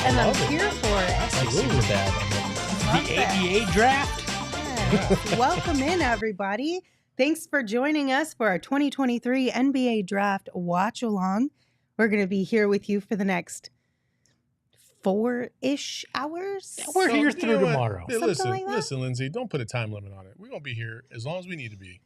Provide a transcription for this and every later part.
and I'm here for it. Like super bad. The ABA draft. Yes. Welcome in, everybody. Thanks for joining us for our 2023 NBA Draft Watch Along. We're going to be here with you for the next 4-ish hours. We're here through tomorrow. Yeah, Something like that? listen, Lindsay, don't put a time limit on it. We're going to be here as long as we need to be.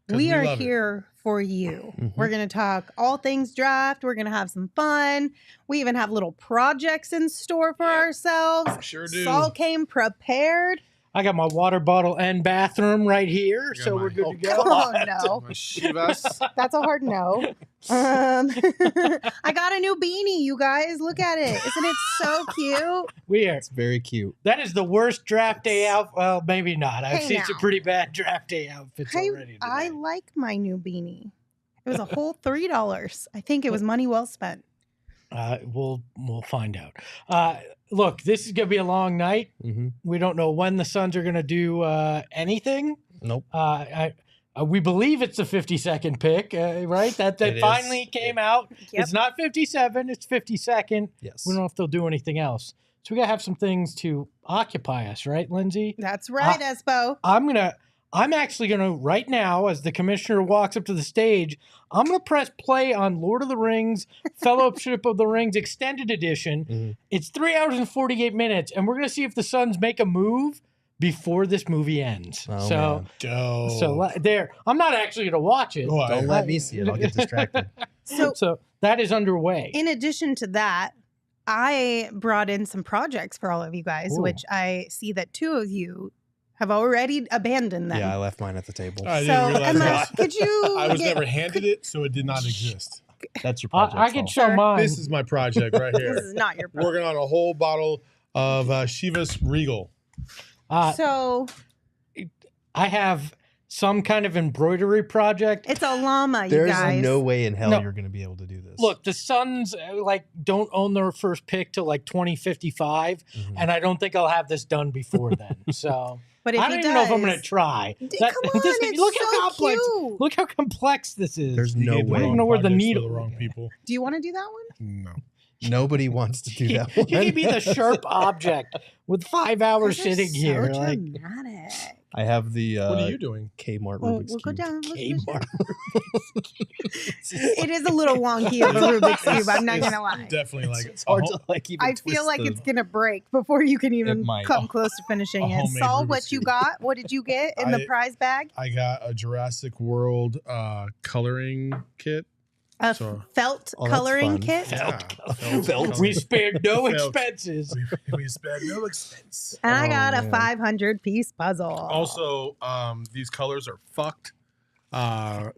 We are here for you. We're going to talk all things draft. We're going to have some fun. We even have little projects in store for ourselves. Sure do. Saul came prepared. I got my water bottle and bathroom right here, so we're good to go. Oh, no. Shivas. That's a hard no. I got a new beanie, you guys. Look at it. Isn't it so cute? We are. It's very cute. That is the worst draft day out. Well, maybe not. I've Hey, seen now. some pretty bad draft day outfits already. I Today. like my new beanie. It was a whole $3. I think it was money well spent. We'll find out. Look, this is gonna be a long night. We don't know when the Suns are gonna do anything. Nope. We believe it's the 52nd pick, right? That It finally is. came out. Yep. It's not 57. It's 52nd. Yes. We don't know if they'll do anything else. So we gotta have some things to occupy us, right, Lindsay? That's right, Espo. I'm actually gonna right now, as the commissioner walks up to the stage, I'm gonna press play on Lord of the Rings, Fellowship of the Rings Extended Edition. It's 3 hours and 48 minutes, and we're gonna see if the Suns make a move before this movie ends. Oh, So there, I'm not actually gonna watch it. Don't let me see it. I'll get distracted. So that is underway. in addition to that, I brought in some projects for all of you guys, Ooh. which I see that 2 of you have already abandoned them. Yeah, I left mine at the table. I So, didn't realize Emma, that. could you I was get- never handed it, so it did not exist. That's your project. I can show Sir. mine. This is my project right This here. is not your problem. Working on a whole bottle of Chivas Regal. So I have some kind of embroidery project. it's a llama, you There's guys. no way in hell No. you're going to be able to do this. Look, the Suns don't own their first pick till 2055, and I don't think I'll have this done before then. So But if I he don't even know if I'm does- going to try. Come on, it's look so how complex. cute. Look how complex this is. There's You no gave the way. I don't wrong know where the projects to needle- the wrong people. Do you want to do that one? No. Nobody wants to do that one. You can be the sharp object with 5 hours You're sitting here. So Like, dramatic. I have the What are you doing? Kmart Well, Rubik's we'll go Cube. down. Kmart. It is a little wonky of a Rubik's Cube. I'm not going to lie. Definitely like It's hard a to like even I feel twist like the- it's going to break before you can even might. come close to finishing A it. homemade Saul, Rubik's what you Cube. got? What did you get in the I- prize bag? I got a Jurassic World coloring kit. A So- felt Oh, that's coloring fun. kit? Felt. we spared no Felt. expenses. We spared no expense. And I Oh, got a man. 500-piece puzzle. Also, these colors are fucked.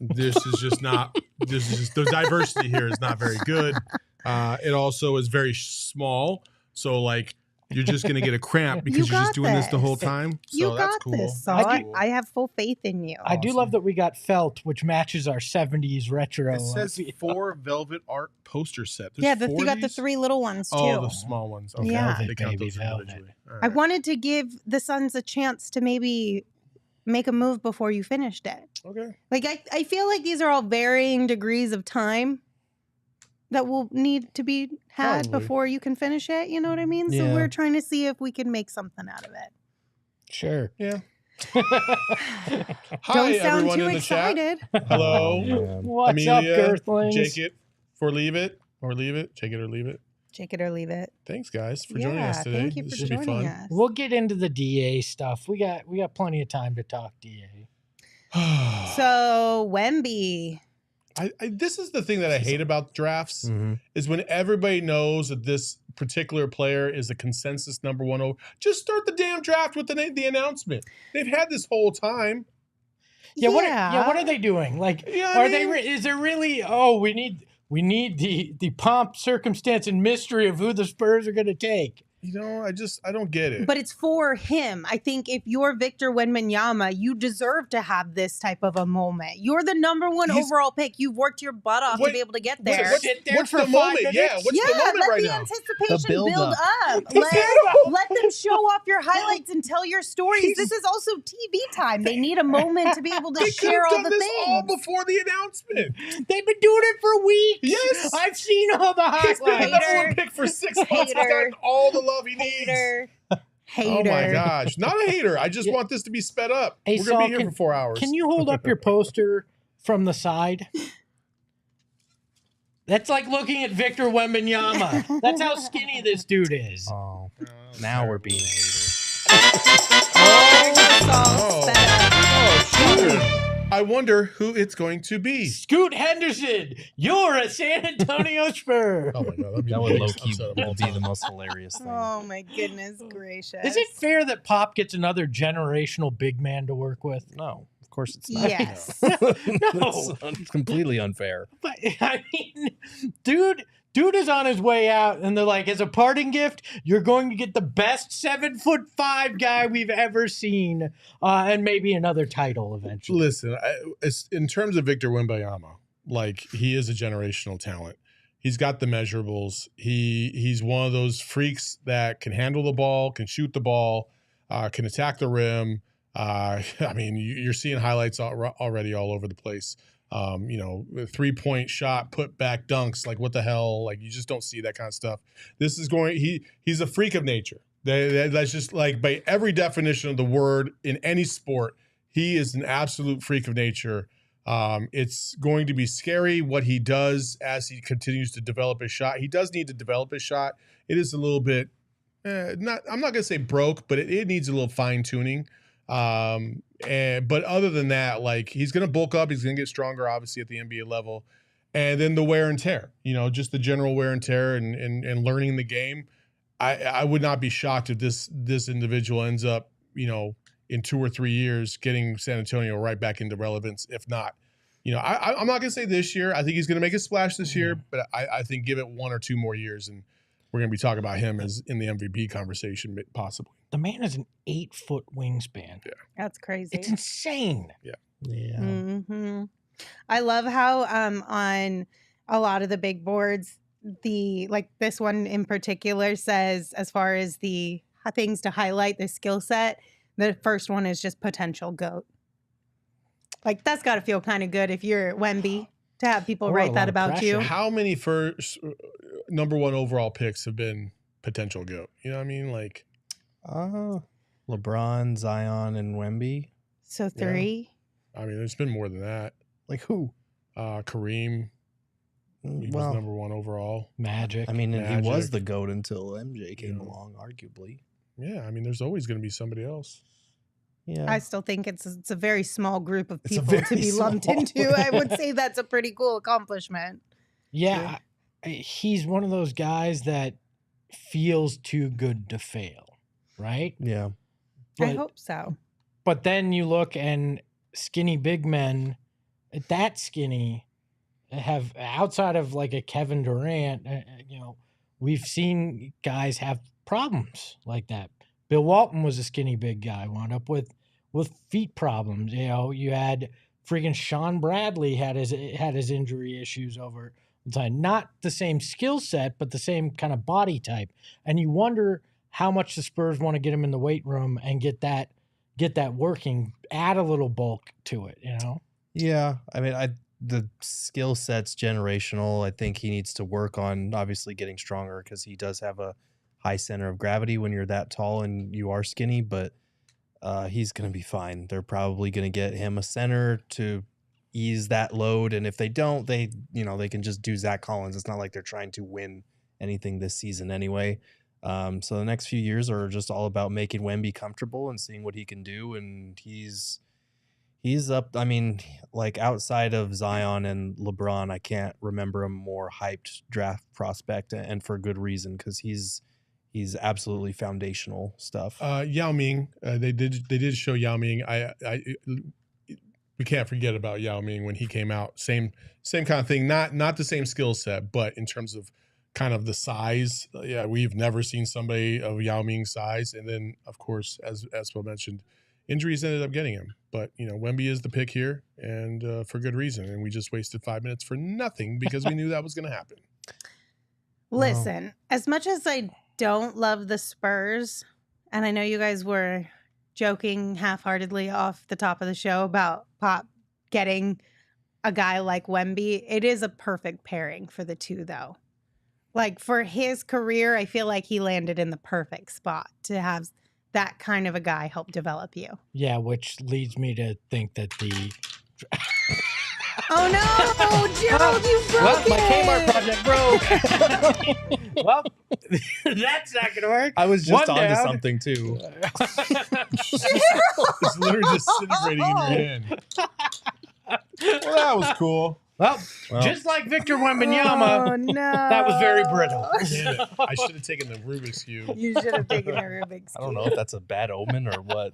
This is just not. This is just the diversity here is not very good. It also is very small, so like you're just gonna get a cramp because You you're just got doing this the whole this. time. you So that's got cool. this, Saul. I I have full faith in you. I do Awesome. love that we got felt, which matches our 70s retro. It says feel. 4 velvet art poster set. There's Yeah, 4 you got of the these? 3 little ones too. Oh, the small ones. Okay, Yeah. they count Baby those velvet. individually. All I right. wanted to give the Suns a chance to maybe make a move before you finished it. Okay. Like I feel like these are all varying degrees of time that will need to be had Probably. before you can finish it. You know what I mean? So Yeah. we're trying to see if we can make something out of it. Sure. Yeah. Don't Hi, sound everyone too in the excited. chat. Hello. Oh, man. What's Amelia, up, Girthlings? Take it or leave it, or leave it. Take it or leave it. Take it or leave it. Thanks, guys, for joining us today. Thank you This for should be joining fun. us. We'll get into the DA stuff. We got plenty of time to talk DA. So Wemby. This is the thing that I hate about drafts Mhm. is when everybody knows that this particular player is a consensus #1 over. Just start the damn draft with the announcement. They've had this whole time. Yeah, what are they doing? Like, Yeah, I are they? mean- Is it really? Oh, we need the pomp, circumstance, and mystery of who the Spurs are going to take. You know, I don't get it. But it's for him. I think if you're Victor Wembanyama, you deserve to have this type of a moment. You're the #1 He's- overall pick. You've worked your butt off to What- be able to get What- there. what's Sit there what's for the 5 moment? minutes? Yeah, what's the Yeah, moment let right the now? anticipation The build build up. up. Let them show off your highlights and tell your stories. This is also TV time. They need a moment to be able to They could share have all done the this all things. before the announcement. They've been doing it for weeks. Yes. I I've seen all the He's been the highlights. number one pick for 6 months. He's gotten all the love he needs. Hater. Oh my gosh. Not a hater. I just want this to be sped up. Hey, We're going to be Saul, here for 4 hours. Can you hold up your poster from the side? That's like looking at Victor Wembanyama. That's how skinny this dude is. Oh, now we're being haters. Sugar. I wonder who it's going to be. Scoot Henderson, you're a San Antonio Spur. Oh my God. That would low-key be the most hilarious thing. Oh my goodness gracious. Is it fair that Pop gets another generational big man to work with? No, of course it's not. Yes. No. It's completely unfair. But I mean, dude is on his way out, and they're like, as a parting gift, you're going to get the best 7'5" guy we've ever seen, and maybe another title eventually. Listen, in terms of Victor Wembanyama, like, he is a generational talent. He's got the measurables. He's one of those freaks that can handle the ball, can shoot the ball, can attack the rim. I mean, you're seeing highlights already all over the place. A 3-point shot, put back dunks, like, what the hell? Like, you just don't see that kind of stuff. This is he's a freak of nature. That's just, like, by every definition of the word in any sport, he is an absolute freak of nature. It's going to be scary what he does as he continues to develop his shot. He does need to develop his shot. It is a little bit, I'm not going to say broke, but it needs a little fine tuning. But other than that, like, he's going to bulk up. He's going to get stronger, obviously, at the NBA level. And then the wear and tear, just the general wear and tear and learning the game. I would not be shocked if this individual ends up, in 2 or 3 years, getting San Antonio right back into relevance. If not, I'm not going to say this year. I think he's going to make a splash this year, but I think give it 1 or 2 more years, and we're going to be talking about him as in the MVP conversation, possibly. The man has an 8-foot wingspan. Yeah. That's crazy. It's insane. Yeah. Mm-hmm. I love how on a lot of the big boards, this one in particular says, as far as the things to highlight the skill set, the first one is just potential GOAT. Like, that's got to feel kind of good if you're Wemby to have people write that about you. How many first number 1 overall picks have been potential GOAT? You know what I mean? Like, LeBron, Zion, and Wemby. So 3. I mean, there's been more than that. Like who? Kareem. He was number 1 overall. Magic. I mean, he was the GOAT until MJ came along, arguably. Yeah, I mean, there's always going to be somebody else. Yeah, I still think it's a very small group of people to be lumped into. I would say that's a pretty cool accomplishment. Yeah, he's one of those guys that feels too good to fail, right? Yeah. I hope so. But then you look, and skinny big men, that skinny, have, outside of like a Kevin Durant, we've seen guys have problems like that. Bill Walton was a skinny big guy, wound up with feet problems. You had freaking Sean Bradley had his injury issues over time. Not the same skill set, but the same kind of body type. And you wonder how much the Spurs want to get him in the weight room and get that working, add a little bulk to it, Yeah, I mean, the skill set's generational. I think he needs to work on obviously getting stronger, because he does have a high center of gravity when you're that tall and you are skinny, but he's going to be fine. They're probably going to get him a center to ease that load, and if they don't, they can just do Zach Collins. It's not like they're trying to win anything this season anyway. So the next few years are just all about making Wemby comfortable and seeing what he can do, and he's up. I mean, like, outside of Zion and LeBron, I can't remember a more hyped draft prospect, and for good reason, because he's absolutely foundational stuff. Yao Ming, they did show Yao Ming. We can't forget about Yao Ming when he came out. Same kind of thing. Not the same skill set, but in terms of kind of the size, we've never seen somebody of Yao Ming's size. And then, of course, as Will mentioned, injuries ended up getting him. But Wemby is the pick here, and for good reason. And we just wasted 5 minutes for nothing because we knew that was going to happen. Listen, as much as I don't love the Spurs, and I know you guys were joking half-heartedly off the top of the show about Pop getting a guy like Wemby. It is a perfect pairing for the two, though. Like for his career, I feel like he landed in the perfect spot to have that kind of a guy help develop you. Yeah, which leads me to think that the Oh no, Gerald, you broke my it. Kmart project broke. Well, that's not gonna work. I was just One onto down. something too. It's literally disintegrating in your hand. Well, that was cool. Well, Well. just like Victor Wembanyama, Oh no, that was very brittle. Damn it. I should have taken the Rubik's Cube. You should have taken a Rubik's I don't Cube. know if that's a bad omen or what.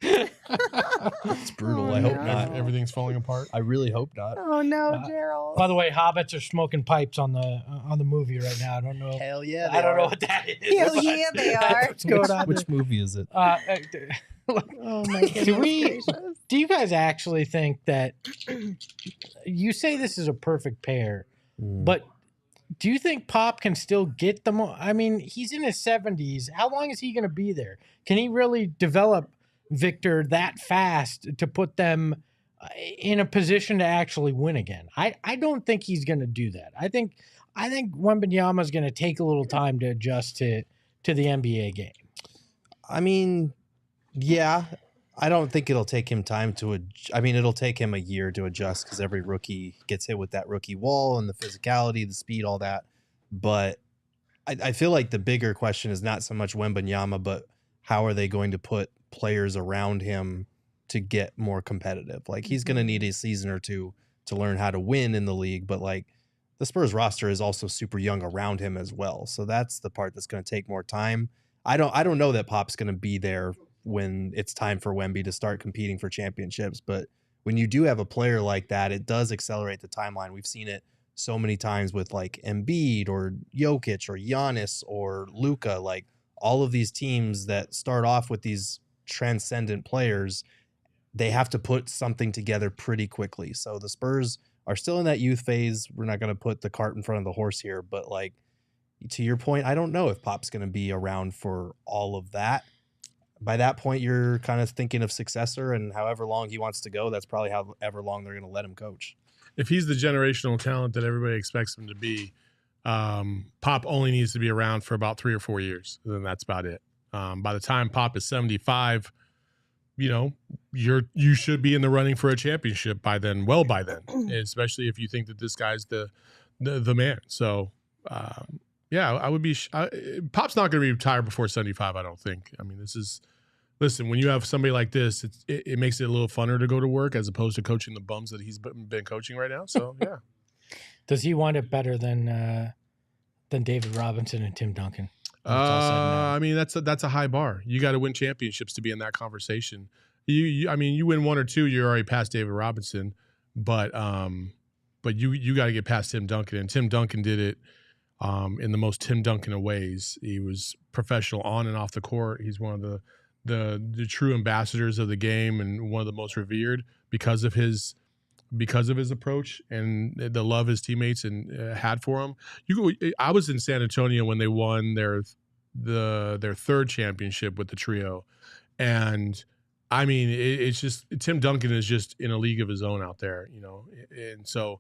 It's brutal. Oh, I hope no. not. Everything's falling apart. I really hope not. Oh no, Gerald. By the way, hobbits are smoking pipes on the movie right now. I don't know. Hell yeah. I don't know what that is. Hell yeah, they are. What's going on Which movie is it? Oh my goodness gracious. Do you guys actually think that you say this is a perfect pair, but do you think Pop can still get them? I mean, he's in his 70s. How long is he going to be there? Can he really develop Victor that fast to put them in a position to actually win again? I don't think he's going to do that. I think Wembanyama is going to take a little time to adjust to the NBA game. I mean, yeah. I don't think it'll take him time to I mean, it'll take him a year to adjust because every rookie gets hit with that rookie wall and the physicality, the speed, all that. But I feel like the bigger question is not so much Wembanyama, but how are they going to put players around him to get more competitive? Like, he's going to need a season or two to learn how to win in the league, but like the Spurs roster is also super young around him as well. So that's the part that's going to take more time. I don't know that Pop's going to be there when it's time for Wemby to start competing for championships. But when you do have a player like that, it does accelerate the timeline. We've seen it so many times with like Embiid or Jokic or Giannis or Luka, like all of these teams that start off with these transcendent players, they have to put something together pretty quickly. So the Spurs are still in that youth phase. We're not going to put the cart in front of the horse here, but like to your point, I don't know if Pop's going to be around for all of that. By that point, you're kind of thinking of successor, and however long he wants to go, that's probably however long they're going to let him coach. If he's the generational talent that everybody expects him to be, Pop only needs to be around for about 3 or 4 years. Then that's about it. By the time Pop is 75, you should be in the running for a championship by then, by then, especially if you think that this guy's the man. So, yeah, I would be. Pop's not going to be retired before 75, I don't think. I mean, listen, when you have somebody like this, it makes it a little funner to go to work as opposed to coaching the bums that he's been coaching right now. So, yeah. Does he wind up better than David Robinson and Tim Duncan? I mean, that's a high bar. You got to win championships to be in that conversation. I mean, you win 1 or 2, you're already past David Robinson, but you got to get past Tim Duncan, and Tim Duncan did it. In the most Tim Duncan of ways. He was professional on and off the court. He's one of the true ambassadors of the game and one of the most revered because of his approach and the love his teammates had for him. I was in San Antonio when they won their 3rd championship with the trio, and I mean it's just Tim Duncan is just in a league of his own out there, and so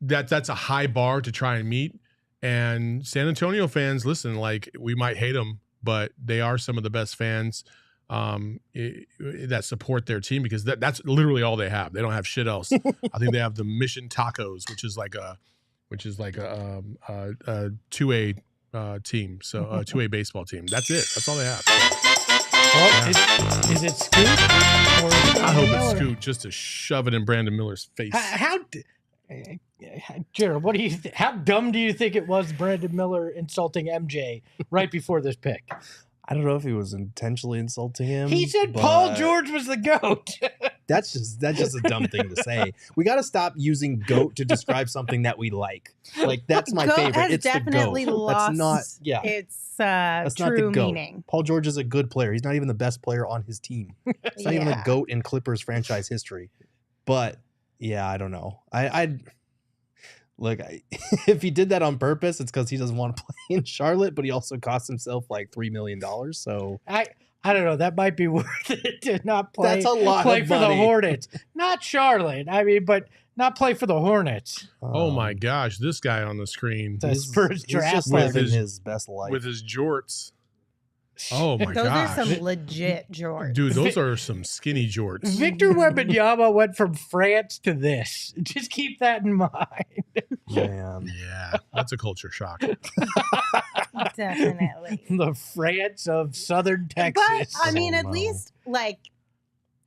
that's a high bar to try and meet. And San Antonio fans, listen, like we might hate them, but they are some of the best fans that support their team because that's literally all they have. They don't have shit else. I think they have the Mission Tacos, which is like a 2A team, so a 2A baseball team. That's it. That's all they have. Well, is it Scoot? I hope it's Scoot just to shove it in Brandon Miller's face. Gerald, what do you? How dumb do you think it was, Brandon Miller insulting MJ right before this pick? I don't know if he was intentionally insulting him. He said Paul George was the GOAT. That's just a dumb thing to say. We got to stop using GOAT to describe something that we like. Like that's my GOAT favorite. has It's definitely the GOAT. lost That's not. Yeah. It's That's true not the GOAT. meaning. Paul George is a good player. He's not even the best player on his team. He's not even a GOAT in Clippers franchise history. But yeah, I don't know. Look, if he did that on purpose, it's because he doesn't want to play in Charlotte, but he also cost himself like $3 million. So I don't know. That might be worth it to not play. That's a lot play of for money. the Hornets, not Charlotte. I mean, but not play for the Hornets. Oh my gosh, this guy on the screen That's for his He's draft just pick. living his best life. with his jorts. Oh my Those gosh. are some legit jorts. Dude, those are some skinny jorts. Victor Wembanyama went from France to this. Just keep that in mind. Man. Yeah, that's a culture shock. Definitely. The France of Southern Texas. But I mean, Oh, at no. least like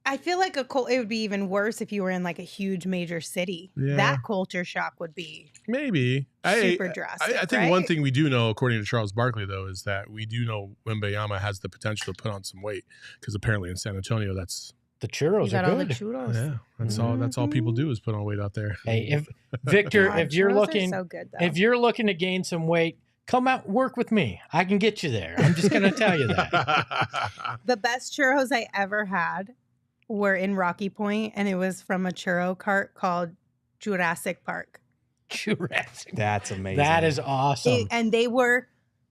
I feel like it would be even worse if you were in like a huge major city. Yeah. That culture shock would be Maybe. super drastic. I think one right? thing we do know, according to Charles Barkley, though, is that we do know Wembanyama has the potential to put on some weight because apparently in San Antonio, that's The churros You got are all the good. churros. yeah, that's all people do is put on weight out there. Hey, if Victor, God, if you're churros are looking, so good, though. if you're looking to gain some weight, come out work with me. I can get you there. I'm just gonna tell you that. The best churros I ever had were in Rocky Point, and it was from a churro cart called Jurassic Park. Jurassic. That's amazing. That is awesome. And they were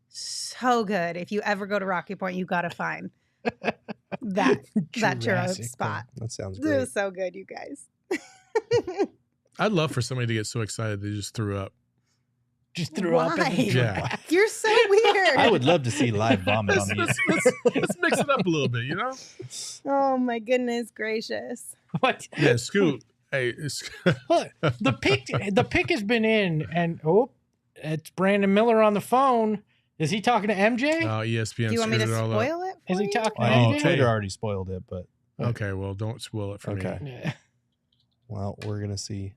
so good. If you ever go to Rocky Point, you got to find that churro Jurassic spot. That sounds It great. was so good, you guys. I'd love for somebody to get so excited they just threw up. Just threw up. Why? In the Yeah. You're so weird. I would love to see live vomit on Let's, these. let's mix it up a little bit, you know? Oh my goodness gracious. What? Yeah, Scoot. Hey, Look, the pick has been in, and it's Brandon Miller on the phone. Is he talking to MJ? ESPN Do you want me to screwed it all up. spoil it? Is for he you? talking to Oh, MJ? Twitter already spoiled it, but Okay, well, don't spoil it for Okay. me. Yeah. well, we're gonna see.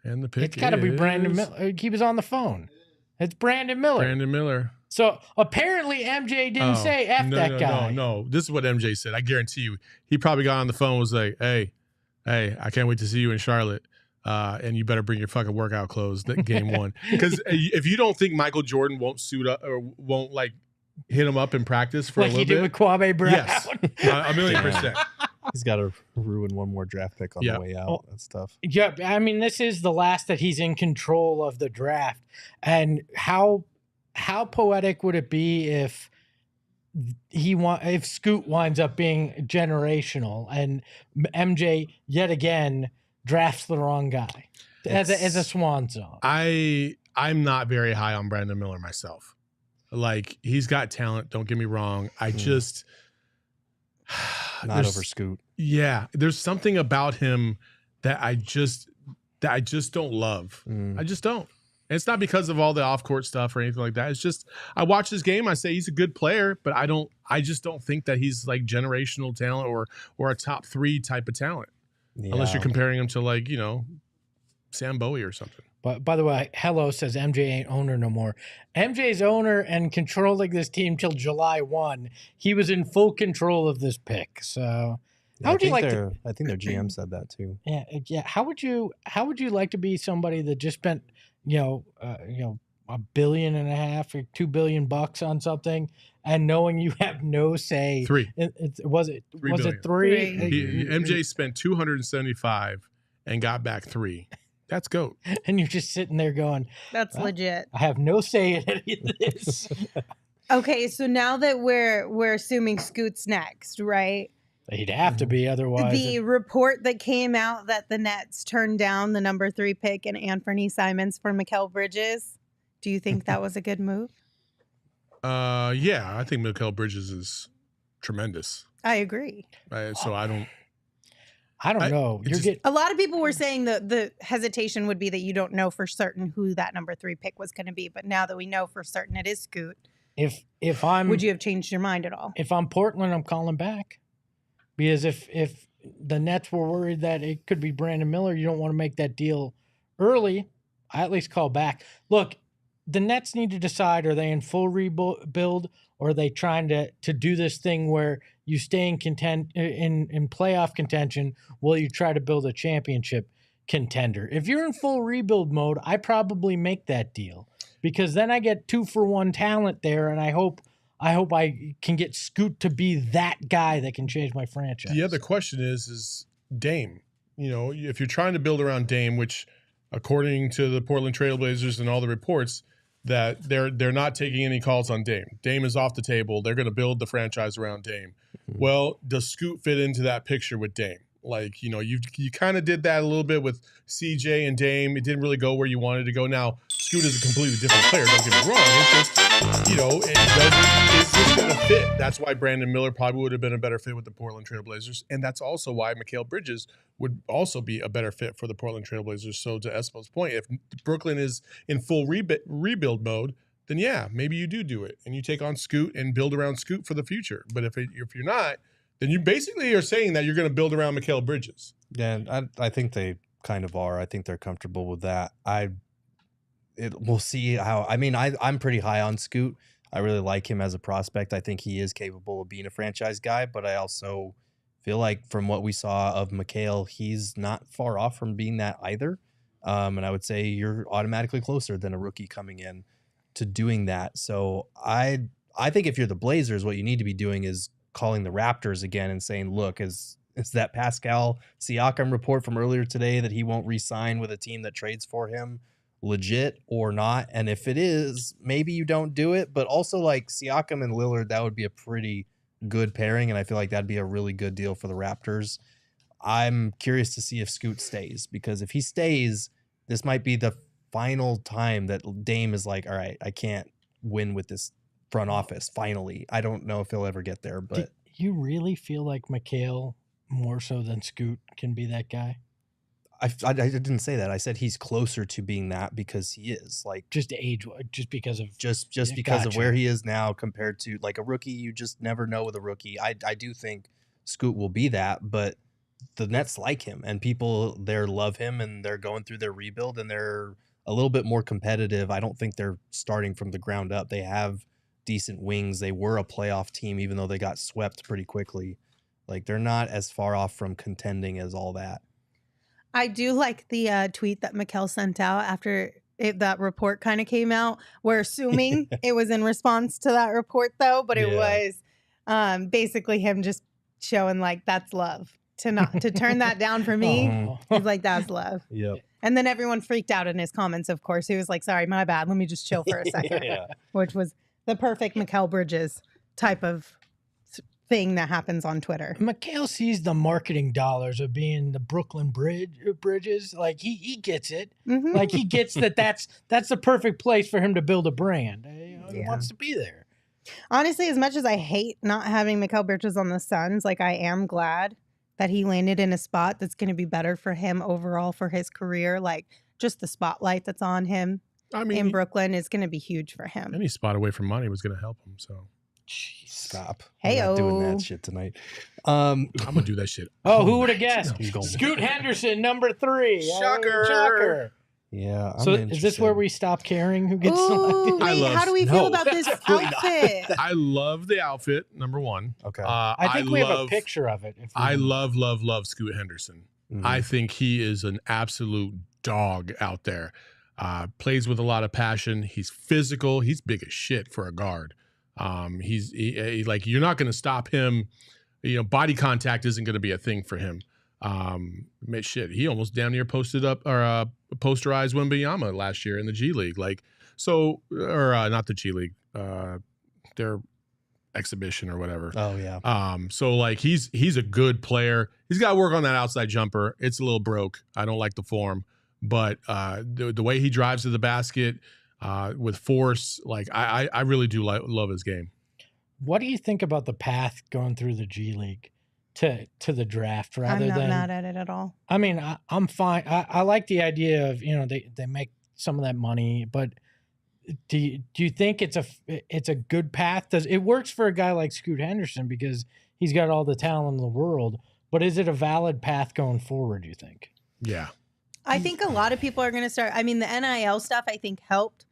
And the pick It's got to be Brandon is Miller. He was on the phone. It's Brandon Miller. Brandon Miller. So apparently MJ didn't Oh, say F no, that no, guy. No. This is what MJ said. I guarantee you. He probably got on the phone and was like, hey, I can't wait to see you in Charlotte. And you better bring your fucking workout clothes that game one. Because if you don't think Michael Jordan won't suit up or won't like hit him up in practice for Like a he little did bit. with Kwame Brown. Yes. A million percent. He's got to ruin one more draft pick on Yeah. the way out. Oh. That's tough. Yeah, I mean, this is the last that he's in control of the draft. And how poetic would it be if if Scoot winds up being generational and MJ yet again drafts the wrong guy as a swan song? I'm not very high on Brandon Miller myself. Like, he's got talent, don't get me wrong. I just Not there's- over Scoot. Yeah, there's something about him that I just don't love. Mm. I just don't. And it's not because of all the off-court stuff or anything like that. It's just I watch this game, I say he's a good player, but I just don't think that he's like generational talent or a top 3 type of talent. Unless you're Yeah. comparing him to like, Sam Bowie or something. But by the way, Hello says MJ ain't owner no more. MJ's owner and controlling this team till July 1. He was in full control of this pick. So Yeah, how would you like to? I think their GM said that too. Yeah. How would you like to be somebody that just spent $1.5 billion or $2 billion on something, and knowing you have no say? 3. Was it billion. 3? MJ spent 275 and got back 3. That's GOAT. And you're just sitting there going, That's Well, legit. I have no say in any of this. Okay, so now that we're assuming Scoot's next, right? He'd have to be, otherwise. The report that came out that the Nets turned down the number 3 pick and Anthony Simons for Mikal Bridges. Do you think that was a good move? Yeah, I think Mikal Bridges is tremendous. I agree. So I don't. I don't know. it You're just- getting A lot of people were saying that the hesitation would be that you don't know for certain who that number 3 pick was going to be. But now that we know for certain it is Scoot, if I'm would you have changed your mind at all? if I'm Portland, I'm calling back. Because if the Nets were worried that it could be Brandon Miller, you don't want to make that deal early. I at least call back. Look, the Nets need to decide: are they in full rebuild, or are they trying to do this thing where you stay in playoff contention while you try to build a championship contender? If you're in full rebuild mode, I probably make that deal, because then I get 2-for-1 talent there, and I hope I can get Scoot to be that guy that can change my franchise. The other question is Dame. If you're trying to build around Dame, which according to the Portland Trailblazers and all the reports, that they're not taking any calls on Dame. Dame is off the table. They're going to build the franchise around Dame. Mhm. Well, does Scoot fit into that picture with Dame? Like, you kind of did that a little bit with CJ and Dame. It didn't really go where you wanted to go. Now, Scoot is a completely different player. Don't get me wrong. It's just, it's just going to fit. That's why Brandon Miller probably would have been a better fit with the Portland Trailblazers. And that's also why Mikal Bridges would also be a better fit for the Portland Trailblazers. So to Espo's point, if Brooklyn is in full rebuild mode, then yeah, maybe you do it. And you take on Scoot and build around Scoot for the future. But if you're not, then you basically are saying that you're going to build around Mikal Bridges. Yeah, I think they kind of are. I think they're comfortable with that. We'll see how. I mean, I'm pretty high on Scoot. I really like him as a prospect. I think he is capable of being a franchise guy, but I also feel like from what we saw of Mikal, he's not far off from being that either. And I would say you're automatically closer than a rookie coming in to doing that. So I think if you're the Blazers, what you need to be doing is calling the Raptors again and saying, look, is that Pascal Siakam report from earlier today that he won't re-sign with a team that trades for him legit or not? And if it is, maybe you don't do it. But also, like, Siakam and Lillard, that would be a pretty good pairing, and I feel like that'd be a really good deal for the Raptors. I'm curious to see if Scoot stays, because if he stays, this might be the final time that Dame is like, all right, I can't win with this front office. Finally, I don't know if he'll ever get there, but do you really feel like Mikal more so than Scoot can be that guy? I didn't say that. I said he's closer to being that because he is, like, just age, just because of because of where he is now compared to like a rookie. You just never know with a rookie. I do think Scoot will be that, but the Nets like him and people there love him, and they're going through their rebuild and they're a little bit more competitive. I don't think they're starting from the ground up. They have decent wings. They were a playoff team, even though they got swept pretty quickly. Like, they're not as far off from contending as all that. I do like the tweet that Mikal sent out after that report kind of came out. We're assuming it was in response to that report, though, but it was basically him just showing, like, that's love. To turn that down for me, he's like, that's love. Yep. And then everyone freaked out in his comments, of course. He was like, sorry, my bad. Let me just chill for a second. Which was the perfect Mikal Bridges type of thing that happens on Twitter. Mikal sees the marketing dollars of being the Brooklyn Bridges. Like, he gets it. Mm-hmm. Like, he gets that's the perfect place for him to build a brand. He wants to be there. Honestly, as much as I hate not having Mikal Bridges on the Suns, like, I am glad that he landed in a spot that's going to be better for him overall for his career. Like, just the spotlight that's on him in Brooklyn is going to be huge for him. Any spot away from money was going to help him. So stop. Hey, doing that shit tonight. I'm gonna do that shit. Oh, who would have guessed? Scoot Henderson, number 3. Shocker. Yeah. So is this where we stop caring who gets selected? How do we feel about this outfit? I love the outfit, number one. Okay. I think we have a picture of it. I love Scoot Henderson. Mm-hmm. I think he is an absolute dog out there. Plays with a lot of passion. He's physical. He's big as shit for a guard. He's like, you're not going to stop him. Body contact isn't going to be a thing for him. Shit, he almost down near posterized Wembanyama last year in the G League. Like, so, or not the G League, their exhibition or whatever. Oh yeah. So like he's a good player. He's got to work on that outside jumper. It's a little broke. I don't like the form, but the way he drives to the basket with force, like I really do love his game. What do you think about the path going through the G League to the draft rather than? I'm not mad at it at all. I mean, I'm fine. I like the idea of, they make some of that money, but do you think it's a good path? It works for a guy like Scoot Henderson because he's got all the talent in the world, but is it a valid path going forward, do you think? Yeah. I think a lot of people are going to start. I mean, the NIL stuff, I think, helped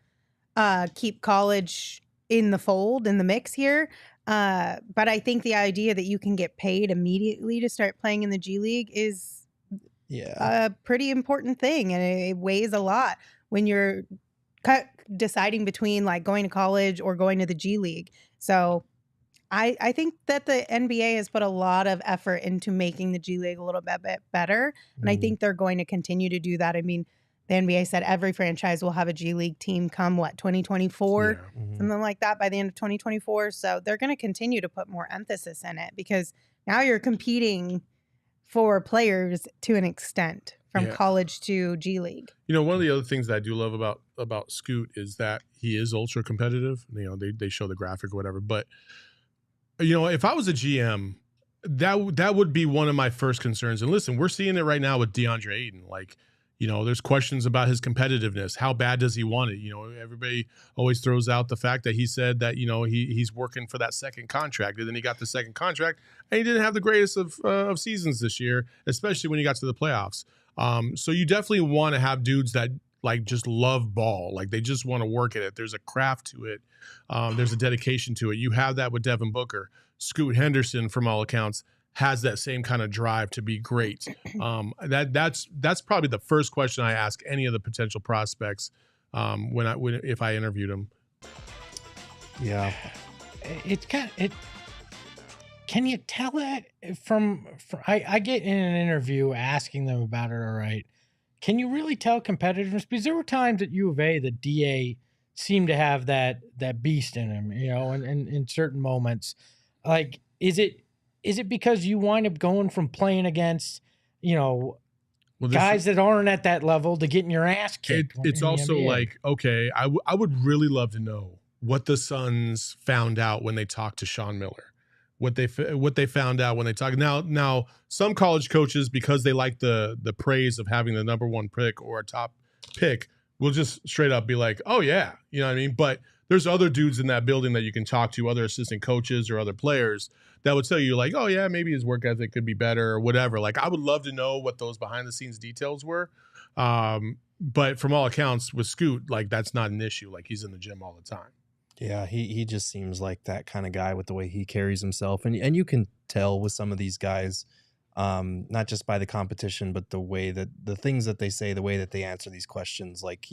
keep college in the fold, in the mix here. But I think the idea that you can get paid immediately to start playing in the G League is a pretty important thing. And it weighs a lot when you're deciding between, like, going to college or going to the G League. So I think that the NBA has put a lot of effort into making the G League a little bit better. And I think they're going to continue to do that. I mean, the NBA said every franchise will have a G League team come, 2024? Yeah. Something like that by the end of 2024. So they're going to continue to put more emphasis in it because now you're competing for players to an extent from Yeah. college to G League. You know, one of the other things that I do love about Scoot is that he is ultra competitive. You know, they show the graphic or whatever. But, you know, if I was a GM, that would be one of my first concerns. And listen, we're seeing it right now with Deandre Ayton. Like, you know, there's questions about his competitiveness. How bad does he want it? You know, everybody always throws out the fact that he said that, you know, he's working for that second contract. And then he got the second contract and he didn't have the greatest of seasons this year, especially when he got to the playoffs. So you definitely want to have dudes that like just love ball. Like they just want to work at it. There's a craft to it. There's a dedication to it. You have that with Devin Booker. Scoot Henderson, from all accounts, has that same kind of drive to be great. That's probably the first question I ask any of the potential prospects if I interviewed them. Yeah, It's kind of, can you tell that from I get in an interview asking them about it, all right, can you really tell competitiveness? Because there were times at U of A that DA seemed to have that beast in him, you know, and in certain moments. Like, is it because you wind up going from playing against, you know, guys that aren't at that level to getting your ass kicked? It's also NBA? Like, okay, I would really love to know what the Suns found out when they talked to Sean Miller, what they found out when they talked. Now some college coaches, because they like the praise of having the number one pick or a top pick, will just straight up be like, oh yeah, you know what I mean? But there's other dudes in that building that you can talk to, other assistant coaches or other players that would tell you like, oh yeah, maybe his work ethic could be better or whatever. Like I would love to know what those behind the scenes details were. But from all accounts with Scoot, like that's not an issue. Like he's in the gym all the time. Yeah, he just seems like that kind of guy with the way he carries himself. And you can tell with some of these guys, not just by the competition, but the way that the things that they say, the way that they answer these questions, like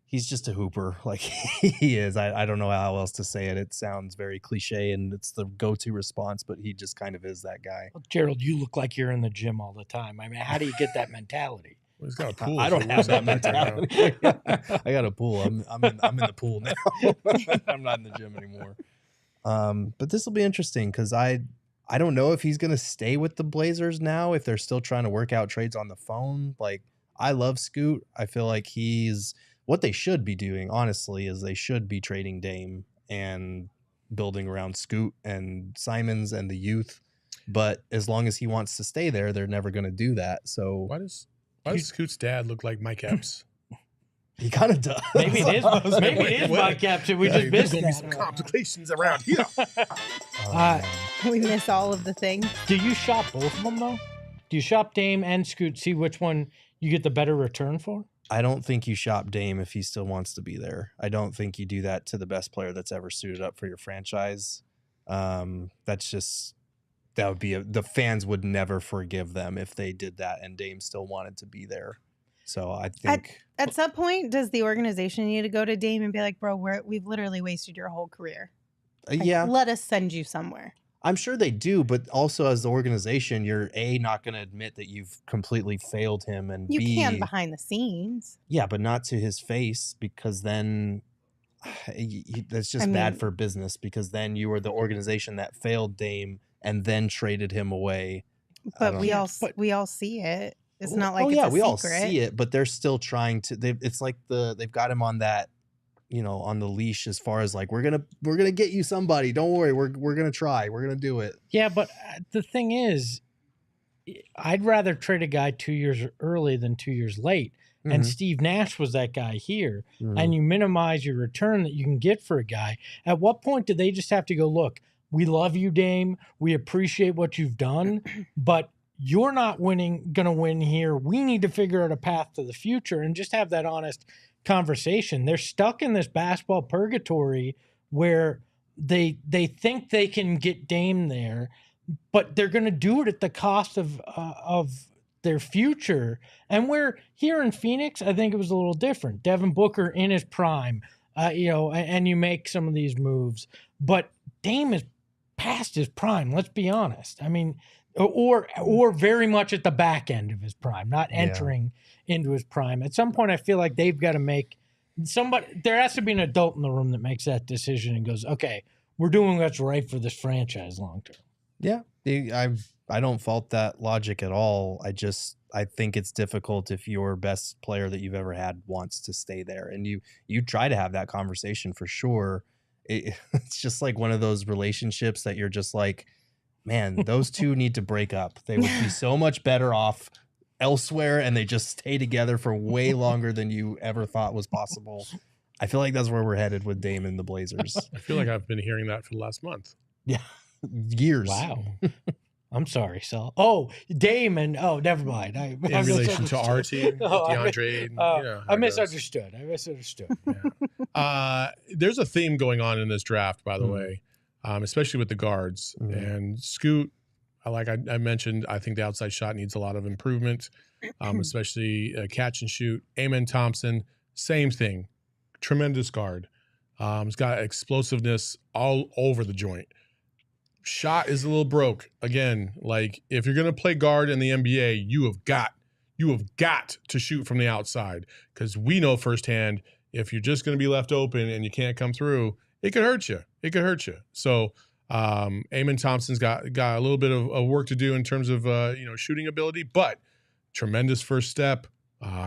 he's just a hooper. Like he is. I don't know how else to say it. It sounds very cliche and it's the go-to response, but he just kind of is that guy. Well, Gerald, you look like you're in the gym all the time. I mean, how do you get that mentality? Well, he's got a pool. I don't have that mentality. I got a pool. I'm in the pool now. I'm not in the gym anymore. But this will be interesting because I don't know if he's going to stay with the Blazers now, if they're still trying to work out trades on the phone. Like, I love Scoot. I feel like what they should be doing, honestly, is they should be trading Dame and building around Scoot and Simons and the youth. But as long as he wants to stay there, they're never going to do that. So why does Scoot's dad look like Mike Epps? He kind of does. Maybe it is. Maybe it is Mike Epps. We just missed there's gonna be some complications around here. We miss all of the things. Do you shop both of them though? Do you shop Dame and Scoot? See which one you get the better return for? I don't think you shop Dame if he still wants to be there. I don't think you do that to the best player that's ever suited up for your franchise. That would be the fans would never forgive them if they did that and Dame still wanted to be there. So I think at some point, does the organization need to go to Dame and be like, bro, we've literally wasted your whole career. Like, yeah, let us send you somewhere. I'm sure they do, but also as the organization, you're not going to admit that you've completely failed him, and you can behind the scenes. Yeah, but not to his face, because then that's just bad for business. Because then you were the organization that failed Dame and then traded him away. But we all see it. It's not like it's a we secret. all see it, but they're still trying to. It's like they've got him on that, on the leash as far as like we're gonna get you somebody. Don't worry, we're gonna try. We're gonna do it. Yeah, but the thing is, I'd rather trade a guy 2 years early than 2 years late. Mm-hmm. And Steve Nash was that guy here. Mm-hmm. And you minimize your return that you can get for a guy. At what point do they just have to go, look, we love you, Dame. We appreciate what you've done, but you're not going to win here. We need to figure out a path to the future and just have that honest conversation. They're stuck in this basketball purgatory where they think they can get Dame there, but they're going to do it at the cost of their future. And where here in Phoenix, I think it was a little different. Devin Booker in his prime, and you make some of these moves, but Dame is past his prime. Let's be honest. I mean, or very much at the back end of his prime, not entering into his prime. At some point, I feel like they've got to make there has to be an adult in the room that makes that decision and goes, okay, we're doing what's right for this franchise long term. Yeah, I don't fault that logic at all. I think it's difficult if your best player that you've ever had wants to stay there, and you try to have that conversation for sure. It's just like one of those relationships that you're just like, man, those two need to break up. They would be so much better off elsewhere, and they just stay together for way longer than you ever thought was possible. I feel like that's where we're headed with Dame and the Blazers. I feel like I've been hearing that for the last month. Yeah, years. Wow. I'm sorry, Sal. Oh, Dame and never mind. In relation to our team, Deandre Ayton. I misunderstood. I misunderstood. Yeah. There's a theme going on in this draft, by the way, especially with the guards. And Scoot, like I mentioned, I think the outside shot needs a lot of improvement, especially catch and shoot. Amen Thompson, same thing. Tremendous guard. He's got explosiveness all over the joint. Shot is a little broke. Again, like if you're going to play guard in the NBA, you have got to shoot from the outside, because we know firsthand if you're just going to be left open and you can't come through, it could hurt you. It could hurt you. So Amen Thompson's got a little bit of work to do in terms of shooting ability, but tremendous first step.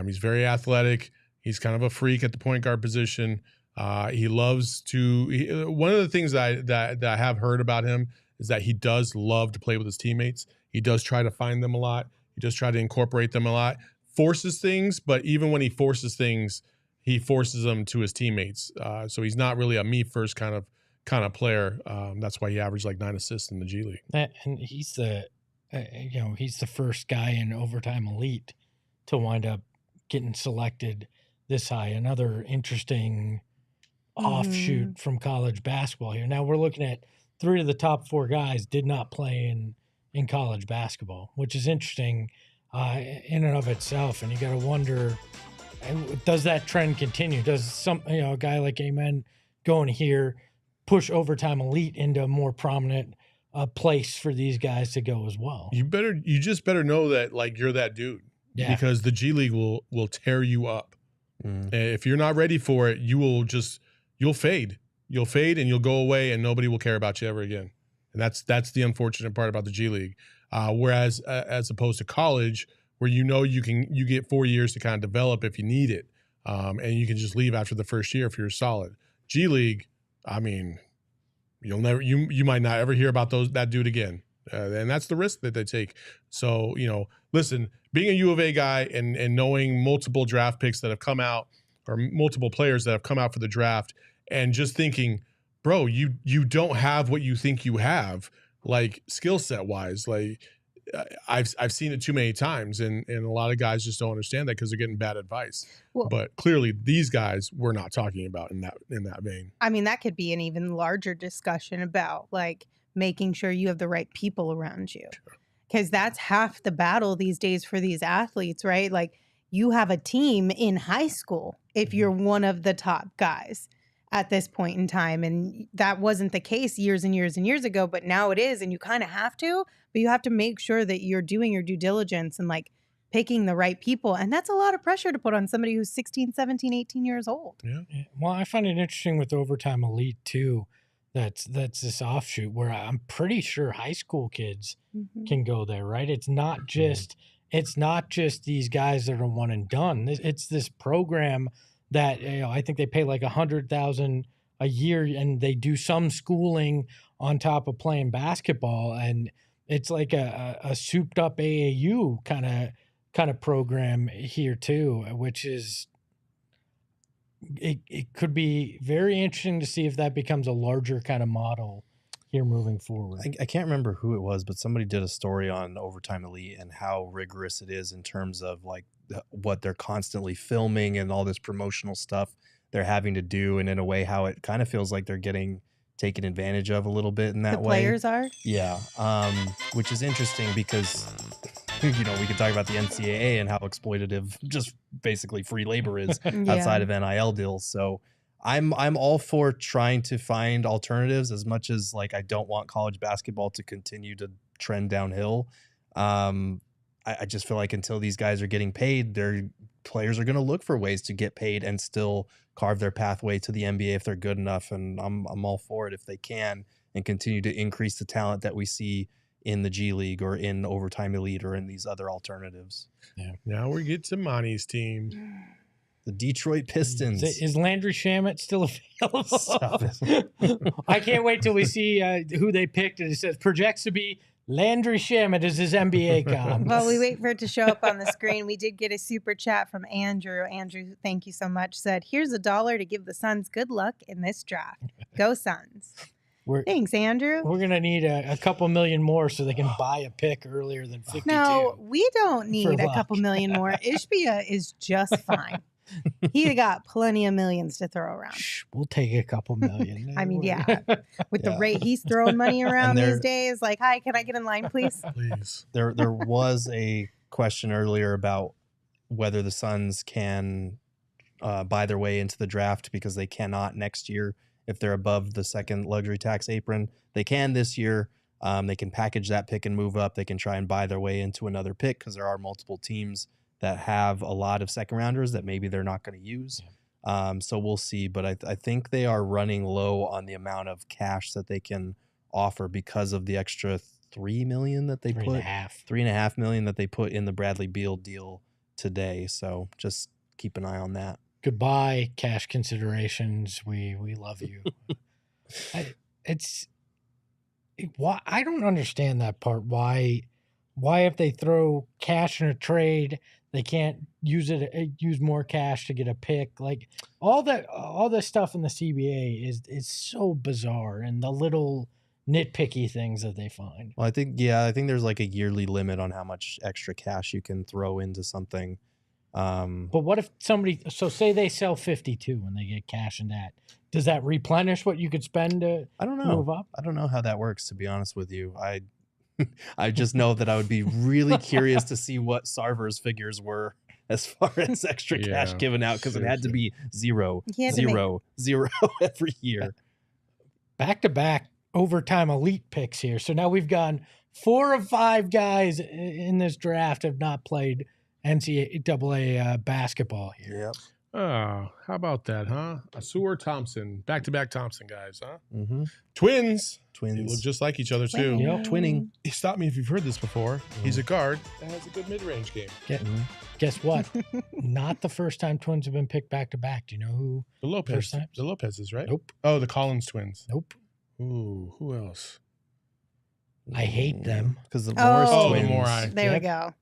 He's very athletic. He's kind of a freak at the point guard position. He loves to. One of the things that I have heard about him is that he does love to play with his teammates. He does try to find them a lot. He does try to incorporate them a lot. Forces things, but even when he forces things, he forces them to his teammates. So he's not really a me first kind of player. That's why he averaged like 9 assists in the G League. And he's the he's the first guy in overtime elite to wind up getting selected this high. Another interesting offshoot from college basketball here. Now we're looking at 3 of the top 4 guys did not play in college basketball, which is interesting in and of itself. And you got to wonder, does that trend continue? Does a guy like Amen going here push overtime elite into a more prominent place for these guys to go as well? You just better know that like you're that dude, because the G League will tear you up. If you're not ready for it, you'll fade. You'll fade and you'll go away, and nobody will care about you ever again. And that's the unfortunate part about the G League. Whereas as opposed to college, where you get 4 years to kind of develop if you need it, and you can just leave after the first year if you're solid. G League, I mean, you might not ever hear about that dude again, and that's the risk that they take. So listen, being a U of A guy and knowing multiple draft picks that have come out, or multiple players that have come out for the draft, and just thinking, bro, you don't have what you think you have, like skill set wise. Like I've seen it too many times, and a lot of guys just don't understand that because they're getting bad advice. Well, but clearly these guys we're not talking about in that vein. I mean, that could be an even larger discussion about like making sure you have the right people around you, because that's half the battle these days for these athletes, right? Like you have a team in high school if you're one of the top guys at this point in time. And that wasn't the case years and years and years ago, but now it is. And you kind of have to, but you have to make sure that you're doing your due diligence and like picking the right people. And that's a lot of pressure to put on somebody who's 16, 17, 18 years old. Yeah. Well, I find it interesting with Overtime Elite too. That's this offshoot where I'm pretty sure high school kids can go there, right? It's not just these guys that are one and done. It's this program that I think they pay like $100,000 a year, and they do some schooling on top of playing basketball, and it's like a souped up AAU kind of program here too, which is it could be very interesting to see if that becomes a larger kind of model here moving forward. I can't remember who it was, but somebody did a story on Overtime Elite and how rigorous it is in terms of like what they're constantly filming and all this promotional stuff they're having to do, and in a way how it kind of feels like they're getting taken advantage of a little bit in that way. The players are? Yeah. Which is interesting because, we could talk about the NCAA and how exploitative just basically free labor is outside of NIL deals. So I'm all for trying to find alternatives, as much as like I don't want college basketball to continue to trend downhill. I just feel like until these guys are getting paid, their players are going to look for ways to get paid and still carve their pathway to the NBA if they're good enough. And I'm all for it if they can, and continue to increase the talent that we see in the G League or in Overtime Elite or in these other alternatives. Yeah. Now we get to Monty's team. The Detroit Pistons. Is Landry Shamet still available? Stop it. I can't wait till we see who they picked. And it says projects to be Landry Shamet as his NBA comp. While we wait for it to show up on the screen, we did get a super chat from Andrew. Andrew, thank you so much. Said, here's $1 to give the Suns good luck in this draft. Go Suns. Thanks, Andrew. We're going to need a couple million more so they can buy a pick earlier than 52. No, we don't need a luck. couple million more. Ishbia is just fine. He got plenty of millions to throw around. Shh, we'll take a couple million. I mean, yeah. With the rate he's throwing money around these days, like, hi, can I get in line, please? Please. There was a question earlier about whether the Suns can buy their way into the draft because they cannot next year if they're above the second luxury tax apron. They can this year. They can package that pick and move up. They can try and buy their way into another pick because there are multiple teams that have a lot of second rounders that maybe they're not going to use. So we'll see. But I think they are running low on the amount of cash that they can offer because of the extra $3 million that they put, $3.5 million that they put in the Bradley Beal deal today. So just keep an eye on that. Goodbye, cash considerations. We love you. I don't understand that part. Why if they throw cash in a trade, they can't use more cash to get a pick? Like all the stuff in the CBA is so bizarre, and the little nitpicky things that they find. Well, I think there's like a yearly limit on how much extra cash you can throw into something. But what if say they sell 52 and they get cash in that? Does that replenish what you could spend to move up? I don't know how that works, to be honest with you. I just know that I would be really curious to see what Sarver's figures were as far as extra cash given out, because it had to be zero every year. Back-to-back overtime elite picks here. So now we've gone 4 of 5 guys in this draft have not played NCAA basketball here. Yep. Oh, how about that, huh? Asur Thompson. Back-to-back Thompson guys, huh? Mm-hmm. Twins. They look just like each other, too. Yep. Twinning. Stop me if you've heard this before. He's a guard that has a good mid-range game. Guess what? Not the first time Twins have been picked back-to-back. Do you know who? The Lopez's, right? Nope. Oh, the Collins twins. Nope. Ooh, who else? I hate them. Because the Morris twins. The Morai. There we go.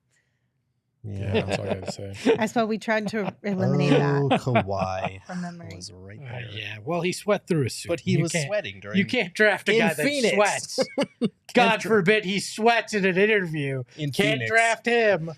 Yeah, that's all I got to say. I suppose we tried to eliminate that Kawhi from memory. was right there. Yeah, well, he sweat through his suit. But he was sweating during. You can't draft a guy that sweats. God forbid he sweats in an interview. Can't Phoenix. draft him.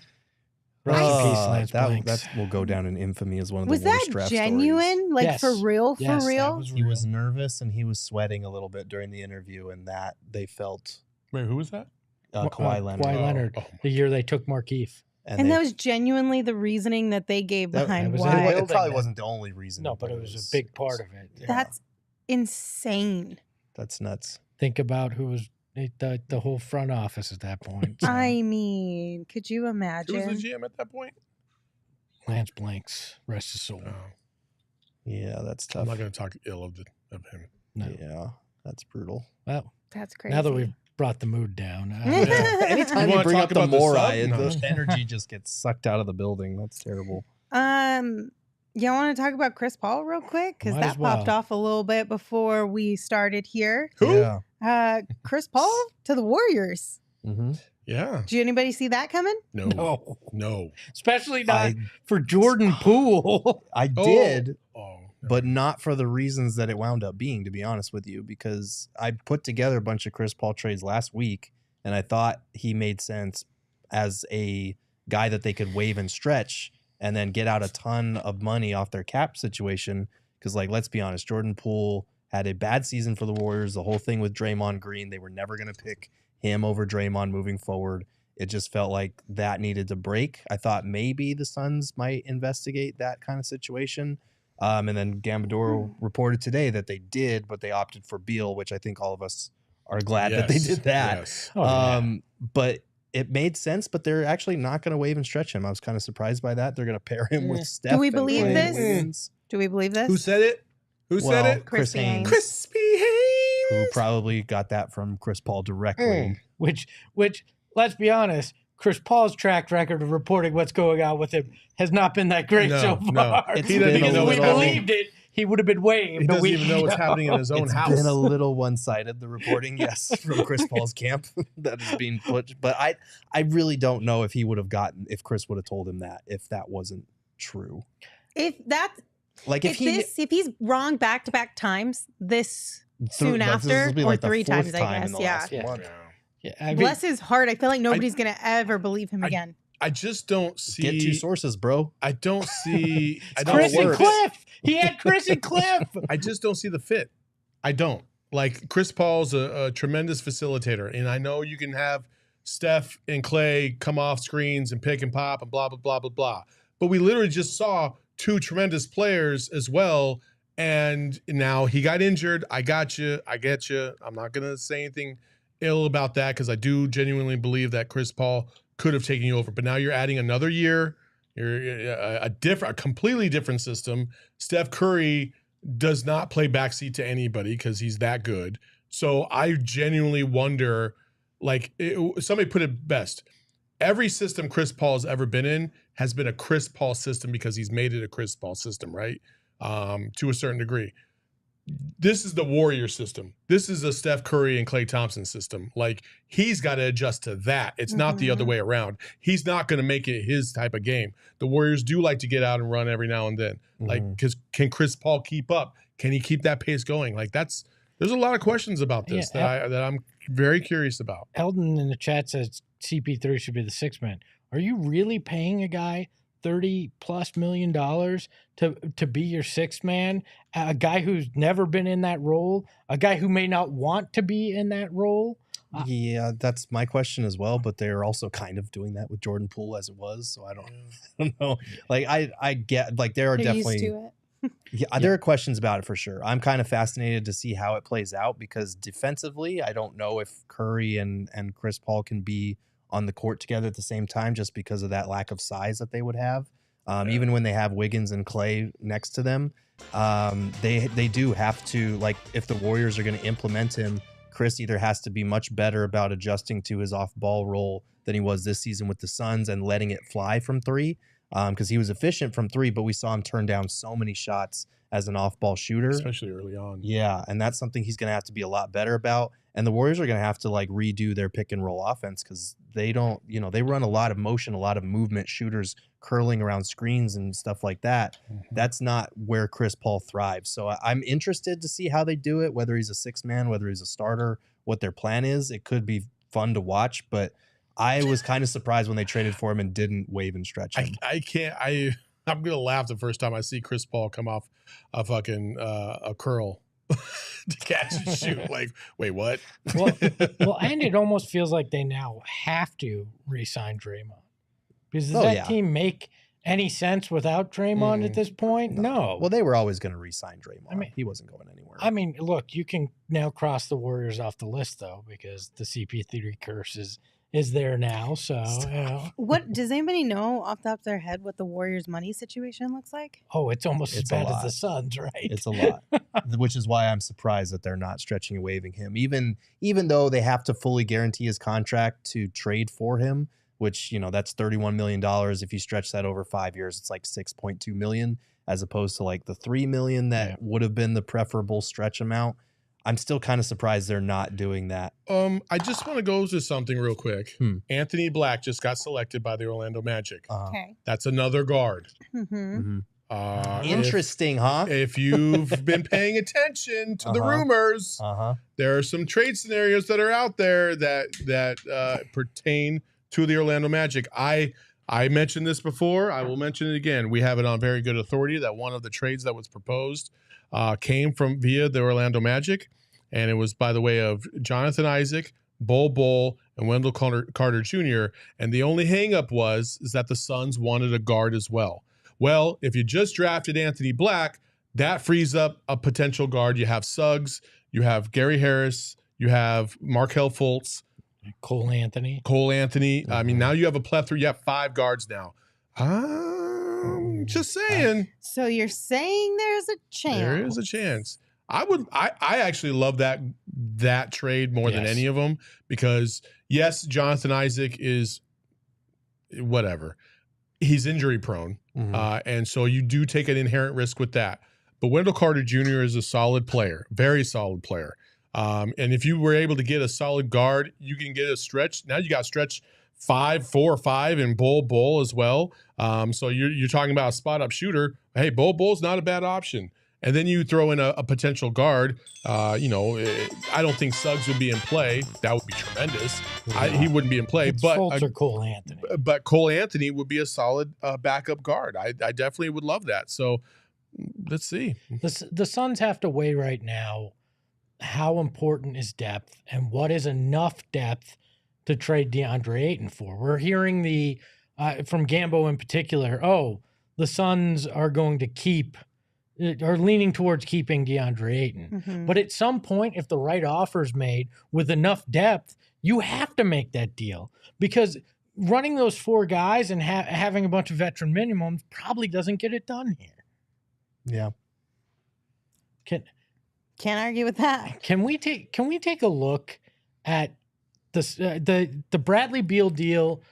Rest in peace, Lance Blanks. That will go down in infamy as one of Was the worst that draft genuine? stories. Like Yes. for real? For Yes, real? that was He real. was nervous and he was sweating a little bit during the interview, and that they felt Wait, who was that? Kawhi Leonard. Kawhi Leonard, Oh. the year they took Markieff. And that was genuinely the reasoning that they gave behind was why. it. It probably wasn't the only reason. No, but it was a big part of it. Yeah. That's insane. That's nuts. Think about who was the whole front office at that point. So, I mean, could you Who imagine? was the GM at that point? Lance Blanks, rest his soul. Oh, Yeah, that's I'm tough. not going to talk ill of him. No. Yeah, that's brutal. Well, That's crazy. now that we've brought the mood down, Anytime You you wanna bring talk up the about the Morai, sub? No. the energy just gets sucked out of the building. That's terrible. Y'all want to talk about Chris Paul real quick? Because Might that as well. popped off a little bit before we started here. Who? Yeah. Chris Paul to the Warriors. Mm-hmm. Yeah. Did anybody see that coming? No. no, especially not I for Jordan Poole. did, Oh. but not for the reasons that it wound up being, to be honest with you, because I put together a bunch of Chris Paul trades last week, and I thought he made sense as a guy that they could waive and stretch and then get out a ton of money off their cap situation. Because, like, let's be honest, Jordan Poole had a bad season for the Warriors. The whole thing with Draymond Green, they were never going to pick him over Draymond moving forward. It just felt like that needed to break. I thought maybe the Suns might investigate that kind of situation. And then Gambadoro reported today that they did, but they opted for Beal, which I think all of us are glad that they did that. Yes. But it made sense, but they're actually not going to waive and stretch him. I was kind of surprised by that. They're going to pair him with Steph. Do we and believe Clay this? Wiggins. Do we believe this? Who said it? Who said it? Chris Haynes. Crispy Haynes. who probably got that from Chris Paul directly. Which, let's be honest, Chris Paul's track record of reporting what's going on with him has not been that great so far. It's He doesn't been even know If we what's happening. believed it, he would have been waived. He doesn't even know what's happening in his own It's house. been a little one-sided, the reporting, yes, from Chris Paul's camp that is being put. But I really don't know if he would have gotten, if Chris would have told him that, if that wasn't true. If that's Like if he's wrong back-to-back times this soon this after, will be or like the 3 fourth times, I time in guess. the Yeah. last month. Yeah, I mean, Bless his heart. I feel like nobody's gonna ever believe him again. I just don't see. Get 2 sources, bro. I don't see. I don't Chris and works. Cliff. He had Chris and Cliff. I just don't see the fit. I don't. Like, Chris Paul's a tremendous facilitator, and I know you can have Steph and Clay come off screens and pick and pop and blah blah blah blah blah. But we literally just saw 2 tremendous players as well, and now he got injured. I got you. I get you. I'm not gonna say anything ill about that because I do genuinely believe that Chris Paul could have taken you over. But now you're adding another year. You're a completely different system. Steph Curry does not play backseat to anybody because he's that good. So I genuinely wonder, somebody put it best. Every system Chris Paul has ever been in has been a Chris Paul system because he's made it a Chris Paul system, right? To a certain degree. This is the Warrior system. This is a Steph Curry and Klay Thompson system. Like, he's got to adjust to that. It's not the other way around. He's not going to make it his type of game. The Warriors do like to get out and run every now and then. Like, because can Chris Paul keep up? Can he keep that pace going? Like, there's a lot of questions about this that I'm very curious about. Eldon in the chat says CP3 should be the 6th man. Are you really paying a guy $30+ million to be your 6th man? A guy who's never been in that role, a guy who may not want to be in that role? Yeah, that's my question as well. But they're also kind of doing that with Jordan Poole as it was. So I don't know. Like, I get, like, there are They're definitely used to it. there are questions about it for sure. I'm kind of fascinated to see how it plays out because defensively, I don't know if Curry and Chris Paul can be on the court together at the same time just because of that lack of size that they would have. Even when they have Wiggins and Clay next to them, they do have to, like, if the Warriors are going to implement him, Chris either has to be much better about adjusting to his off-ball role than he was this season with the Suns and letting it fly from 3, because he was efficient from 3, but we saw him turn down so many shots as an off-ball shooter. Especially early on. Yeah, and that's something he's going to have to be a lot better about. And the Warriors are going to have to, like, redo their pick and roll offense because they don't, they run a lot of motion, a lot of movement, shooters curling around screens and stuff like that. That's not where Chris Paul thrives. So I'm interested to see how they do it, whether he's a 6th man, whether he's a starter, what their plan is. It could be fun to watch, but I was kind of surprised when they traded for him and didn't waive and stretch him. I'm going to laugh the first time I see Chris Paul come off a fucking a curl to catch and shoot. Like, wait, what? Well, and it almost feels like they now have to re-sign Draymond. Because does that team make any sense without Draymond at this point? No. Well, they were always going to re-sign Draymond. I mean, he wasn't going anywhere. I mean, look, you can now cross the Warriors off the list, though, because the CP3 curse is there now. So, What does anybody know off the top of their head what the Warriors' money situation looks like? Oh, it's almost as bad as the Suns, right? It's a lot, which is why I'm surprised that they're not stretching and waiving him, even though they have to fully guarantee his contract to trade for him, which, that's $31 million. If you stretch that over 5 years, it's like $6.2 million, as opposed to like the $3 million that would have been the preferable stretch amount. I'm still kind of surprised they're not doing that. I just want to go to something real quick. Anthony Black just got selected by the Orlando Magic. Okay. That's another guard. Interesting, huh? If you've been paying attention to the rumors, there are some trade scenarios that are out there that pertain to the Orlando Magic. I mentioned this before. I will mention it again. We have it on very good authority that one of the trades that was proposed came via the Orlando Magic, and it was by the way of Jonathan Isaac, Bol, and Wendell Carter Jr. And the only hangup is that the Suns wanted a guard as well. Well, if you just drafted Anthony Black, that frees up a potential guard. You have Suggs, you have Gary Harris, you have Markelle Fultz, Cole Anthony. I mean, now you have a plethora. You have 5 guards now. Just saying. So you're saying there's a chance? There is a chance. I actually love that that trade more than Yes. any of them, because yes, Jonathan Isaac is whatever. He's injury prone. And so you do take an inherent risk with that. But Wendell Carter Jr. is a solid player, very solid player. And if you were able to get a solid guard, you can get a stretch. Now you got stretch 5, 4, 5, and Bull as well. So you're talking about a spot up shooter. Hey, Bull's not a bad option. And then you throw in a potential guard. I don't think Suggs would be in play. That would be tremendous. He wouldn't be in play. It's But Fultz or Cole Anthony. But Cole Anthony would be a solid backup guard. I definitely would love that. So let's see. The Suns have to weigh right now how important is depth and what is enough depth to trade Deandre Ayton for. We're hearing from Gamble in particular, the Suns are going to are leaning towards keeping Deandre Ayton. But at some point, if the right offer is made with enough depth, you have to make that deal, because running those 4 guys and having a bunch of veteran minimums probably doesn't get it done here. Yeah. Can't argue with that. Can we take a look at the Bradley Beal deal?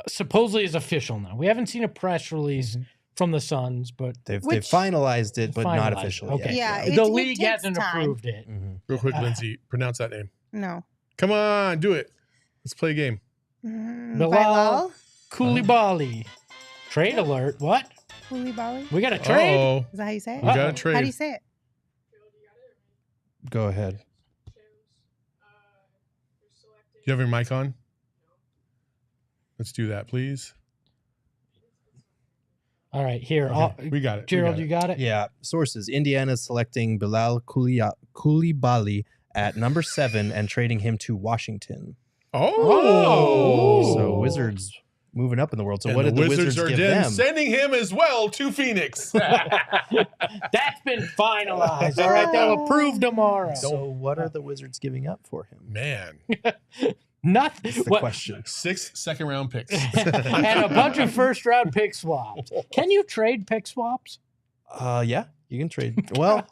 Supposedly is official now. We haven't seen a press release from the Suns, but They've finalized it, but not officially Okay. yet. Yeah, The it league takes hasn't time. approved it. Real quick, Lindsay, pronounce that name. No. Come on, do it. Let's play a game. Bilal Koulibaly. Trade alert. What? Koulibaly? We got a trade? Uh-oh. Is that how you say it? We got a Uh-oh. trade. How do you say it? Go ahead. You have your mic on? Let's do that, please. All right, here. Okay, we got it. Gerald, you got it? Yeah. Sources: Indiana's selecting Bilal Koulibaly at number 7 and trading him to Washington. Oh. So Wizards moving up in the world. So And what did the Wizards are give then them? sending him as well to Phoenix. That's been finalized. All right, they'll approve tomorrow. So what are the Wizards giving up for him? Man. Nothing. That's the question. 6 second-round picks. And a bunch of first-round pick swaps. Can you trade pick swaps? Yeah, you can trade. Well,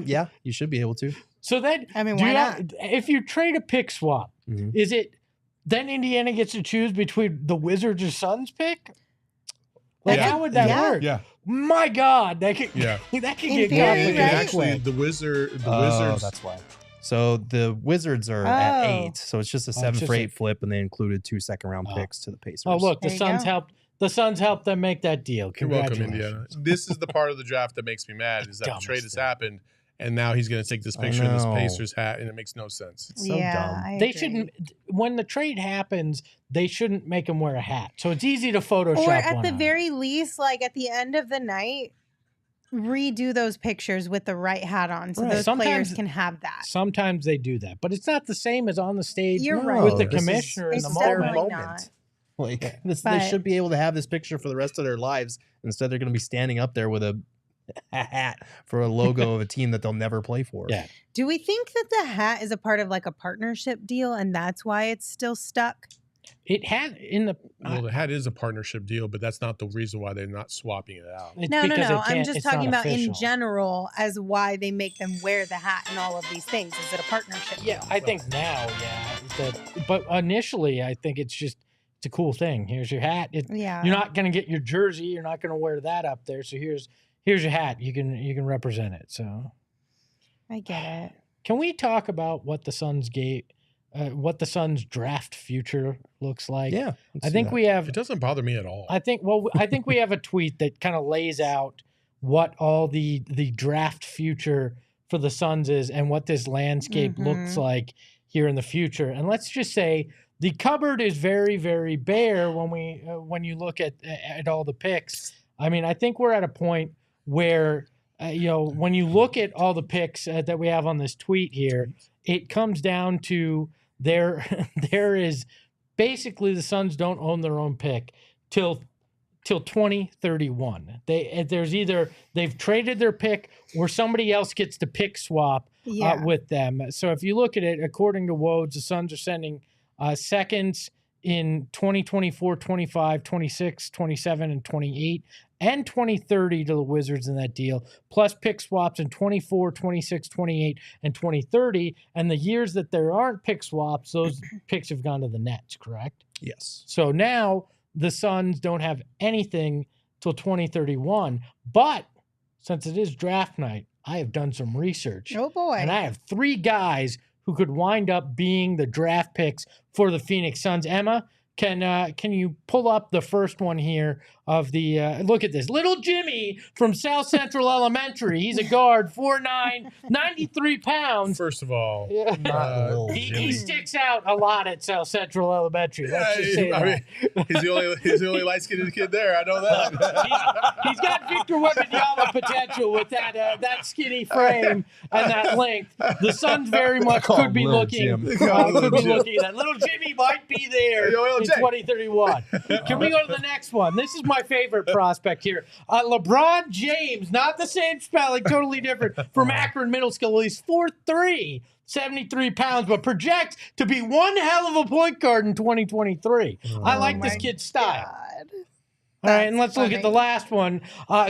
yeah, you should be able to. So then, I mean, why not? If you trade a pick swap, is it then Indiana gets to choose between the Wizards or Suns pick? Like, Yeah. how would that Yeah. work? Yeah. My God, that could Yeah. that could In get theory, complicated. right? Actually, the Wizards. That's why. So the Wizards are at Oh. 8. So it's just a Oh, 7 it's for just 8 flip, and they included 2 second-round picks to the Pacers. Oh, look, the There you Suns go. helped. The Suns helped them make that deal. You're welcome, Congratulations. Indiana. This is the part of the draft that makes me mad, is that the Dumbest trade has thing. happened, and now he's going to take this I picture in this know. Pacers hat, and it makes no sense. It's so yeah, dumb. I They agree. shouldn't. When the trade happens, they shouldn't make him wear a hat. So it's easy to Photoshop. Or at one the on. very least, like at the end of the night, redo those pictures with the right hat on, so Right. those Sometimes- players can have that. Sometimes they do that, but it's not the same as on the stage You're with right. the this is- commissioner in it's the their moment. definitely not. Like they But- should be able to have this picture for the rest of their lives. Instead, they're going to be standing up there with a hat for a logo of a team that they'll never play for. Yeah. Do we think that the hat is a part of like a partnership deal, and that's why it's still stuck? It had in the. Well, the hat is a partnership deal, but that's not the reason why they're not swapping it out. It's No. because it I'm can't- just it's not talking about in official. general as why they make them wear the hat and all of these things. Is it a partnership? Yeah, deal? I think now, but initially, I think it's a cool thing. Here's your hat. Yeah. You're not going to get your jersey. You're not going to wear that up there. So here's your hat. You can represent it. So I get it. can we talk about what the Suns draft future looks like? Yeah. I think we have. It doesn't bother me at all. I think we have a tweet that kind of lays out what all the draft future for the Suns is and what this landscape looks like here in the future. And let's just say the cupboard is very, very bare when you look at all the picks. I mean, I think we're at a point where when you look at all the picks that we have on this tweet here, it comes down to there is basically the Suns don't own their own pick till 2031. There's either they've traded their pick or somebody else gets the pick swap Yeah. with them. So if you look at it, according to Woj, the Suns are sending seconds in 2024, 25, 26, 27, and 28, and 2030 to the Wizards in that deal, plus pick swaps in 24, 26, 28, and 2030. And the years that there aren't pick swaps, those picks have gone to the Nets, correct? Yes. So now the Suns don't have anything till 2031. But since it is draft night, I have done some research. Oh, boy. And I have 3 guys who could wind up being the draft picks for the Phoenix Suns. Emma, can you pull up the first one here of the look at this. Little Jimmy from South Central Elementary. He's a guard, 4'9", 93 pounds. First of all, He sticks out a lot at South Central Elementary. Let's just say that. Mean, he's the only light-skinned kid there. I know that. He's got Victor Wembanyama potential with that skinny frame and that length. The Suns very much could be looking at that. Little Jimmy might be there in 2031. Can we go to the next one? This is my favorite prospect here. LeBron James, not the same spelling, totally different, from Akron Middle School. He's 4'3", 73 pounds, but projects to be one hell of a point guard in 2023. I like this kid's style. God. All right, and let's look at the last one.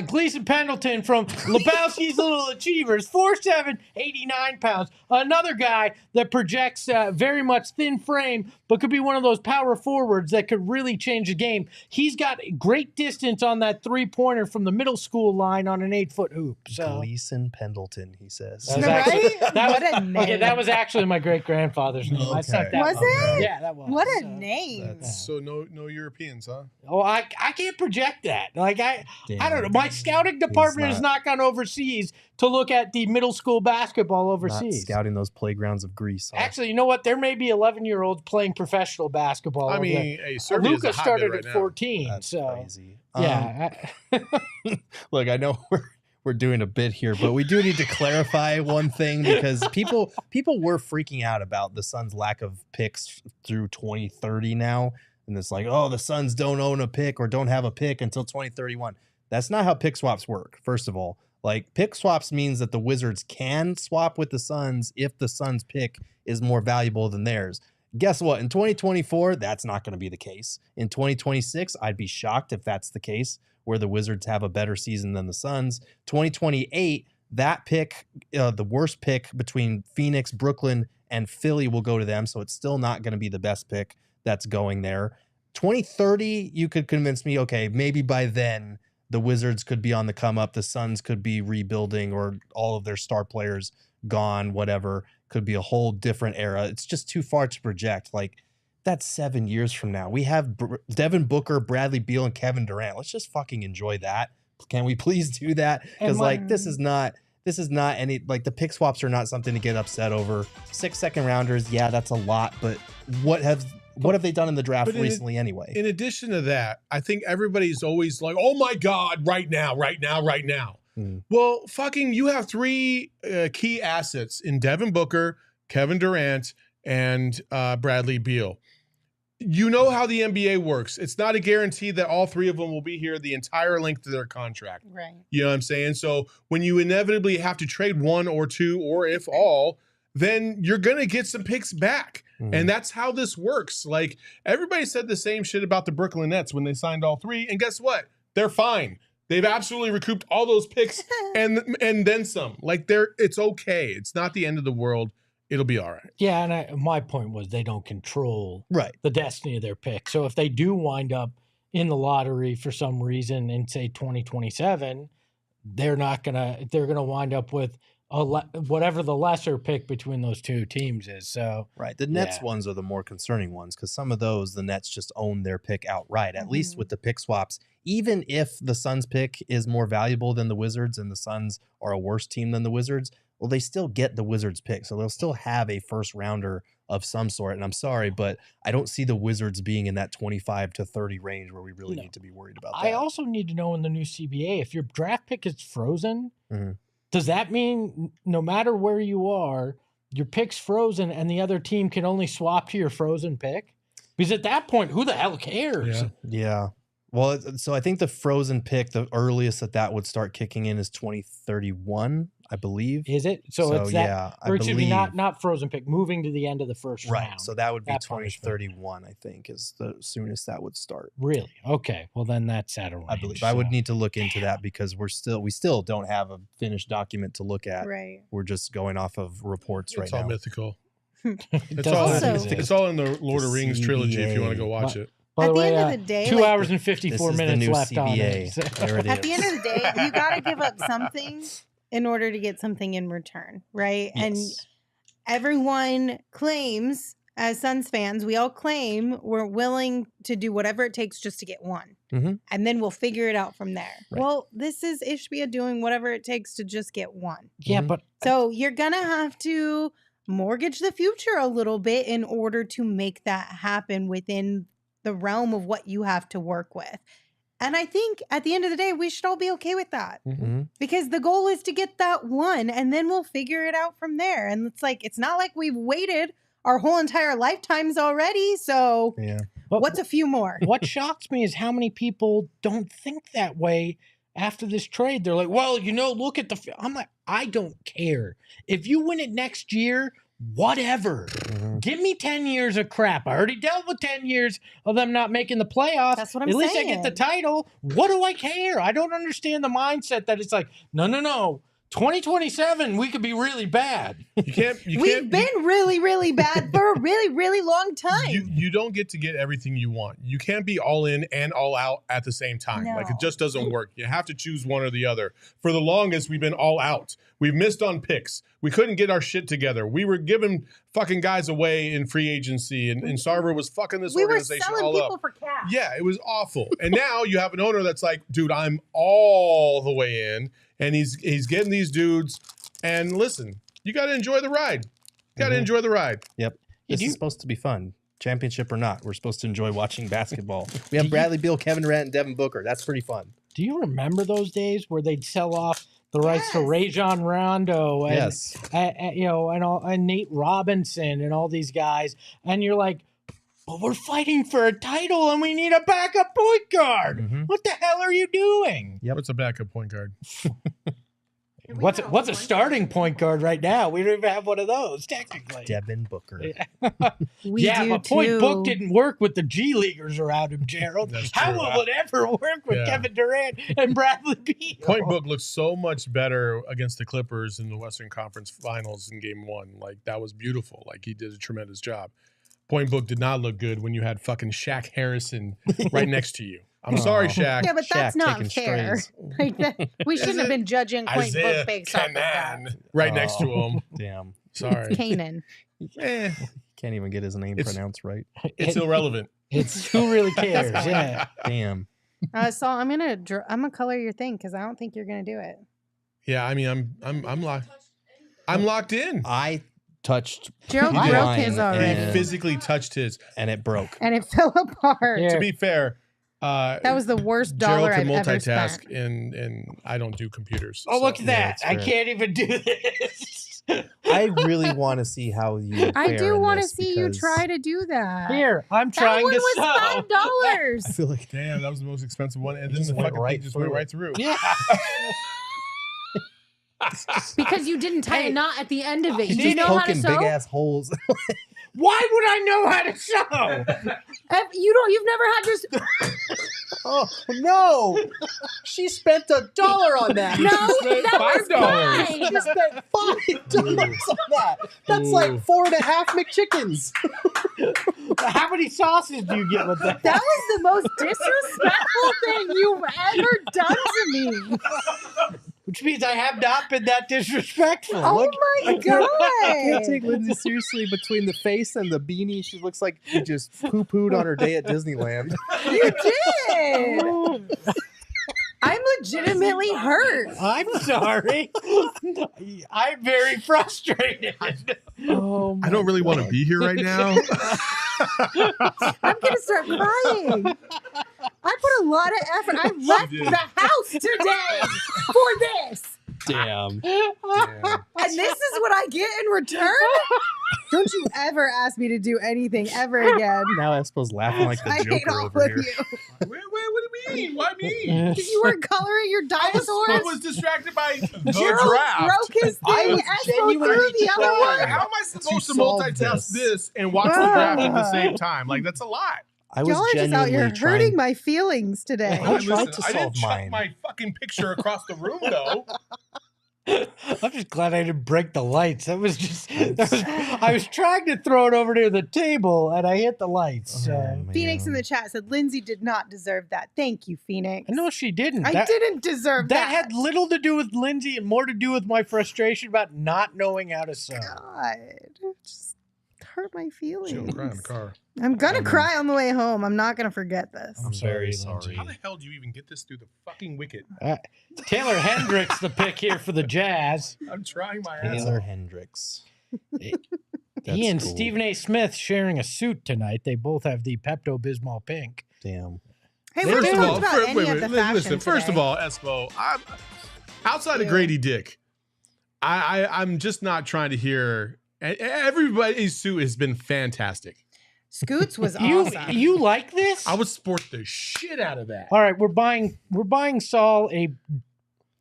Gleason Pendleton from Lebowski's Little Achievers, 4'7", 89 pounds. Another guy that projects very much thin frame, but could be one of those power forwards that could really change the game. He's got great distance on that three-pointer from the middle school line on an 8-foot hoop. So. Gleason Pendleton, he says. That was actually my great-grandfather's name. I sent that. Was it? Yeah, that was. What a name. So no Europeans, huh? Oh, I can't project that. Like I don't know. My scouting department has not gone overseas to look at the middle school basketball overseas. Not scouting those playgrounds of Greece. Huh? Actually, you know what? There may be 11-year-olds playing professional basketball. I mean, Luka started at 14. That's so crazy. Yeah. Look, I know we're doing a bit here, but we do need to clarify one thing because people were freaking out about the Suns' lack of picks through 2030 now. And it's like, oh, the Suns don't own a pick or don't have a pick until 2031. That's not how pick swaps work, first of all. Like, pick swaps means that the Wizards can swap with the Suns if the Suns' pick is more valuable than theirs. Guess what? In 2024, that's not going to be the case. In 2026, I'd be shocked if that's the case, where the Wizards have a better season than the Suns. 2028, that pick, the worst pick between Phoenix, Brooklyn, and Philly will go to them, so it's still not going to be the best pick that's going there. 2030, you could convince me, okay, maybe by then the Wizards could be on the come up, the Suns could be rebuilding, or all of their star players gone, whatever. Could be a whole different era. It's just too far to project. Like, that's 7 years from now. We have Devin Booker, Bradley Beal, and Kevin Durant. Let's just fucking enjoy that. Can we please do that? Because like this is not any, like, the pick swaps are not something to get upset over. 6 second rounders, yeah, that's a lot, but what have they done in the draft recently anyway? In addition to that, I think everybody's always like, oh my God, right now. Well, fucking, you have 3 key assets in Devin Booker, Kevin Durant, and Bradley Beal. You know how the NBA works. It's not a guarantee that all 3 of them will be here the entire length of their contract. Right. You know what I'm saying? So when you inevitably have to trade 1 or 2, or if all, then you're going to get some picks back. And that's how this works. Like, everybody said the same shit about the Brooklyn Nets when they signed all 3. And guess what? They're fine. They've absolutely recouped all those picks and then some. Like, it's okay. It's not the end of the world. It'll be all right. Yeah, and my point was they don't control the destiny of their pick. So if they do wind up in the lottery for some reason in, say, 2027, they're gonna wind up with whatever the lesser pick between those 2 teams is. So the Nets ones are the more concerning ones, because some of those, the Nets just own their pick outright, at least with the pick swaps. Even if the Suns pick is more valuable than the Wizards and the Suns are a worse team than the Wizards, well, they still get the Wizards pick. So they'll still have a first rounder of some sort. And I'm sorry, but I don't see the Wizards being in that 25 to 30 range where we really need to be worried about that. I also need to know in the new CBA, if your draft pick is frozen, does that mean no matter where you are, your pick's frozen and the other team can only swap to your frozen pick? Because at that point, who the hell cares? Yeah. Well, so I think the frozen pick, the earliest that would start kicking in is 2031. I believe. Is it? So it's that, yeah, I or excuse me, believe. not frozen pick, moving to the end of the first Right. round. So that would be That punishment. 2031, I think, is the soonest that would start. Really? Okay. Well, then that's out of range. I believe. I would need to look into that because we still don't have a finished document to look at. Right. We're just going off of reports It's right all now. mythical. It's It's all in the Lord of Rings trilogy if you want to go watch it. By At the the way, end of the day, 2 like, hours and This 54 is the minutes new left on CBA. it. There it at the end is. of the day, you got to give up something in order to get something in return, right? And Yes. everyone claims, as Suns fans, we all claim we're willing to do whatever it takes just to get one. Mhm. And then we'll figure it out from there. Right. Well, this is Ishbia doing whatever it takes to just get one. Yeah, Mhm. but So you're going to have to mortgage the future a little bit in order to make that happen within the realm of what you have to work with. And I think at the end of the day, we should all be okay with that Mhm. because the goal is to get that one and then we'll figure it out from there. And it's like, it's not like we've waited our whole entire lifetimes already. So Yeah. But what's a few more? what shocks me is how many people don't think that way after this trade. They're like, well, look at I'm like, I don't care. If you win it next year, whatever. Mhm. Give me 10 years of crap. I already dealt with 10 years of them not making the playoffs. That's what I'm At least I get the saying. title. What do I care? I don't understand the mindset that it's like, no. 2027, we could be really bad. You can't. We've been really, really bad for a really, really long time. You don't get to get everything you want. You can't be all in and all out at the same time. Like, it No. just doesn't work. You have to choose one or the other. For the longest, we've been all out. We've missed on picks. We couldn't get our shit together. We were giving fucking guys away in free agency, and Sarver was fucking this we were organization selling all people up. for cash. Yeah, it was awful. And now you have an owner that's like, dude, I'm all the way in, and he's getting these dudes. And listen, you got to enjoy the ride. Got to Mhm. enjoy the ride. Yep. This do is you- supposed to be fun. Championship or not, we're supposed to enjoy watching basketball. We have Bradley Beal, Kevin Durant, and Devin Booker. That's pretty fun. Do you remember those days where they'd sell off the rights to Yes. Rajon Rondo and Yes. and Nate Robinson and all these guys, and you're like, but we're fighting for a title and we need a backup point guard. Mhm. What the hell are you doing? Yep. What's a backup point guard? What's a starting point guard right now? We don't even have one of those technically. Devin Booker. We yeah, do but point too. book didn't work with the G Leaguers around him, Gerald. That's How true. will it ever work with Yeah. Kevin Durant and Bradley Beal? Point book looks so much better against the Clippers in the Western Conference Finals in Game 1. Like, that was beautiful. Like, he did a tremendous job. Point book did not look good when you had fucking Shaq Harrison right next to you. I'm sorry, Shaq. Yeah, but that's Shaq not taking fair. strays. Like that, we shouldn't have been judging point Isaiah book based off of that. Canaan right next to him. Damn. Sorry. Canaan. Eh, Can't even get his name It's- pronounced right. it's irrelevant. It's who really cares? Yeah. Damn. So I'm gonna color your thing because I don't think you're gonna do it. Yeah, I mean, I'm locked. I'm locked in. I touched Gerald He did. broke mine his He already, and- physically touched his. and it broke. and it fell apart. Yeah. To be fair, That was the worst dollar Gerald can I've ever multitask, spent. and I don't do computers. Oh, look so- at Yeah, that. that's I fair. can't even do this. I really want to see how you. I fare do in want to this see you because try to do that. Here, I'm that trying one to was sew. I feel like Damn, that was the most expensive one, and It then just the went fucking right thing just went through right through. Yeah. Because you didn't tie Hey, a knot at the end of it. he's Do you just know how to poking sew? big ass holes. Why would I know how to sew? You've never had to. Oh no! She spent $1 on that. No, that was $5. fine. She spent $5 on that. That's like 4.5 McChickens. How many sauces do you get with that? That was the most disrespectful thing you've ever done to me. Which means I have not been that disrespectful. Oh Look, my I can't god! take Lindsay seriously. Between the face and the beanie, she looks like she just poo-pooed on her day at Disneyland. You did. I'm legitimately hurt. I'm sorry. I'm very frustrated. Oh, I don't really want to be here right now. I'm gonna start crying. I put a lot of effort. I left did. the house today for this. damn. And this is what I get in return? Don't you ever ask me to do anything ever again. Now Espo's laughing like the I hate Joker all over of here. you. What do you mean? Why me? You were coloring your dinosaurs. I was distracted by the Gerald draft. broke his I thing. was Espo genuinely threw the other trying. one. How am I supposed to solve multitask this. this and watch the draft at the same time? Like, that's a lot. I was Y'all are just out here genuinely hurting trying. my feelings today. I tried to I solve didn't chuck mine. my fucking picture across the room, though. I'm just glad I didn't break the lights. I was trying to throw it over near the table and I hit the lights. Oh, Phoenix in man. the chat said Lindsay did not deserve that. Thank you, Phoenix. No, she didn't. I didn't deserve That that. had little to do with Lindsay and more to do with my frustration about not knowing how to sew. God, just hurt my feelings. She'll cry in the car. I'm gonna cry on the way home. I'm not gonna forget this. I'm very Lindsay. sorry. How the hell do you even get this through the fucking wicket? Taylor Hendricks, the pick here for the Jazz. I'm trying my ass Taylor off. Hendricks. He That's and cool. Stephen A. Smith sharing a suit tonight. They both have the Pepto-Bismol pink. Damn. Hey, we First haven't of all, talked about any of the fashion listen. First of today. all, Espo, outside of Yeah. Grady Dick, I'm just not trying to hear. Everybody's suit has been fantastic. Scoots was You awesome. you like this? I would sport the shit out of that. All right, we're buying Saul a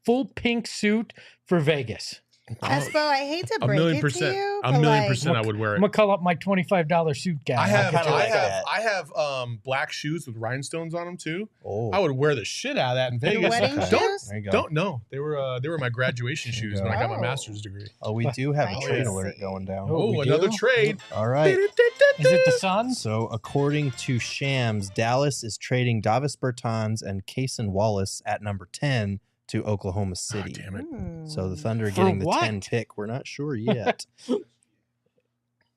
full pink suit for Vegas. Espo, I hate to A break million it percent. to you, A but million like, percent, I would wear I'm it. gonna call up my $25 suit guy. I have, kinda I like have, that. I have black shoes with rhinestones on them too. Oh, I would wear the shit out of that in Your Vegas. wedding Okay. shoes? there you go. Don't know. They were my graduation There you shoes go. when I got my Oh. master's degree. Oh, we do have a Nice. trade alert going down. Oh, Oh, we another do? trade. All right. Is it the Suns? So, according to Shams, Dallas is trading Davis Bertans and Cason Wallace at number 10 to Oklahoma Oh, City. damn it. So the Thunder are For getting the what? 10 pick. We're not sure yet.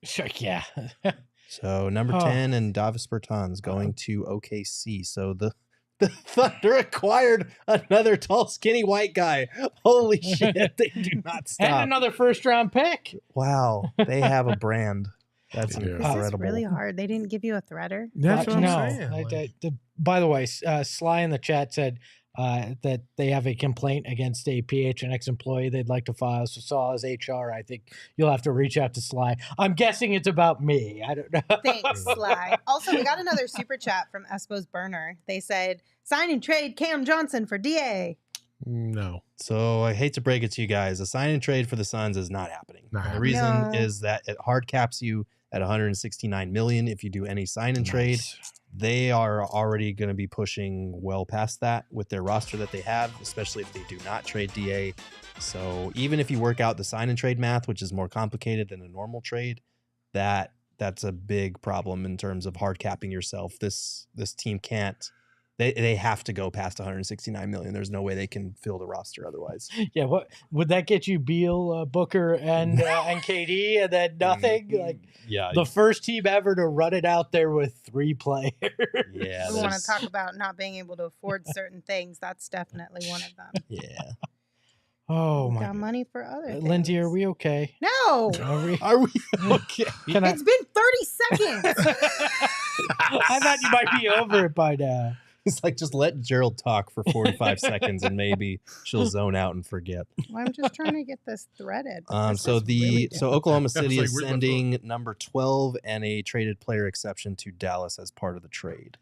Sure, yeah. So number Oh. 10 and Davis Bertans going to OKC. So the Thunder acquired another tall, skinny white guy. Holy shit. They do not And stop. another first round pick. Wow. They have a brand. That's They do. This is incredible. really hard. They didn't give you a threader. That's what I'm no. saying. By the way, Sly in the chat said that they have a complaint against a PHNX employee they'd like to file. So Saul as HR, I think you'll have to reach out to Sly. I'm guessing it's about me. I don't know. Thanks, Sly. Also, we got another super chat from Espo's burner. They said, sign and trade Cam Johnson for DA. No. So I hate to break it to you guys. A sign and trade for the Suns is not happening. Not And the happening. reason No. is that it hard caps you at 169 million if you do any sign and trade. They are already going to be pushing well past that with their roster that they have, especially if they do not trade DA. So even if you work out the sign and trade math, which is more complicated than a normal trade, that's a big problem in terms of hard capping yourself. This team can't. They have to go past 169 million. There's no way they can fill the roster otherwise. Yeah, what would that get you? Beal, Booker, and KD, and then nothing. Like Yeah, the first team ever to run it out there with 3 players. yeah, We want to there's- talk about not being able to afford certain things. That's definitely one of them. yeah. Oh We my! got money for other things. Lindsay, are we okay? No. Are we? Are we okay? Can I? It's been 30 seconds. I thought you might be over it by now. It's like just let Gerald talk for 45 seconds and maybe she'll zone out and forget. Well, I'm just trying to get this threaded. This So is really Oklahoma was City like, is where's my sending number 12 and a traded player exception to Dallas as part of the trade.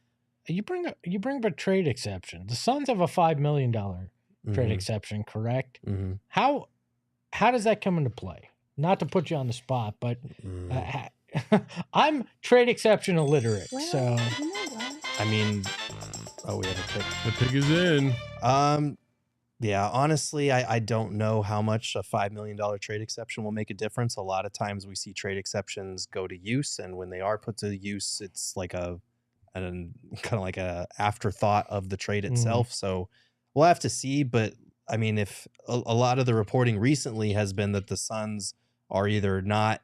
You bring up a trade exception. The Suns have a $5 million trade exception, correct? Mm-hmm. How does that come into play? Not to put you on the spot, but I'm trade exception illiterate. Well, So you know what? I mean, we have a pick. The pick is in. Yeah, honestly, I don't know how much a $5 million trade exception will make a difference. A lot of times we see trade exceptions go to use, and when they are put to use, it's like kind of like a afterthought of the trade itself. So we'll have to see. But I mean, if a lot of the reporting recently has been that the Suns are either not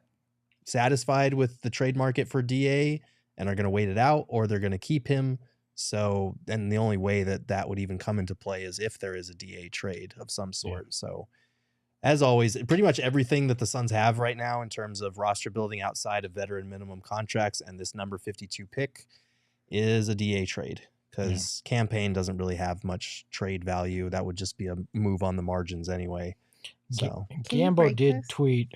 satisfied with the trade market for DA and are going to wait it out, or they're going to keep him. So, and the only way that would even come into play is if there is a DA trade of some sort. Yeah. So, as always, pretty much everything that the Suns have right now in terms of roster building outside of veteran minimum contracts and this number 52 pick is a DA trade, because campaign doesn't really have much trade value. That would just be a move on the margins anyway. So Can you Gambo break did this? tweet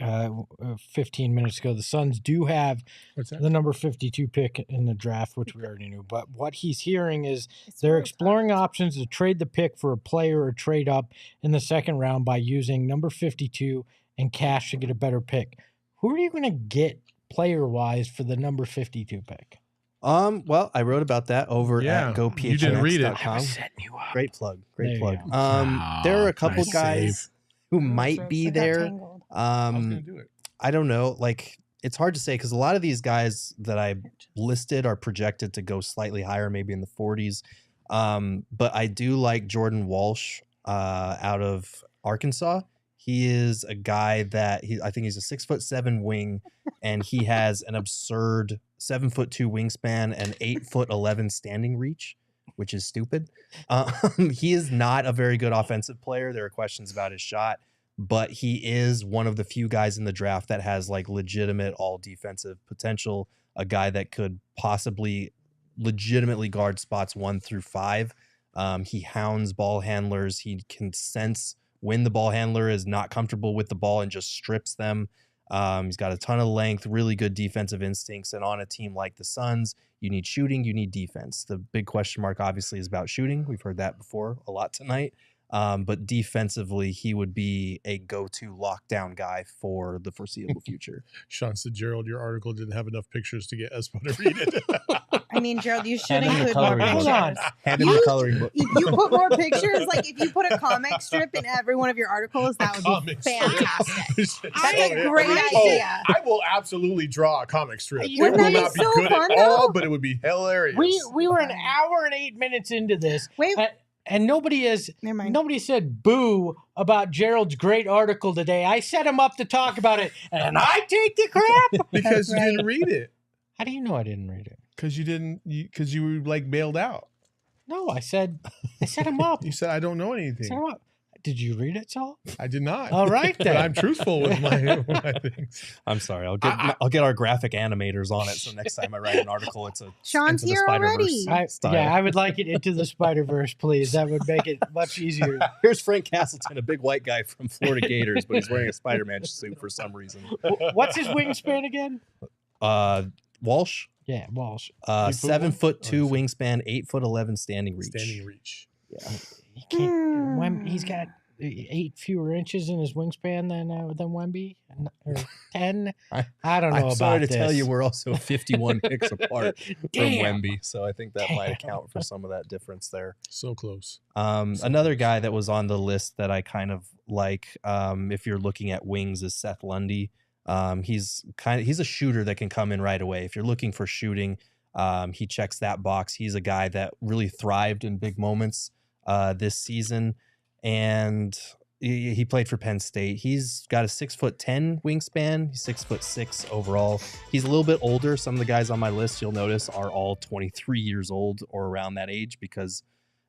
15 minutes ago. The Suns do have What's that? the number 52 pick in the draft, which we already knew. But what he's hearing is It's they're real exploring tough. options to trade the pick for a player or trade up in the second round by using number 52 and cash to get a better pick. Who are you going to get player-wise for the number 52 pick? well, I wrote about that over Yeah, at you didn't read it. gophnx.com. setting you up. Great plug. There Great you plug. go. There are a couple nice guys save. who Ooh, might gross. be I got there. tangled. I was gonna do it. I don't know. Like, it's hard to say because a lot of these guys that I listed are projected to go slightly higher, maybe in the 40s. But I do like Jordan Walsh out of Arkansas. He is a guy that I think he's a 6'7" wing, and he has an absurd 7'2" wingspan and 8'11" standing reach, which is stupid. He is not a very good offensive player. There are questions about his shot, but he is one of the few guys in the draft that has like legitimate all defensive potential. A guy that could possibly legitimately guard spots 1 through 5. He hounds ball handlers. He can sense when the ball handler is not comfortable with the ball and just strips them. He's got a ton of length, really good defensive instincts. And on a team like the Suns, you need shooting, you need defense. The big question mark obviously is about shooting. We've heard that before a lot tonight. But defensively, he would be a go-to lockdown guy for the foreseeable future. Sean said, Gerald, your article didn't have enough pictures to get Espo to read it. I mean, Gerald, you should And then the include more coloring book. pictures. Hold on. Hand him the coloring book. If you put more pictures, like if you put a comic strip in every one of your articles, that would be Comic strip. fantastic. That's a great idea. I will absolutely draw a comic strip. It Wouldn't will that be not be so good fun, at all, though? but it would be hilarious. We were an hour and 8 minutes into this, Wait, and nobody never mind. Nobody said boo about Gerald's great article today. I set him up to talk about it, and I take the crap. because you That's didn't read it. How do you know I didn't read it? Because you were like bailed out. No, I set him up. You said I don't know Set anything. him up. Did you read it, Saul? I did not. All right, But then. I'm truthful with my things. I'm sorry. I'll get our graphic animators on it. So next time I write an article, it's a Sean's Into the here already. Spider-Verse style. I would like it into the Spider-Verse, please. That would make it much easier. Here's Frank Castleton, a big white guy from Florida Gators, but he's wearing a Spider-Man suit for some reason. What's his wingspan again? Walsh, Yeah, Walsh. 7'2" wingspan, 8'11" standing reach. Standing reach. Yeah. He can't. He's got 8 fewer inches in his wingspan than Wemby, or 10. I don't know I'm about sorry to this. tell you, we're also 51 picks apart from Damn. Wemby, so I think that might Damn. account for some of that difference there. So close. Another guy that was on the list that I kind of like, if you're looking at wings, is Seth Lundy. He's a shooter that can come in right away. If you're looking for shooting, he checks that box. He's a guy that really thrived in big moments this season, and he played for Penn State. He's got a 6'10" wingspan. He's 6'6" overall. He's a little bit older. Some of the guys on my list, you'll notice, are all 23 years old or around that age because,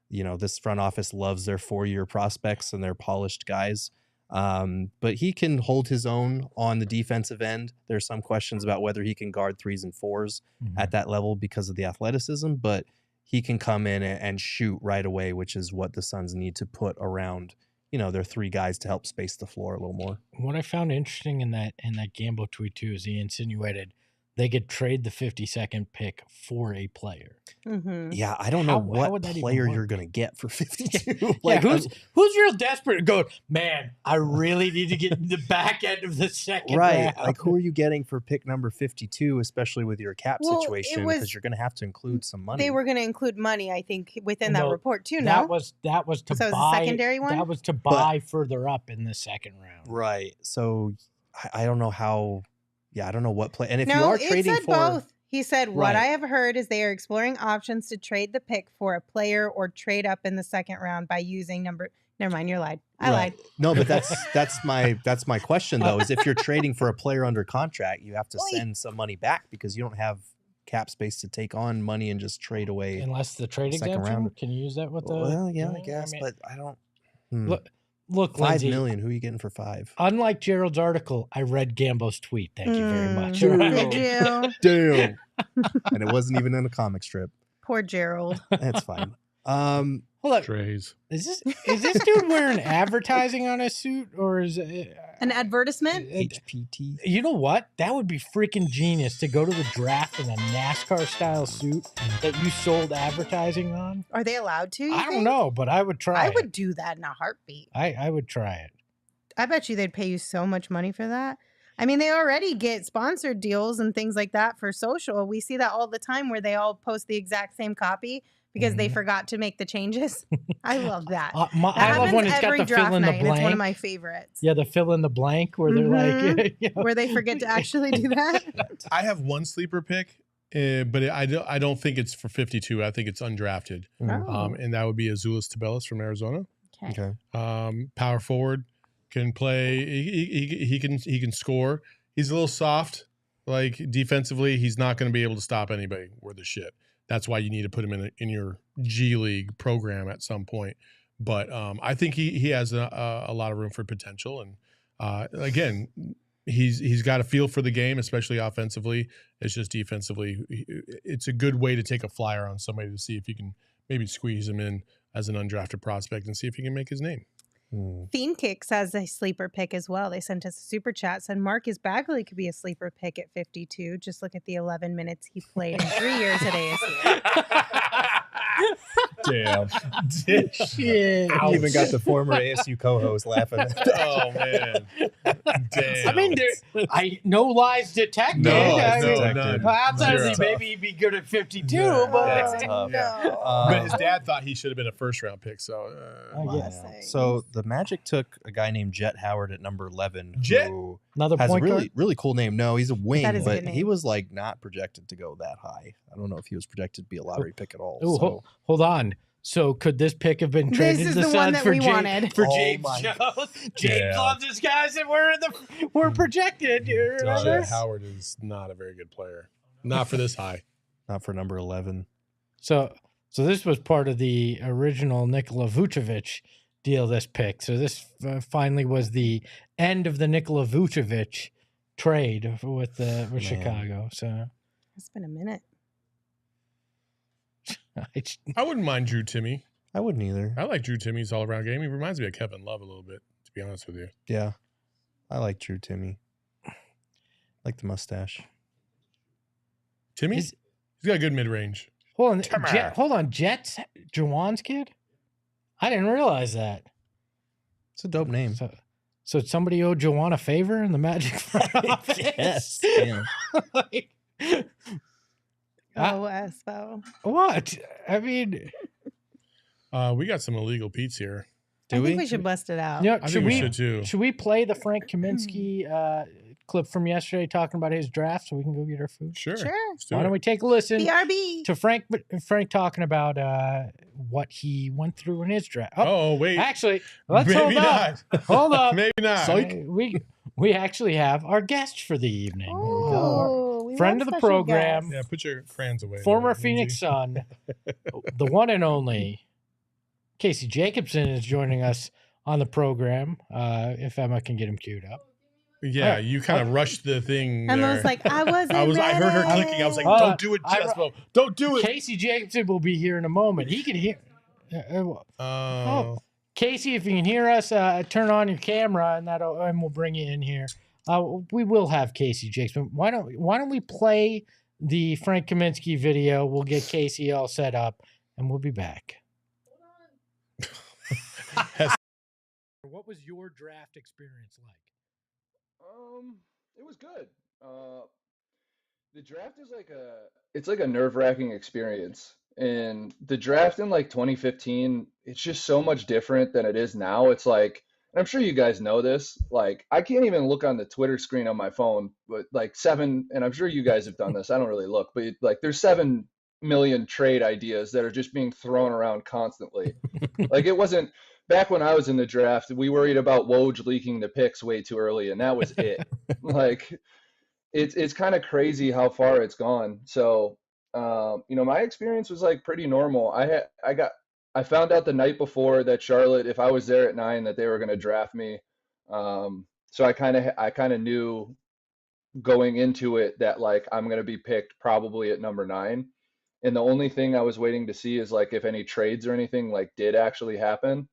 you know, this front office loves their 4-year prospects and their polished guys. But he can hold his own on the defensive end. There's some questions about whether he can guard 3s and 4s at that level because of the athleticism, but he can come in and shoot right away, which is what the Suns need to put around, you know, their 3 guys to help space the floor a little more. What I found interesting in that Gamble tweet too is he insinuated they could trade the 52nd pick for a player. Mm-hmm. Yeah, I don't know How what would that even player work? you're going to get for 52. Yeah, who's real desperate and going, man, I really need to get in the back end of the second right. round. Like, who are you getting for pick number 52, especially with your cap Well, situation? it was- Because you're going to have to include some money. They were going to include money, I think, within that No, report too. that No, was to So it was a buy secondary one? That was to buy further up in the second round. Right. So I don't know how. Yeah, I don't know what play. And if you no, are it trading said for both. He said, "What Right. I have heard is they are exploring options to trade the pick for a player or trade up in the second round by using number." Never mind, you lied. I lied. No, but that's my question though. Is if you're trading for a player under contract, you have to Oy. send some money back because you don't have cap space to take on money and just trade away. Unless the trade Second exemption, round. can you use that with the? Well, yeah, I mean, guess, mean, but I don't. look, 5 Lindsay, million. Who are you getting for 5? Unlike Gerald's article, I read Gambo's tweet. Thank you very much. Did you? Damn. And it wasn't even in a comic strip. Poor Gerald. That's fine. Hold Hold on. Strays. Is this dude wearing advertising on his suit, or is it An advertisement? HPT. You know what? That would be freaking genius to go to the draft in a NASCAR style suit that you sold advertising on. Are they allowed to? I don't know, but I would try. I would do that in a heartbeat. I would try it. I bet you they'd pay you so much money for that. I mean, they already get sponsored deals and things like that for social. We see that all the time where they all post the exact same copy because they forgot to make the changes. I love that. I love when it's got the fill in the blank. It's one of my favorites. Yeah, the fill in the blank where they're like, you know. Where they forget to actually do that. I have one sleeper pick, but I don't think it's for 52. I think it's undrafted, and that would be Azuolas Tubelis from Arizona. Okay. Power forward, can play. He can score. He's a little soft, like defensively. He's not going to be able to stop anybody worth a shit. That's why you need to put him in your GLeague program at some point. But I think he has a lot of room for potential. And again, he's got a feel for the game, especially offensively. It's just defensively, it's a good way to take a flyer on somebody to see if you can maybe squeeze him in as an undrafted prospect and see if he can make his name. Fiend Kicks has a sleeper pick as well. They sent us a super chat. Said Marcus Bagley could be a sleeper pick at 52. Just look at the 11 minutes he played in 3 years at ASU. Damn. Shit. I even got the former ASU co-host laughing. Oh man. Damn. I mean, no lies detected. No, none. Outside of Zero. the maybe he'd be good at 52, Yeah. but That's tough. But his dad thought he should have been a first round pick. So guess. So the Magic took a guy named Jet Howard at number 11. Jet? Who another has a point really guard. really cool name. No, he's a wing, That is a but good he name. was like not projected to go that high. I don't know if he was projected to be a lottery pick at all. Ooh, so. hold on. So could this pick have been This traded is to the the one Suns that for we wanted. For Oh James my Jones? James Yeah. loves his guys that were projected. You remember? Jet Howard is not a very good player. Not for this high. Not for number 11. So this was part of the original Nikola Vucevic deal. This pick. So this finally was the end of the Nikola Vucevic trade with Chicago. So It's been a minute. I wouldn't mind Drew Timmy. I wouldn't either. I like Drew Timmy's all around game. He reminds me of Kevin Love a little bit, to be honest with you. Yeah. I like Drew Timmy. Like the mustache. Timmy? He's got a good mid range. hold on, Jets Jawan's kid. I didn't realize that. It's a dope name. So somebody owed Jawan a favor in the Magic front office? Yes. Yeah. Like, Oh, Espo. what? I mean, We got some illegal Pete's here. I think we should bust it out. you know, I think we should too. Should we play the Frank Kaminsky clip from yesterday talking about his draft so we can go get our food? Sure. Sure. Let's do Why it. don't we take a listen BRB. to Frank talking about what he went through in his draft? Oh, wait. Actually, let's Maybe hold up. not. Hold up. Maybe not. We actually have our guest for the evening. Oh, we Friend love of the special program. guests. Yeah, put your crayons away. Former there, Phoenix Lindsay. Sun, the one and only Casey Jacobson is joining us on the program. If Emma can get him queued up. Yeah, you kind of rushed the thing. Emma there. was like, I wasn't I heard her ready. clicking. I was like, Hold on. don't do it, I- Jespo. Don't do it. Casey Jacobson will be here in a moment. He can hear. Oh. Casey, if you can hear us, turn on your camera and we'll bring you in here. We will have Casey Jacobson. Why don't we play the Frank Kaminsky video? We'll get Casey all set up, and we'll be back. What was your draft experience like? It was good. The draft is like a nerve-wracking experience. And the draft in like 2015, it's just so much different than it is now. It's like, and I'm sure you guys know this, like I can't even look on the Twitter screen on my phone, but like and I'm sure you guys have done this. I don't really look, but like there's 7 million trade ideas that are just being thrown around constantly. Like it wasn't back when I was in the draft, we worried about Woj leaking the picks way too early, and that was it. Like it's kind of crazy how far it's gone. So my experience was like pretty normal. I found out the night before that Charlotte, if I was there at 9, that they were going to draft me. So I kind of knew going into it that like I'm going to be picked probably at number 9. And the only thing I was waiting to see is like if any trades or anything like did actually happen.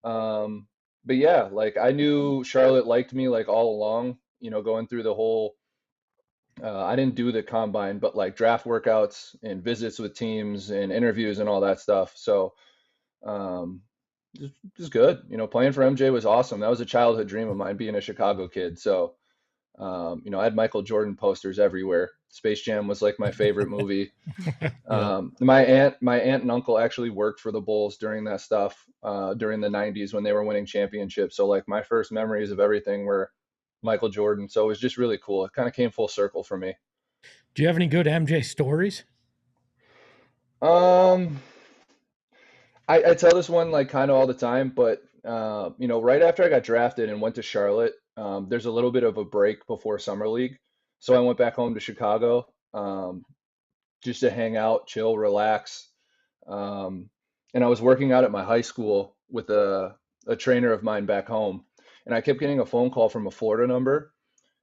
But yeah, like I knew Charlotte liked me like all along, going through the whole I didn't do the combine, but like draft workouts and visits with teams and interviews and all that stuff. So um, just good. Playing for MJ was awesome. That was a childhood dream of mine, being a Chicago kid. So I had Michael Jordan posters everywhere. Space Jam was like my favorite movie. My aunt and uncle actually worked for the Bulls during that stuff, during the 90s when they were winning championships. So like my first memories of everything were Michael Jordan. So it was just really cool. It kind of came full circle for me. Do you have any good MJ stories? I tell this one like kind of all the time, but right after I got drafted and went to Charlotte, there's a little bit of a break before summer league. So I went back home to Chicago, just to hang out, chill, relax. And I was working out at my high school with a trainer of mine back home, and I kept getting a phone call from a Florida number,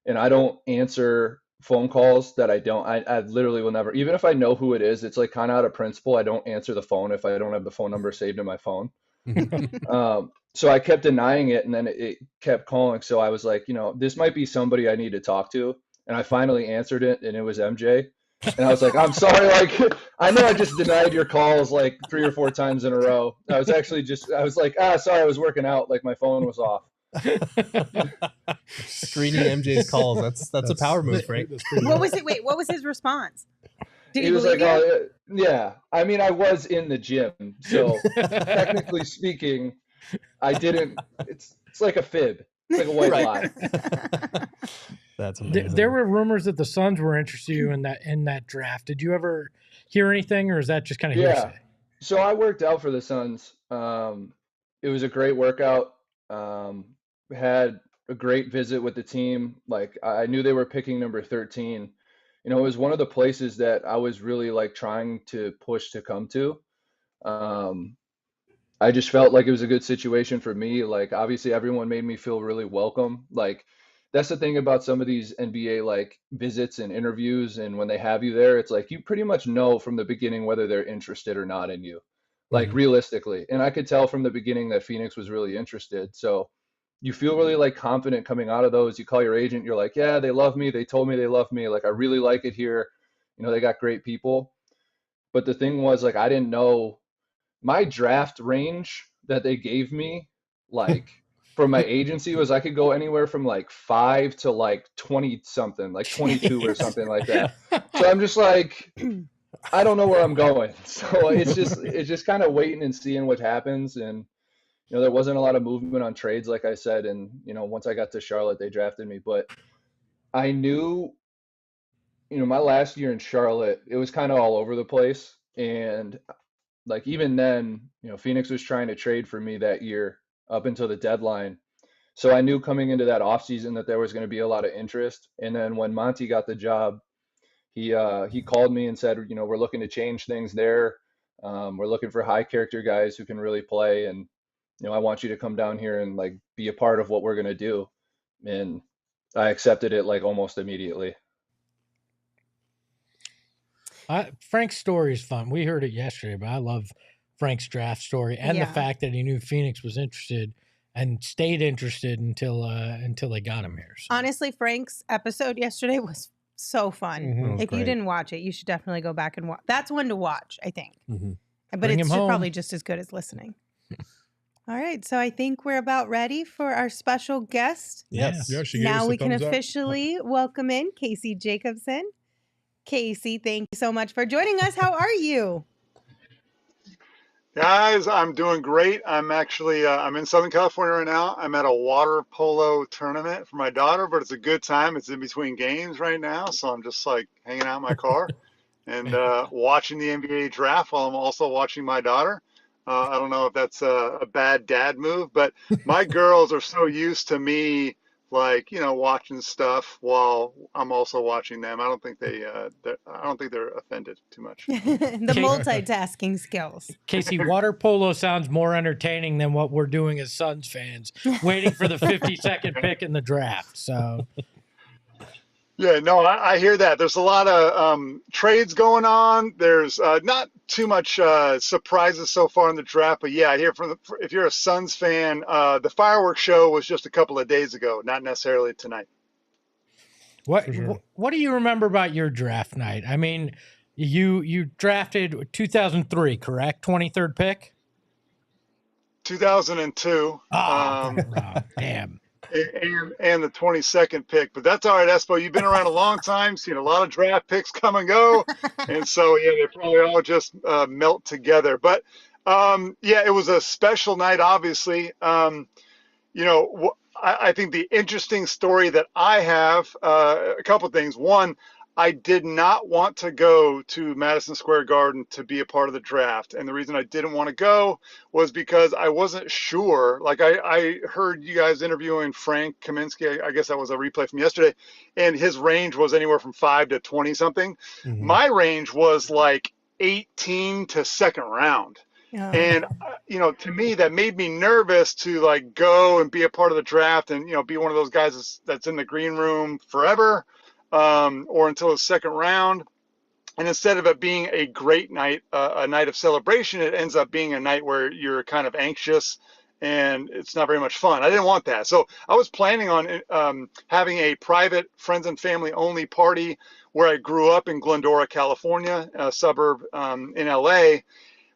and I don't answer phone calls that I literally will never, even if I know who it is, it's like kind of out of principle. I don't answer the phone if I don't have the phone number saved in my phone. So I kept denying it, and then it kept calling. So I was like, this might be somebody I need to talk to. And I finally answered it, and it was MJ. And I was like, I'm sorry, like, I know I just denied your calls like 3 or 4 times in a row. I was like, sorry, I was working out, like my phone was off. Screening MJ's calls. That's a power move, Frank. What was it? Wait, what was his response? Did he was believe like, you? yeah. I mean, I was in the gym, so technically speaking, I didn't. It's like a fib. It's like a white lie. That's amazing. There were rumors that the Suns were interested in you in that draft. Did you ever hear anything, or is that just kind of hearsay? So I worked out for the Suns. It was a great workout. Had a great visit with the team. Like I knew they were picking number 13. It was one of the places that I was really like trying to push to come to. I just felt like it was a good situation for me. Like obviously everyone made me feel really welcome. Like that's the thing about some of these NBA like visits and interviews, and when they have you there, it's like you pretty much know from the beginning whether they're interested or not in you. Like realistically. And I could tell from the beginning that Phoenix was really interested. So you feel really like confident coming out of those. You call your agent, you're like, yeah, they love me. They told me they love me. Like I really like it here. They got great people. But the thing was like I didn't know my draft range that they gave me, like from my agency, was I could go anywhere from like 5 to like 20 something, like 22 or something like that. So I'm just like, I don't know where I'm going. So it's just kind of waiting and seeing what happens. And there wasn't a lot of movement on trades, like I said. And once I got to Charlotte, they drafted me. But I knew, my last year in Charlotte, it was kind of all over the place. And like even then, Phoenix was trying to trade for me that year up until the deadline. So I knew coming into that offseason that there was going to be a lot of interest. And then when Monty got the job, he called me and said, we're looking to change things there. We're looking for high character guys who can really play. And, I want you to come down here and like be a part of what we're going to do. And I accepted it like almost immediately. Frank's story is fun. We heard it yesterday, but I love Frank's draft story and the fact that he knew Phoenix was interested and stayed interested until they got him here. So. Honestly, Frank's episode yesterday was so fun. If you didn't watch it, you should definitely go back and watch. That's one to watch, I think. But it's probably just as good as listening. All right, so I think we're about ready for our special guest. Yes. Yeah, now we can officially welcome in Casey Jacobson. Casey, thank you so much for joining us. How are you? Guys, I'm doing great. I'm actually I'm in Southern California right now. I'm at a water polo tournament for my daughter, but it's a good time. It's in between games right now, so I'm just like hanging out in my car and watching the NBA draft while I'm also watching my daughter. I don't know if that's a bad dad move, but my girls are so used to me like, watching stuff while I'm also watching them. I don't think they're offended too much. The multitasking skills. Casey, water polo sounds more entertaining than what we're doing as Suns fans, waiting for the 52nd pick in the draft. So Yeah, no, I hear that. There's a lot of trades going on. There's not too much surprises so far in the draft, but yeah, I hear if you're a Suns fan, the fireworks show was just a couple of days ago, not necessarily tonight. What For sure. what do you remember about your draft night? I mean, you drafted 2003, correct? 23rd pick? 2002. Damn. And the 22nd pick, but that's all right, Espo. You've been around a long time, seen a lot of draft picks come and go, and so yeah, they probably all just melt together. But yeah, it was a special night, obviously. I think the interesting story that I have, a couple of things. One, I did not want to go to Madison Square Garden to be a part of the draft. And the reason I didn't want to go was because I wasn't sure. Like I heard you guys interviewing Frank Kaminsky. I guess that was a replay from yesterday. And his range was anywhere from 5 to 20 something. Mhm. My range was like 18 to second round. Yeah. And, to me, that made me nervous to like go and be a part of the draft and, be one of those guys that's in the green room forever, or until the second round. And instead of it being a great night, a night of celebration, it ends up being a night where you're kind of anxious and it's not very much fun. I didn't want that. So I was planning on having a private friends and family only party where I grew up in Glendora, California, a suburb in LA.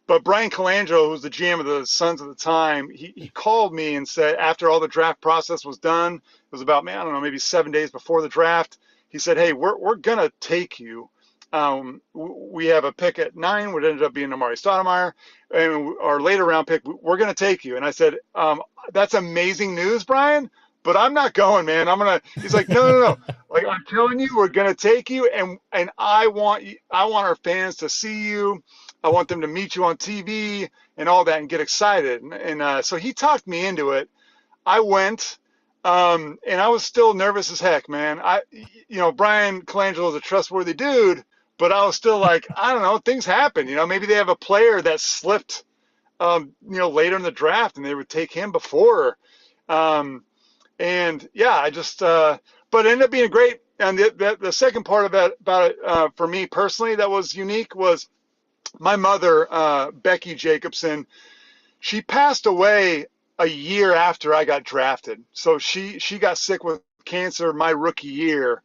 But Brian Colangelo, who's the GM of the Suns at the time, he called me and said, after all the draft process was done, it was about, I don't know, maybe 7 days before the draft. He said, hey, we're going to take you. We have a pick at 9, which ended up being Amari Stoudemire, and our later round pick, we're going to take you. And I said, that's amazing news, Brian, but I'm not going, man. He's like, no. Like, I'm telling you, we're going to take you. And I want our fans to see you. I want them to meet you on TV and all that and get excited. And so he talked me into it. I went, and I was still nervous as heck, man. Brian Colangelo is a trustworthy dude, but I was still like, I don't know, things happen. Maybe they have a player that slipped, later in the draft and they would take him before. And yeah, I just, but it ended up being great. And the second part about it for me personally that was unique was, my mother, Becky Jacobson, she passed away a year after I got drafted. So she got sick with cancer my rookie year.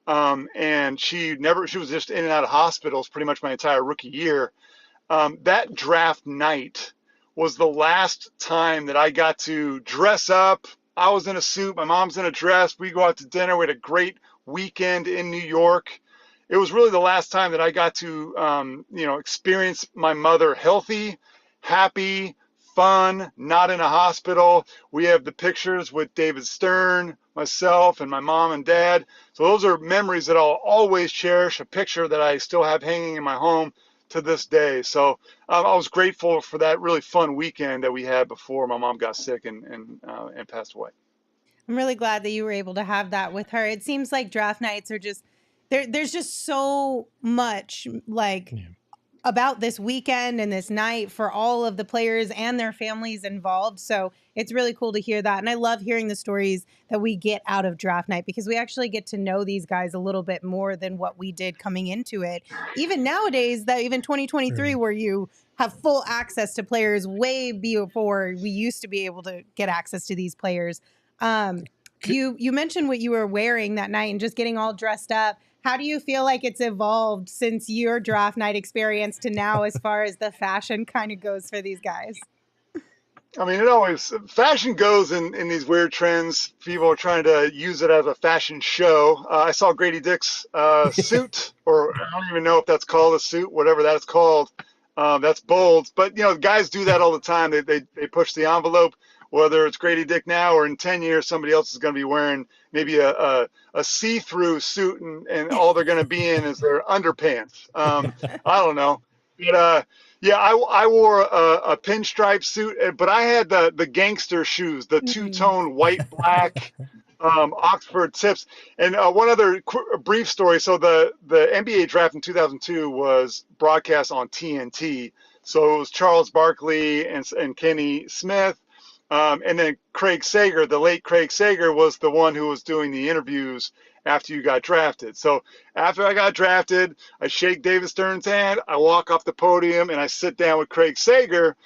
And she was just in and out of hospitals pretty much my entire rookie year. That draft night was the last time that I got to dress up. I was in a suit. My mom's in a dress. We go out to dinner. We had a great weekend in New York. It was really the last time that I got to, experience my mother healthy, happy, fun, not in a hospital. We have the pictures with David Stern, myself, and my mom and dad. So those are memories that I'll always cherish, a picture that I still have hanging in my home to this day. So I was grateful for that really fun weekend that we had before my mom got sick and passed away. I'm really glad that you were able to have that with her. It seems like draft nights are just there's just so much about this weekend and this night for all of the players and their families involved. So it's really cool to hear that. And I love hearing the stories that we get out of draft night because we actually get to know these guys a little bit more than what we did coming into it. Even nowadays, even 2023, where you have full access to players way before we used to be able to get access to these players. You mentioned what you were wearing that night and just getting all dressed up. How do you feel like it's evolved since your draft night experience to now as far as the fashion kind of goes for these guys? I mean, fashion goes in these weird trends. People are trying to use it as a fashion show. I saw Grady Dick's suit, or I don't even know if that's called a suit, whatever that's called. That's bold. But, guys do that all the time. They push the envelope. Whether it's Grady Dick now or in 10 years, somebody else is going to be wearing maybe a see-through suit and all they're going to be in is their underpants. I don't know. But, yeah, I wore a pinstripe suit, but I had the gangster shoes, the two-tone white-black Oxford tips. And one other brief story. So the NBA draft in 2002 was broadcast on TNT. So it was Charles Barkley and Kenny Smith. And then Craig Sager, the late Craig Sager, was the one who was doing the interviews after you got drafted. So after I got drafted, I shake David Stern's hand, I walk off the podium, and I sit down with Craig Sager.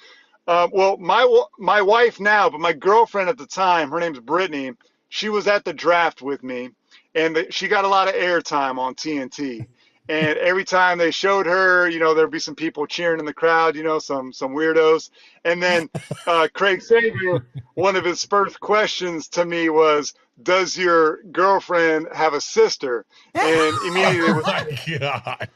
Well, my wife now, but my girlfriend at the time, her name's Brittany, she was at the draft with me, and she got a lot of airtime on TNT. And every time they showed her, there'd be some people cheering in the crowd, some weirdos. And then Craig Sager, one of his first questions to me was, "Does your girlfriend have a sister?" And immediately it was, my God.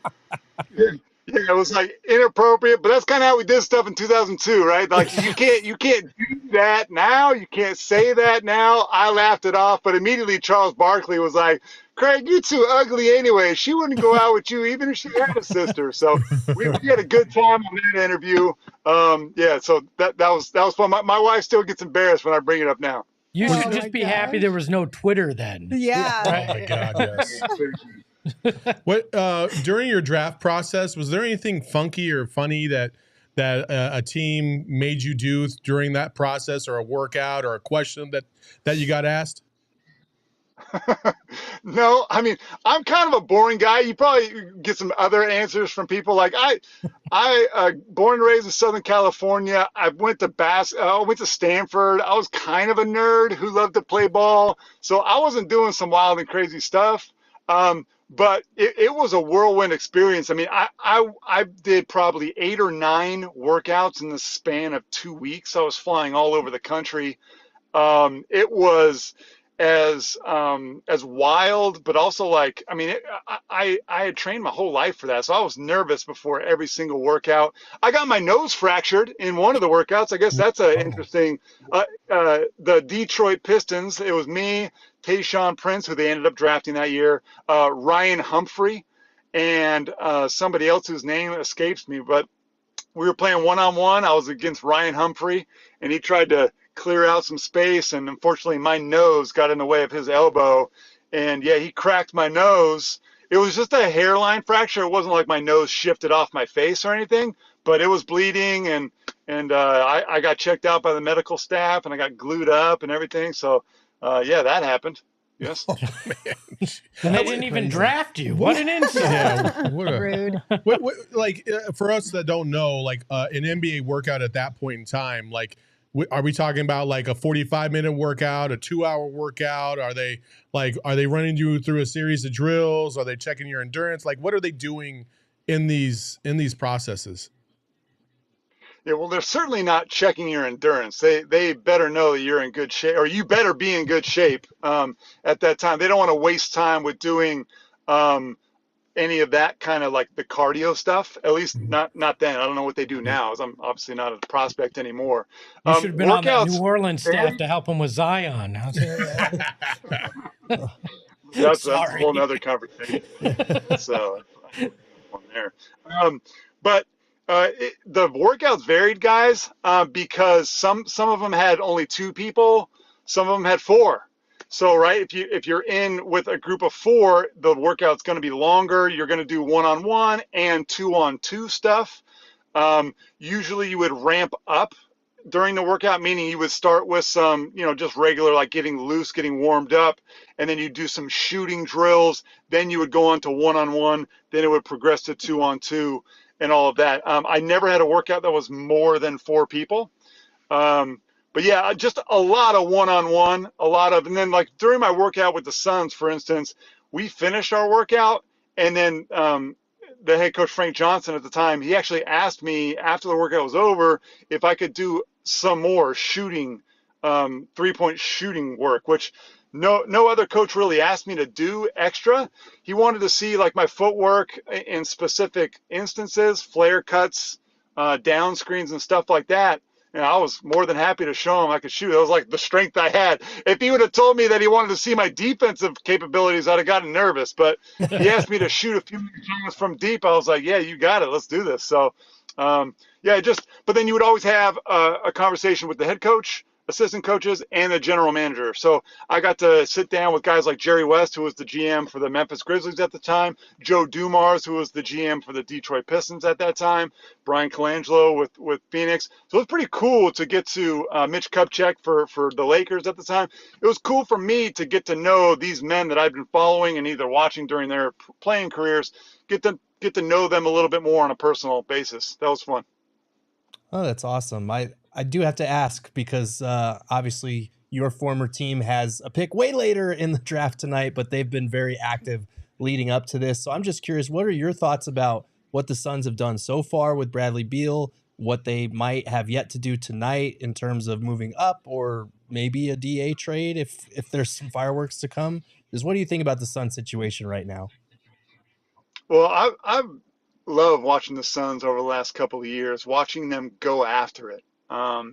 yeah, it was like inappropriate, but that's kind of how we did stuff in 2002, right? Like you can't do that now. You can't say that now. I laughed it off, but immediately Charles Barkley was like, "Craig, you're too ugly anyway. She wouldn't go out with you even if she had a sister." So we had a good time on that interview. Yeah, so that was fun. My wife still gets embarrassed when I bring it up now. You Oh should my just be happy there was no Twitter then. Yeah. Oh my God, yes. What during your draft process, was there anything funky or funny that a team made you do during that process, or a workout, or a question that you got asked? No, I mean, I'm kind of a boring guy. You probably get some other answers from people. Like I born and raised in Southern California. I went to Stanford. I was kind of a nerd who loved to play ball. So I wasn't doing some wild and crazy stuff. But it was a whirlwind experience. I mean, I did probably 8 or 9 workouts in the span of 2 weeks. I was flying all over the country. It was as wild, but also like, I mean, I had trained my whole life for that. So I was nervous before every single workout. I got my nose fractured in one of the workouts. I guess that's an interesting, the Detroit Pistons. It was me, Tayshaun Prince, who they ended up drafting that year, Ryan Humphrey, and somebody else whose name escapes me, but we were playing one-on-one. I was against Ryan Humphrey, and he tried to clear out some space, and unfortunately my nose got in the way of his elbow, and yeah, he cracked my nose. It was just a hairline fracture. It wasn't like my nose shifted off my face or anything, but it was bleeding, and I got checked out by the medical staff, and I got glued up and everything. So yeah, that happened. Yes. Oh, man. And they didn't even draft you. What an insult. Yeah, Rude. like for us that don't know, like an NBA workout at that point in time, like are we talking about like a 45-minute workout, a 2-hour workout? Are they running you through a series of drills? Are they checking your endurance? Like, what are they doing in these processes? Yeah, well, they're certainly not checking your endurance. They better know that you're in good shape, or you better be in good shape at that time. They don't want to waste time with doing any of that kind of like the cardio stuff. At least not then. I don't know what they do now, as I'm obviously not a prospect anymore. You should have been on that New Orleans staff to help him with Zion. That's a whole nother conversation. So on there. But the workouts varied, guys, because some of them had only 2 people, some of them had 4. So, right, if you're in with a group of 4, the workout's going to be longer. You're going to do 1-on-1 and 2-on-2 stuff. Usually you would ramp up during the workout, meaning you would start with some, just regular, like getting loose, getting warmed up, and then you do some shooting drills. Then you would go on to 1-on-1. Then it would progress to 2-on-2 and all of that. I never had a workout that was more than 4 people. But yeah, just a lot of 1-on-1, and then like during my workout with the Suns, for instance, we finished our workout, and then the head coach, Frank Johnson, at the time, he actually asked me after the workout was over if I could do some more shooting, 3-point shooting work, which no other coach really asked me to do extra. He wanted to see like my footwork in specific instances, flare cuts, down screens and stuff like that. And I was more than happy to show him I could shoot. That was like the strength I had. If he would have told me that he wanted to see my defensive capabilities, I'd have gotten nervous. But he asked me to shoot a few times from deep. I was like, yeah, you got it. Let's do this. So, but then you would always have a conversation with the head coach. assistant coaches, and the general manager. So I got to sit down with guys like Jerry West, who was the GM for the Memphis Grizzlies at the time, Joe Dumars, who was the GM for the Detroit Pistons at that time, Brian Colangelo with Phoenix. So it was pretty cool to get to Mitch Kupchak for the Lakers at the time. It was cool for me to get to know these men that I've been following and either watching during their playing careers, get to know them a little bit more on a personal basis. That was fun. Oh, that's awesome. I do have to ask because obviously your former team has a pick way later in the draft tonight, but they've been very active leading up to this. So I'm just curious, what are your thoughts about what the Suns have done so far with Bradley Beal, what they might have yet to do tonight in terms of moving up or maybe a DA trade if there's some fireworks to come? Just what do you think about the Suns situation right now? Well, I've loved watching the Suns over the last couple of years, watching them go after it.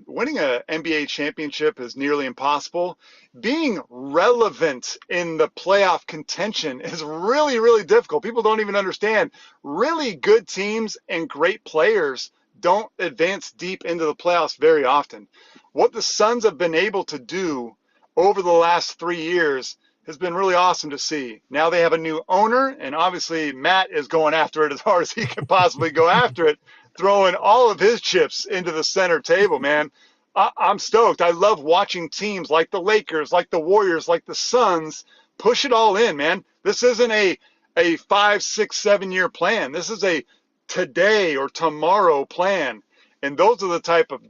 Winning an NBA championship is nearly impossible. Being relevant in the playoff contention is really, really difficult. People don't even understand. Really good teams and great players don't advance deep into the playoffs very often. What the Suns have been able to do over the last 3 years has been really awesome to see. Now they have a new owner, and obviously Matt is going after it as hard as he can possibly go after it, throwing all of his chips into the center table, man. I'm stoked. I love watching teams like the Lakers, like the Warriors, like the Suns push it all in, man. This isn't a 5, 6, 7 year plan. This is a today or tomorrow plan. And those are the type of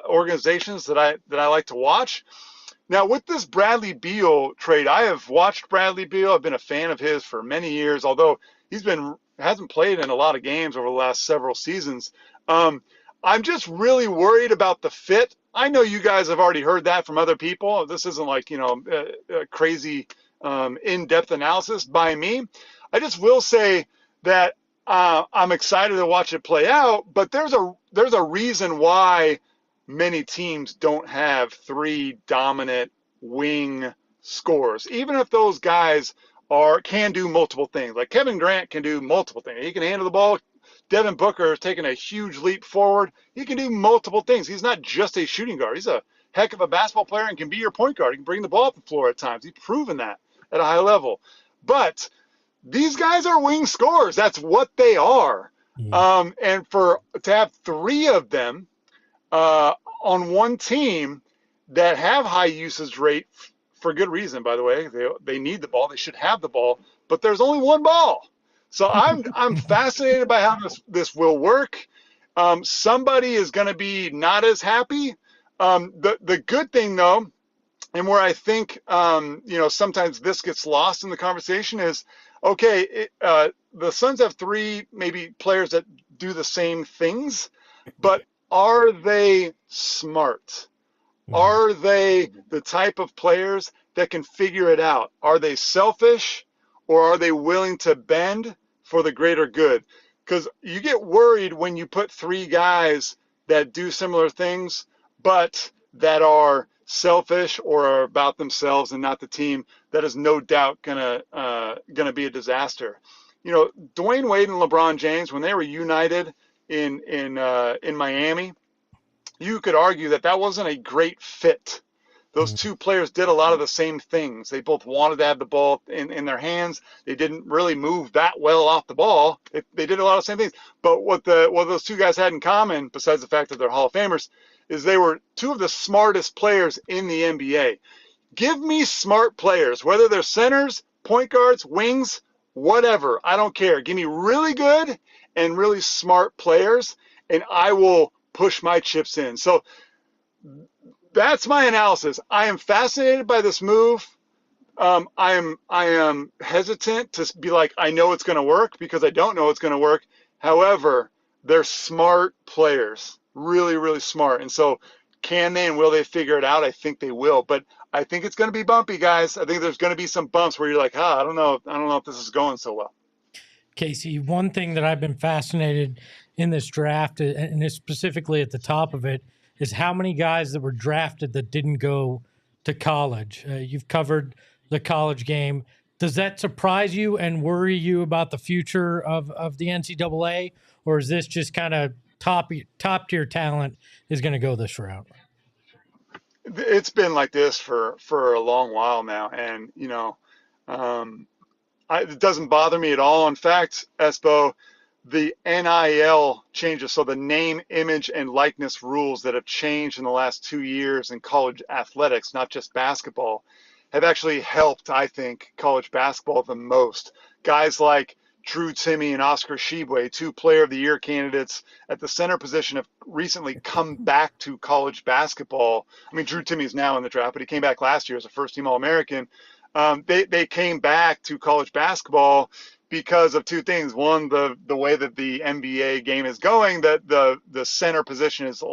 organizations that I like to watch. Now, with this Bradley Beal trade, I have watched Bradley Beal. I've been a fan of his for many years, although hasn't played in a lot of games over the last several seasons. I'm just really worried about the fit. I know you guys have already heard that from other people. This isn't like, a crazy in-depth analysis by me. I just will say that I'm excited to watch it play out, but there's a reason why many teams don't have 3 dominant wing scorers, even if those guys can do multiple things. Like Kevin Durant can do multiple things. He can handle the ball. Devin Booker has taken a huge leap forward. He can do multiple things. He's not just a shooting guard. He's a heck of a basketball player and can be your point guard. He can bring the ball up the floor at times. He's proven that at a high level. But these guys are wing scorers. That's what they are. Yeah. And to have 3 of them on one team that have high usage rate for good reason, by the way, they need the ball. They should have the ball, but there's only one ball. So I'm fascinated by how this will work. Somebody is going to be not as happy. The good thing though, and where I think sometimes this gets lost in the conversation is, okay, the Suns have 3 maybe players that do the same things, but are they smart? Are they the type of players that can figure it out? Are they selfish, or are they willing to bend for the greater good? Because you get worried when you put 3 guys that do similar things, but that are selfish or are about themselves and not the team. That is no doubt gonna be a disaster. Dwayne Wade and LeBron James, when they were united in Miami, you could argue that wasn't a great fit. Those 2 players did a lot of the same things. They both wanted to have the ball in their hands. They didn't really move that well off the ball. They did a lot of the same things. But what those 2 guys had in common, besides the fact that they're Hall of Famers, is they were 2 of the smartest players in the NBA. Give me smart players, whether they're centers, point guards, wings, whatever. I don't care. Give me really good and really smart players, and I will push my chips in. So that's my analysis. I am fascinated by this move. I am hesitant to be like, I know it's going to work, because I don't know it's going to work. However, they're smart players, really, really smart. And so can they and will they figure it out? I think they will, but I think it's going to be bumpy, guys. I think there's going to be some bumps where you're like, I don't know if this is going so well. Casey, one thing that I've been fascinated in this draft, and specifically at the top of it, is how many guys that were drafted that didn't go to college. You've covered the college game. Does that surprise you and worry you about the future of the NCAA, or is this just kind of top tier talent is going to go this route? it's been like this for a long while now, and it doesn't bother me at all. In fact, Espo, the NIL changes, so the name, image, and likeness rules that have changed in the last 2 years in college athletics, not just basketball, have actually helped, I think, college basketball the most. Guys like Drew Timme and Oscar Tshiebwe, 2 Player of the Year candidates at the center position, have recently come back to college basketball. I mean, Drew Timme is now in the draft, but he came back last year as a first-team All-American. They came back to college basketball because of 2 things. One, the way that the NBA game is going, that the center position is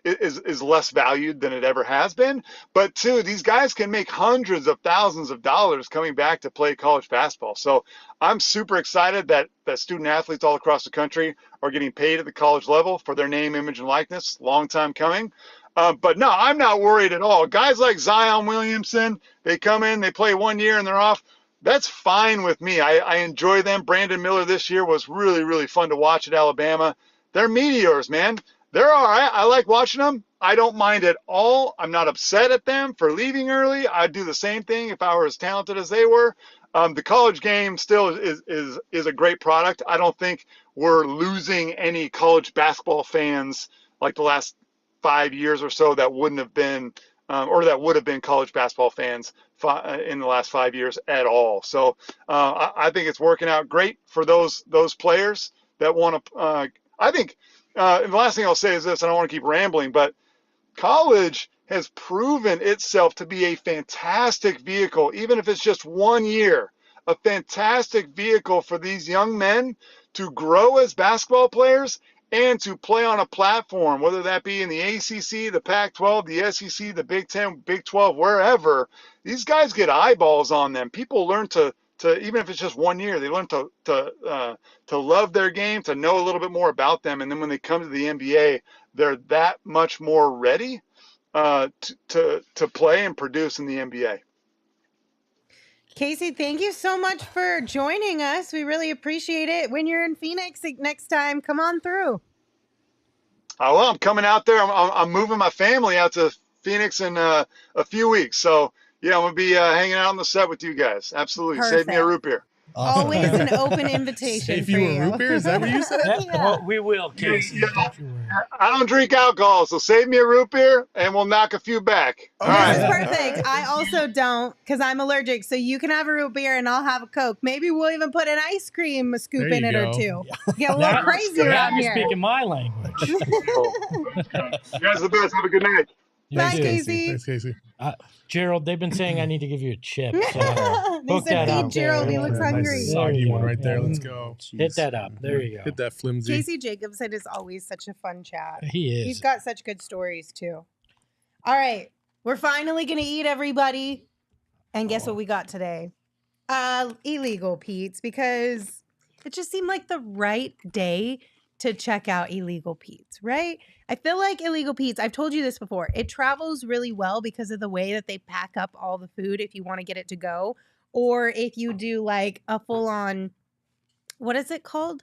is less valued than it ever has been. But 2, these guys can make hundreds of thousands of dollars coming back to play college basketball. So I'm super excited that student athletes all across the country are getting paid at the college level for their name, image, and likeness. Long time coming. But no, I'm not worried at all. Guys like Zion Williamson, they come in, they play 1 year, and they're off. That's fine with me. I enjoy them. Brandon Miller this year was really, really fun to watch at Alabama. They're meteors, man. They're all right. I like watching them. I don't mind at all. I'm not upset at them for leaving early. I'd do the same thing if I were as talented as they were. The college game still is a great product. I don't think we're losing any college basketball fans like the last 5 years or so that wouldn't have been or that would have been college basketball fans in the last 5 years at all. So I think it's working out great for those players that want to. I think and the last thing I'll say is this: I don't want to keep rambling, but college has proven itself to be a fantastic vehicle, even if it's just 1 year, a fantastic vehicle for these young men to grow as basketball players and to play on a platform, whether that be in the ACC, the Pac-12, the SEC, the Big 10, Big 12, wherever. These guys get eyeballs on them. People learn to even if it's just 1 year, they learn to love their game, to know a little bit more about them, and then when they come to the NBA, they're that much more ready to play and produce in the NBA. Casey, thank you so much for joining us. We really appreciate it. When you're in Phoenix next time, come on through. Well, I'm coming out there. I'm moving my family out to Phoenix in a few weeks. So, yeah, I'm going to be hanging out on the set with you guys. Absolutely. Perfect. Save me a root beer. Awesome. Always an open invitation Save for you you. a root beer? Is that what you said? Yeah, Yeah. well, we will, Casey. Don't you worry. I don't drink alcohol, so save me a root beer, and we'll knock a few back. All This right. is perfect. I also don't because I'm allergic. So you can have a root beer and I'll have a Coke. Maybe we'll even put an ice cream scoop There in you it go. or two. Get a little Now- crazy now around you're here. speaking my language. You guys are the best. Have a good night. You Bye, too. Casey. Thanks, Casey. Gerald, they've been saying I need to give you a chip. So They hook said that feed up Gerald. there. He looks Yeah. hungry. Nice There soggy you one go. right there. Yeah. Let's go. Hit that up. There you go. Hit that flimsy. Casey Jacobson is always such a fun chat. He is. He's got such good stories too. All right. We're finally going to eat, everybody. And guess what we got today? Illegal Pete's, because it just seemed like the right day to check out Illegal Pete's, right? I feel like Illegal Pete's, I've told you this before, it travels really well because of the way that they pack up all the food if you want to get it to go. Or if you do like a full on, what is it called?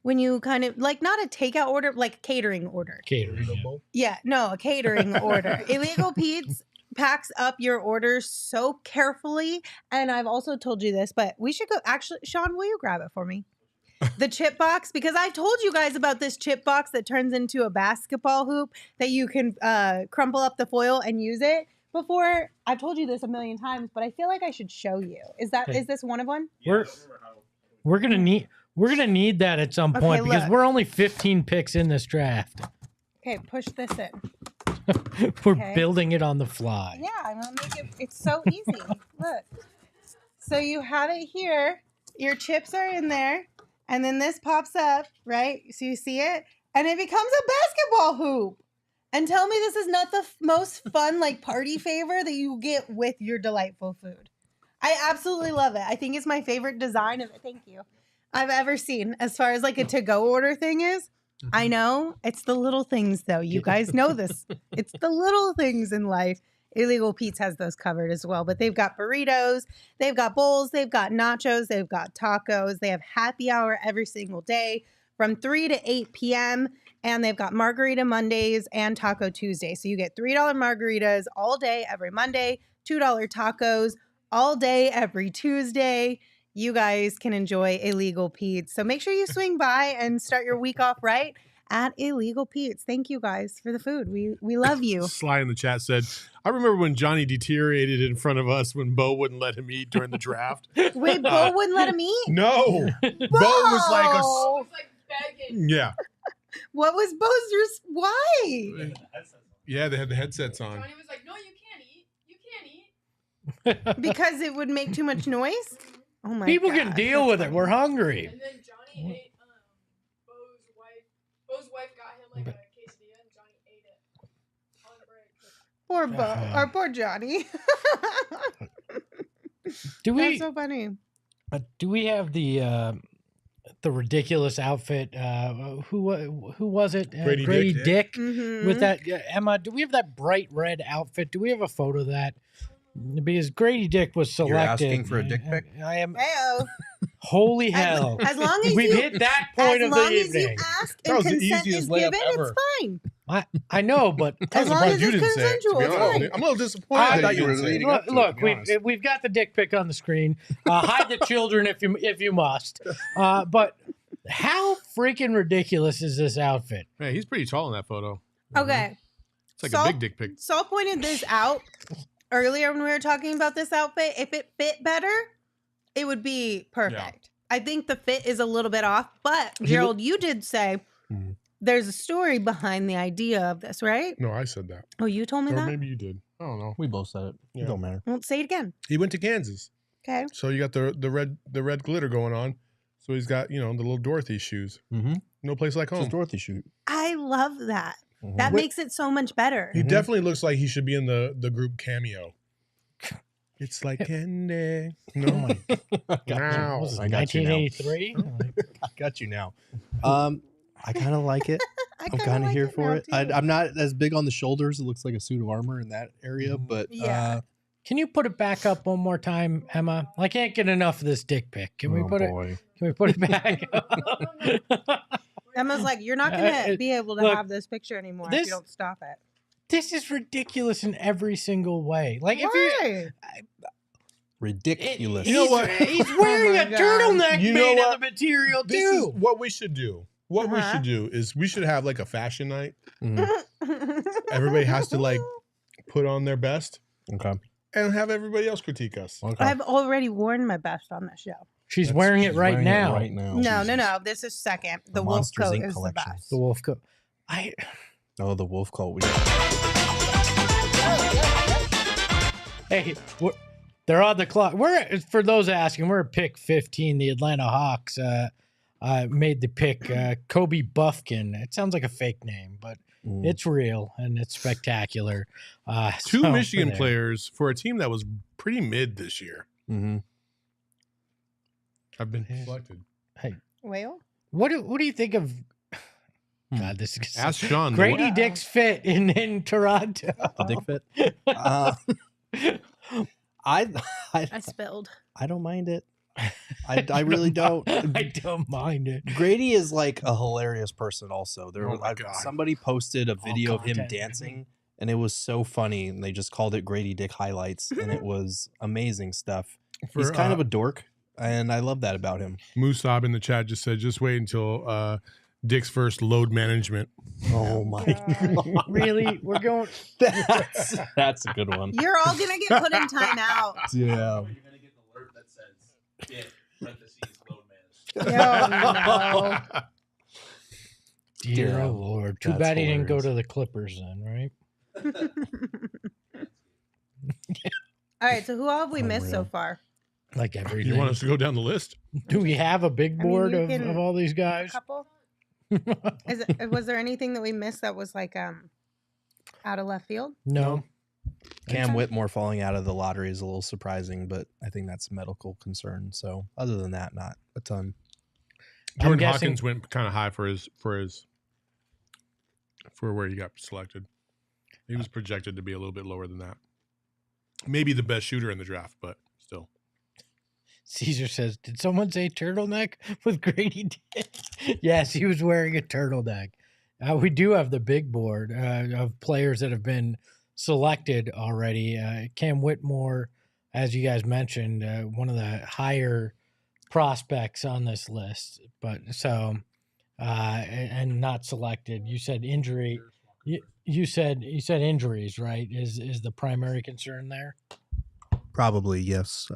When you kind of like not a takeout order, like a catering order. Catering. Yeah, no, a catering order. Illegal Pete's packs up your orders so carefully. And I've also told you this, but we should go. Actually, Sean, will you grab it for me? The chip box, because I've told you guys about this chip box that turns into a basketball hoop that you can crumple up the foil and use it. Before, I've told you this a million times, but I feel like I should show you. Is this one of them? We're gonna need that at some point because look. we're only 15 picks in this draft. Okay, push this in. We're Okay. building it on the fly. Yeah, I'm gonna make it. It's so easy. Look. So you have it here. Your chips are in there, and then this pops up, right? So you see it, and it becomes a basketball hoop. And tell me this is not the most fun, like party favor that you get with your delightful food. I absolutely love it. I think it's my favorite design of it. Thank you. I've ever seen as far as like a to-go order thing is. I know it's the little things though. You guys know this. It's the little things in life. Illegal Pete's has those covered as well, but they've got burritos, they've got bowls, they've got nachos, they've got tacos. They have happy hour every single day from 3 to 8 p.m. And they've got Margarita Mondays and Taco Tuesday. So you get $3 margaritas all day every Monday, $2 tacos all day every Tuesday. You guys can enjoy Illegal Pete's. So make sure you swing by and start your week off right at Illegal Pete's. Thank you guys for the food. We love you. Sly in the chat said, I remember when Johnny deteriorated in front of us when Bo wouldn't let him eat during the draft. Wait, Bo wouldn't let him eat? No. Bo was like a... was like begging. Yeah. What was Bo's why? Yeah, they had the headsets on. Johnny was like, no, you can't eat. You can't eat. Because it would make too much noise? Oh my People God, can deal with it. We're hungry. And then Johnny ate Bo's wife got him like a quesadilla, and Johnny ate it on break. Poor Bo. Or poor Johnny. That's so funny. Do we have the ridiculous outfit? Who was it? Grady Dick. Mhm. With that, Emma. Do we have that bright red outfit? Do we have a photo of that? Because Grady Dick was selected. You're asking for a dick pic? I am. Heyo. Holy hell! As long as We've you, hit that point as of the long as you evening. ask That and was the consent easiest is layup given, ever. it's fine. I know, but As long as you it's didn't say it, to consensual, be it's honest. fine. I'm a little disappointed. I that you were didn't say it. leading look, up to it, look to be honest. we've got the dick pic on the screen. Hide the children if you must. But how freaking ridiculous is this outfit? Hey, he's pretty tall in that photo. Okay. It's like Saul- a big dick pic. Saul pointed this out earlier when we were talking about this outfit. If it fit better, it would be perfect. I think the fit is a little bit off, but Gerald, you did say there's a story behind the idea of this, right? No, I said that. Oh, you told me Or that? maybe you did. I don't know. We both said it. Yeah. It don't matter. Well, say it again. He went to Kansas. Okay. So you got the red glitter going on. So he's got, the little Dorothy shoes. Mm-hmm. No place like home. Just Dorothy shoot. I love that. Mhm. That Wait. makes it so much better. He definitely looks like he should be in the group Cameo. It's like candy. No. Now. Was this I got you now. 1983? I got you now. I kind of like it. I'm kinda kind of like here it for now, it. too. I'm not as big on the shoulders. It looks like a suit of armor in that area, but Yeah. Can you put it back up one more time, Emma? I can't get enough of this dick pic. Can we put it? Can we put it back? Emma's like, you're not going to be able to look, have this picture anymore if this- you don't stop it. This is ridiculous in every single way. Like if you, Why? ridiculous. You know what? He's wearing my a God. turtleneck You know made what? of the material This is too. what we should do. What we Uh-huh. should do is we should have like a fashion night. Mhm. Everybody has to like put on their best Okay. and have everybody else critique us. Okay. I've already worn my best on the show. She's That's- wearing it she's right wearing now. Right now. No, Jesus. no. This is second. The wolf Monsters, coat Inc. is the collection. best. The wolf coat. Oh, the wolf coat. Hey, they're on the clock. We're for those asking. We're at pick 15. The Atlanta Hawks made the pick. Kobe Buffkin. It sounds like a fake name, but it's real and it's spectacular. Two so Michigan there. players for a team that was pretty mid this year. Mm-hmm. Have been selected. Whale? What do you think of? God, this is Ask Sean. the Grady one- Dick's fit in Toronto. The dick fit. I spilled. I don't mind it. I really don't. I don't mind it. Grady is like a hilarious person. Also, Oh my God. somebody posted a video of him content. dancing, and it was so funny. And they just called it Grady Dick highlights, and it was amazing stuff. He's For, kind of a dork, and I love that about him. Musab in the chat just said, just wait until Dick's first load management. Oh my God. god! Really, we're going. That's a good one. You're all going to get put in timeout. Yeah. You're gonna get an alert that says "Get parentheses load Oh, management." no. Dear Yeah, Lord, too that's bad he didn't go hilarious. to the Clippers then, right? All right, so who all have we missed so Unreal. far? Like everything. You want us to go down the list? Do we have a big I mean, board you of can- all these A guys? couple? Was there anything that we missed that was like out of left field? No. Cam Okay. Whitmore falling out of the lottery is a little surprising, but I think that's a medical concern. So other than that, not a ton. Jordan guessing- Hawkins went kind of high for where he got selected. He was projected to be a little bit lower than that. Maybe the best shooter in the draft, but still. Caesar says, "Did someone say turtleneck with Grady Dick?" Yes, he was wearing a turtleneck. We do have the big board of players that have been selected already. Cam Whitmore, as you guys mentioned, one of the higher prospects on this list, but so and not selected. You said injury. You said injuries, right? Is the primary concern there? Probably, yes.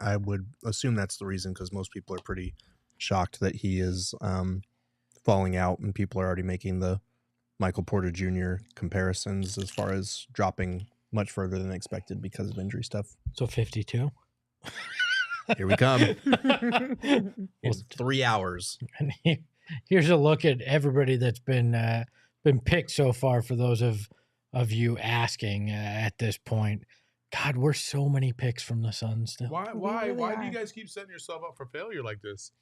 I would assume that's the reason, because most people are pretty shocked that he is falling out, and people are already making the Michael Porter Jr. comparisons as far as dropping much further than expected because of injury stuff. So 52. Here we come. In 3 hours. And here's a look at everybody that's been picked so far. For those of you asking at this point, God, we're so many picks from the Suns still. Why really do you are. guys keep setting yourself up for failure like this?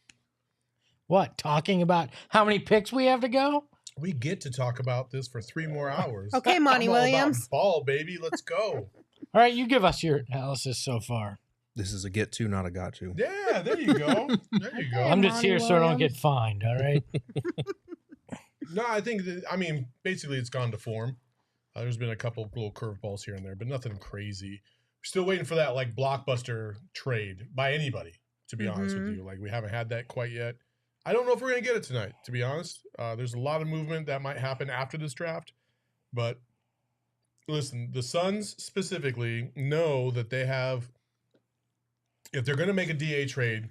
What, talking about how many picks we have to go? We get to talk about this for 3 more hours. Okay, Monty I'm all about Williams. ball, baby. Let's go. All right, you give us your analysis so far. This is a get to, not a got to. Yeah, there you go. There you go. I'm just Monty here so I don't Williams. get fined, all right? No, I think basically it's gone to form. There's been a couple little curveballs here and there, but nothing crazy. We're still waiting for that like blockbuster trade by anybody, to be honest with you. Like, we haven't had that quite yet. I don't know if we're going to get it tonight, to be honest. There's a lot of movement that might happen after this draft. But listen, the Suns specifically know that they have, if they're going to make a DA trade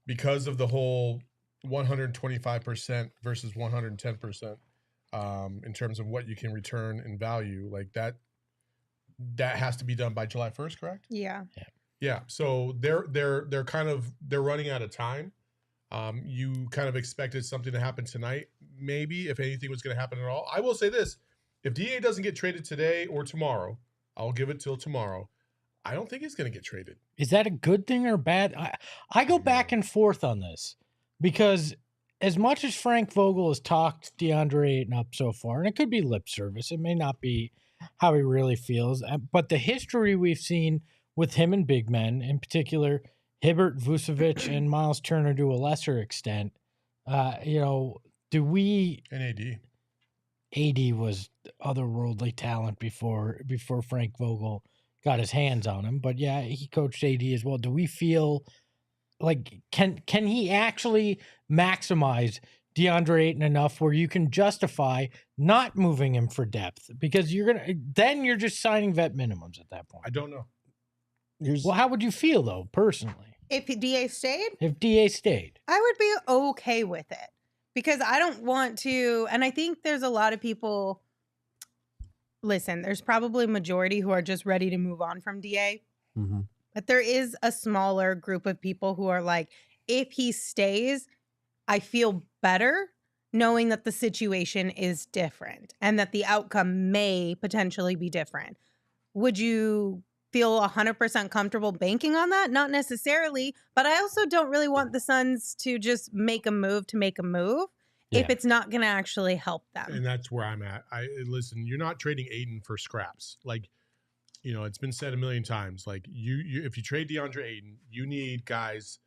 because of the whole 125% versus 110% in terms of what you can return in value, like that has to be done by July 1st, correct? Yeah. Yeah. So they're running out of time. You kind of expected something to happen tonight, maybe, if anything was going to happen at all. I will say this: if DA doesn't get traded today or tomorrow, I'll give it till tomorrow. I don't think he's going to get traded. Is that a good thing or bad? I go back and forth on this, because as much as Frank Vogel has talked Deandre Ayton up so far, and it could be lip service, it may not be how he really feels, but the history we've seen with him and big men, in particular Hibbert, Vucevic, and Miles Turner to a lesser extent, do we... And AD. AD was otherworldly talent before Frank Vogel got his hands on him. But yeah, he coached AD as well. Do we feel like can he actually maximize DeAndre Ayton enough where you can justify not moving him for depth? Because you're just signing vet minimums at that point. I don't know. Well, how would you feel though, personally, If DA stayed, if DA stayed? I would be okay with it, because I don't want to, and I think there's a lot of people, listen, there's probably a majority who are just ready to move on from DA. Mm-hmm. But there is a smaller group of people who are like, if he stays, I feel better knowing that the situation is different and that the outcome may potentially be different. Would you feel 100% comfortable banking on that? Not necessarily, but I also don't really want the Suns to just make a move to make a move if it's not going to actually help them. And that's where I'm at. Listen, you're not trading Ayton for scraps. Like, it's been said a million times. Like, you if you trade DeAndre Ayton, you need guys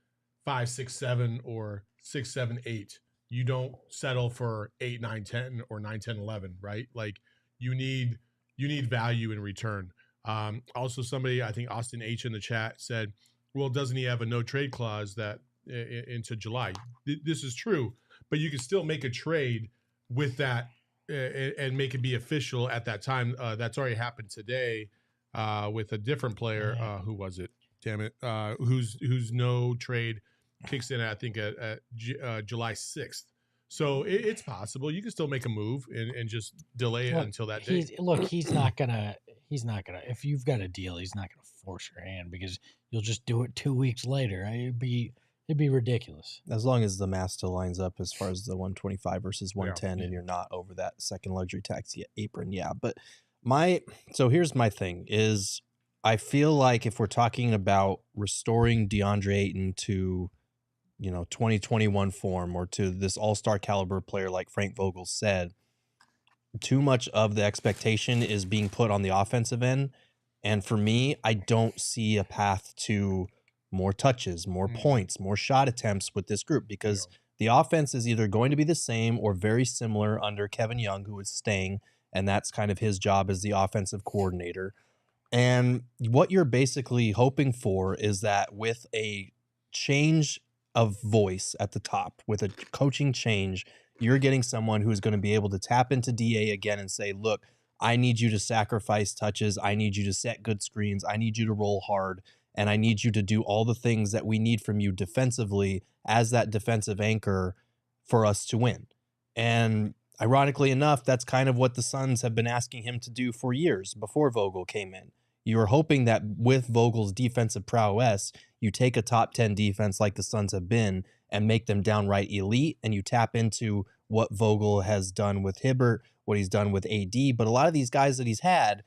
5, 6, 7, or 6, 7, 8. You don't settle for 8, 9, 10, or 9, 10, 11, right? Like, you need value in return. Also, somebody, I think Austin H in the chat said, well, doesn't he have a no trade clause that into July? This is true, but you can still make a trade with that and make it be official at that time. That's already happened today with a different player. Who was it? Damn it. Whose no trade kicks in, I think, at July 6th. So it's possible. You can still make a move and just delay it until that day. He's not gonna. If you've got a deal, he's not gonna force your hand, because you'll just do it 2 weeks later. It'd be ridiculous. As long as the math still lines up as far as the 125 versus 110, and you're not over that second luxury tax apron. Yeah, but so here's my thing is, I feel like if we're talking about restoring DeAndre Ayton to 2021 form, or to this all-star caliber player like Frank Vogel said, too much of the expectation is being put on the offensive end. And for me, I don't see a path to more touches, more points, more shot attempts with this group, because The offense is either going to be the same or very similar under Kevin Young, who is staying, and that's kind of his job as the offensive coordinator. And what you're basically hoping for is that with a change of voice at the top, with a coaching change, you're getting someone who's going to be able to tap into DA again and say, look, I need you to sacrifice touches. I need you to set good screens. I need you to roll hard. And I need you to do all the things that we need from you defensively as that defensive anchor for us to win. And ironically enough, that's kind of what the Suns have been asking him to do for years before Vogel came in. You were hoping that with Vogel's defensive prowess, you take a top 10 defense like the Suns have been and make them downright elite, and you tap into what Vogel has done with Hibbert, what he's done with AD. But a lot of these guys that he's had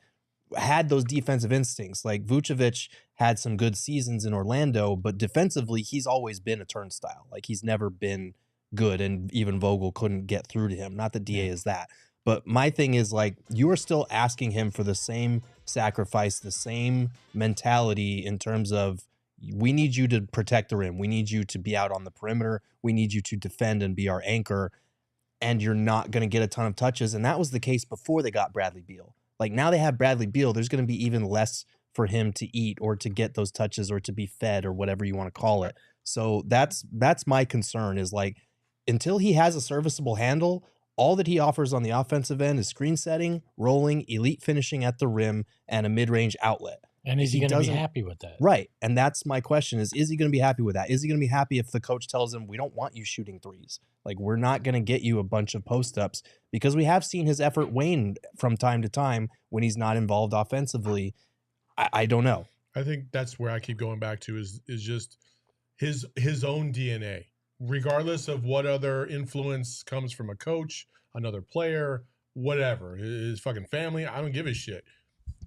those defensive instincts. Like Vucevic had some good seasons in Orlando, but defensively, he's always been a turnstile. Like he's never been good, and even Vogel couldn't get through to him. Not that DA is that. But my thing is, like, you are still asking him for the same sacrifice, the same mentality in terms of, we need you to protect the rim. We need you to be out on the perimeter. We need you to defend and be our anchor. And you're not going to get a ton of touches. And that was the case before they got Bradley Beal. Like, now they have Bradley Beal, there's going to be even less for him to eat or to get those touches or to be fed or whatever you want to call it. So that's my concern, is like, until he has a serviceable handle, all that he offers on the offensive end is screen setting, rolling, elite finishing at the rim, and a mid-range outlet. And is he going to be happy with that? Right. And that's my question, is he going to be happy with that? Is he going to be happy if the coach tells him, we don't want you shooting threes? Like, we're not going to get you a bunch of post-ups, because we have seen his effort wane from time to time when he's not involved offensively. I don't know. I think that's where I keep going back to is just his own DNA. Regardless of what other influence comes from a coach, another player, whatever, his fucking family, I don't give a shit.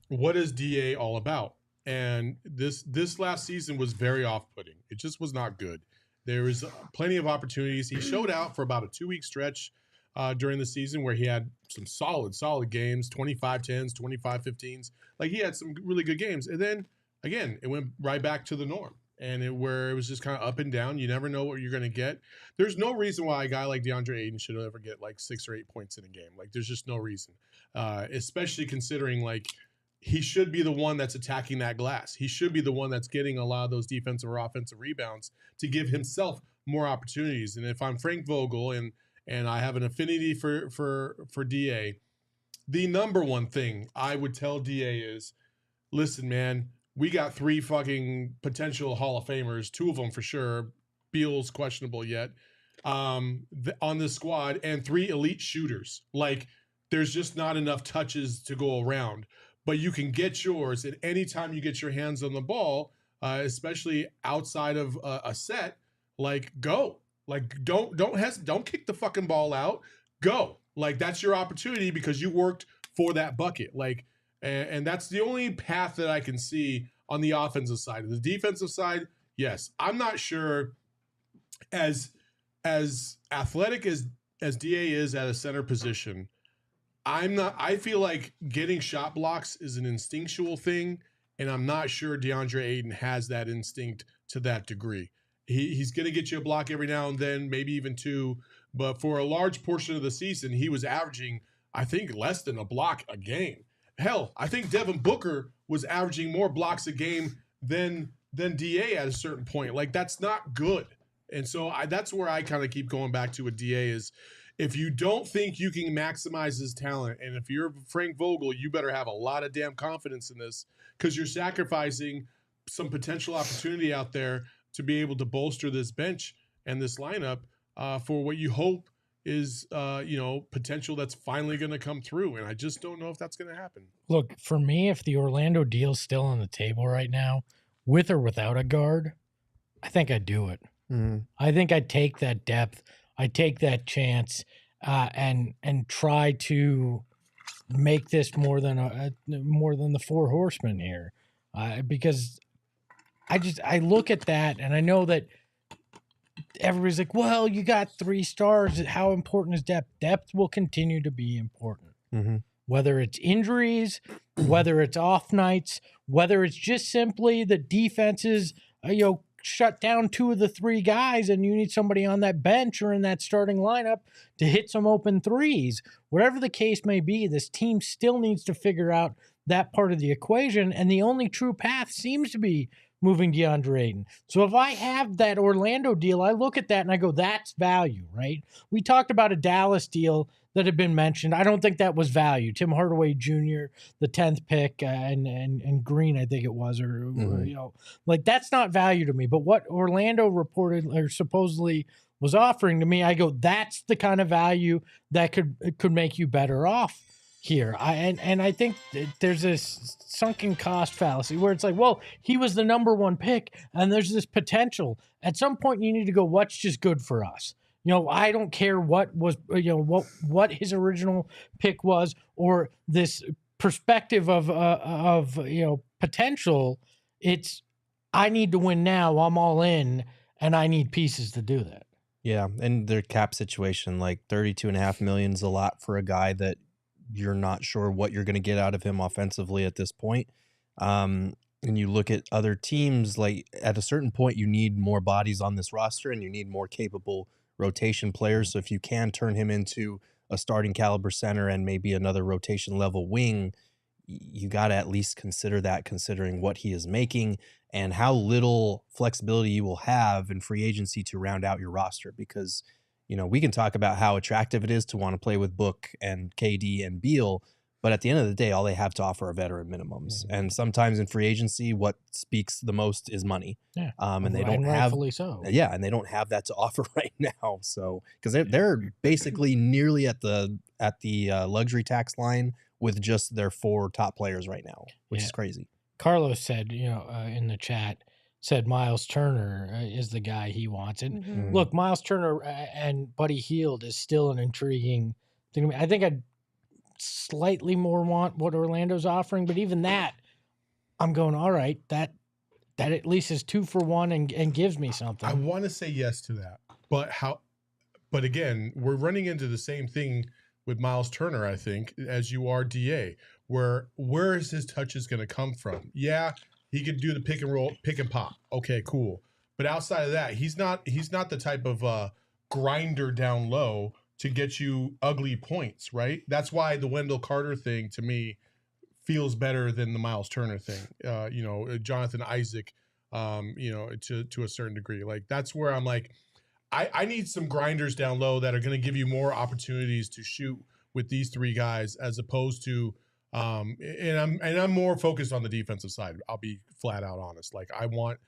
What is DA all about? And this last season was very off-putting. It just was not good. There was plenty of opportunities. He showed out for about a 2-week stretch during the season where he had some solid games, 25-10s, 25-15s. Like, he had some really good games. And then, again, it went right back to the norm. And where it was just kind of up and down. You never know what you're going to get. There's no reason why a guy like Deandre Ayton should ever get like 6 or 8 points in a game. Like, there's just no reason, especially considering, like, he should be the one that's attacking that glass. He should be the one that's getting a lot of those defensive or offensive rebounds to give himself more opportunities. And if I'm Frank Vogel and I have an affinity for DA, the number one thing I would tell DA is, listen, man, we got 3 fucking potential Hall of Famers, 2 of them for sure. Beal's questionable yet on this squad, and 3 elite shooters. Like, there's just not enough touches to go around. But you can get yours, and anytime you get your hands on the ball, especially outside of a set, like, go. Like, don't kick the fucking ball out. Go. Like, that's your opportunity because you worked for that bucket. Like, and that's the only path that I can see on the offensive side. The defensive side, yes. I'm not sure, as athletic as DA is at a center position, I feel like getting shot blocks is an instinctual thing, and I'm not sure DeAndre Ayton has that instinct to that degree. He's going to get you a block every now and then, maybe even 2, but for a large portion of the season, he was averaging, I think, less than a block a game. Hell, I think Devin Booker was averaging more blocks a game than DA at a certain point. Like, that's not good. And so that's where I kind of keep going back to with DA is, if you don't think you can maximize his talent, and if you're Frank Vogel, you better have a lot of damn confidence in this, because you're sacrificing some potential opportunity out there to be able to bolster this bench and this lineup for what you hope is, potential that's finally going to come through. And I just don't know if that's going to happen. Look, for me, if the Orlando deal's still on the table right now, with or without a guard, I think I'd do it. Mm-hmm. I think I'd take that depth. I'd take that chance and try to make this more than the 4 horsemen here, because I look at that and I know that everybody's like, well, you got 3 stars. How important is depth? Depth will continue to be important. Mm-hmm. Whether it's injuries, whether it's off nights, whether it's just simply the defenses, shut down 2 of the 3 guys and you need somebody on that bench or in that starting lineup to hit some open threes. Whatever the case may be, this team still needs to figure out that part of the equation, and the only true path seems to be moving DeAndre Ayton. So if I have that Orlando deal, I look at that and I go, that's value, right? We talked about a Dallas deal that had been mentioned. I don't think that was value. Tim Hardaway Jr., the 10th pick, and Green, I think it was, or you know, like that's not value to me. But what Orlando reported or supposedly was offering to me, I go, that's the kind of value that could make you better off here. I think there's this sunken cost fallacy where it's like, well, he was the number 1 pick and there's this potential. At some point you need to go, what's just good for us? You know, I don't care what was, you know, what his original pick was, or this perspective of you know, potential. It's, I need to win now. I'm all in and I need pieces to do that. Yeah. And their cap situation, like $32.5 million is a lot for a guy that you're not sure what you're going to get out of him offensively at this point. And you look at other teams, like at a certain point, you need more bodies on this roster and you need more capable rotation players. So if you can turn him into a starting caliber center and maybe another rotation level wing, you got to at least consider that, considering what he is making and how little flexibility you will have in free agency to round out your roster. Because, you know, we can talk about how attractive it is to want to play with Book and KD and Beal, but at the end of the day, all they have to offer are veteran minimums. And sometimes in free agency, what speaks the most is money. Yeah. And they don't have, rightfully so. Yeah, and they don't have that to offer right now. So, because they're basically nearly at the luxury tax line with just their 4 top players right now, which is crazy. Carlos said, you know, in the chat, said Miles Turner is the guy he wants. And look, Miles Turner and Buddy Hield is still an intriguing thing. I think I'd slightly more want what Orlando's offering, but even that, I'm going, all right, that at least is 2 for 1 and gives me something. I want to say yes to that, but again, we're running into the same thing with Miles Turner, I think, as you are DA, where is his touches going to come from? Yeah, he can do the pick and roll, pick and pop. Okay, cool. But outside of that, he's not the type of grinder down low to get you ugly points, right? That's why the Wendell Carter thing to me feels better than the Miles Turner thing. You know, Jonathan Isaac, you know, to a certain degree. Like that's where I'm like, I need some grinders down low that are going to give you more opportunities to shoot with these 3 guys, as opposed to and I'm more focused on the defensive side. I'll be flat out honest. Like I want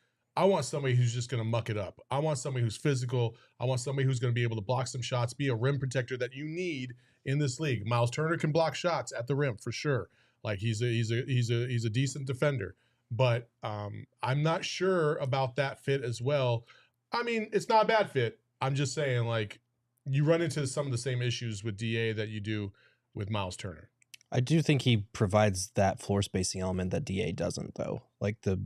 somebody who's just going to muck it up. I want somebody who's physical. I want somebody who's going to be able to block some shots, be a rim protector that you need in this league. Miles Turner can block shots at the rim for sure. Like he's a decent defender, but I'm not sure about that fit as well. I mean, it's not a bad fit. I'm just saying, like, you run into some of the same issues with DA that you do with Miles Turner. I do think he provides that floor spacing element that DA doesn't, though. Like the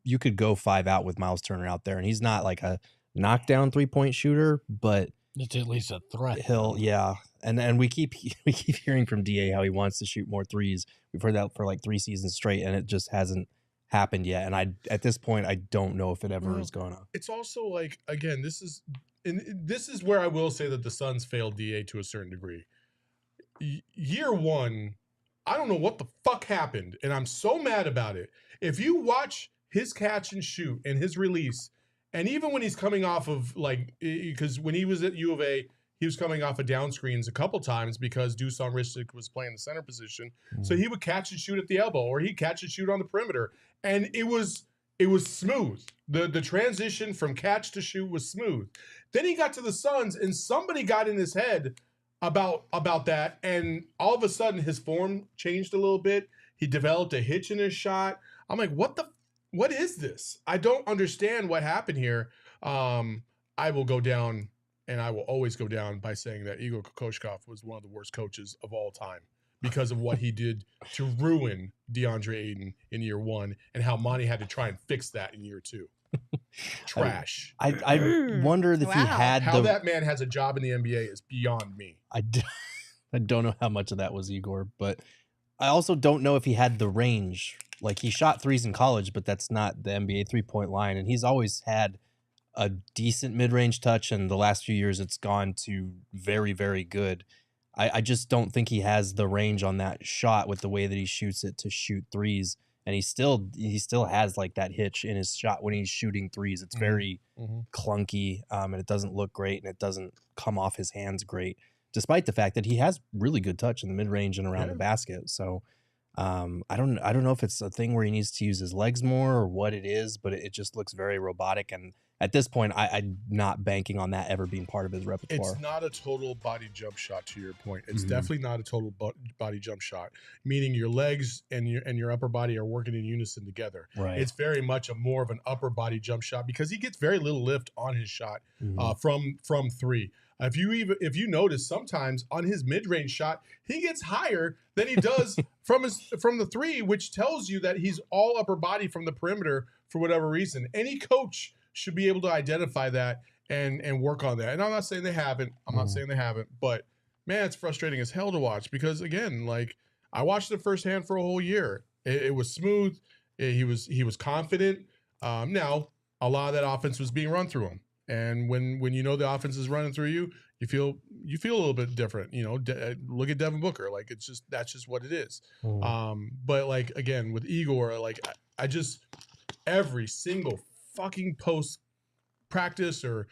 you could go 5 out with Miles Turner out there, and he's not like a knockdown 3-point shooter, but it's at least a threat. And we keep hearing from DA how he wants to shoot more threes. We've heard that for like 3 seasons straight, and it just hasn't happened yet. And at this point, I don't know if it ever is going on. It's also like, again, this is where I will say that the Suns failed DA to a certain degree. Year 1, I don't know what the fuck happened, and I'm so mad about it. If you watch his catch and shoot and his release, and even when he's coming off of, like, because when he was at U of A, he was coming off of down screens a couple times because Dusan Ristic was playing the center position. So he would catch and shoot at the elbow, or he'd catch and shoot on the perimeter, and it was smooth. The transition from catch to shoot was smooth. Then he got to the Suns, and somebody got in his head about that, and all of a sudden his form changed a little bit. He developed a hitch in his shot. I'm like, what is this? I don't understand what happened here. I will go down, and I will always go down by saying that Igor Kokoshkov was one of the worst coaches of all time because of what he did to ruin DeAndre Ayton in year 1, and how Monty had to try and fix that in year 2. Trash. I wondered if he had how that man has a job in the NBA is beyond me. I don't know how much of that was Igor, but I also don't know if he had the range like he shot threes in college, but that's not the NBA 3-point line. And he's always had a decent mid-range touch, and the last few years it's gone to very, very good. I just don't think he has the range on that shot with the way that he shoots it to shoot threes. And he still has like that hitch in his shot when he's shooting threes. It's very clunky, and it doesn't look great, and it doesn't come off his hands great, despite the fact that he has really good touch in the mid-range and around the basket. So I don't know if it's a thing where he needs to use his legs more or what it is, but it just looks very robotic. And at this point, I'm not banking on that ever being part of his repertoire. It's not a total body jump shot, to your point. It's definitely not a total body jump shot, meaning your legs and your upper body are working in unison together. Right. It's very much more of an upper body jump shot because he gets very little lift on his shot from three. If you notice, sometimes on his mid-range shot, he gets higher than he does from the three, which tells you that he's all upper body from the perimeter for whatever reason. Any coach should be able to identify that and work on that. And I'm not saying they haven't. But man, it's frustrating as hell to watch because, again, like I watched it firsthand for a whole year. It was smooth. He was confident. Now a lot of that offense was being run through him. And when you know the offense is running through you, you feel a little bit different. You know, look at Devin Booker. Like that's just what it is. But like again with Igor, like I just every single fucking post practice or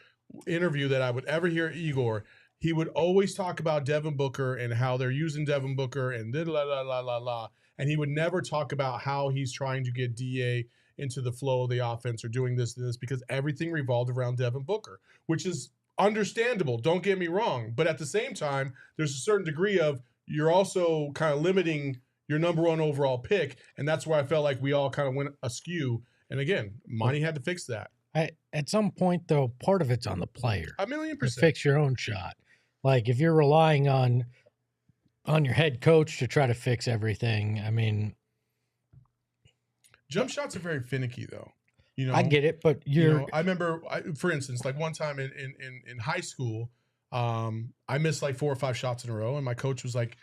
interview that I would ever hear Igor, he would always talk about Devin Booker and how they're using Devin Booker and la la la la la, and he would never talk about how he's trying to get DA into the flow of the offense or doing this and this because everything revolved around Devin Booker, which is understandable. Don't get me wrong, but at the same time, there's a certain degree of you're also kind of limiting your number one overall pick, and that's where I felt like we all kind of went askew. And again, Monty had to fix that. At some point, though, part of it's on the player. 1,000,000%. To fix your own shot. Like if you're relying on your head coach to try to fix everything, I mean, jump shots are very finicky, though. You know, I get it, but I remember, for instance, like one time in high school, I missed like 4 or 5 shots in a row, and my coach was like,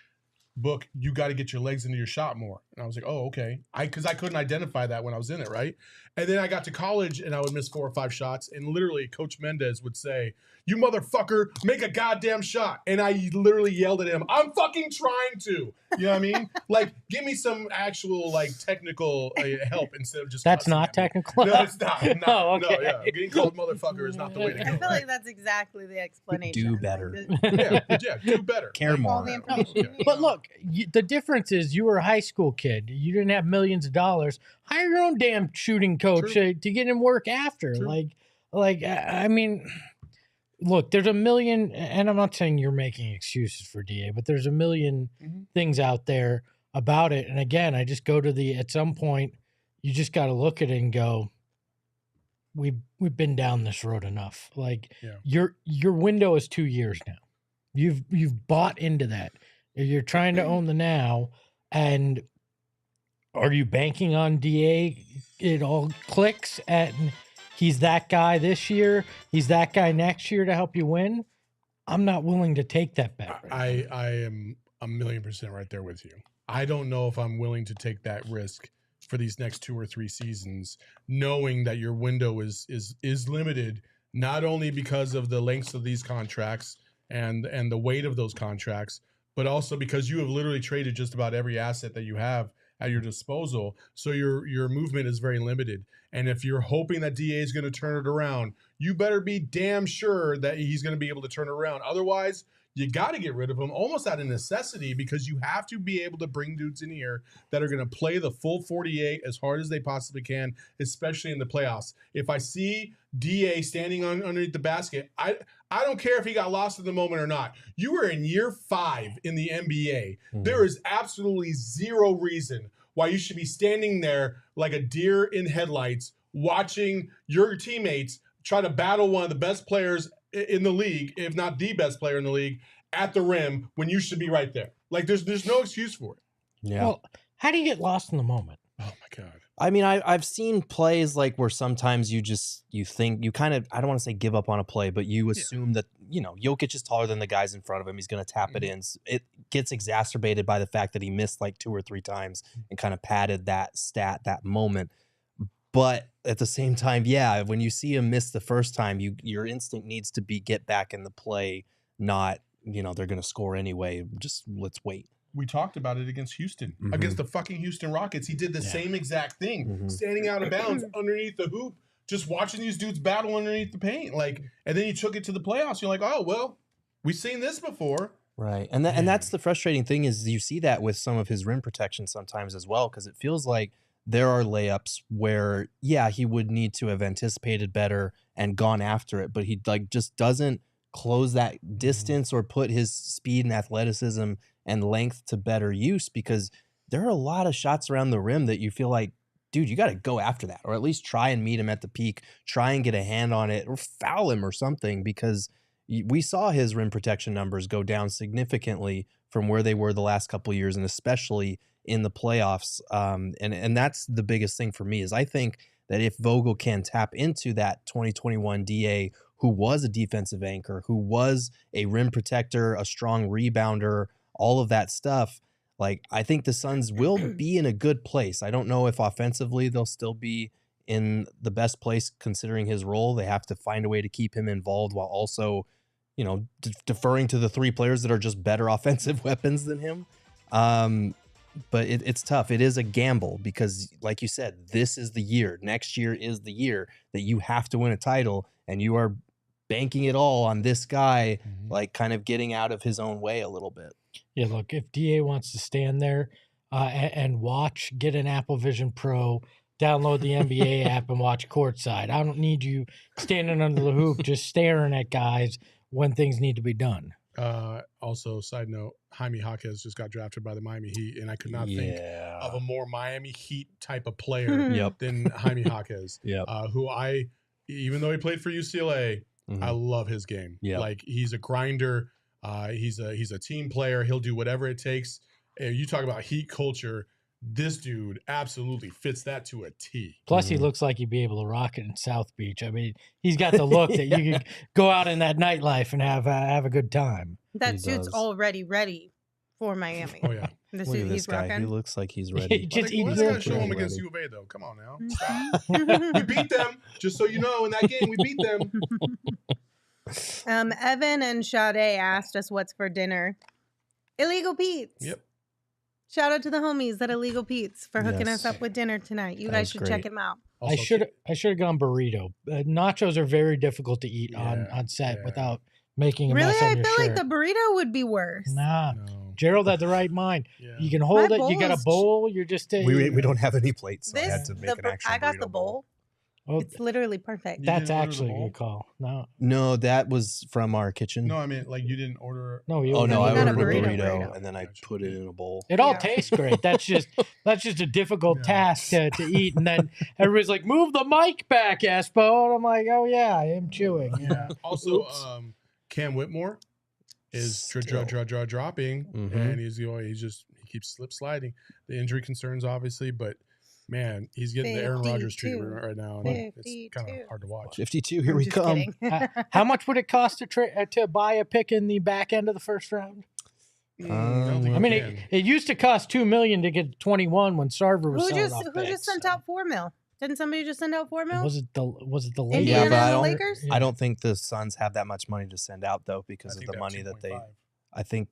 "Book, you got to get your legs into your shot more." And I was like, "Oh, okay." Because I couldn't identify that when I was in it, right? And then I got to college, and I would miss 4 or 5 shots, and literally Coach Mendez would say, "You motherfucker, make a goddamn shot." And I literally yelled at him, "I'm fucking trying to." You know what I mean? Like, give me some actual like technical help instead of just. That's not technical. No, it's not. Oh, okay. No, yeah. Getting called motherfucker is not the way to go. I feel like that's exactly the explanation. Do better. Yeah, do better. Care more. All the information you need. But look, the difference is you were a high school kid. You didn't have millions of dollars. Hire your own damn shooting coach to get him work after. True. Like I mean, look, there's a million, and I'm not saying you're making excuses for DA, but there's a million things out there about it. And again, I just go to at some point, you just got to look at it and go, we've been down this road enough. Like your window is 2 years now. You've bought into that. You're trying to own the now, and are you banking on DA? It all clicks and he's that guy this year. He's that guy next year to help you win. I'm not willing to take that bet. I am 1,000,000% right there with you. I don't know if I'm willing to take that risk for these next 2 or 3 seasons, knowing that your window is limited, not only because of the lengths of these contracts and the weight of those contracts, but also because you have literally traded just about every asset that you have at your disposal. So your movement is very limited. And if you're hoping that DA is going to turn it around, you better be damn sure that he's going to be able to turn it around. Otherwise, you got to get rid of him almost out of necessity, because you have to be able to bring dudes in here that are going to play the full 48 as hard as they possibly can, especially in the playoffs. If I see DA standing underneath the basket, I don't care if he got lost in the moment or not. You are in year 5 in the NBA. There is absolutely zero reason why you should be standing there like a deer in headlights watching your teammates try to battle one of the best players in the league, if not the best player in the league, at the rim when you should be right there. Like there's no excuse for it. Yeah. Well, how do you get lost in the moment? Oh my God. I mean, I've seen plays like where sometimes you think you kind of, I don't want to say give up on a play, but you assume that, Jokic is taller than the guys in front of him. He's going to tap it in. It gets exacerbated by the fact that he missed like 2 or 3 times and kind of padded that stat, that moment. But at the same time, yeah, when you see him miss the first time, your instinct needs to be get back in the play, not, they're going to score anyway. Just let's wait. We talked about it against Houston, against the fucking Houston Rockets. He did the same exact thing, standing out of bounds underneath the hoop, just watching these dudes battle underneath the paint. And then you took it to the playoffs. You're like, oh, well, we've seen this before. Right. And that's the frustrating thing is you see that with some of his rim protection sometimes as well, because it feels like there are layups where, yeah, he would need to have anticipated better and gone after it, but he just doesn't close that distance or put his speed and athleticism and length to better use, because there are a lot of shots around the rim that you feel like, dude, you got to go after that, or at least try and meet him at the peak, try and get a hand on it or foul him or something, because we saw his rim protection numbers go down significantly from where they were the last couple of years, and especially in the playoffs. And that's the biggest thing for me is I think that if Vogel can tap into that 2021 DA who was a defensive anchor, who was a rim protector, a strong rebounder, all of that stuff, I think the Suns will be in a good place. I don't know if offensively they'll still be in the best place considering his role. They have to find a way to keep him involved while also, deferring to the 3 players that are just better offensive weapons than him. But it's tough. It is a gamble because, like you said, this is the year. Next year is the year that you have to win a title, and you are banking it all on this guy, kind of getting out of his own way a little bit. Yeah, look, if DA wants to stand there and watch, get an Apple Vision Pro, download the NBA app and watch courtside. I don't need you standing under the hoop just staring at guys when things need to be done. Also, side note, Jaime Jaquez just got drafted by the Miami Heat, and I could not think of a more Miami Heat type of player than Jaime Jaquez, who even though he played for UCLA, I love his game. He's a grinder. He's a team player. He'll do whatever it takes. You talk about Heat culture. This dude absolutely fits that to a T. Plus, he looks like he'd be able to rock it in South Beach. I mean, he's got the look that you could go out in that nightlife and have a good time. That suit's already ready for Miami. Oh, yeah. The suit he's rocking. He looks like he's ready. Let's gotta show him against U of A, though. Come on now. Stop. We beat them. Just so you know, in that game, we beat them. Evan and Sade asked us what's for dinner. Illegal Pete's. Yep. Shout out to the homies at Illegal Pete's for hooking us up with dinner tonight. You guys should check him out. Also, I should have gone burrito. Nachos are very difficult to eat on set without making a mess on your shirt. I feel like the burrito would be worse. Nah. No. Gerald had the right mind. Yeah. You can hold it. You got a bowl. You're just we don't have any plates, so I had to make an actual burrito. I got the bowl. Oh, it's literally perfect. That's actually a good call. No, that was from our kitchen. No, I mean, you didn't order. No, I ordered a burrito and then I put it in a bowl. It all tastes great. That's just a difficult task to eat. And then everybody's like, "Move the mic back, Espo." And I'm like, "Oh yeah, I am chewing." Yeah. Also, Cam Whitmore is dropping, and he keeps slip sliding. The injury concerns, obviously, but. Man, he's getting the Aaron Rodgers treatment right now, and it's kind of hard to watch. 52, here we come. How much would it cost to buy a pick in the back end of the first round? I mean, it used to cost $2 million to get 21 when Sarver was selling off Who just sent out $4 million? Didn't somebody just send out $4 million? Was it the Lakers? Indiana but Lakers? I don't think the Suns have that much money to send out though because of the money that they. I think,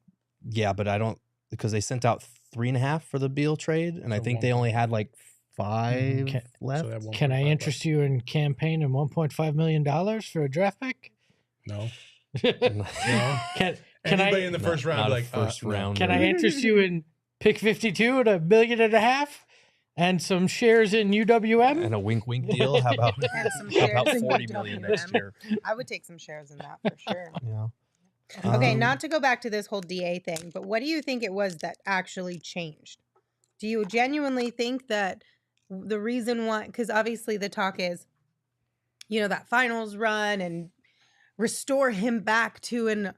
but I don't because they sent out 3.5 for the Beal trade, and I think they only had like 5 left. So can I interest you in campaigning $1.5 million for a draft pick? No. Can anybody in the first round? First round. Can I interest you in pick 52 at $1.5 million and some shares in UWM and a wink deal? How about $40 million next year? I would take some shares in that for sure. Yeah. Okay, not to go back to this whole DA thing, but what do you think it was that actually changed? Do you genuinely think that the reason why, because obviously the talk is, that finals run and restore him back to an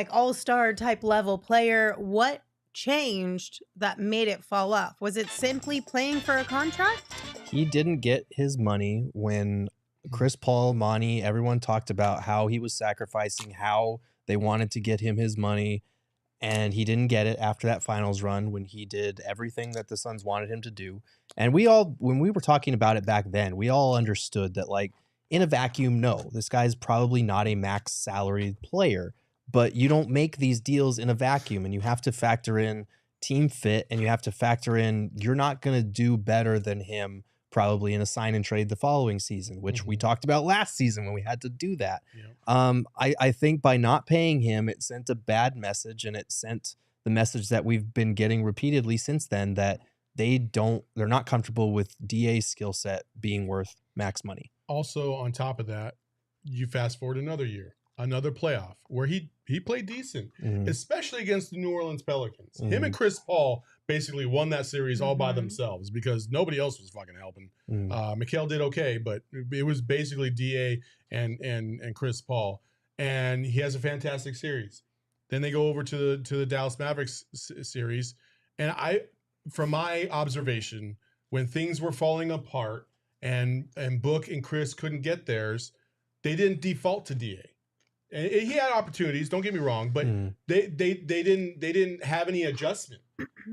all-star type level player. What changed that made it fall off? Was it simply playing for a contract? He didn't get his money when Chris Paul, Monty, everyone talked about how he was sacrificing, how they wanted to get him his money, and he didn't get it after that finals run when he did everything that the Suns wanted him to do. And we all, when we were talking about it back then, we all understood that, like, in a vacuum, no, this guy's probably not a max salaried player, but you don't make these deals in a vacuum, and you have to factor in team fit, and you have to factor in you're not going to do better than him probably in a sign and trade the following season, which we talked about last season when we had to do that. I think by not paying him, it sent a bad message, and it sent the message that we've been getting repeatedly since then, that they're not comfortable with DA's skill set being worth max money. Also, on top of that, you fast forward another year, another playoff where he played decent, especially against the New Orleans Pelicans. Him and Chris Paul basically won that series all by themselves because nobody else was fucking helping. Mikal did okay, but it was basically DA and Chris Paul, and he has a fantastic series. Then they go over to the Dallas Mavericks series, and from my observation, when things were falling apart and Book and Chris couldn't get theirs, they didn't default to DA. And he had opportunities, don't get me wrong, but they didn't have any adjustment.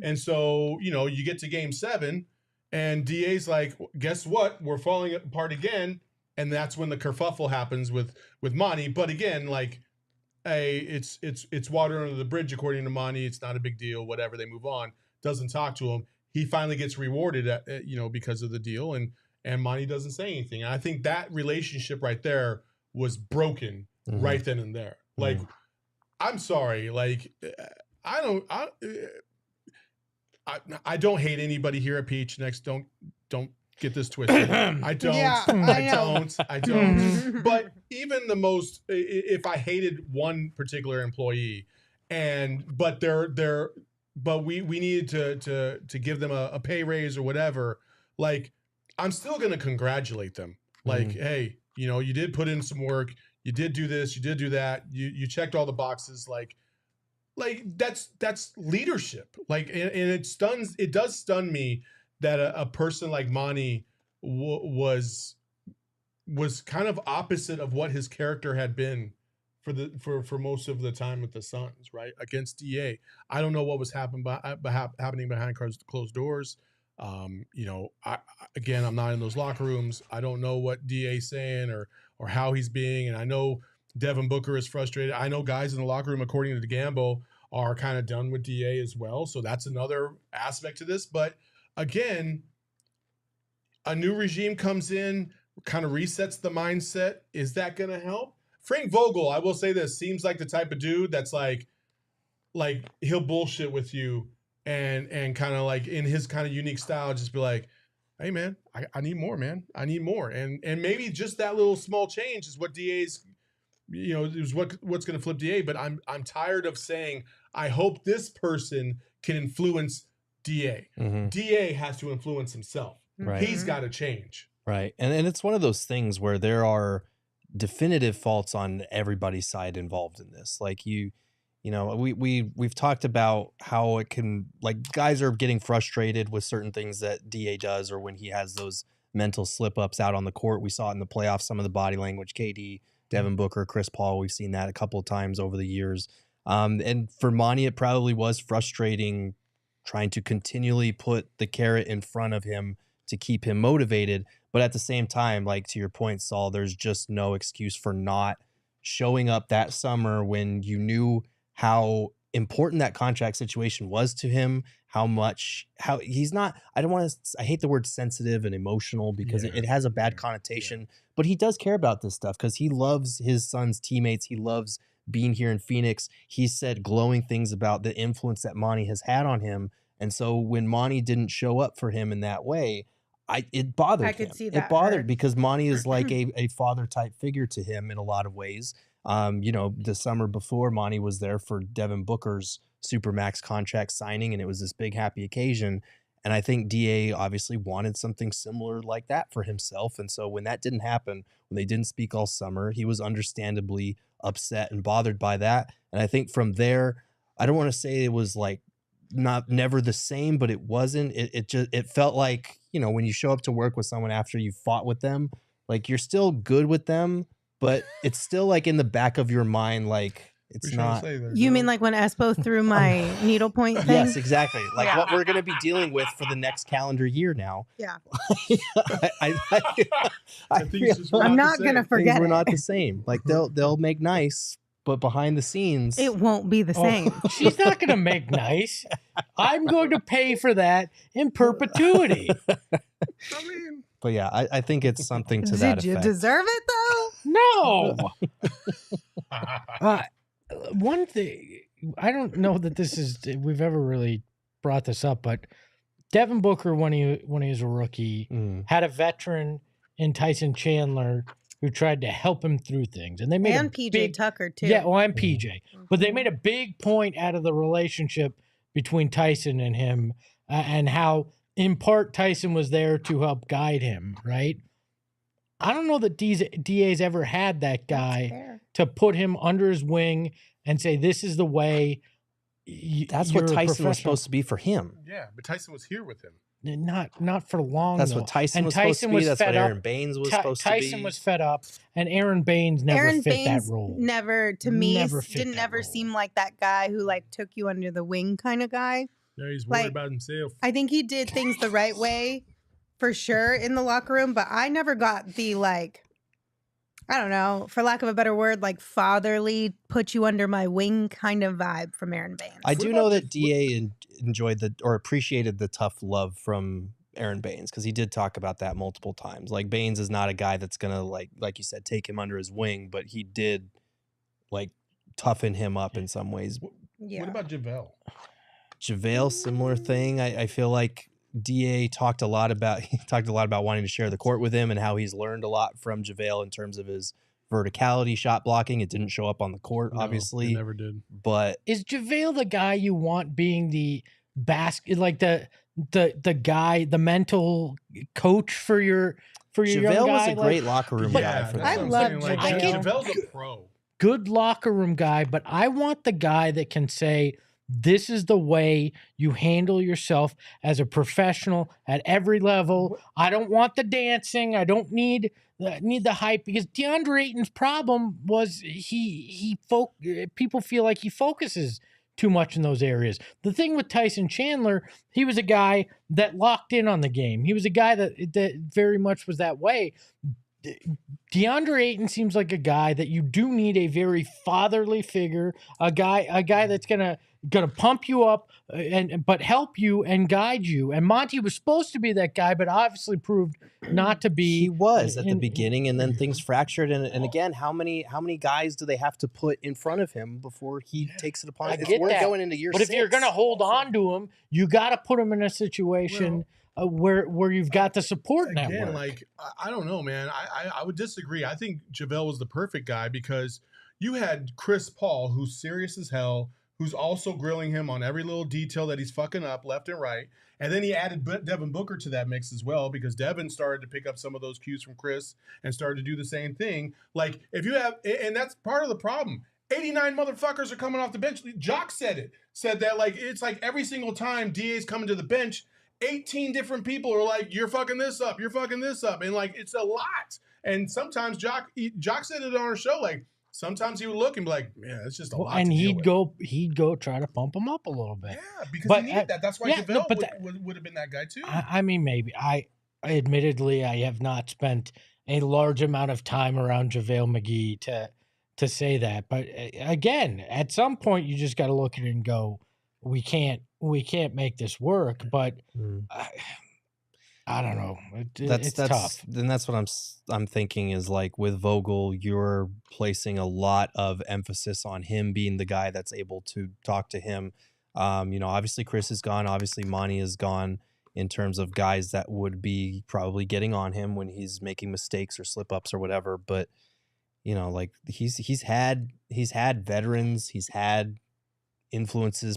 And so, you get to game 7 and DA's like, guess what? We're falling apart again. And that's when the kerfuffle happens with Monty. But again, like, hey, it's water under the bridge, according to Monty. It's not a big deal, whatever. They move on, doesn't talk to him. He finally gets rewarded because of the deal, and Monty doesn't say anything. And I think that relationship right there was broken right then and there. Like, I'm sorry. Like, I don't hate anybody here at PHNX. Don't get this twisted. I don't. Yeah, I don't. But even the most, if I hated one particular employee, but we needed to give them a pay raise or whatever, like, I'm still gonna congratulate them. Like, hey, you did put in some work. You did do this, you did do that. You checked all the boxes. Like that's leadership. Like, and it does stun me that a person like Monty was kind of opposite of what his character had been for most of the time with the Suns, right? Against DA. I don't know what was happening behind closed doors. I'm not in those locker rooms. I don't know what DA's saying or how he's being. And I know Devin Booker is frustrated. I know guys in the locker room, according to Gamble, are kind of done with DA as well. So that's another aspect to this. But again, a new regime comes in, kind of resets the mindset. Is that going to help? Frank Vogel, I will say this, seems like the type of dude that's like he'll bullshit with you and kind of like in his kind of unique style, just be like, hey man, I need more, man. I need more. And maybe just that little small change is what DA's, is what's going to flip DA. But I'm tired of saying, I hope this person can influence DA. DA has to influence himself. Right. He's got to change. Right. And it's one of those things where there are definitive faults on everybody's side involved in this. Like we've talked about how it can, like, guys are getting frustrated with certain things that DA does, or when he has those mental slip ups out on the court. We saw it in the playoffs, some of the body language, KD, Devin Booker, Chris Paul. We've seen that a couple of times over the years. And for Monty, it probably was frustrating trying to continually put the carrot in front of him to keep him motivated. But at the same time, like, to your point, Saul, there's just no excuse for not showing up that summer when you knew how important that contract situation was to him, how he's not, I hate the word sensitive and emotional because it has a bad connotation, but he does care about this stuff because he loves his son's teammates. He loves being here in Phoenix. He said glowing things about the influence that Monty has had on him. And so when Monty didn't show up for him in that way, it bothered him. I could see that. It bothered because Monty is like a father type figure to him in a lot of ways. The summer before, Monty was there for Devin Booker's Supermax contract signing, and it was this big happy occasion. And I think DA obviously wanted something similar like that for himself. And so when that didn't happen, when they didn't speak all summer, he was understandably upset and bothered by that. And I think from there, I don't want to say it was like never the same, but it wasn't. It felt like, you know, when you show up to work with someone after you fought with them, like you're still good with them, but it's still like in the back of your mind, like it's not. You mean like when Espo threw my needlepoint thing? Yes, exactly. Like what we're going to be dealing with for the next calendar year now. Yeah. I'm not going to forget We're it. not the same. Like they'll make nice, but behind the scenes, It won't be the same. She's not going to make nice. I'm going to pay for that in perpetuity. I mean, but yeah, I think it's something to that Did you effect. deserve it though? No. One thing, I don't know that we've ever really brought this up, but Devin Booker, when he was a rookie, had a veteran in Tyson Chandler who tried to help him through things, and they made And PJ Tucker too. Yeah, well, and PJ, but they made a big point out of the relationship between Tyson and him, and how in part Tyson was there to help guide him. Right? I don't know that DA's ever had that guy to put him under his wing and say, "This is the way." That's what Tyson was supposed to be for him. yeah, but Tyson was here with him. Not for long. That's though. what Tyson And was supposed to be. That's what fed up. Aaron Baines was supposed to be. Tyson was fed up, and Aaron Baines never fit Baines that role. Never, to me, Never fit didn't that ever role. seem like that guy who like took you under the wing kind of guy. Yeah, he's worried Like, about himself. I think he did things the right way for sure in the locker room, but I never got the like, I don't know, for lack of a better word, like fatherly, put you under my wing kind of vibe from Aaron Baines. I do know that DA enjoyed or appreciated the tough love from Aaron Baines, because he did talk about that multiple times. Like Baines is not a guy that's gonna like you said, take him under his wing, but he did like toughen him up in some ways. Yeah. What about JaVale? JaVale, similar thing. I feel like DA talked a lot about wanting to share the court with him and how he's learned a lot from JaVale in terms of his verticality, shot blocking. It didn't show up on the court, obviously. It never did. But Is JaVale the guy you want being the like the guy, the mental coach for your young guy? JaVale was a great locker room guy for I them. love Like, JaVale. JaVale's a pro. Good locker room guy, but I want the guy that can say, this is the way you handle yourself as a professional at every level. I don't want the dancing. I don't need the hype, because Deandre Ayton's problem was people feel like he focuses too much in those areas. The thing with Tyson Chandler, he was a guy that locked in on the game. He was a guy that very much was that way. Deandre Ayton seems like a guy that you do need a very fatherly figure, a guy that's gonna pump you up but help you and guide you. And Monty was supposed to be that guy, but obviously proved not to be. He was at the beginning, and then things fractured. And again, how many guys do they have to put in front of him before he takes it upon? We're going into year 6. But if you're gonna hold on to him, you got to put him in a situation where you've got the support network. Again, like, I don't know, man. I would disagree. I think JaVale was the perfect guy, because you had Chris Paul, who's serious as hell, who's also grilling him on every little detail that he's fucking up left and right. And then he added Devin Booker to that mix as well, because Devin started to pick up some of those cues from Chris and started to do the same thing. Like, if you have, and that's part of the problem. 89 motherfuckers are coming off the bench. Jock said that, like, it's like every single time DA's coming to the bench, 18 different people are like, you're fucking this up, you're fucking this up. And like, it's a lot. And sometimes Jock said it on our show, like, sometimes he would look and be like, yeah, it's just a lot. And to he'd deal go try to pump him up a little bit. Yeah, because he needed that. That's why JaVale would have been that guy too. I mean, maybe. I admittedly, I have not spent a large amount of time around JaVale McGee to say that. But again, at some point, you just got to look at it and go, we can't make this work. But I don't know. It's tough. Then that's what I'm thinking is, like, with Vogel, you're placing a lot of emphasis on him being the guy that's able to talk to him. Obviously Chris is gone. Obviously Monty is gone, in terms of guys that would be probably getting on him when he's making mistakes or slip ups or whatever. But like he's had veterans, he's had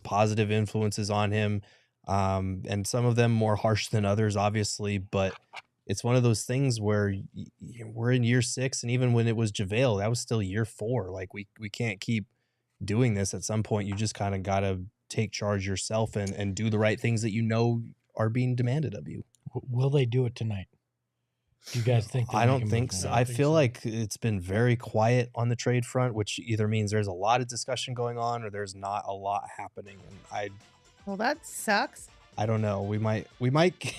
positive influences on him. And some of them more harsh than others, obviously, but it's one of those things where we're in year 6, and even when it was JaVale, that was still year 4. Like we can't keep doing this. At some point, you just kind of gotta take charge yourself and do the right things that you know are being demanded of you. Will they do it tonight? Do you guys think? I don't think so. I feel so. like it's been very quiet on the trade front, which either means there's a lot of discussion going on or there's not a lot happening. And Well, that sucks. I don't know. We might we might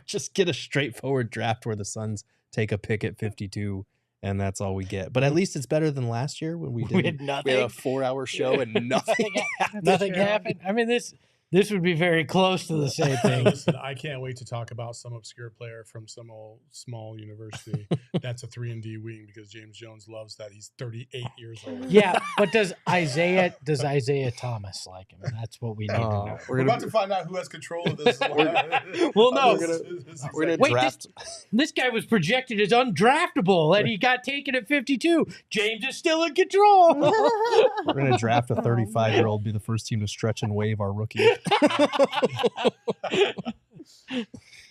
just get a straightforward draft where the Suns take a pick at 52 and that's all we get. But at least it's better than last year when we We did had nothing. a 4-hour show and nothing happened. Nothing true. happened. I mean, this would be very close to the same thing. Listen, I can't wait to talk about some obscure player from some old small university that's a 3-and-D wing because James Jones loves that. He's 38 years old. Yeah, but does Isaiah Thomas like him? That's what we need to know. We're about to find out who has control of this. Well, no. We're gonna Wait, draft. This guy was projected as undraftable, and he got taken at 52. James is still in control. We're gonna draft a 35-year-old, be the first team to stretch and waive our rookie.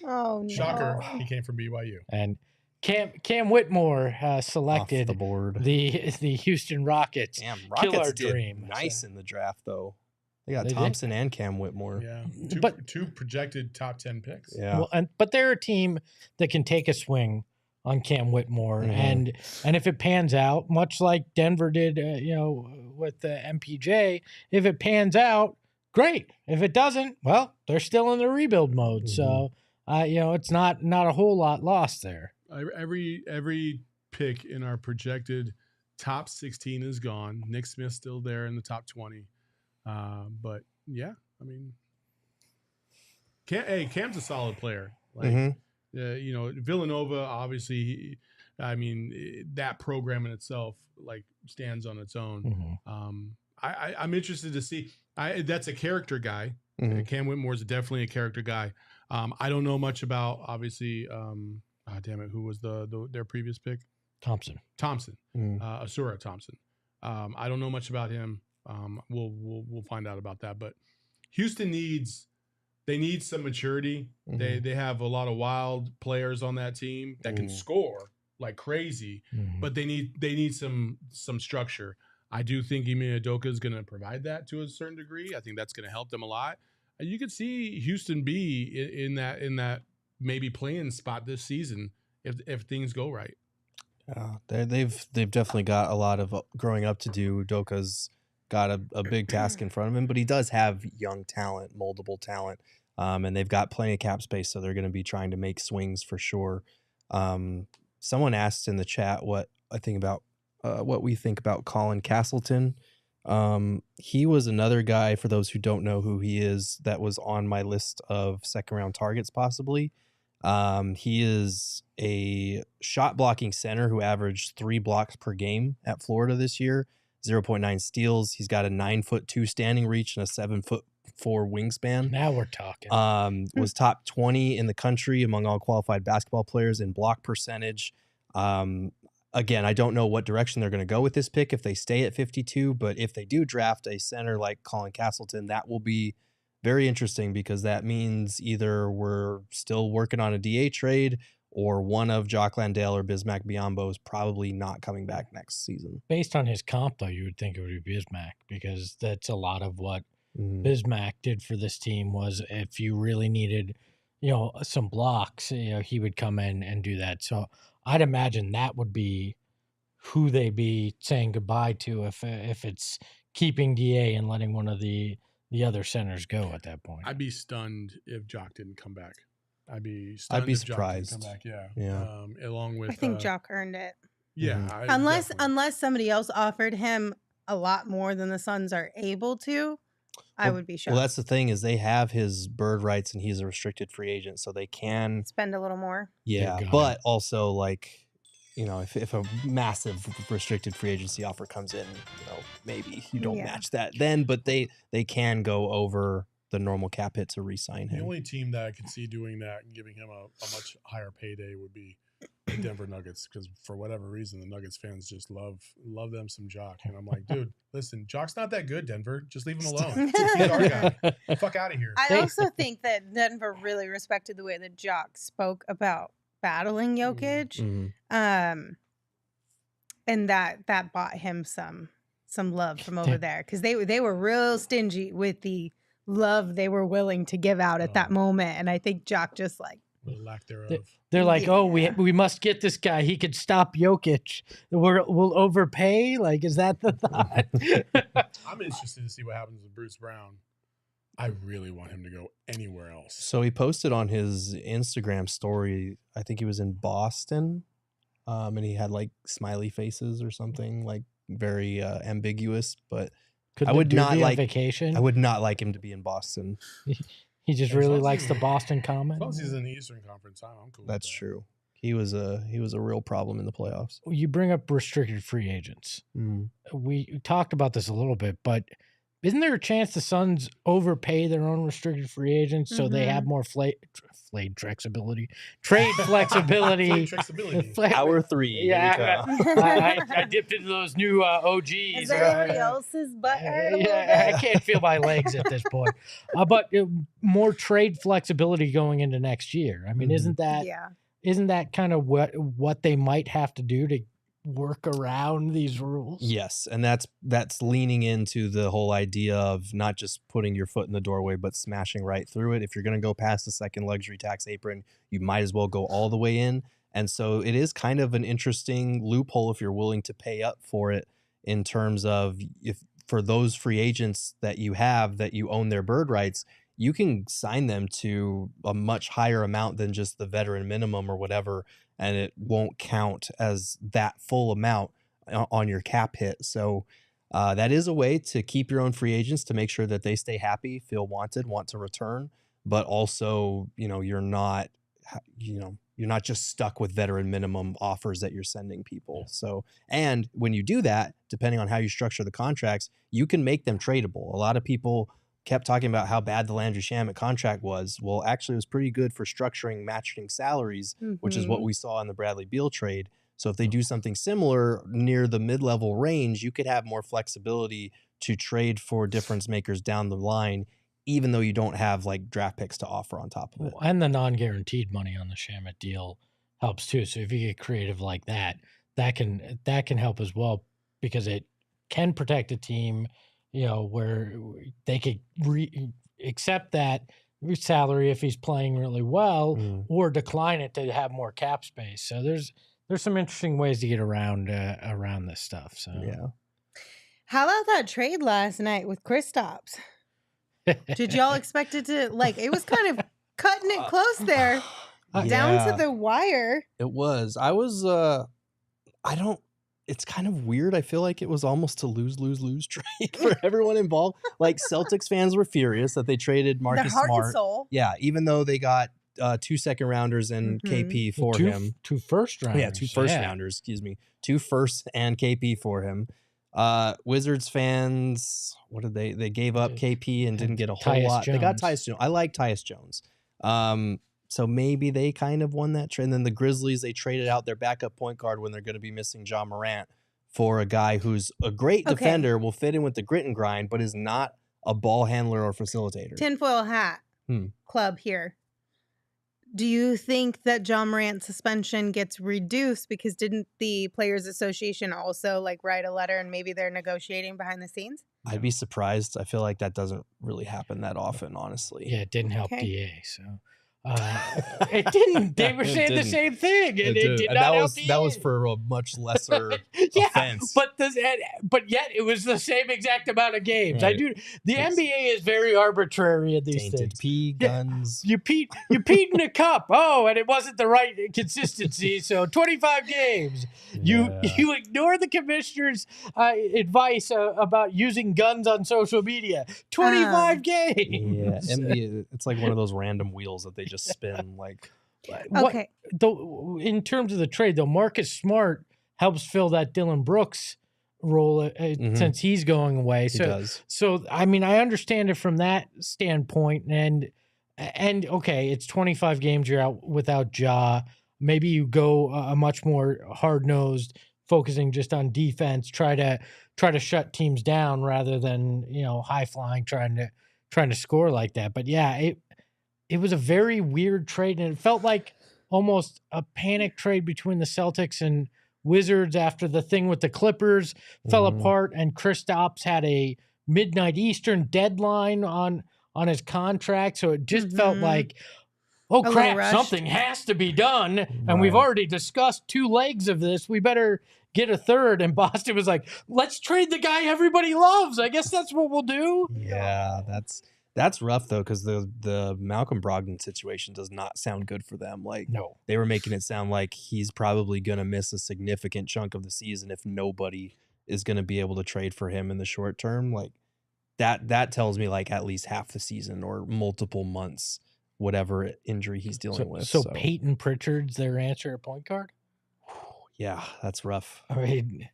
Oh no. Shocker, he came from BYU. And Cam Whitmore Off selected the board. the Houston Rockets. Damn, Kill our Rockets did dream. nice in the draft though. They got They did. Thompson and Cam Whitmore. Yeah, But- two projected top 10 picks. Yeah. Well, but they're a team that can take a swing on Cam Whitmore, Mhm. and if it pans out, much like Denver did, with the MPJ, if it pans out, great. If it doesn't, well, they're still in the rebuild mode. So, it's not a whole lot lost there. Every pick in our projected top 16 is gone. Nick Smith's still there in the top 20. But yeah, I mean, Cam's a solid player. Like, Mhm. Villanova, obviously, that program in itself, like, stands on its own. I'm interested to see. That's a character guy. Mhm. Cam Whitmore is definitely a character guy. I don't know much about, obviously, who was their previous pick? Thompson. Asura Thompson. I don't know much about him. We'll find out about that. But Houston needs some maturity. Mhm. They have a lot of wild players on that team that can score like crazy, but they need some structure. I do think Ime Udoka is going to provide that to a certain degree. I think that's going to help them a lot. You could see Houston be in that maybe playing spot this season if things go right. They've definitely got a lot of growing up to do. Udoka's got a big task in front of him, but he does have young talent, moldable talent, and they've got plenty of cap space, so they're going to be trying to make swings for sure. Someone asked in the chat what we think about Colin Castleton. He was another guy, for those who don't know who he is, that was on my list of second-round targets possibly. He is a shot blocking center who averaged 3 blocks per game at Florida this year, 0.9 steals. He's got a 9'2" standing reach and a 7'4" wingspan. Now we're talking. Was top 20 in the country among all qualified basketball players in block percentage. Again, I don't know what direction they're going to go with this pick if they stay at 52, but if they do draft a center like Colin Castleton, that will be very interesting because that means either we're still working on a DA trade or one of Jock Landale or Bismack Biyombo is probably not coming back next season. Based on his comp, though, you would think it would be Bismack because that's a lot of what Bismack did for this team was if you really needed, some blocks, he would come in and do that. So I'd imagine that would be who they'd be saying goodbye to if it's keeping DA and letting one of the other centers go at that point. I'd be stunned if Jock didn't come back. I'd be stunned. I'd be if Jock surprised. didn't come back. Yeah. Along with, I think Jock earned it. Yeah. Unless somebody else offered him a lot more than the Suns are able to, I would be shocked. Well, that's the thing is they have his bird rights and he's a restricted free agent, so they can spend a little more. Yeah, but also like, if a massive restricted free agency offer comes in, maybe you don't match that then, but they can go over the normal cap hit to re-sign him. The only team that I could see doing that and giving him a much higher payday would be the Denver Nuggets, because for whatever reason the Nuggets fans just love them some Jock, and I'm like, dude, listen, Jock's not that good, Denver. Just leave him alone. He's our guy. Fuck out of here. I also think that Denver really respected the way that Jock spoke about battling Jokic, and that bought him some love from over there because they were real stingy with the love they were willing to give out at that moment. And I think Jock just like, The lack thereof. They're like, Yeah. oh, we must get this guy. He could stop Jokic. We'll overpay. Like, is that the thought? I'm interested to see what happens with Bruce Brown. I really want him to go anywhere else. So he posted on his Instagram story, I think he was in Boston, and he had like smiley faces or something, like very ambiguous. But Could I the would dude not be on like vacation. I would not like him to be in Boston. He just As really long as likes he's- the Boston As comment. long as he's in the Eastern Conference, I'm cool. That's with that. true. He was a real problem in the playoffs. You bring up restricted free agents. We talked about this a little bit, but isn't there a chance the Suns overpay their own restricted free agents so they have more trade flexibility? Hour 3. Yeah, I dipped into those new OGs. is anybody else's butt hurt a little Yeah, bit? I can't feel my legs at this point. But more trade flexibility going into next year. I mean, isn't that kind of what they might have to do to work around these rules? Yes, and that's leaning into the whole idea of not just putting your foot in the doorway, but smashing right through it. If you're going to go past the second luxury tax apron, you might as well go all the way in. And so it is kind of an interesting loophole if you're willing to pay up for it, in terms of if for those free agents that you have that you own their bird rights, you can sign them to a much higher amount than just the veteran minimum or whatever, and it won't count as that full amount on your cap hit. So that is a way to keep your own free agents, to make sure that they stay happy, feel wanted, want to return, but also, you're not just stuck with veteran minimum offers that you're sending people. So, and when you do that, depending on how you structure the contracts, you can make them tradable. A lot of people kept talking about how bad the Landry Shamet contract was. Well, actually, it was pretty good for structuring matching salaries, which is what we saw in the Bradley Beal trade. So if they do something similar near the mid-level range, you could have more flexibility to trade for difference makers down the line, even though you don't have like draft picks to offer on top of it. And the non-guaranteed money on the Shamet deal helps too. So if you get creative like that, that can help as well, because it can protect a team, where they could accept that salary if he's playing really well, or decline it to have more cap space. So there's some interesting ways to get around this stuff. So yeah. How about that trade last night with Kristaps? Did y'all expect it to it was kind of cutting it close there, down to the wire? It was. It's kind of weird. I feel like it was almost a lose trade for everyone involved. Like, Celtics fans were furious that they traded Marcus Their heart and Smart. soul. Yeah, even though they got 2 second rounders and KP for him. 2 first rounders. Yeah, 2 first rounders, excuse me. 2 firsts and KP for him. Wizards fans, what did they gave up KP and didn't get a whole Tyus lot. They got Jones. Tyus Jones. I like Tyus Jones. So maybe they kind of won that trade. And then the Grizzlies, they traded out their backup point guard when they're going to be missing John Morant for a guy who's a great defender, will fit in with the grit and grind, but is not a ball handler or facilitator. Tinfoil hat club here. Do you think that John Morant's suspension gets reduced, because didn't the Players Association also write a letter, and maybe they're negotiating behind the scenes? I'd be surprised. I feel like that doesn't really happen that often, honestly. Yeah, it didn't help Okay. DA. So it didn't. They were saying the same thing, and it did not help DA. That was for a much lesser offense. But yet it was the same exact amount of games. Right. The NBA is very arbitrary in these Tainted things. pee, guns. You peed in a cup. Oh, and it wasn't the right consistency. So 25 games. You ignore the commissioner's advice about using guns on social media. 25 games. Yeah, NBA, it's like one of those random wheels that they just spin. Okay. In terms of the trade, though, Marcus Smart helps fill that Dylan Brooks role since he's going away. He does. So I mean, I understand it from that standpoint, and okay, it's 25 games you're out without Ja. Maybe you go a much more hard-nosed, focusing just on defense, try to shut teams down rather than high flying trying to score like that. But yeah, it was a very weird trade, and it felt like almost a panic trade between the Celtics and Wizards after the thing with the Clippers fell apart, and Kristaps had a midnight Eastern deadline on on his contract. So it just felt like, oh, little crap, rushed. something has to be done. And we've Right. already discussed 2 legs of this. We better get a third. And Boston was like, let's trade the guy everybody loves. I guess that's what we'll do. Yeah, that's rough though, because the Malcolm Brogdon situation does not sound good for them. Like No. they were making it sound like he's probably gonna miss a significant chunk of the season if nobody is gonna be able to trade for him in the short term. Like that tells me like at least half the season or multiple months, whatever injury he's dealing with. So Peyton Pritchard's their answer at point guard? Yeah, that's rough. I mean,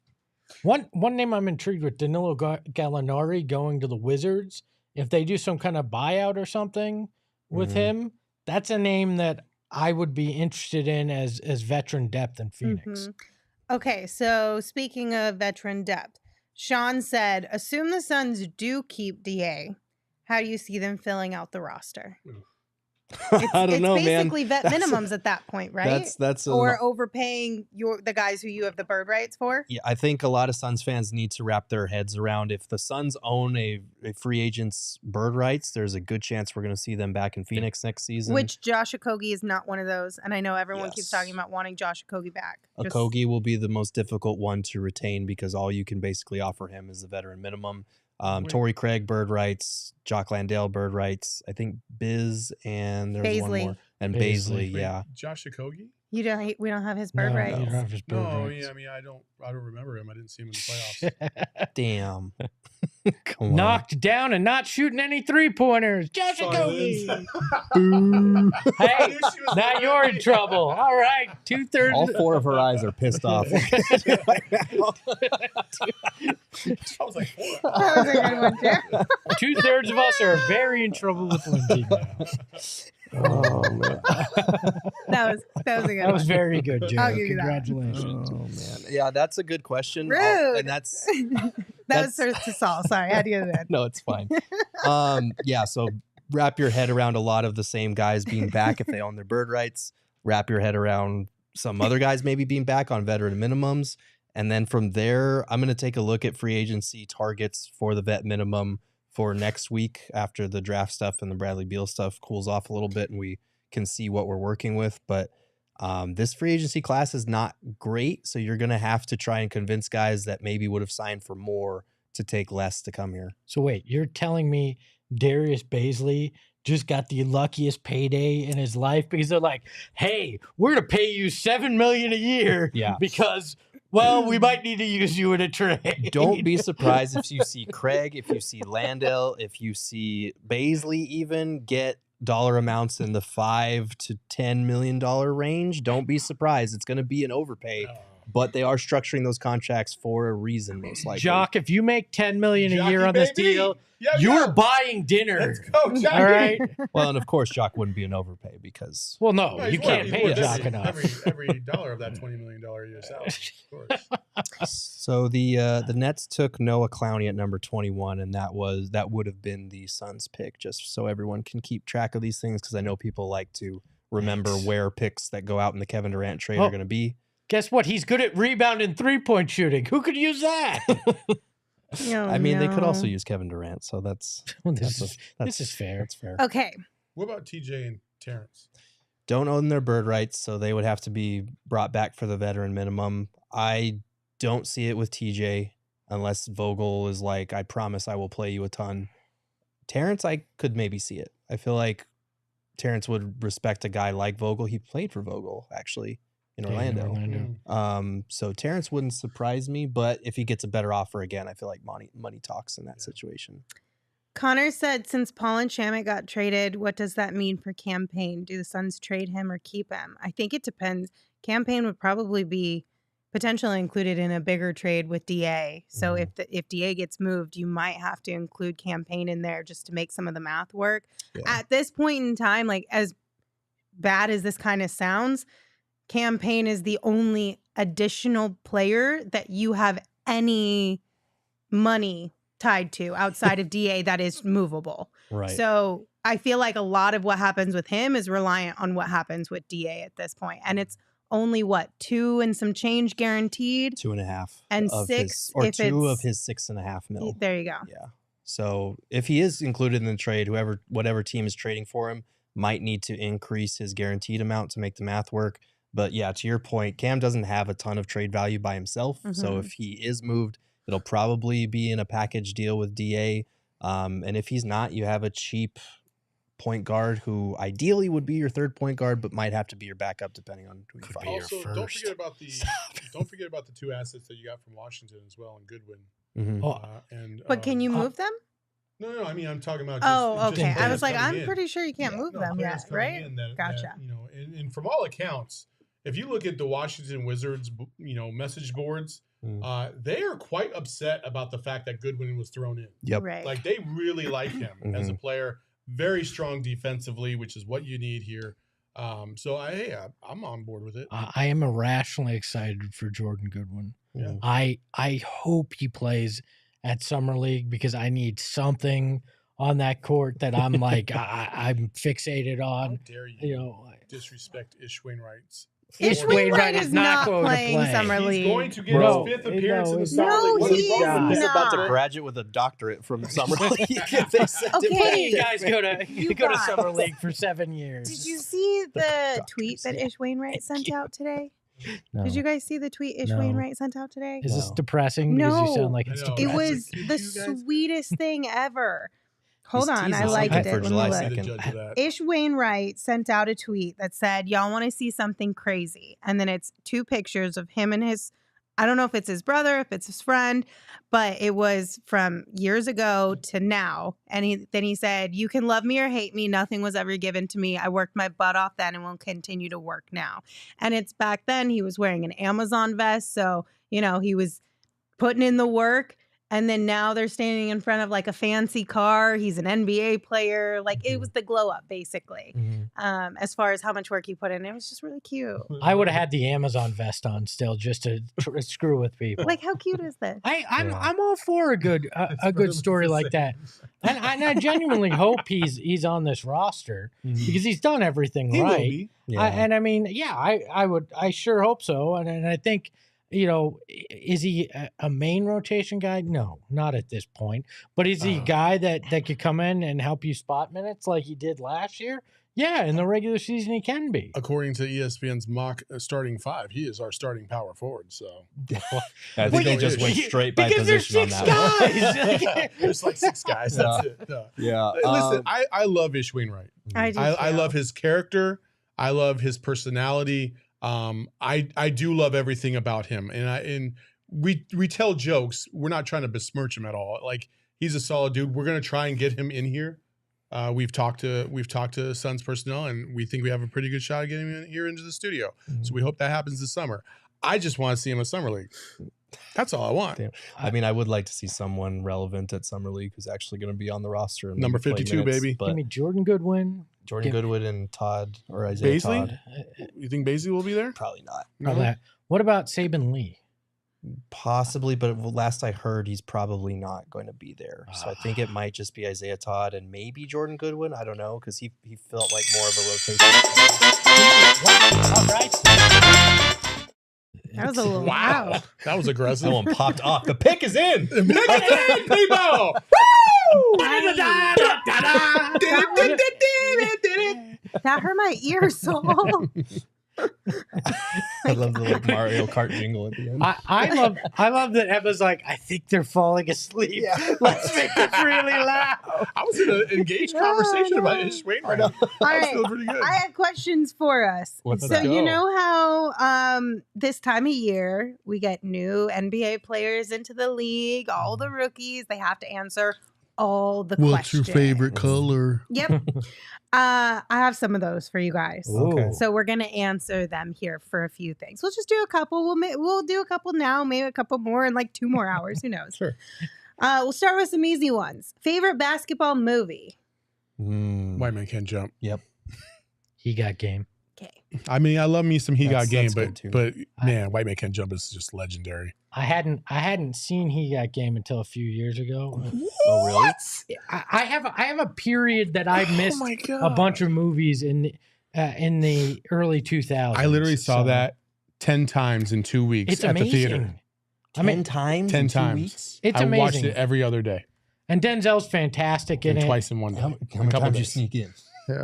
one name I'm intrigued with, Danilo Gallinari going to the Wizards. If they do some kind of buyout or something with him, that's a name that I would be interested in as veteran depth in Phoenix. Okay, so speaking of veteran depth, Sean said, assume the Suns do keep DA. How do you see them filling out the roster? I don't know, it's man. basically vet minimums at that point, right? That's or overpaying the guys who you have the bird rights for. Yeah, I think a lot of Suns fans need to wrap their heads around if the Suns own a free agent's bird rights, there's a good chance we're going to see them back in Phoenix next season. Which Josh Okogie is not one of those. And I know everyone keeps talking Yes. about wanting Josh Okogie back. Okogie will be the most difficult one to retain because all you can basically offer him is the veteran minimum. Torrey Craig, bird rights, Jock Landale, bird rights. I think Biz and there's one Baisley. more. And Baisley. Baisley, yeah. Josh Okogie? We don't have his bird rights. You don't have his bird No, rights. yeah, I mean, I don't remember him. I didn't see him in the playoffs. Damn. Come on. Knocked down and not shooting any 3-pointers. Josh Sorry, Boo. Hey, I knew she was now gonna you're in be. trouble. All right, 2/3. All 4 of her eyes are pissed off. I was like, four. That was a good one, Jeff. 2/3 of us are very in trouble with Lindsay now. Oh, man. That was a good That was one. very good, Joe. I'll give you that. Congratulations. Oh, man. Yeah, that's a good question. Rude. And that's... That was to Saul. Sorry, I had to get it in. No, it's fine. Yeah, so wrap your head around a lot of the same guys being back if they own their bird rights. Wrap your head around some other guys maybe being back on veteran minimums. And then from there, I'm going to take a look at free agency targets for the vet minimum for next week after the draft stuff and the Bradley Beal stuff cools off a little bit and we can see what we're working with. But this free agency class is not great. So you're going to have to try and convince guys that maybe would have signed for more to take less to come here. So wait, you're telling me Darius Baisley just got the luckiest payday in his life because they're like, hey, we're going to pay you $7 million a year because, well, we might need to use you in a trade. Don't be surprised if you see Craig, if you see Landale, if you see Baisley even get dollar amounts in the $5 to $10 million range. Don't be surprised. It's going to be an overpay, but they are structuring those contracts for a reason, most likely. Jock, if you make $10 million a year Jockey, on this baby. deal, Yeah, you're yeah. buying dinner. Let's go, Jockey. All right. Well, and of course, Jock wouldn't be an overpay because Well, no, No, you he's can't worth- pay he's a worth Jock enough. every dollar of that $20 million a year salary. Of course. So the Nets took Noah Clowney at number 21, and that would have been the Suns pick, just so everyone can keep track of these things, because I know people like to remember where picks that go out in the Kevin Durant trade are going to be. Guess what? He's good at rebounding 3-point shooting. Who could use that? I mean, they could also use Kevin Durant, so that's this is fair. That's fair. Okay. What about TJ and Terrence? Don't own their bird rights, so they would have to be brought back for the veteran minimum. I don't see it with TJ unless Vogel is like, I promise I will play you a ton. Terrence, I could maybe see it. I feel like Terrence would respect a guy like Vogel. He played for Vogel, actually, in Orlando. So Terrence wouldn't surprise me, but if he gets a better offer again, I feel like money talks in that situation. Connor said, since Paul and Shamet got traded, what does that mean for Campaign? Do the Suns trade him or keep him? I think it depends. Campaign would probably be potentially included in a bigger trade with DA. So if DA gets moved, you might have to include Campaign in there just to make some of the math work. Yeah. At this point in time, like as bad as this kind of sounds, Campaign is the only additional player that you have any money tied to outside of DA that is movable. Right. So I feel like a lot of what happens with him is reliant on what happens with DA at this point. And it's only 2 and some change guaranteed. 2.5 and of 6 his, or if 2 of it's his 6.5 mil. There you go. Yeah. So if he is included in the trade, whatever team is trading for him might need to increase his guaranteed amount to make the math work. But yeah, to your point, Cam doesn't have a ton of trade value by himself. So if he is moved, it'll probably be in a package deal with DA. And if he's not, you have a cheap point guard who ideally would be your third point guard, but might have to be your backup depending on who you find. Also, don't forget about the two assets that you got from Washington as well and Goodwin. But can you move them? No. I mean, I'm talking about. Okay. I was like, I'm in. pretty sure you can't move them yet, right? Gotcha. And from all accounts, if you look at the Washington Wizards, message boards, they are quite upset about the fact that Goodwin was thrown in. Yep. Right. Like they really like him as a player. Very strong defensively, which is what you need here. So I'm on board with it. I am irrationally excited for Jordan Goodwin. Yeah. I hope he plays at Summer League because I need something on that court that I'm like I'm fixated on. How dare you disrespect Ish Wainwright's? Ish Wainwright is not going to playing play. Summer He's League. going to get his fifth appearance in the Summer League. What is he's wrong with He's that? about to not. graduate with a doctorate from Summer League. If they send him Okay. Why do you back guys there. go to Summer League for 7 years? Did you see the tweet that Ish Wainwright sent out today? No. Did you guys see the tweet Ish No. Wainwright sent out today? Is this No. depressing? Because you No. sound like it's I know. It depressing. was Could the you guys- sweetest thing ever. Hold He's on, I teasing liked something it. for Let July me Be look. the 2nd. judge of that. Ish Wainwright sent out a tweet that said, y'all want to see something crazy. And then it's 2 pictures of him and his, I don't know if it's his brother, if it's his friend, but it was from years ago to now. And then he said, you can love me or hate me. Nothing was ever given to me. I worked my butt off then and will continue to work now. And it's back then he was wearing an Amazon vest. So, he was putting in the work. And then now they're standing in front of like a fancy car. He's an NBA player. Like it was the glow up basically. As far as how much work he put in, it was just really cute. I would have had the Amazon vest on still just to screw with people. Like how cute is this? I'm all for a good story like that, and I genuinely hope he's on this roster because he's done everything He will right. be. Yeah. I sure hope so, and I think. Is he a main rotation guy? No, not at this point. But is he a guy that could come in and help you spot minutes like he did last year? Yeah, in the regular season he can be. According to ESPN's mock starting 5, he is our starting power forward. So I think they just went straight by position on that one. there's like 6 guys. That's it. Yeah. Listen, I love Ish Wainwright. I do. I too. love his character. I love his personality. I do love everything about him, and we tell jokes. We're not trying to besmirch him at all. Like he's a solid dude. We're gonna try and get him in here. We've talked to Suns personnel, and we think we have a pretty good shot at getting him in here into the studio. So we hope that happens this summer. I just want to see him at Summer League. That's all I want. Damn. I mean, I would like to see someone relevant at Summer League who's actually going to be on the roster. And Number play 52, minutes, baby. But Give me Jordan Goodwin. Jordan Goodwin and Todd or Isaiah Baisley? Todd. You think Baisley will be there? Probably not. No? What about Saban Lee? Possibly, but last I heard, he's probably not going to be there. So I think it might just be Isaiah Todd and maybe Jordan Goodwin. I don't know, because he felt like more of a rotation. All right. That was a little wow. That was aggressive. That one popped off. The pick is in. Pick it in, people! That hurt my ears so. I love the like Mario Kart jingle at the end. I love that Emma's like, I think they're falling asleep. Yeah. Let's make it really loud. I was in an engaged conversation about Ish Wainwright. All I was right. feeling pretty good. I have questions for us. Let's So go. you know how this time of year we get new NBA players into the league, all the rookies, they have to answer all the questions. color? Yep. I have some of those for you guys. Okay. So we're gonna answer them here for a few things. We'll just do a couple. We'll do a couple now, maybe a couple more in like 2 more hours. Who knows? Sure. We'll start with some easy ones. Favorite basketball movie? White Man Can't Jump. Yep. He got game. Okay. I mean, I love me some He That's- Got Game, that's good too. but man, White Man Can't Jump is just legendary. I hadn't seen He Got Game until a few years ago. Oh, really? I have a period that I missed my God. a bunch of movies in the early 2000s. I literally saw So that 10 times in 2 weeks It's at amazing. the theater. I mean, 10 times? 10 in 2 times. weeks? it's I amazing. watched it every other day. And Denzel's fantastic in And it. twice in one day. How many times did you sneak in? Yeah,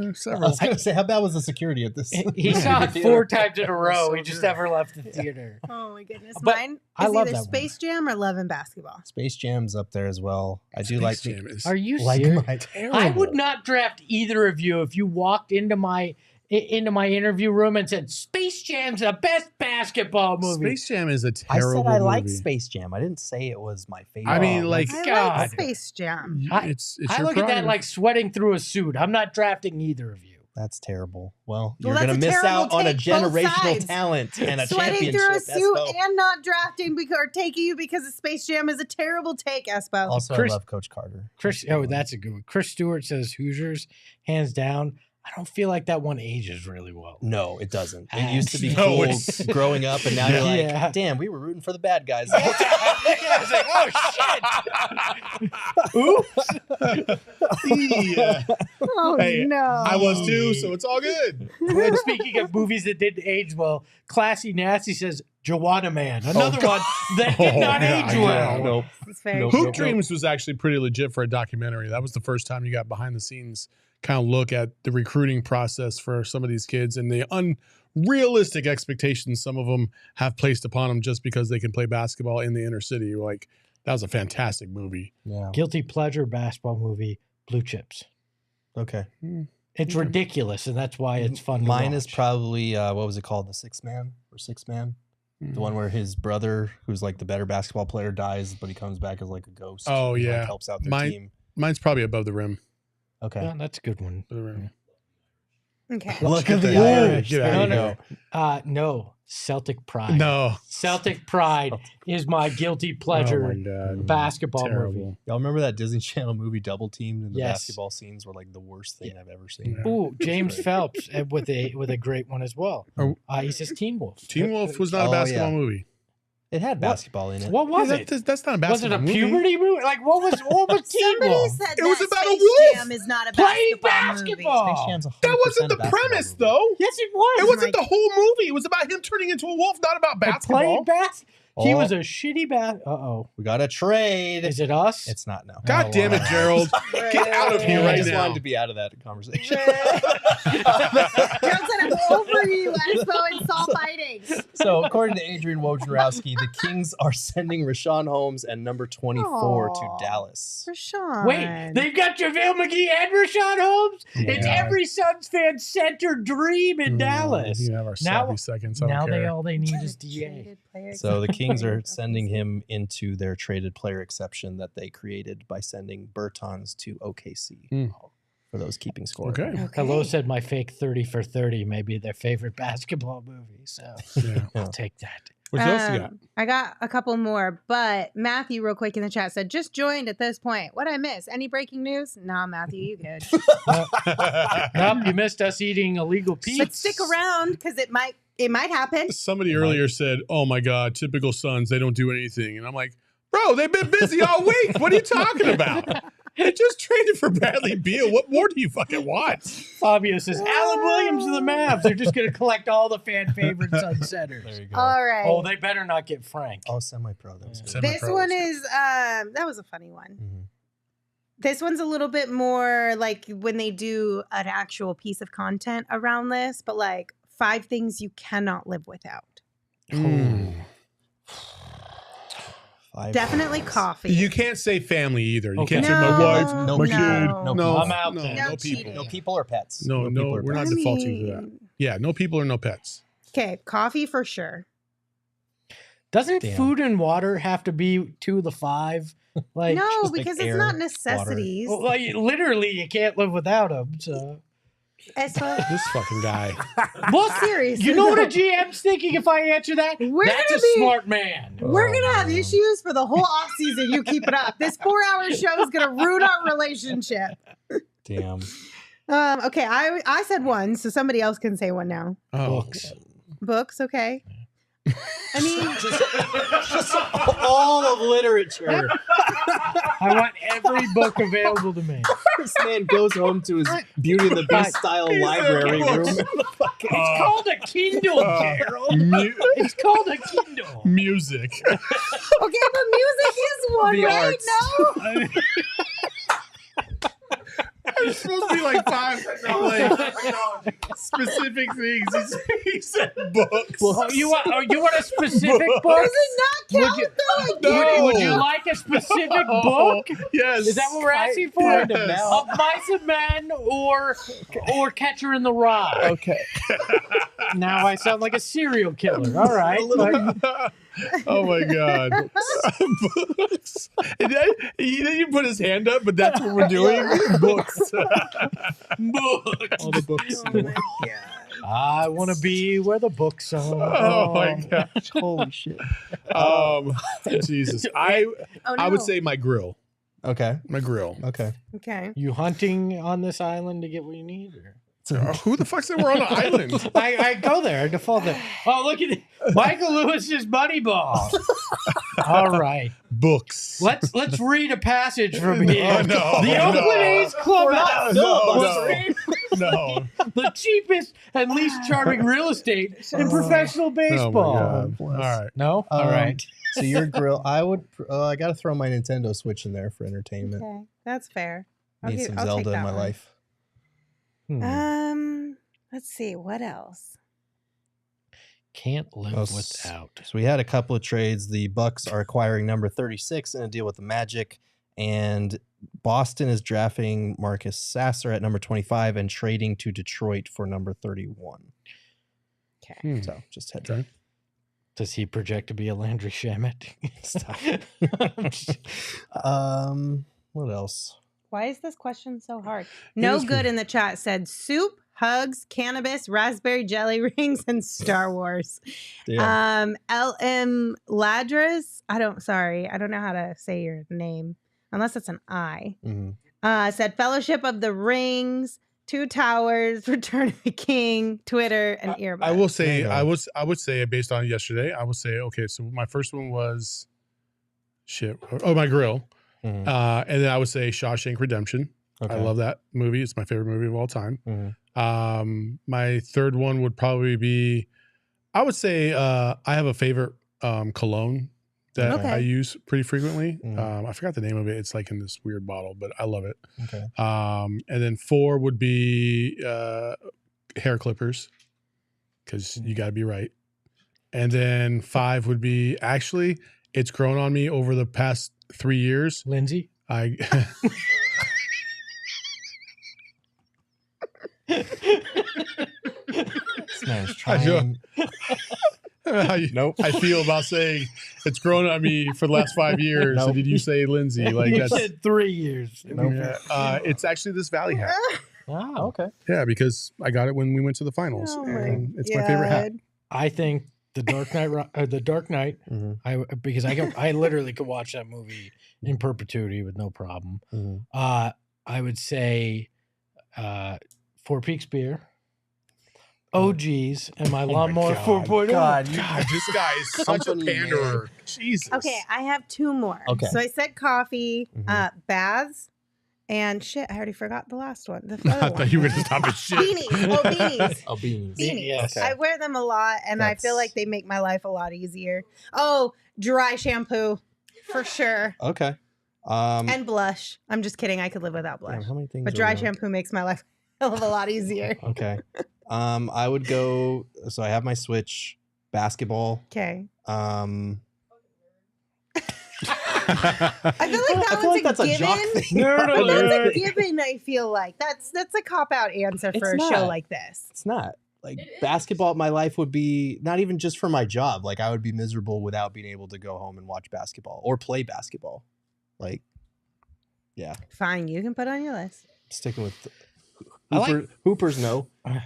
I several. was gonna say, how bad was the security at this? He saw it 4 times in a row. So He just good. never left the theater. Oh my goodness. But Mine I is love either that one. Space Jam or Love and Basketball. Space Jam's up there as well. I do like Space Jam is Are you like serious? my I would not draft either of you if you walked into my interview room and said Space Jam's the best basketball movie. Space Jam is a I terrible said I liked movie. Space Jam. I didn't say it was my favorite. I mean, Oh, like, my I God. like Space Jam. it's I your look at that prerogative. like sweating through a suit. I'm not drafting either of you. That's terrible. Well, Well, you're going to that's a miss terrible out on a take, both generational sides. talent and a Sweating championship. through a suit Espo. and not drafting because, or taking you because of Space Jam is a terrible take, Espo. Also, Chris- I love Coach Carter. That's a good one. Chris Stewart says Hoosiers, hands down. I don't feel like that one ages really well. No, it doesn't. It used to be No, cool it's- growing up, and now you're like, Yeah. damn, we were rooting for the bad guys. Yeah, I was like, oh shit. Yeah. Oh Hey, no! I was too, so it's all good. And speaking of movies that didn't age well, Classy Nasty says Joanna Man, another one that did not yeah, age yeah. well. Nope. It's very Nope. true. Hoop Dreams was actually pretty legit for a documentary. That was the first time you got behind the scenes kind of look at the recruiting process for some of these kids and the unrealistic expectations some of them have placed upon them just because they can play basketball in the inner city. Like, that was a fantastic movie. Yeah. Guilty pleasure basketball movie, Blue Chips. Okay. It's ridiculous, and that's why it's fun. Mine to is watch. probably what was it called? The Six Man. The one where his brother, who's like the better basketball player, dies, but he comes back as like a ghost. Oh, and, like, yeah. helps out their Mine- team. Mine's probably Above the Rim. Okay. Yeah, that's a good one. Above the Rim. Okay. Look Get at the the- Irish. get There out you of go. here. No, Celtic Pride. No. Celtic Pride is my guilty pleasure Oh my God. basketball movie. Terrible. Y'all remember that Disney Channel movie Double Teamed, and the Yes. basketball scenes were like the worst thing I've ever seen. Yeah. Ooh, James Phelps with a great one as well. Oh. He says Teen Wolf. Teen Wolf was not Oh, a basketball yeah. movie. It had basketball in it. What was Yeah, it? That's not a Was it basketball a movie. puberty movie? Like what was Teen Somebody Wolf? said It was that about a Space wolf Jam is not a Playing basketball, basketball. Space Jam's 100% That wasn't the a basketball premise, movie. though. Yes, it was. It wasn't the whole movie. It was about him turning into a wolf, not about basketball. Playing basketball. He Oh. was a shitty Uh-oh. We got a trade. Is it us? It's not, no. God damn it, Gerald. Get out of here I right just now. wanted to be out of that conversation. Gerald said, I'm over you, Espo, and Saul fighting. So, according to Adrian Wojnarowski, the Kings are sending Rashawn Holmes and number 24 Aw. to Dallas. Rashawn. Wait, they've got JaVale McGee and Rashawn Holmes? It's Yeah. every Suns fan's center dream in Dallas. You can have our Now- sloppy seconds. I don't Now care. all they need is DA. So, the Kings are sending him into their traded player exception that they created by sending Bertans to OKC Hmm. for those keeping score. Okay. Hello said my fake 30 for 30 may be their favorite basketball movie. So Yeah. I'll take that. What else you got? I got a couple more, but Matthew, real quick in the chat, said, just joined at this point. What'd I miss? Any breaking news? Nah, Matthew, you good. Nope, you missed us eating illegal pizza. But stick around because it might happen. Somebody earlier said, "Oh my God, typical Suns. They don't do anything." And I'm like, "Bro, they've been busy all week. What are you talking about? They just traded for Bradley Beal. What more do you fucking want?" Fabio says, Alan Williams of the Mavs. They're just going to collect all the fan favorite Sun centers. There you go. All right. Oh, they better not get Frank. Oh, semi-pro. That was good. Semi- This one is that was a funny one. Mhm. This one's a little bit more like when they do an actual piece of content around this, but like 5 things you cannot live without. Mm. Definitely things. coffee. You can't say family either. You Okay. can't say my No, wife, no my people. kid. no. No, I'm out no, then. No no people. cheating. No people or pets. No, people or we're not pets. defaulting to that. Yeah, no people or no pets. Okay, coffee for sure. Doesn't Damn. food and water have to be 2 of the 5? Like, No, just like because air, it's not water. necessities. well, like, literally, you can't live without them. So, Espo, This fucking guy. well, seriously. you know what a GM's thinking if I answer that? We're That's gonna a be- smart man. We're Oh, gonna have man. issues for the whole off season. You keep it up. This 4-hour show is gonna ruin our relationship. Damn. Okay, I said one, so somebody else can say one now. Oh, Books. Books, okay. I mean, Just all of literature. I want every book available to me. This man goes home to his Beauty and the Beast style library room. It's called a Kindle, Gerald. It's called a Kindle. music. okay, but music is one, The right? arts. No. There's supposed to be like 5 like, specific things. He said books. Oh, you want a specific book? Does it not count, Would you- though? I No. get it. Would you like a specific book? Yes. Is that what we're asking for? Kind of Yes. now. Of Mice and Men or Catcher in the Rye? Okay. Now I sound like a serial killer. All right. but- Oh my god. Books. And then, he didn't put his hand up, but that's what we're doing. Books. Books. All the books. Oh my god. I want to be where the books are. Oh my gosh. Holy shit. Jesus. I Oh, would no. say my grill. Okay. My grill. Okay. Okay. You hunting on this island to get what you need? Or? Who the fuck said we're on an island? I go there. I default there. Oh, look at it. Michael Lewis's money ball. All right. Books. Let's read a passage from here. Oh, no. The No. Oakland A's clubhouse. No. The cheapest and least charming real estate in professional Oh my baseball. God. All right. No? All right. So your grill, I would. I got to throw my Nintendo Switch in there for entertainment. Okay. That's fair. Need some Zelda in my life. Let's see. What else? Can't live Oh, without. So we had a couple of trades. The Bucks are acquiring number 36 in a deal with the Magic, and Boston is drafting Marcus Sasser at number 25 and trading to Detroit for number 31. Okay. So just heads Okay. up. Does he project to be a Landry Shamet? Stop. What else? Why is this question so hard? No is good good. in the chat said soup, hugs, cannabis, raspberry jelly rings, and Star Wars. Yeah. LM Ladras. I don't know how to say your name unless it's an I. Mhm. Said Fellowship of the Rings, Two Towers, Return of the King, Twitter, and earbuds. I will say, There you go. I would say based on yesterday, I would say, okay, so my first one was shit. Oh, my grill. Mhm. And then I would say Shawshank Redemption. Okay. I love that movie. It's my favorite movie of all time. Mhm. My third one would probably be, I would say, I have a favorite cologne that Okay. I use pretty frequently. Mm. I forgot the name of it. It's like in this weird bottle, but I love it. Okay. And then 4 would be hair clippers, because you got to be right. And then 5 would be, actually, it's grown on me over the past 3 years. Lindsay? I This man's I trying. Nope. I feel about saying it's grown on me for the last 5 years. Nope. So did you say Lindsay? Like You that's said 3 years. yeah. It's actually this Valley hat. Oh, okay. Yeah, because I got it when we went to the finals, Oh my and it's my favorite hat. God. I think the Dark Knight. Mhm. I literally could watch that movie in perpetuity with no problem. Mhm. I would say Four Peaks beer, OGs, and my Lawnmower God. 4.0. God, God, this guy is such a Company panderer. Jesus. Okay, I have 2 more. Okay. So I said coffee, Mhm. baths, and shit. I already forgot the last one. The I other one. thought you were going to stop at shit. Beanies. Oh, beanies. Oh, beanies. Beanies. Yes. I wear them a lot, and I feel That's- like they make my life a lot easier. Oh, dry shampoo, for sure. Okay. And blush. I'm just kidding. I could live without damn, blush. how many things? But are dry we on? shampoo makes my life a hell of a lot easier. Okay. I would go. So I have my Switch, basketball. Okay. I I feel like that one's that's a a jock given. thing. Nerd But that's alert. a given, I feel like. That's a cop-out answer It's for a show not. like this. It's not. Like It is. basketball, my life would be not even just for my job. Like I would be miserable without being able to go home and watch basketball or play basketball. Like, yeah, Fine, you can put on your list. sticking with I like- Hoopers. No, Oh,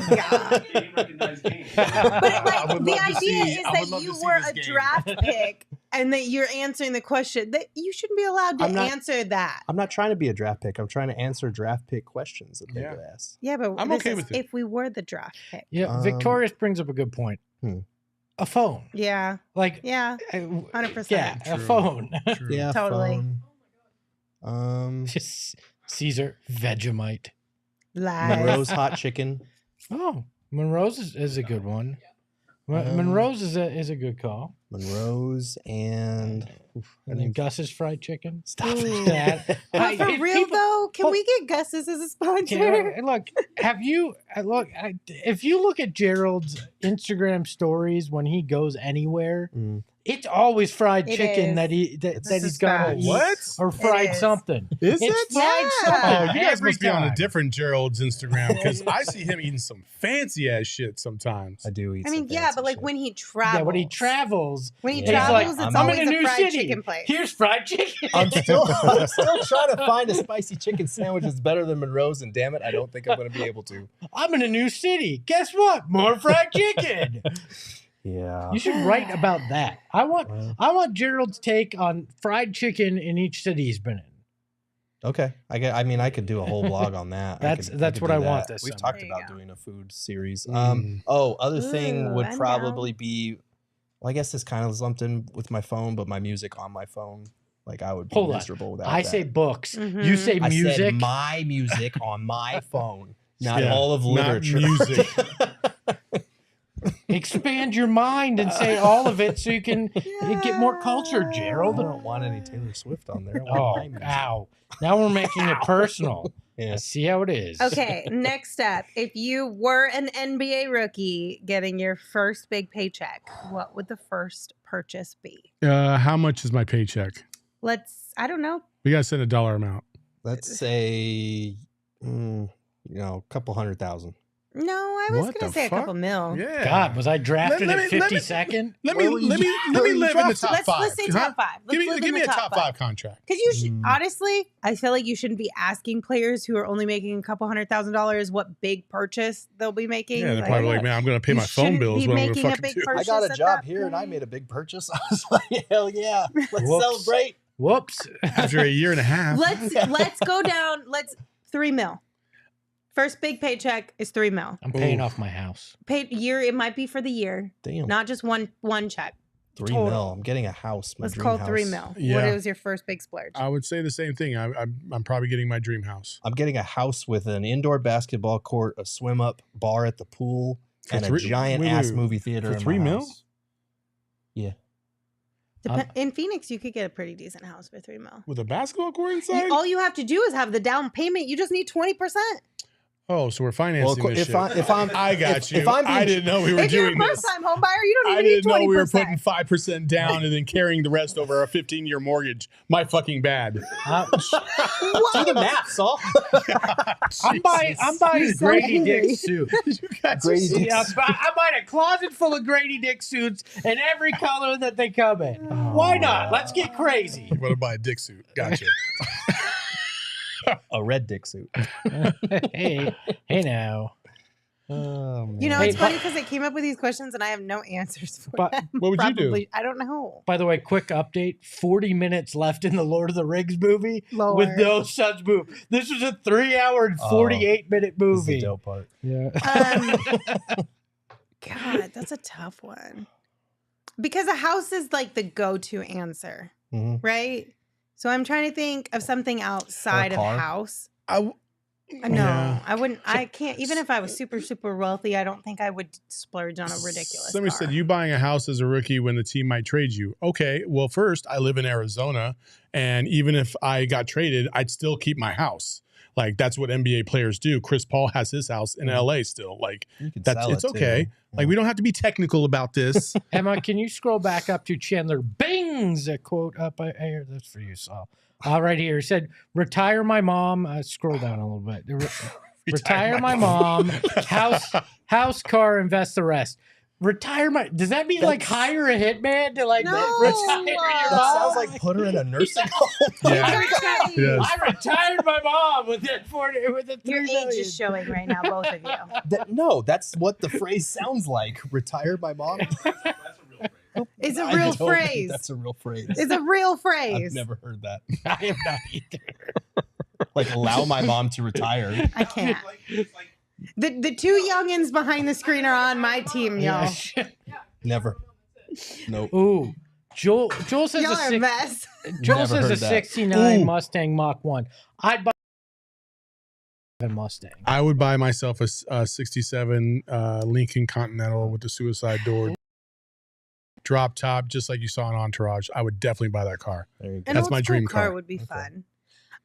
God. Game recognized game. But I like, would the love to idea see- is I would that love you to see were this a game. draft pick and that you're answering the question. That you shouldn't be allowed to I'm not- answer that. I'm not trying to be a draft pick. I'm trying to answer draft pick questions that they Yeah. get asked. Yeah, but I'm this okay is with it. if we were the draft pick. Yeah, Victorious brings up a good point. A phone. Yeah, Like, yeah, I- 100%. yeah, a True. phone. True. Yeah, Totally. phone. Caesar Vegemite. Lies. Monroe's hot chicken. Oh, Monroe's is a good one. Monroe's is a good call. Monroe's and And then Gus's fried chicken. stop Ooh. That. But for if real people- though, can we get Gus's as a sponsor? Yeah, look, if you look at Gerald's Instagram stories when he goes anywhere, Mm. it's always fried It chicken is. that This he's is got to facts. eat What? or fried is. something. Is It's it? fried Yeah. something Oh, you guys every must be on a time. different Gerald's Instagram because I see him eating some fancy ass shit sometimes. I do eat. I mean, some yeah, fancy but like shit. when he travels. Yeah, when he travels, When he Yeah. he's travels, like, it's I'm always in a a new fried city. chicken place. Here's fried chicken. I'm still trying to find a spicy chicken sandwich that's better than Monroe's, and damn it, I don't think I'm going to be able to. I'm in a new city. Guess what? More fried chicken. Yeah. You should write about that. I want Gerald's take on fried chicken in each city he's been in. Okay. I mean, I could do a whole blog on that. That's could what do I want that. this We've summer. talked There you about go. doing a food series. Mm. Other thing Ooh, would I'm probably be, well, I guess this kind of lumped in with my phone, but my music on my phone. Like I would be Hold on. miserable without I that. say books. Mhm. You say I music. said my music on my phone, not Yeah, all of not literature. music. Expand your mind and say all of it so you can get more culture, I Gerald. don't want any Taylor Swift on there. I want Oh, my music. ow. Now we're making it personal. Yeah. I see how it is. Okay, next up. If you were an NBA rookie getting your first big paycheck, what would the first purchase be? How much is my paycheck? I don't know. We gotta send a dollar amount. Let's say, a couple 100,000. No, I was What going the to say a couple fuck? mil. Yeah. God, was I drafted Let at me- 52nd? Let me Where were you- let me where live you in the drafted? top Let's five. say Huh? top five. Let's live Give in me the a top five contract. Because you should, honestly, I feel like you shouldn't be asking players who are only making a couple $100,000 what big purchase they'll be making. Yeah, they're probably like, man, I'm gonna pay you my phone shouldn't bills. be What I'm making gonna a fucking big do. purchase. I got a at job that here and I point. made a big purchase. I was like, hell yeah. Let's Whoops. celebrate. Whoops. After a year and a half. Let's go down. Let's 3 mil. First big paycheck is 3 mil. I'm paying Ooh. off my house. Paid year, it might be for the year, Damn. not just one check. 3 total. mil. I'm getting a house. My Let's dream call house. 3 mil. What Yeah. was your first big splurge? I would say the same thing. I'm probably getting my dream house. I'm getting a house with an indoor basketball court, a swim up bar at the pool, For and three- a giant wait, ass wait, movie theater. for in 3 my mil? house. Yeah. In Phoenix, you could get a pretty decent house for 3 mil. With a basketball court inside? All you have to do is have the down payment. You just need 20%. Oh, so we're financing Well, this shit. if I'm, I got if, you. If I'm I being, didn't know we were If you're a doing this. first time home buyer, you don't I even need didn't 20%. know we were putting 5% down and then carrying the rest over a 15-year mortgage. My fucking bad. do the math, Saul. I'm buying You're so Grady angry. Dick suit. Grady Dick. Yeah, I'm buying a closet full of Grady Dick suits in every color that they come in. Why not? Let's get crazy. You want to buy a dick suit? Gotcha. A red dick suit. hey now. Oh, man. You know, Hey, it's funny because I came up with these questions and I have no answers for But them. what would you do? Probably, I don't know. By the way, quick update: 40 minutes left in the Lord of the Rings movie Lord. with no such move. This was a 3-hour and 48-minute This is the movie. dope part. Yeah. God, that's a tough one. Because a house is like the go-to answer, Mhm. right? So I'm trying to think of something outside of car? house. I, No, Yeah. I wouldn't. I can't. Even if I was super, super wealthy, I don't think I would splurge on a ridiculous Somebody car. said you buying a house as a rookie when the team might trade you. Okay, well, first, I live in Arizona, and even if I got traded, I'd still keep my house. Like, that's what NBA players do. Chris Paul has his house in LA still. Like, You could that's sell it's it, too. okay. Like, we don't have to be technical about this. Emma, can you scroll back up to Chandler Bing's a quote up here? That's for you, Saul. Right here. It said, retire my mom. Scroll down a little bit. Retire my mom. House, car, invest the rest. Retire my. Does that mean like hire a hitman to like No. retire your That mom? sounds like put her in a nursing home. Yeah. Yes. I retired my mom with that 40 with the Your 3 age million. is showing right now, both of you. No, that's what the phrase sounds like. Retire my mom. That's a real phrase. It's a I real don't think phrase. That's a real phrase. It's a real I've phrase. never heard that. I am not either. Like allow my mom to retire. I can't. It's like The two youngins behind the screen are on my team, y'all. Never. Nope. Ooh. Joel says Y'all a are a six, mess. Joel Never says a heard that. 69 Ooh. Mustang Mach 1. I'd buy a Mustang. I would buy myself a 67 Lincoln Continental with the suicide door drop top, just like you saw in Entourage, I would definitely buy that car. There you go. An That's old my school dream car car. would be fun.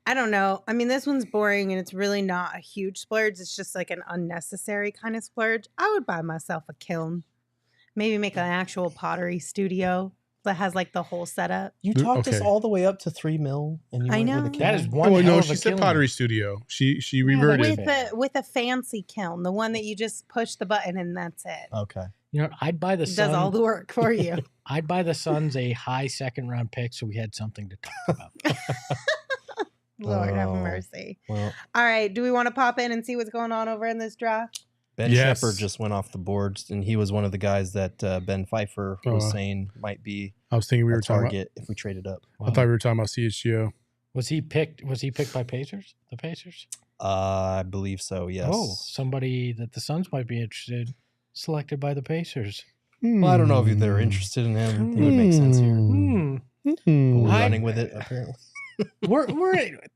I don't know. I mean, this one's boring and it's really not a huge splurge. It's just like an unnecessary kind of splurge. I would buy myself a kiln. Maybe make an actual pottery studio that has like the whole setup. You talked us Okay. all the way up to 3 mil, and you I went with know. a kiln? That is one Oh, hell no, of she a said kiln. pottery studio. She but reverted. With a fancy kiln, the one that you just push the button and that's it. Okay. You know, I'd buy the It does all Suns. the work for you. I'd buy the Suns a high second-round pick, so we had something to talk about. Lord have Oh. mercy. Well, All right, do we want to pop in and see what's going on over in this draft? Ben Yes. Shepard just went off the boards, and he was one of the guys that Ben Pfeiffer was saying might be I was thinking we a were talking about. target if we traded up. I thought we were talking about CHGO. Was he picked by Pacers? The Pacers? I believe so. Yes. Oh, somebody that the Suns might be interested, selected by the Pacers. Well, I don't know if they're interested in him. It would make sense here. But we're I- running with it apparently. We're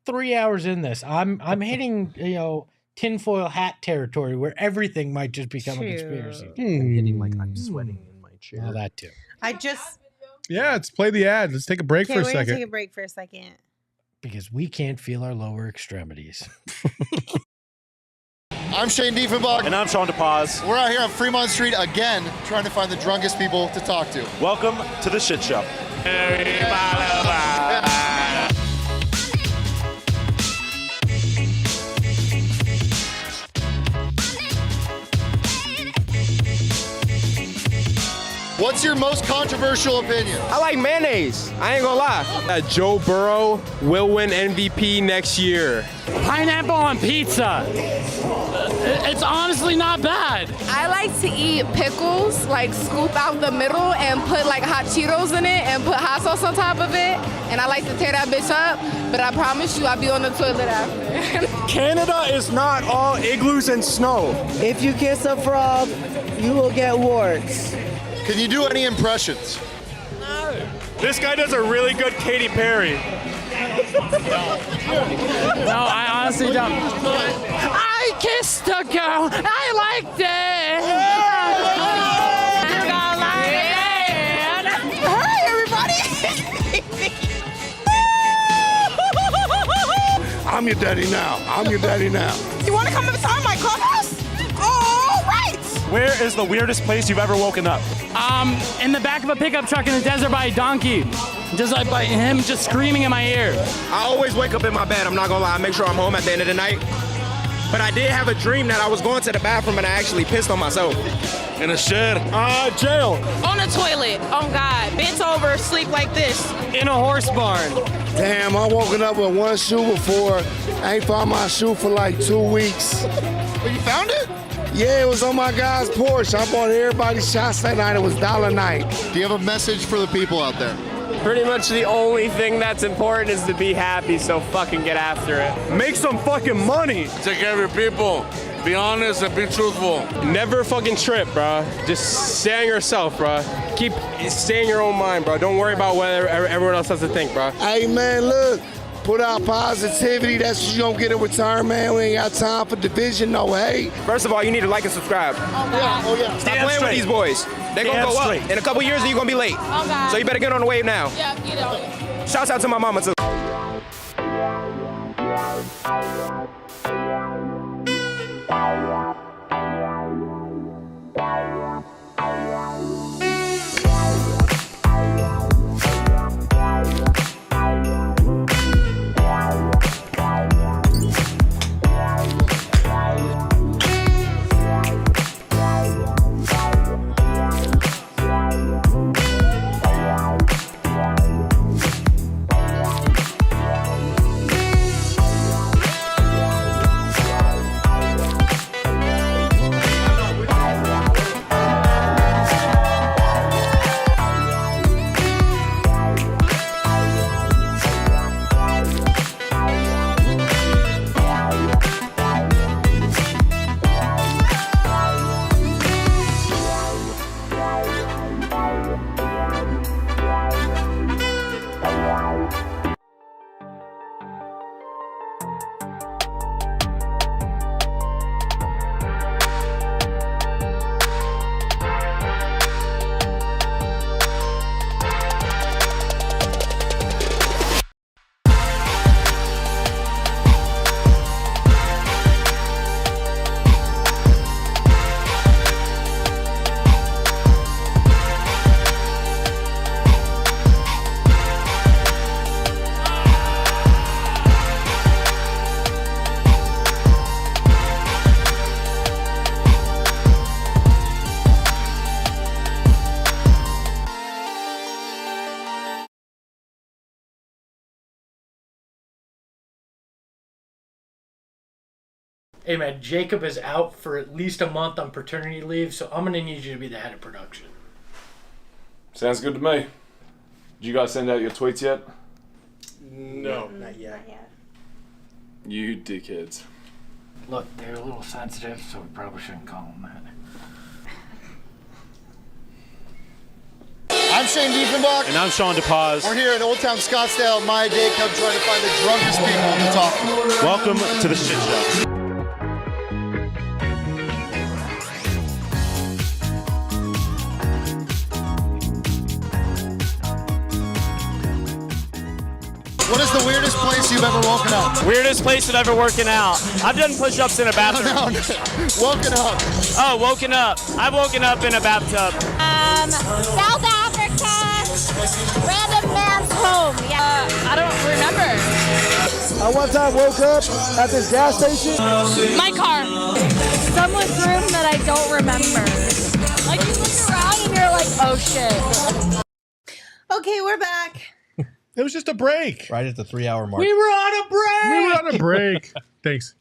3 hours in this. I'm hitting tinfoil hat territory where everything might just become a Shoot. conspiracy. I'm hitting like I'm sweating in my chair. Well, that too. I just Yeah, let's play the ad. Let's take a break okay, for a we're gonna take second. a break for a second. Because we can't feel our lower extremities. I'm Shane Diefenbach. And I'm Sean DePaz. We're out here on Fremont Street again, trying to find the drunkest people to talk to. Welcome to the shit show. What's your most controversial opinion? I like mayonnaise. I ain't gonna lie. Joe Burrow will win MVP next year. Pineapple on pizza. It's honestly not bad. I like to eat pickles, like scoop out the middle and put like hot Cheetos in it and put hot sauce on top of it. And I like to tear that bitch up, but I promise you I'll be on the toilet after. Canada is not all igloos and snow. If you kiss a frog, you will get warts. Can you do any impressions? This guy does a really good Katy Perry. No, I honestly don't. I kissed a girl. I liked it. Hi, everybody. I'm your daddy now. I'm your daddy now. You want to come inside my clubhouse? All right. Where is the weirdest place you've ever woken up? In the back of a pickup truck in the desert by a donkey. Just like by him just screaming in my ear. I always wake up in my bed. I'm not gonna lie. I make sure I'm home at the end of the night. But I did have a dream that I was going to the bathroom and I actually pissed on myself. In a shed. Jail. On the toilet. Oh God. Bent over, sleep like this. In a horse barn. Damn, I woken up with one shoe before. I ain't found my shoe for like 2 weeks. But you found it? Yeah, it was on my guy's porch. I bought everybody shots that night. It was $1 night. Do you have a message for the people out there? Pretty much the only thing that's important is to be happy, so fucking get after it. Make some fucking money. Take care of your people. Be honest and be truthful. Never fucking trip, bro. Just stay on yourself, bro. Stay in your own mind, bro. Don't worry about what everyone else has to think, bro. Hey, man, look. Put out positivity. That's what you don't get in return, man. We ain't got time for division, no hate. First of all, you need to like and subscribe. Oh God. Stop playing with these boys. They're gonna go up. In a couple years, you're gonna be late. Oh God. So you better get on the wave now. Yeah, get on it. Shouts out to my mama, too. Hey, man, Jacob is out for at least a month on paternity leave, so I'm going to need you to be the head of production. Sounds good to me. Did you guys send out your tweets yet? No. Not yet. You dickheads. Look, they're a little sensitive, so we probably shouldn't call them that. I'm Shane Diefenbach. And I'm Sean DePaz. We're here in Old Town Scottsdale, my day club, trying to find the drunkest people to talk to. Welcome to the shit show. What is the weirdest place you've ever woken up? Weirdest place I've ever woken out. I've done push-ups in a bathtub. No. Woken up. Oh, woken up. I've woken up in a bathtub. South Africa. Random man's home. Yeah. I don't remember. I one time woke up at this gas station. My car. Someone's room that I don't remember. Like you look around and you're like, oh shit. Okay, we're back. It was just a break. Right at the 3-hour mark. We were on a break! We were on a break. Thanks.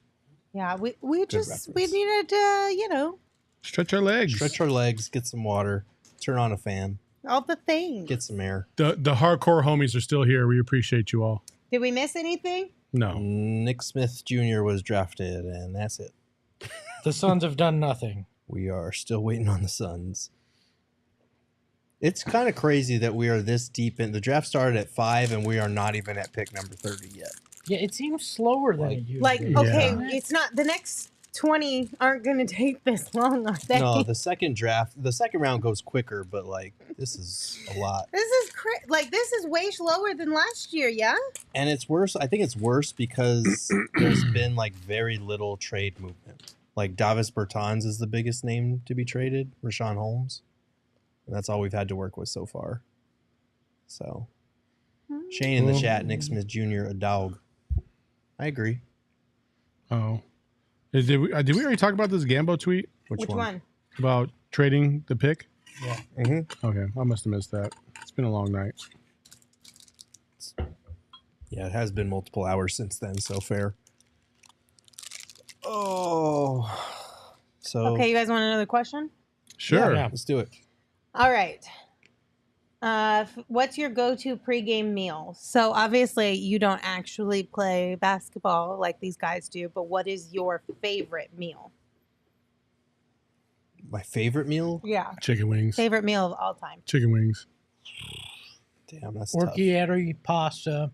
Yeah, we reference. needed to, Stretch our legs. Stretch our legs, get some water, turn on a fan, all the things. get some air. The hardcore homies are still here. We appreciate you all. Did we miss anything? No. Nick Smith Jr. was drafted, and that's it. The Suns have done nothing. We are still waiting on the Suns. It's kind of crazy that we are this deep in. The draft started at 5, and we are not even at pick number 30 yet. Yeah, it seems slower than it used Like, to be. okay, it's not the next 20 aren't going to take this long, are they? No, the second round goes quicker, but like this is a lot. This is this is way slower than last year, yeah? And it's worse. I think it's worse because there's been like very little trade movement. Like Davis Bertans is the biggest name to be traded, Rashawn Holmes. And that's all we've had to work with so far. So, Shane in the chat, Nick Smith Jr., a dog. I agree. Oh. Did we already talk about this Gambo tweet? Which one? About trading the pick? Yeah. Mm-hmm. Okay, I must have missed that. It's been a long night. Yeah, it has been multiple hours since then, so fair. Oh. So. Okay, you guys want another question? Sure. Yeah, let's do it. All right. What's your go-to pregame meal? So obviously you don't actually play basketball like these guys do, but what is your favorite meal? My favorite meal? Yeah. Chicken wings. Favorite meal of all time. Chicken wings. Damn, that's tough. Orchieri pasta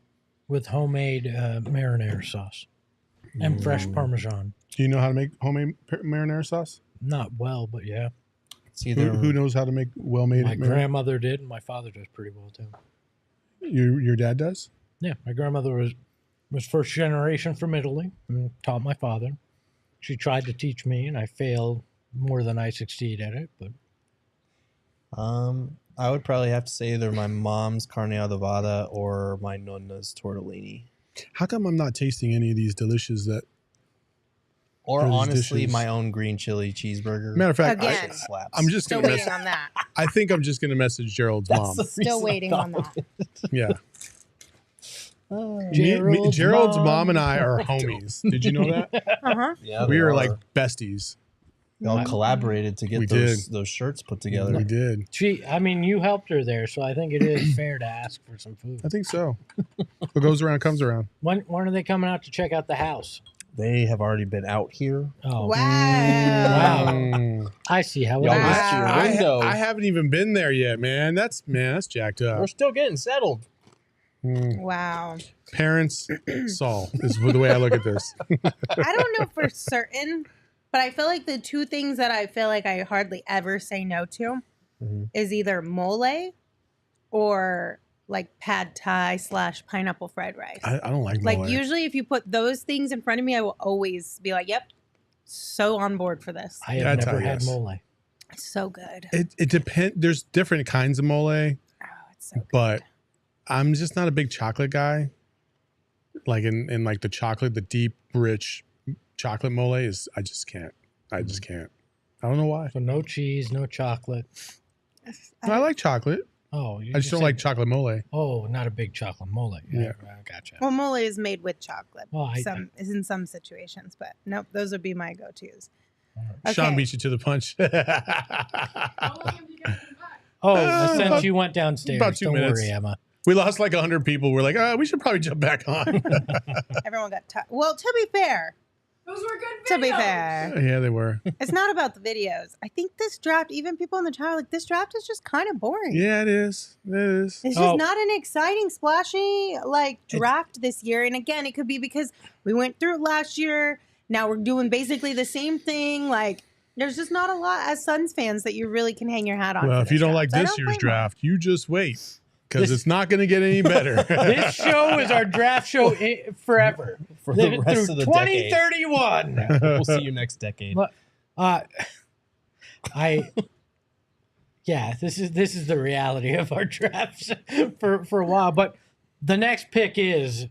with homemade marinara sauce and fresh Parmesan. Do you know how to make homemade marinara sauce? Not well, but yeah. It's either Who knows how to make well-made My marinara? grandmother did, and my father does pretty well too. Your dad does? Yeah, my grandmother was first generation from Italy and taught my father. She tried to teach me, and I failed more than I succeed at it. But I would probably have to say either my mom's carne adobada or my nonna's tortellini. How come I'm not tasting any of these delicious that? Or those honestly, dishes? my own green chili cheeseburger. Matter of fact, Again. I'm just Still gonna waiting on that. I think I'm just gonna message Gerald's mom. Still waiting on that. Yeah. Gerald's Gerald's mom. mom and I are homies. Did you know that? Uh-huh. Yeah, We they are like besties. They all collaborated to We get those shirts put together. We did. you helped her there, so I think it is fair to ask for some food. I think so. What goes around comes around. When are they coming out to check out the house? They have already been out here. Oh, Wow. Mm. I see how it Y'all is. missed your window. I haven't even been there yet, man. That's jacked up. We're still getting settled. Wow. Parents, Saul is the way I look at this. I don't know for certain, but I feel like the two things that I feel like I hardly ever say no to is either mole or like pad thai / pineapple fried rice. I don't like Like mole. usually if you put those things in front of me, I will always be like, yep, so on board for this. I have Pad never thai, had yes. mole. It's so good. It depends. There's different kinds of mole, Oh, it's so good. but I'm just not a big chocolate guy. Like in like the deep, rich chocolate mole is, I just can't. I just can't. I don't know why. So no cheese, no chocolate. I like chocolate. Oh, I just don't like chocolate mole. Oh, not a big chocolate mole. Yeah. I gotcha. Well, mole is made with chocolate. Well, is in some situations, but nope, those would be my go-tos. Sean Okay. beat you to the punch. Since you went downstairs. About 2 Don't minutes. worry, Emma. We lost like 100 people. We're like, we should probably jump back on. Everyone got well, to be fair. Those were good videos. To be fair. Yeah, they were. It's not about the videos. I think this draft, even people in the chat are like, this draft is just kind of boring. Yeah, it is. It is. It's just not an exciting, splashy draft this year. And again, it could be because we went through it last year. Now we're doing basically the same thing. There's just not a lot as Suns fans that you really can hang your hat on. Well, if you don't like draft. I this don't year's blame draft, you just wait because it's not going to get any better. This show is our draft show forever. For the rest of the decade. 2031. We'll see you next decade. This is the reality of our drafts for a while. But the next pick is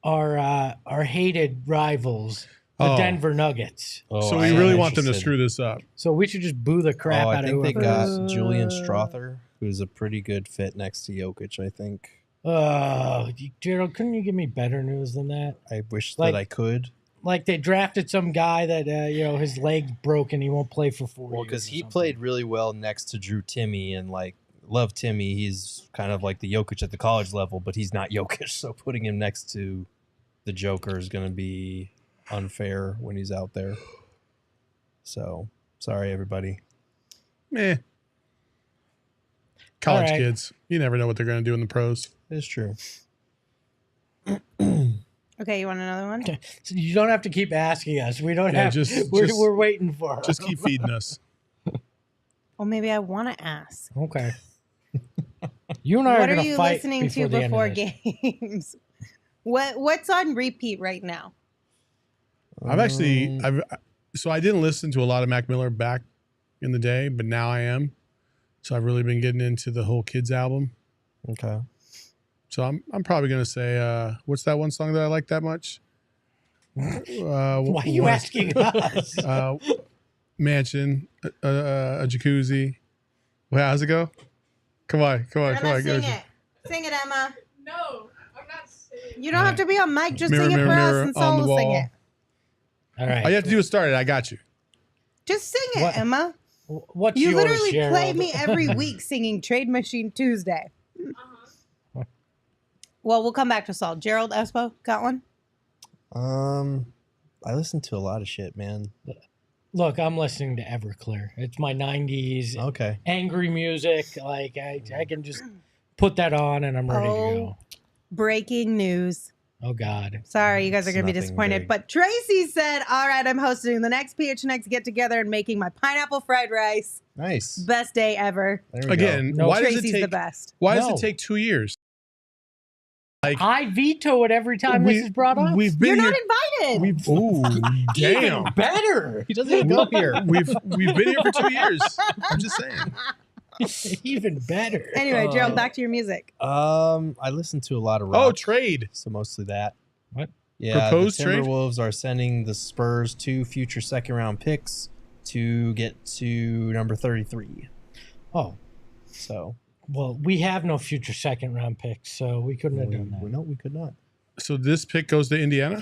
our hated rivals, the Denver Nuggets. So we really want them to screw this up. So we should just boo the crap out of I think they whoever. got Julian Strother, who's a pretty good fit next to Jokic, I think. Gerald, couldn't you give me better news than that? I wish that I could. Like they drafted some guy that his leg's broken, he won't play for 4 years. Well, because he played really well next to Drew Timme, and love Timme. He's kind of like the Jokic at the college level, but he's not Jokic. So putting him next to the Joker is going to be unfair when he's out there. So sorry, everybody. Meh. College right. kids, you never know what they're going to do in the pros. It's true. Okay, you want another one? Okay. So you don't have to keep asking us. We don't have. We're waiting for. Just keep feeding us. Well, maybe I want to ask. Okay. You and I What are are going to you fight listening to the end of before this. games? What's on repeat right now? I've actually, so I didn't listen to a lot of Mac Miller back in the day, but now I am. So I've really been getting into the whole Kids album. Okay. So I'm probably gonna say, what's that one song that I like that much? Why are you asking us? Mansion, a jacuzzi. Well, how's it go? Come on. Emma, sing it. Sing it, Emma. No, I'm not singing. You don't have to be on mic. Just Mirror, sing it mirror, for mirror us and on the solo sing wall. it. All right. All you have to do is start it. I got you. Just sing it, What- Emma. What's You yours, literally play Gerald? me every week singing Trade Machine Tuesday. Well, we'll come back to Saul. Gerald Espo, got one? I listen to a lot of shit, man. Look, I'm listening to Everclear. It's my 90s Okay. angry music. Like I can just put that on and I'm ready to go. Breaking news. Oh God. Sorry, you guys are It's going to be nothing disappointed. big. But Tracy said, all right, I'm hosting the next PHNX get-together and making my pineapple fried rice. Nice. Best day ever. There we Again, No, why does Tracy's it take? the best. Why does No. it take 2 years? I veto it every time this is brought up. We've been You're here. not invited. Ooh, damn. Even better. He doesn't even go here. We've been here for 2 years. I'm just saying. Even better. Anyway, Gerald, back to your music. I listen to a lot of rock. Oh, trade. So mostly that. What? Yeah, Proposed the trade? Timberwolves are sending the Spurs 2 future second-round picks to get to number 33. Oh, So well, we have no future second round picks, so we couldn't have done that. no, we could not. So this pick goes to Indiana?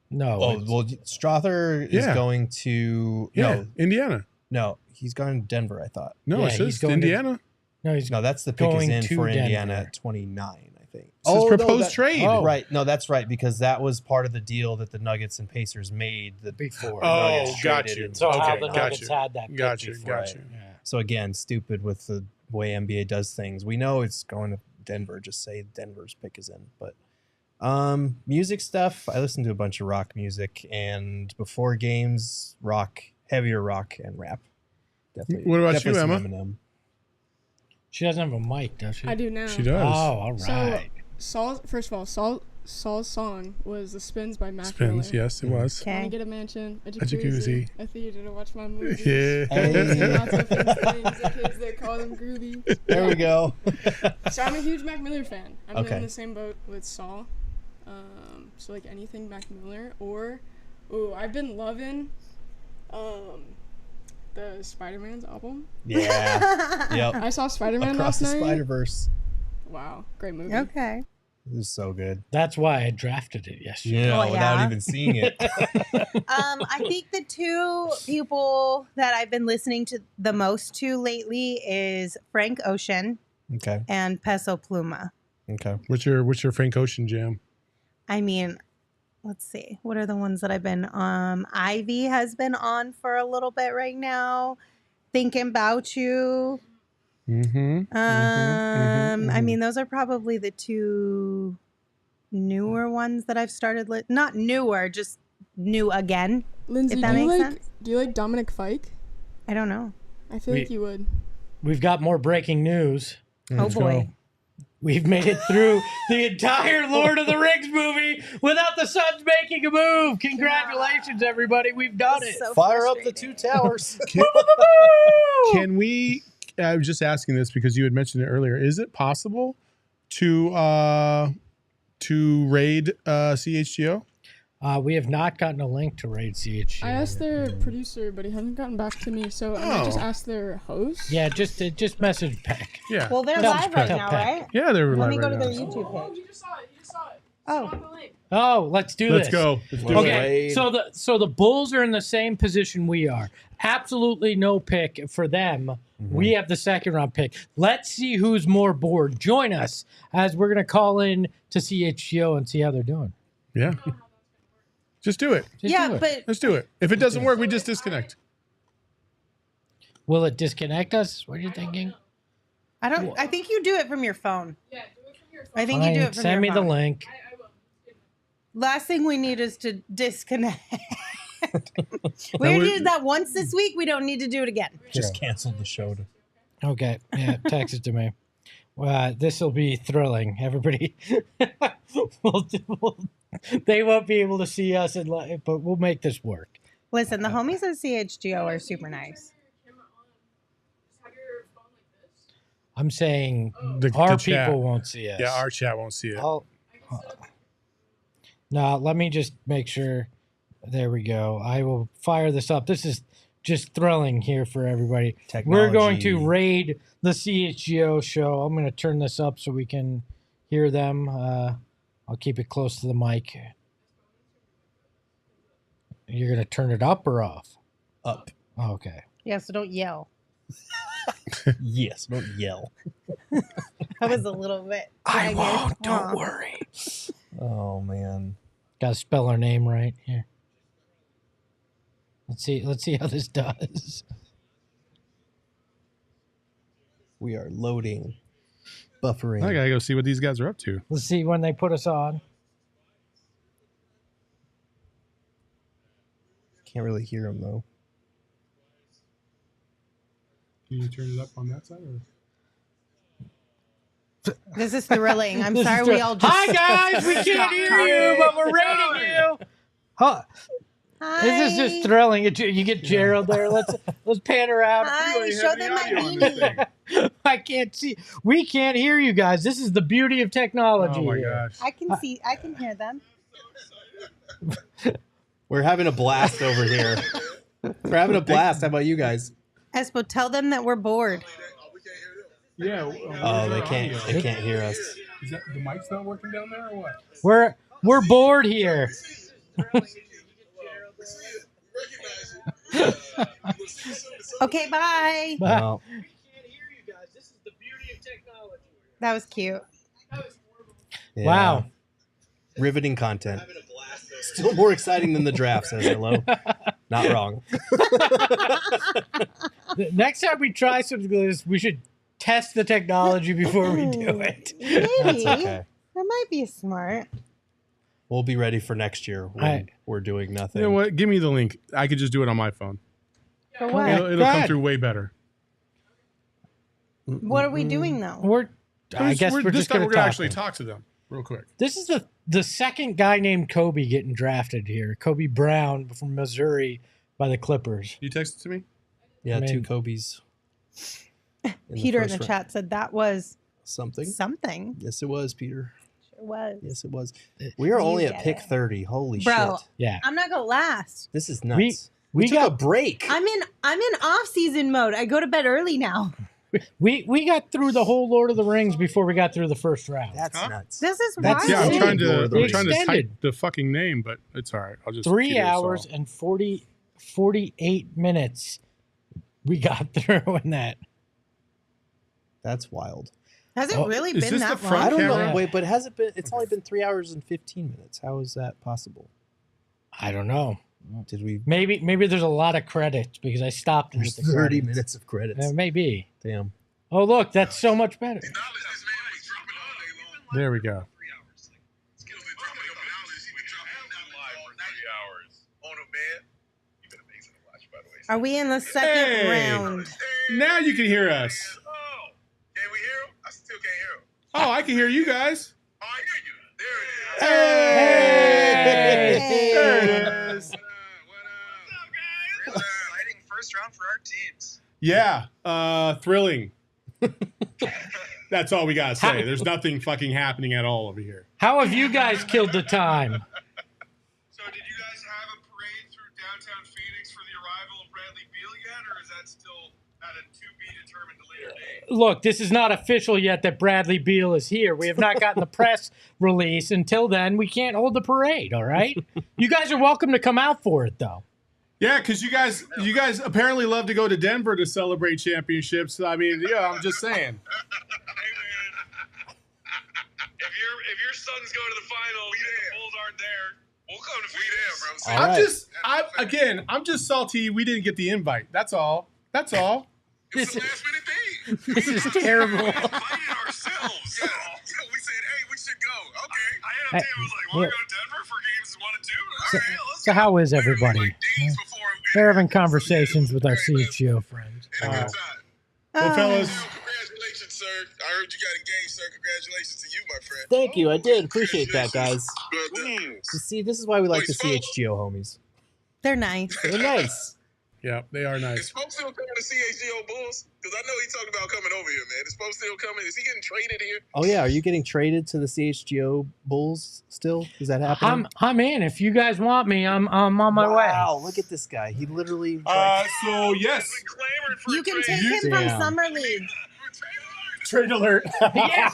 No. Oh, it's- well, Strother is Yeah. going to Yeah, Indiana. No, he's going to Denver. I thought. No, Yeah, it he's says going to- Indiana. no, he's No, that's the pick is Going in to for Indiana Denver. at 29. I think. Says proposed trade. Oh. Right. No, that's right because that was part of the deal that the Nuggets and Pacers made. The before. Oh, Nuggets got traded you. and- So how Okay, the got Nuggets you. had that pick Got you. before. Got you. Yeah. So again, stupid with the way NBA does things. We know it's going to Denver. Just say Denver's pick is in. But music stuff, I listen to a bunch of rock music, and before games, heavier rock and rap. Definitely. What about definitely you, some Emma? Eminem. She doesn't have a mic, does she? I do now. She does. Oh, all So, right. first of all, Saul's song was The Spins by Mac Spins. Miller. Yes, it was. I want Okay. to get a mansion, a jacuzzi. jacuzzi, a theater to watch my movies. Yeah. Hey. Lots of fancy things, the kids that call them groovy. There we go. So I'm a huge Mac Miller fan. I'm Okay. in the same boat with Saul. So like anything Mac Miller or, I've been loving, the Spider-Man's album. Yeah. Yep. I saw Spider-Man Across last the night. Spider-Verse. Wow, great movie. Okay. It was so good. That's why I drafted it yesterday. Yeah, Oh, without yeah. even seeing it. I think the two people that I've been listening to the most to lately is Frank Ocean Okay. and Peso Pluma. Okay. What's your Frank Ocean jam? I mean, let's see. What are the ones that I've been Ivy has been on for a little bit right now. Thinking About You. I mean, those are probably the two newer ones that I've started. Not newer, just new again. Lindsay, if that makes sense. Do you like Dominic Fike? I don't know. I feel like you would. We've got more breaking news. Oh boy. We've made it through the entire Lord of the Rings movie without the Suns making a move. Congratulations, everybody. We've done it. So Fire up the two towers. Can we? I was just asking this because you had mentioned it earlier. Is it possible to raid CHGO? We have not gotten a link to raid CHGO. I asked their producer, but he hasn't gotten back to me. So I might just ask their host. Yeah, just message Peck. Yeah. Well, they're Tell live right Peck. now, right? Yeah, they're Let live me go right to now. their YouTube page. You just saw it. Oh. Oh, let's do Let's this. go. Let's do Okay, it. so the Bulls are in the same position we are. Absolutely no pick for them. We have the second round pick. Let's see who's more bored. Join us as we're gonna call in to CHGO and see how they're doing. Yeah. Just do it. Just Yeah, do it. but Let's do it. If it doesn't work, we just disconnect. Will it disconnect us? What are you thinking? I don't. I think you do it from your phone. Yeah, do it from your phone. I think you do Fine, it from send your me phone. the link. I will. Last thing we need is to disconnect. We already did that once this week. We don't need to do it again. Just canceled the show. Okay, yeah, text it to me. This will be thrilling. Everybody, they won't be able to see us, but we'll make this work. Listen, the homies at CHGO are super nice. I'm saying The our chat. people won't see us. Yeah, our chat won't see it. No, let me just make sure. There we go. I will fire this up. This is just thrilling here for everybody. We're going to Technology. raid the CHGO show. I'm going to turn this up so we can hear them. I'll keep it close to the mic. You're going to turn it up or off? Up. Oh, okay. Yeah, so don't yell. Yes, don't yell. That was a little bit. I dragging. won't. Don't Aw. worry. Oh man. Got to spell her name right here. Let's see how this does. We are loading. Buffering. I gotta go see what these guys are up to. Let's see when they put us on. Can't really hear them though. Can you turn it up on that side? Or? This is thrilling. I'm This is sorry we all just. Hi guys, we can't hear you, but we're rating you. Huh. Hi. This is just thrilling. You get Gerald there. Let's pan around. Hi, show them my beanie. I can't see. We can't hear you guys. This is the beauty of technology. Oh my here. gosh. I can see. I can hear them. We're having a blast over here. We're having a blast. How about you guys? Espo, tell them that we're bored. Yeah. Oh, they can't hear us. Is that, the mic's not working down there or what? We're bored here. Okay, bye. Well, That was cute. yeah. Wow. Riveting content. Still more exciting than the draft, says hello. Not wrong. Next time we try something like this, we should test the technology before we do it. Maybe. That's okay. That might be smart. We'll be ready for next year when we're doing nothing. You know what? Give me the link. I could just do it on my phone. For what? It'll come through way better. What are we doing though? I guess we're just going to talk. actually talk to them real quick. This is the second guy named Kobe getting drafted here. Kobe Brown from Missouri by the Clippers. You texted to me? Yeah, I mean, 2 Kobe's. Peter in the first chat said that was something. Something. Yes, it was, Peter. Sure was. Yes, it was. We are You only get at pick it. 30. Holy Bro, shit. Yeah. I'm not gonna last. This is nuts. We took a break. I'm in off-season mode. I go to bed early now. We got through the whole Lord of the Rings before we got through the first round. That's nuts. This is wild. Yeah, I'm trying to Extended. type the fucking name, but it's all right. I'll just 3 keep it hours solid. and 48 minutes. We got through in that. That's wild. Has it really is been this that the front I don't camera? know. Wait, but has it been? It's only been 3 hours and 15 minutes. How is that possible? I don't know. Did we? Maybe there's a lot of credits because I stopped and There's hit the 30 credits. minutes of credits. Maybe. Damn. Oh, look, that's so much better. There we go. Are we in the second round? Now you can hear us. Can we hear him? I still can't hear him. Oh, I can hear you guys. Oh, I hear you. There it is. Hey! There it is. Exciting first round for our teams. Yeah, thrilling. That's all we gotta say. There's nothing fucking happening at all over here. How have you guys killed the time? So did you guys have a parade through downtown Phoenix for the arrival of Bradley Beal yet, or is that still at a to-be-determined later date? Look, this is not official yet that Bradley Beal is here. We have not gotten the press release. Until then, we can't hold the parade, all right? You guys are welcome to come out for it, though. Yeah, because you guys apparently love to go to Denver to celebrate championships. I mean, yeah, I'm just saying. If your Suns go to the finals and the Bulls aren't there, we'll come to Phoenix. I'm just salty we didn't get the invite. That's all. That's all. This is terrible. We invited ourselves. Yeah, we said, hey, we should go. Okay. I hit up Tim. I was like, want to go to Denver for games 1 and 2? All right, let's So how is everybody? They're having conversations with our CHGO friends. Well, fellas, Congratulations, sir. I heard you got engaged, sir. Congratulations to you, my friend. Thank you. I did appreciate that, guys. Good. See, this is why we like the CHGO homies. They're nice. They're nice. Yeah, they are nice. Is Pope still coming to CHGO Bulls? Because I know he talked about coming over here, man. Is Pope still coming? Is he getting traded here? Oh yeah, are you getting traded to the CHGO Bulls still? Is that happening? I'm in. If you guys want me, I'm on my way. Wow, look at this guy. He literally. So yes, You can take him from Summer League. trade alert. Yes.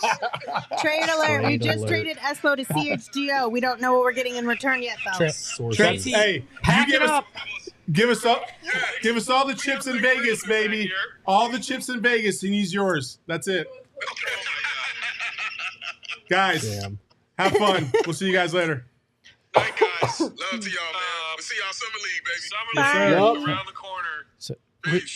Trade alert. We Trade just alert. traded Espo to CHGO. We don't know what we're getting in return yet, though. Tracy, Hey, Pack you it up. Give us all the chips in Vegas, baby. All the chips in Vegas, and he's yours. That's it. Guys, Damn. have fun. We'll see you guys later. Night, guys. Love to y'all, man. We'll see y'all Summer League, baby. Summer Yes, League sir. around the corner. So, Maybe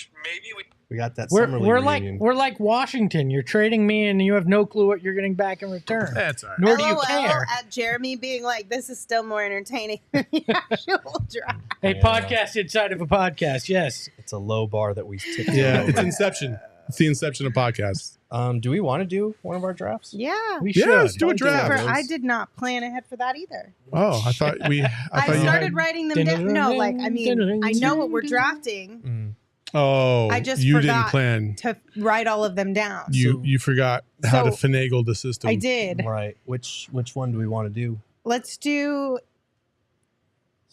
we. We got that summer league we're reunion. like Washington. You're trading me, and you have no clue what you're getting back in return. That's all right. Nor do you LOL care. at Jeremy being like, this is still more entertaining than the actual draft. A Yeah. podcast inside of a podcast. Yes. It's a low bar that we tipped Yeah, over. it's Inception. It's the Inception of podcasts. Do we want to do one of our drafts? Yeah. We Yeah, should. let's do a For- draft. I did not plan ahead for that either. Oh, I thought you I had. started writing them down. No, like, I mean, I know what we're drafting. Oh, I just you didn't forgot plan. to write all of them down. You forgot how to So- finagle the system. I did. Right. Which one do we want to do? Let's do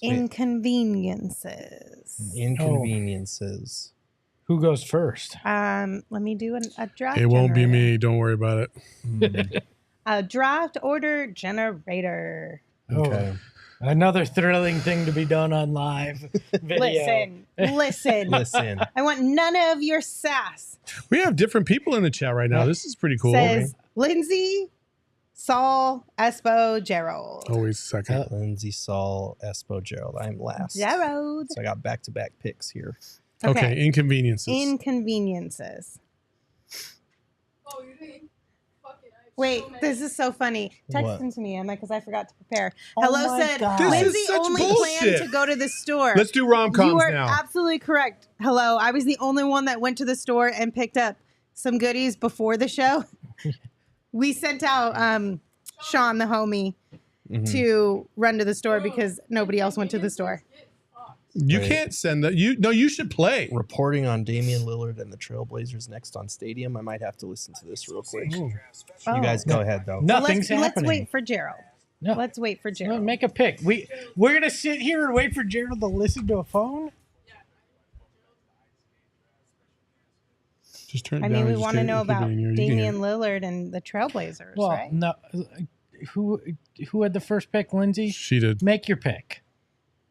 Sweet. inconveniences. Inconveniences. Who goes first? Let me do a draft. It won't be generator. me. Don't worry about it. A draft order generator. Okay. Another thrilling thing to be done on live video. Listen. Listen. I want none of your sass. We have different people in the chat right now. This is pretty cool. Says Lindsay, Saul, Espo, Gerald. Always second. Lindsay, Saul, Espo, Gerald. I'm last. Gerald. So I got back-to-back picks here. Okay, inconveniences. Inconveniences. Oh, you didn't. Fucking. Wait, this is so funny. Text What? them to me, Emma, because I forgot to prepare. Oh Hello my said, God. This is Lindsay such only bullshit. planned to go to the store. Let's do rom-coms You are now. absolutely correct. Hello, I was the only one that went to the store and picked up some goodies before the show. We sent out Sean, the homie, to run to the store because nobody else went to the store. You Right. can't send that. You should play. Reporting on Damian Lillard and the Trailblazers next on Stadium. I might have to listen to this real quick. Ooh. You guys go ahead, though. Nothing's let's happening. wait for Gerald. No. Let's wait for No, Gerald. make a pick. We're gonna sit here and wait for Gerald to listen to a phone. Just turn it I down. mean, we and just want to get- know keep it about in here. You can hear Damian it. Lillard and the Trailblazers, Well, right? no. Who had the first pick, Lindsay? She did. Make your pick.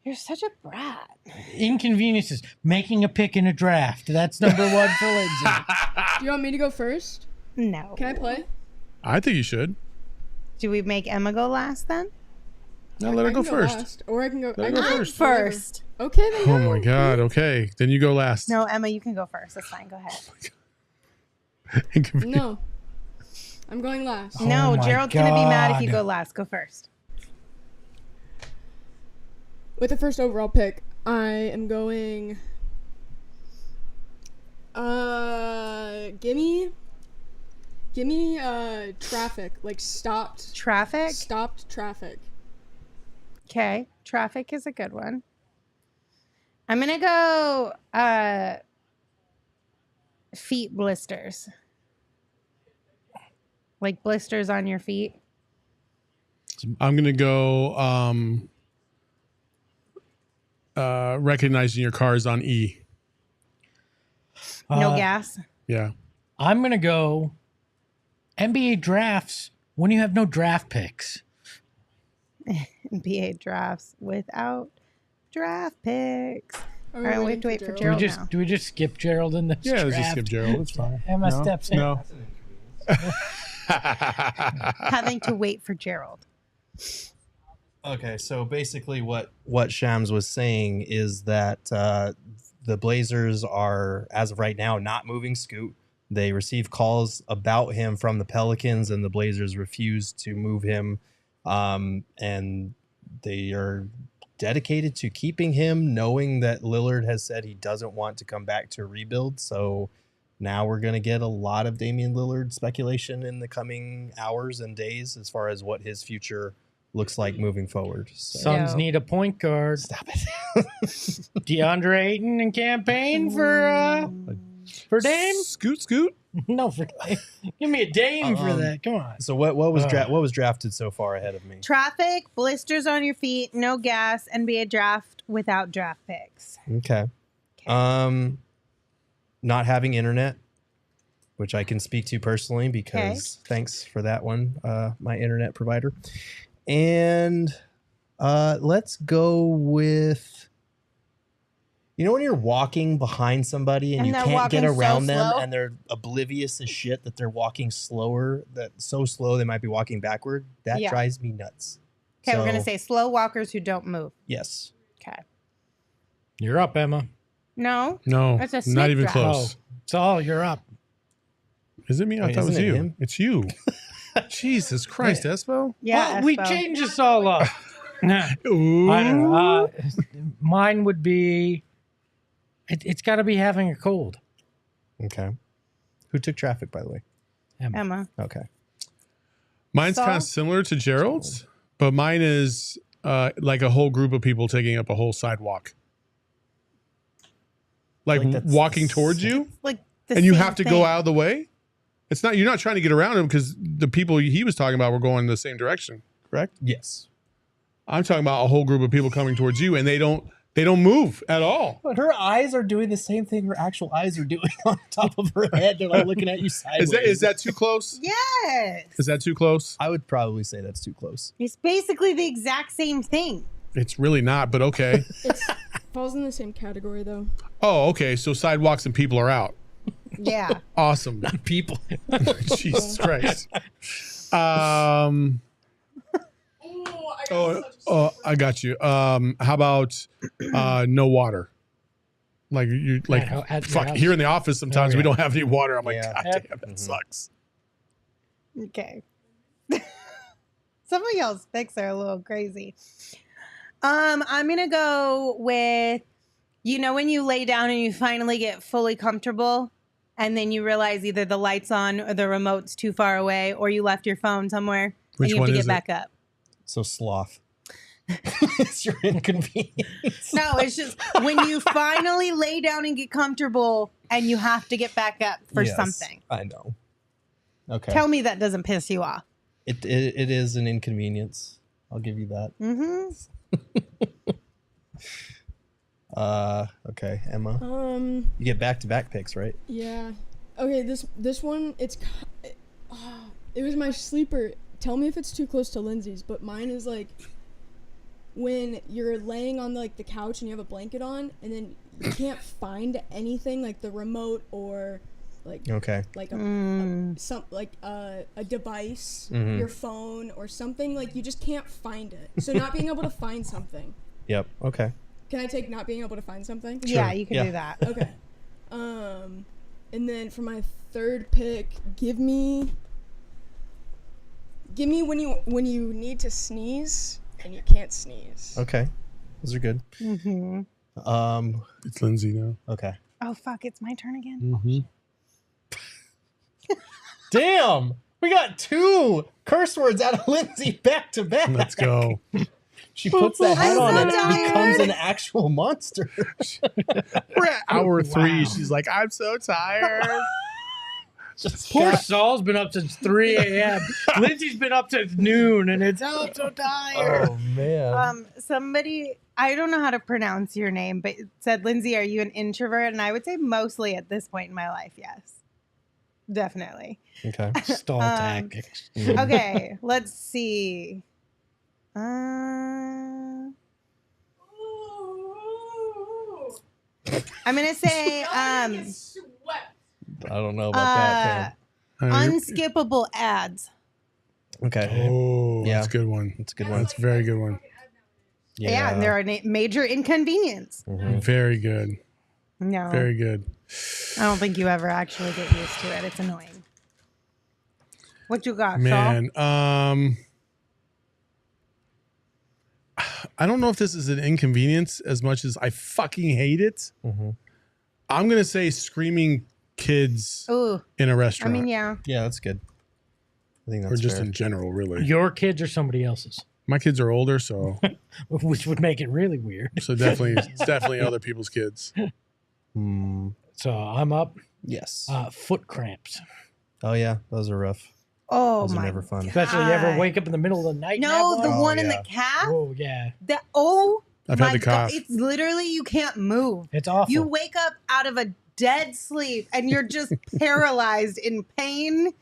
You're such a brat. Inconveniences. Making a pick in a draft. That's number one for Lindsay. Do you want me to go first? No. Can I play? I think you should. Do we make Emma go last then? No, let her I go can first. last, or I can go. Let I her can go go first. First. Okay, then. Oh go. my God. Okay, then you go last. No, Emma, you can go first. That's fine. Go ahead. No. I'm going last. No, my Gerald's going to be mad if you God. go last. Go first. With the first overall pick, I am going. Gimme traffic, like stopped Traffic? Stopped traffic. Okay. Traffic is a good one. I'm going to go feet blisters. Like blisters on your feet. I'm gonna go. Recognizing your car is on E. No gas. Yeah. I'm going to go NBA drafts when you have no draft picks. NBA drafts without draft picks. Are All right, we have to wait for Gerald now. Do we just skip Gerald in this Yeah, draft? let's just skip Gerald. It's fine. Emma No, steps in. No. Having to wait for Gerald. Okay, so basically what Shams was saying is that the Blazers are, as of right now, not moving Scoot. They received calls about him from the Pelicans, and the Blazers refused to move him. And they are dedicated to keeping him, knowing that Lillard has said he doesn't want to come back to rebuild. So now we're going to get a lot of Damian Lillard speculation in the coming hours and days as far as what his future looks like moving forward. So. Suns need a point guard. Stop it. Deandre Ayton and campaign for Dame? Scoot? No, for Dame. Give me a Dame for that. Come on. So what was drafted so far ahead of me? Traffic, blisters on your feet, no gas, NBA draft without draft picks. Okay. Not having internet, which I can speak to personally because thanks for that one, my internet provider. And let's go with, when you're walking behind somebody and you can't get around them and they're oblivious as shit that they're walking slower, that so slow they might be walking backward. That drives me nuts. Okay, we're going to say slow walkers who don't move. Yes. Okay. You're up, Emma. No. Not That's a even snake draft. close. It's all you're up. Is it me? I Wait, thought it was isn't it you. him? It's you. Jesus Christ, Espo. Yeah. Well, we Espo. changed this all up. I don't know. Mine would be, it's got to be having a cold. Okay. Who took traffic, by the way? Emma. Okay. Mine's Saul? kind of similar to Gerald's, but mine is like a whole group of people taking up a whole sidewalk. Like walking towards you, Like and you have to go out of the way. It's not, you're not trying to get around him because the people he was talking about were going in the same direction, correct? Yes. I'm talking about a whole group of people coming towards you, and they don't move at all. But her eyes are doing the same thing her actual eyes are doing on top of her head. They're like looking at you sideways. Is that too close? Yes. Is that too close? I would probably say that's too close. It's basically the exact same thing. It's really not, but okay. It falls in the same category though. Oh, okay. So sidewalks and people are out. Yeah. Awesome. Not people. Jesus Christ. I got you. How about no water? Like you like fuck here in the office sometimes we don't have any water. I'm like, God damn, that sucks. Okay. Some of y'all's picks are a little crazy. I'm gonna go with, when you lay down and you finally get fully comfortable and then you realize either the light's on or the remote's too far away or you left your phone somewhere and you have to get back up. So sloth. It's your inconvenience. No, it's just when you finally lay down and get comfortable and you have to get back up for something. I know. Okay. Tell me that doesn't piss you off. It is an inconvenience. I'll give you that. Mm-hmm. Okay, Emma. You get back-to-back picks, right? Yeah. Okay, this one, it was my sleeper. Tell me if it's too close to Lindsay's, but mine is like when you're laying on like the couch and you have a blanket on, and then you can't find anything like the remote or like like a device, your phone or something, like you just can't find it. So not being able to find something. Yep. Okay. Can I take not being able to find something? Sure. Yeah, you can do that. Okay. And then for my third pick, give me when you need to sneeze and you can't sneeze. Okay. Those are good. Mm-hmm. It's Lindsay now. Okay. Oh fuck! It's my turn again. Mm-hmm. Damn, we got 2 curse words out of Lindsay back to back. Let's go. She puts the head on so and it tired. becomes an actual monster. We're at hour 3. She's like, I'm so tired. Poor Saul's been up since 3 a.m. Lindsay's been up since noon, and it's I'm so tired. Oh man. Somebody, I don't know how to pronounce your name, but it said, Lindsay, are you an introvert? And I would say mostly at this point in my life, yes. Definitely. Okay. Stall tactics. Okay, let's see. I'm gonna say I don't know about that. unskippable ads. Okay. Oh, Yeah. that's a good one. That's a good one. That's a very good one. Yeah, and they're a major inconvenience. Very good. No, Very good. I don't think you ever actually get used to it. It's annoying. What you got, Man, Saul? I don't know if this is an inconvenience as much as I fucking hate it. Mm-hmm. I'm gonna say screaming kids Ooh, in a I restaurant. mean, yeah. Yeah, that's good. I think or that's just fair. in general, really. Your kids or somebody else's? My kids are older, so Which would make it really weird. so definitely other people's kids. So I'm up. Yes. Foot cramps. Oh yeah, those are rough. Oh Those are my never fun. Especially you ever wake up in the middle of the night. No, and the have one in yeah. the calf. Oh yeah. That I've my had the cough. God, it's literally you can't move. It's awful. You wake up out of a dead sleep and you're just paralyzed in pain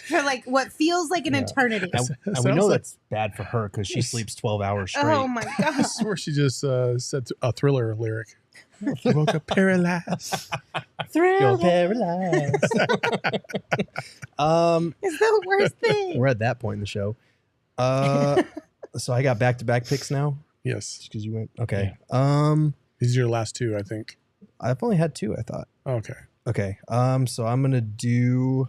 for like what feels like an eternity. And we Sounds know like- that's bad for her because she sleeps 12 hours straight. Oh my god! I swear she just said a Thriller lyric. You woke up paralyzed. Feel paralyzed. It's the worst thing. We're at that point in the show. So I got back-to-back picks now. Yes, because you went. Okay. These are your last 2, I think. I've only had 2. I thought. Okay. Okay. So I'm gonna do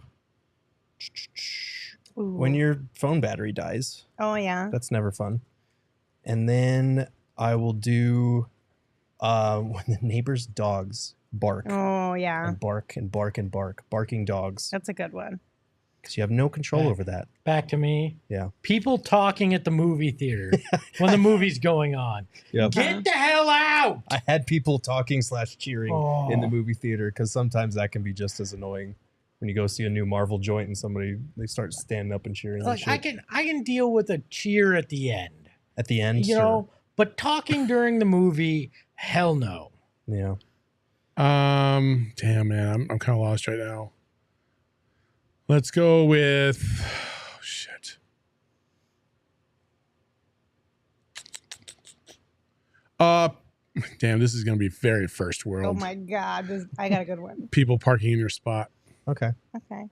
when your phone battery dies. Oh yeah. That's never fun. And then I will do when the neighbor's dogs bark. Oh yeah. And bark and bark and bark. Barking dogs. That's a good one. Because you have no control over that. Back to me. Yeah. People talking at the movie theater when the movie's going on. Yep. Get the hell out! I had people talking / cheering in the movie theater because sometimes that can be just as annoying when you go see a new Marvel joint and they start standing up and cheering. Look, and shit. I can deal with a cheer at the end. At the end, You know, but talking during the movie, hell no. Yeah. Damn, man, I'm kind of lost right now. Let's go with shit. Damn, this is gonna be very first world. Oh my god! I got a good one. People parking in your spot. Okay. Okay.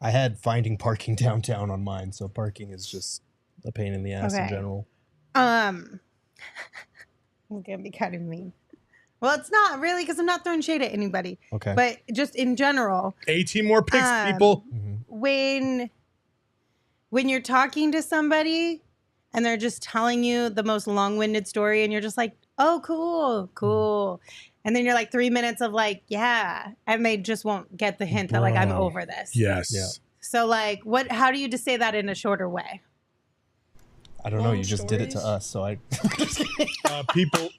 I had finding parking downtown on mine, so parking is just a pain in the ass in Okay. general. I'm gonna be kind of mean. Well, it's not really because I'm not throwing shade at anybody. Okay. But just in general, 18 more picks, people. when you're talking to somebody and they're just telling you the most long-winded story and you're just like, oh, cool. And then you're like 3 minutes of like, yeah. And they just won't get the hint that like, I'm Bro. over this. Yes. Yeah. So like, how do you just say that in a shorter way? I don't know. You just did it to us, so I. People.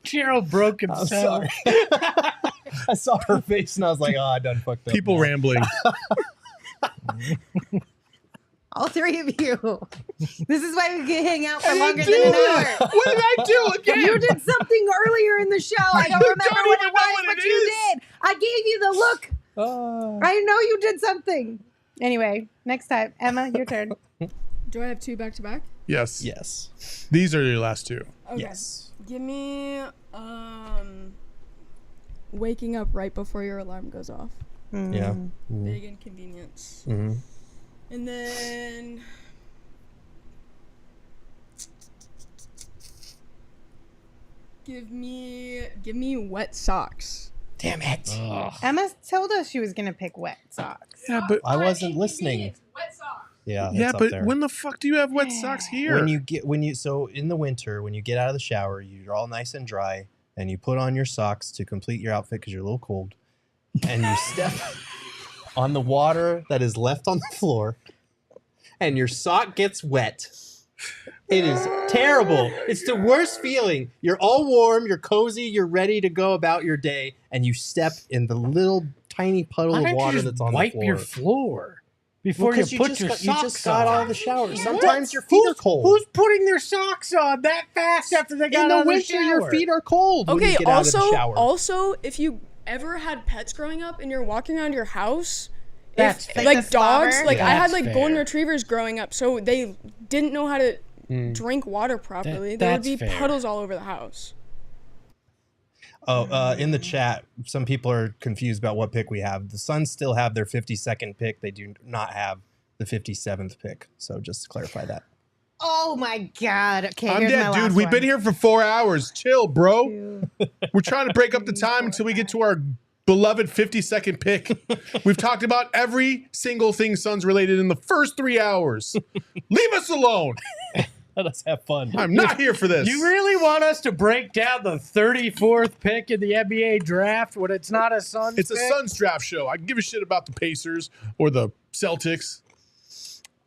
Gerald broke himself. sorry. I saw her face and I was like, oh, I done fucked up. People now. rambling. All 3 of you. This is why we can hang out for I longer didn't than do an hour. it. What did I do again? You did something earlier in the show. I don't You remember don't what even it know was, what but it you is. did. I gave you the look. I know you did something. Anyway, next time. Emma, your turn. Do I have 2 back to back? Yes. Yes. These are your last 2. Okay. Yes. Give me waking up right before your alarm goes off. Yeah. Big inconvenience. Mm-hmm. And then give me wet socks. Damn it. Emma told us she was going to pick wet socks. Yeah, but I wasn't listening. Wet socks. Yeah. yeah, it's up but there. when the fuck do you have wet socks here? So in the winter, when you get out of the shower, you're all nice and dry, and you put on your socks to complete your outfit because you're a little cold, and you step on the water that is left on the floor, and your sock gets wet. It is terrible. It's the worst feeling. You're all warm, you're cozy, you're ready to go about your day, and you step in the little tiny puddle of water that's on the wipe floor. your floor before Well, 'cause you put your you socks just got on. out of the shower. Sometimes your feet are cold. Who's putting their socks on that fast after they got in out the of the winter, shower? your feet are cold when Okay, you get out of the shower. also, if you ever had pets growing up and you're walking around your house, That's if, fair. like Like the dogs, slobber? like I had That's like golden fair. retrievers growing up, so they didn't know how to drink water properly. There would that's be fair. puddles all over the house. In the chat, some people are confused about what pick we have. The Suns still have their 52nd pick. They do not have the 57th pick. So just to clarify that. Oh my God. Okay, I'm here's my dead, dude. last We've one. been here for 4 hours. Chill, bro. We're trying to break up the time until we get to our beloved 52nd pick. We've talked about every single thing Suns related in the first 3 hours. Leave us alone. Let us have fun. I'm not here for this. You really want us to break down the 34th pick in the NBA draft when it's not a Suns It's a pick? Suns draft show. I can give a shit about the Pacers or the Celtics.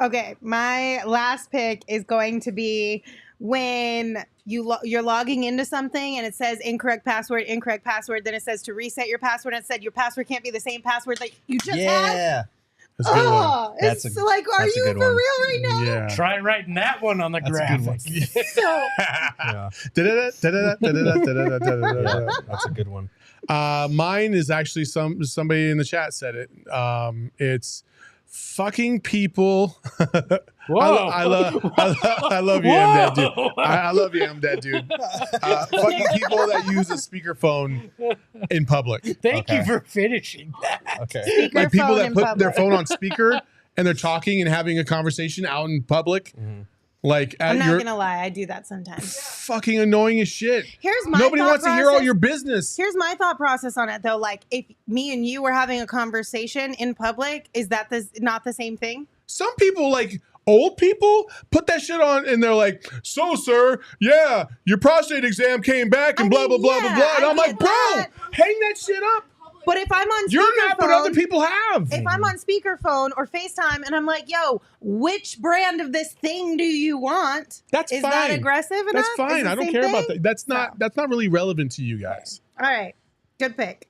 Okay, my last pick is going to be when you're logging into something and it says incorrect password. Then it says to reset your password, and it said your password can't be the same password that you just had. Yeah. That's a good one. Oh, That's it's a- like, are that's a you good for one. real right now? Yeah. Try writing that one on the That's a good one. graphic. So, Yeah. Da-da-da-da-da-da-da-da-da-da-da. That's a good one. Mine is actually somebody in the chat said it. It's fucking people. Whoa. I love you, I'm dead dude. I love you, I'm dead dude. Fucking people that use a speakerphone in public. Thank you for finishing that. Okay. Like people Speakerphone that in put their public. phone on speaker and they're talking and having a conversation out in public. Like at I'm not your gonna lie, I do that sometimes. fucking annoying as shit. Here's my Nobody thought wants to hear all process. your business. Here's my thought process on it, though. Like, if me and you were having a conversation in public, is that not the same thing? Some people, like old people, put that shit on and they're like, so, sir, yeah, your prostate exam came back and I blah, mean, blah, blah, blah, yeah, blah. And I I'm like, get bro, that. hang that shit up. But if I'm on You're not, but other speakerphone, people have. if I'm on speakerphone or FaceTime and I'm like, yo, which brand of this thing do you want? That's is fine. that aggressive enough? That's Is fine. it the I don't same care thing? about that. That's not really relevant to you guys. All right. Good pick.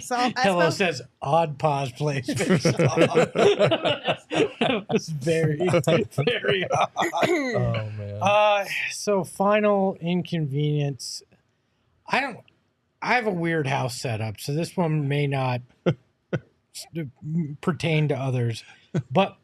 So, Hello says odd pause placement. That was very, very odd. Oh man. So final inconvenience. I have a weird house setup, so this one may not pertain to others. But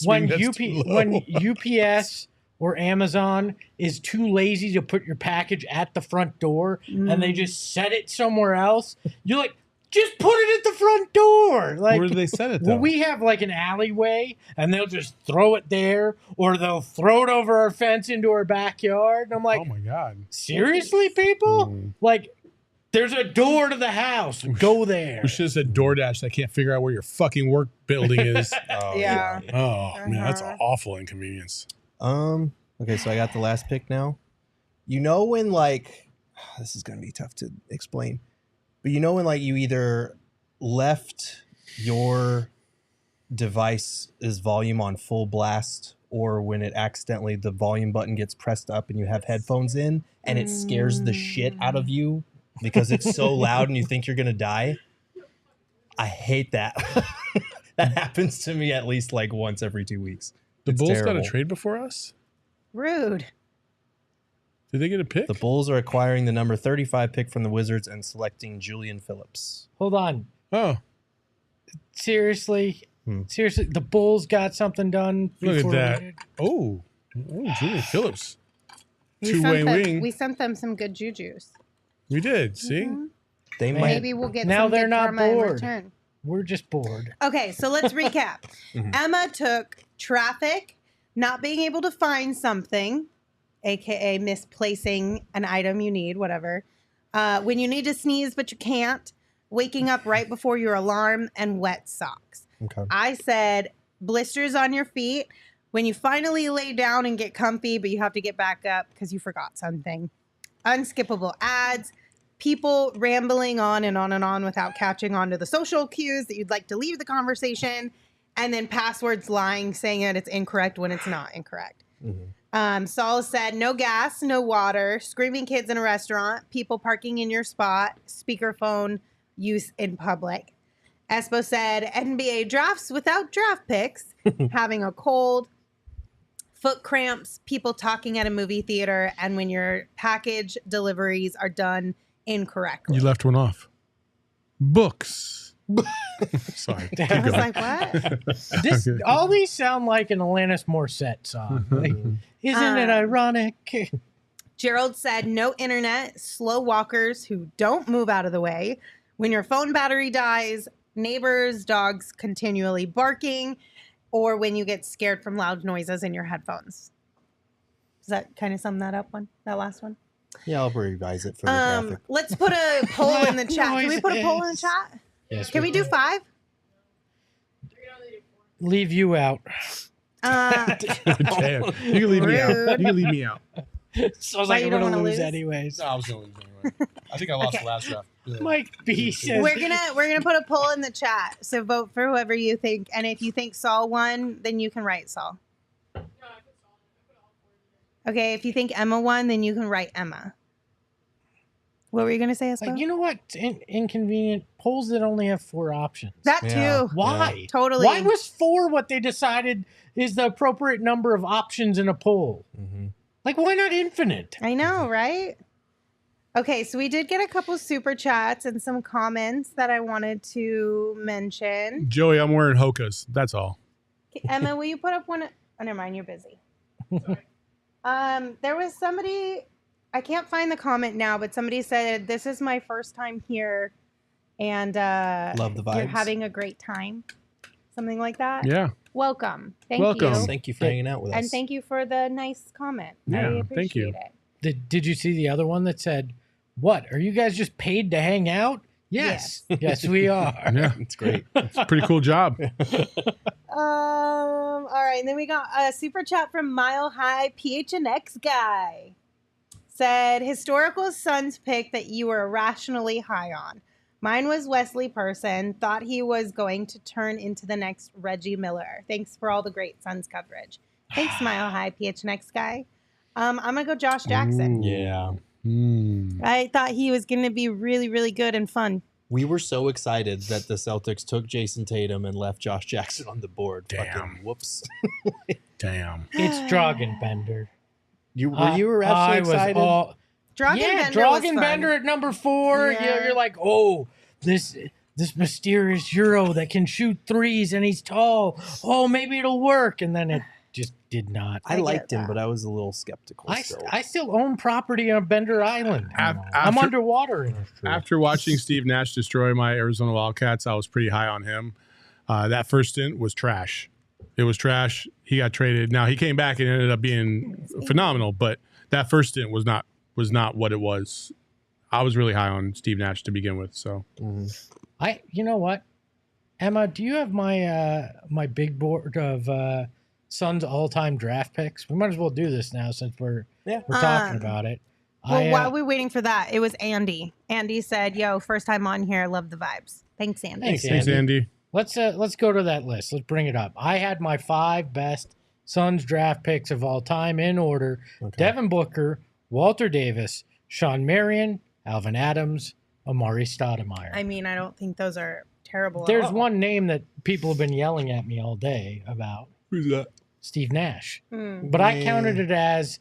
when UPS or Amazon is too lazy to put your package at the front door and they just set it somewhere else, you're like, just put it at the front door. Like, Where do they set it, well, though? we have like an alleyway, and they'll just throw it there, or they'll throw it over our fence into our backyard. And I'm like, Oh my God. seriously, people? Like, there's a door to the house. Go there. We should have said DoorDash. I can't figure out where your fucking work building is. Oh, Yeah. Oh, man, that's an awful inconvenience. Okay, so I got the last pick now. You know when, like, this is gonna be tough to explain, but you know when, like, you either left your device's volume on full blast, or when it accidentally the volume button gets pressed up and you have headphones in and it scares the shit out of you because it's so loud and you think you're gonna die. I hate that. That happens to me at least like once every 2 weeks. The It's Bulls got terrible. a trade before us? Rude. Did they get a pick? The Bulls are acquiring the number 35 pick from the Wizards and selecting Julian Phillips. Hold on. Oh. Seriously? Seriously? The Bulls got something done Look at before we that. did? Oh, Julian Phillips. We Two-way sent them- wing. We sent them some good jujus. We did. See? They might. Maybe we'll get Now some they're good not karma in bored. return. We're just bored. Okay, so let's recap. Mhm. Emma took traffic, not being able to find something, aka misplacing an item you need, whatever. When you need to sneeze but you can't, waking up right before your alarm, and wet socks. Okay. I said blisters on your feet when you finally lay down and get comfy, but you have to get back up because you forgot something. Unskippable ads, people rambling on and on and on without catching on to the social cues that you'd like to leave the conversation, and then passwords lying, saying that it's incorrect when it's not incorrect. Saul said no gas, no water, screaming kids in a restaurant, people parking in your spot, speakerphone use in public. Espo said NBA drafts without draft picks, having a cold, foot cramps, people talking at a movie theater, and when your package deliveries are done incorrectly. You left one off. Books. Sorry. Keep I was going. like, what? This, all these sound like an Alanis Morissette song. Like, isn't it ironic? Gerald said no internet, slow walkers who don't move out of the way. When your phone battery dies, neighbors, dogs continually barking, or when you get scared from loud noises in your headphones. Does that kind of sum that up that last one? Yeah, I'll revise it for the graphic. Let's put a poll in the chat. Can we put a poll in the chat? Yes, Can we do 5? Leave you out. Damn. You can leave me out. Rude. You can leave me out. Sounds Why, like you I'm don't going to wanna lose lose? anyways. No, I was going to lose anyway. I think I lost Okay. the last draft. Yeah. Mike B says We're gonna put a poll in the chat. So vote for whoever you think. And if you think Saul won, then you can write Saul. Okay, if you think Emma won, then you can write Emma. What were you gonna say, Espo? Like, you know what? Inconvenient polls that only have 4 options. That too. Why? Totally. Why was 4 what they decided is the appropriate number of options in a poll? Like, why not infinite? I know, right? Okay, so we did get a couple super chats and some comments that I wanted to mention. Joey, I'm wearing Hokas. That's all. Emma, will you put up one? Oh, never mind, you're busy. There was somebody, I can't find the comment now, but somebody said, this is my first time here and Love the you're vibes. having a great time. Something like that. Yeah. Welcome. Thank Welcome. you. Thank you for hanging out with us. And thank you for the nice comment. I Yeah, appreciate thank you. it. Did you see the other one that said, what? Are you guys just paid to hang out? Yes. Yes, we are. Yeah. It's great. It's a pretty cool job. All right, and then we got a super chat from Mile High PHNX guy. Said historical Suns pick that you were irrationally high on. Mine was Wesley Person. Thought he was going to turn into the next Reggie Miller. Thanks for all the great Suns coverage. Thanks, Mile High PHNX guy. I'm gonna go Josh Jackson. Yeah. I thought he was gonna be really, really good and fun. We were so excited that the Celtics took Jason Tatum and left Josh Jackson on the board. Damn. Fucking whooops. Damn. It's Dragonbender. You were actually excited? Dragonbender at number 4. Yeah. You're like, oh, this mysterious Euro that can shoot threes and he's tall. Oh, maybe it'll work. And then it just did not. I liked him, but I was a little skeptical still. I still own property on Bender Island. I'm After- underwater. After watching Steve Nash destroy my Arizona Wildcats, I was pretty high on him. That first stint was trash. It was trash. He got traded. Now he came back and ended up being phenomenal, but that first stint was not what it was. I was really high on Steve Nash to begin with. So You know what, Emma? Do you have my my big board of Suns all-time draft picks? We might as well do this now since we're talking about it. Well, while we're waiting for that, it was Andy. Andy said, "Yo, first time on here, love the vibes." Thanks, Andy. Thanks, Andy. Let's go to that list. Let's bring it up. I had my 5 best Suns draft picks of all time in order: Devin Booker, Walter Davis, Sean Marion, Alvin Adams, Amari Stoudemire. I mean, I don't think those are terrible. There's at all. one name that people have been yelling at me all day about. Who's that? Steve Nash. But I counted it as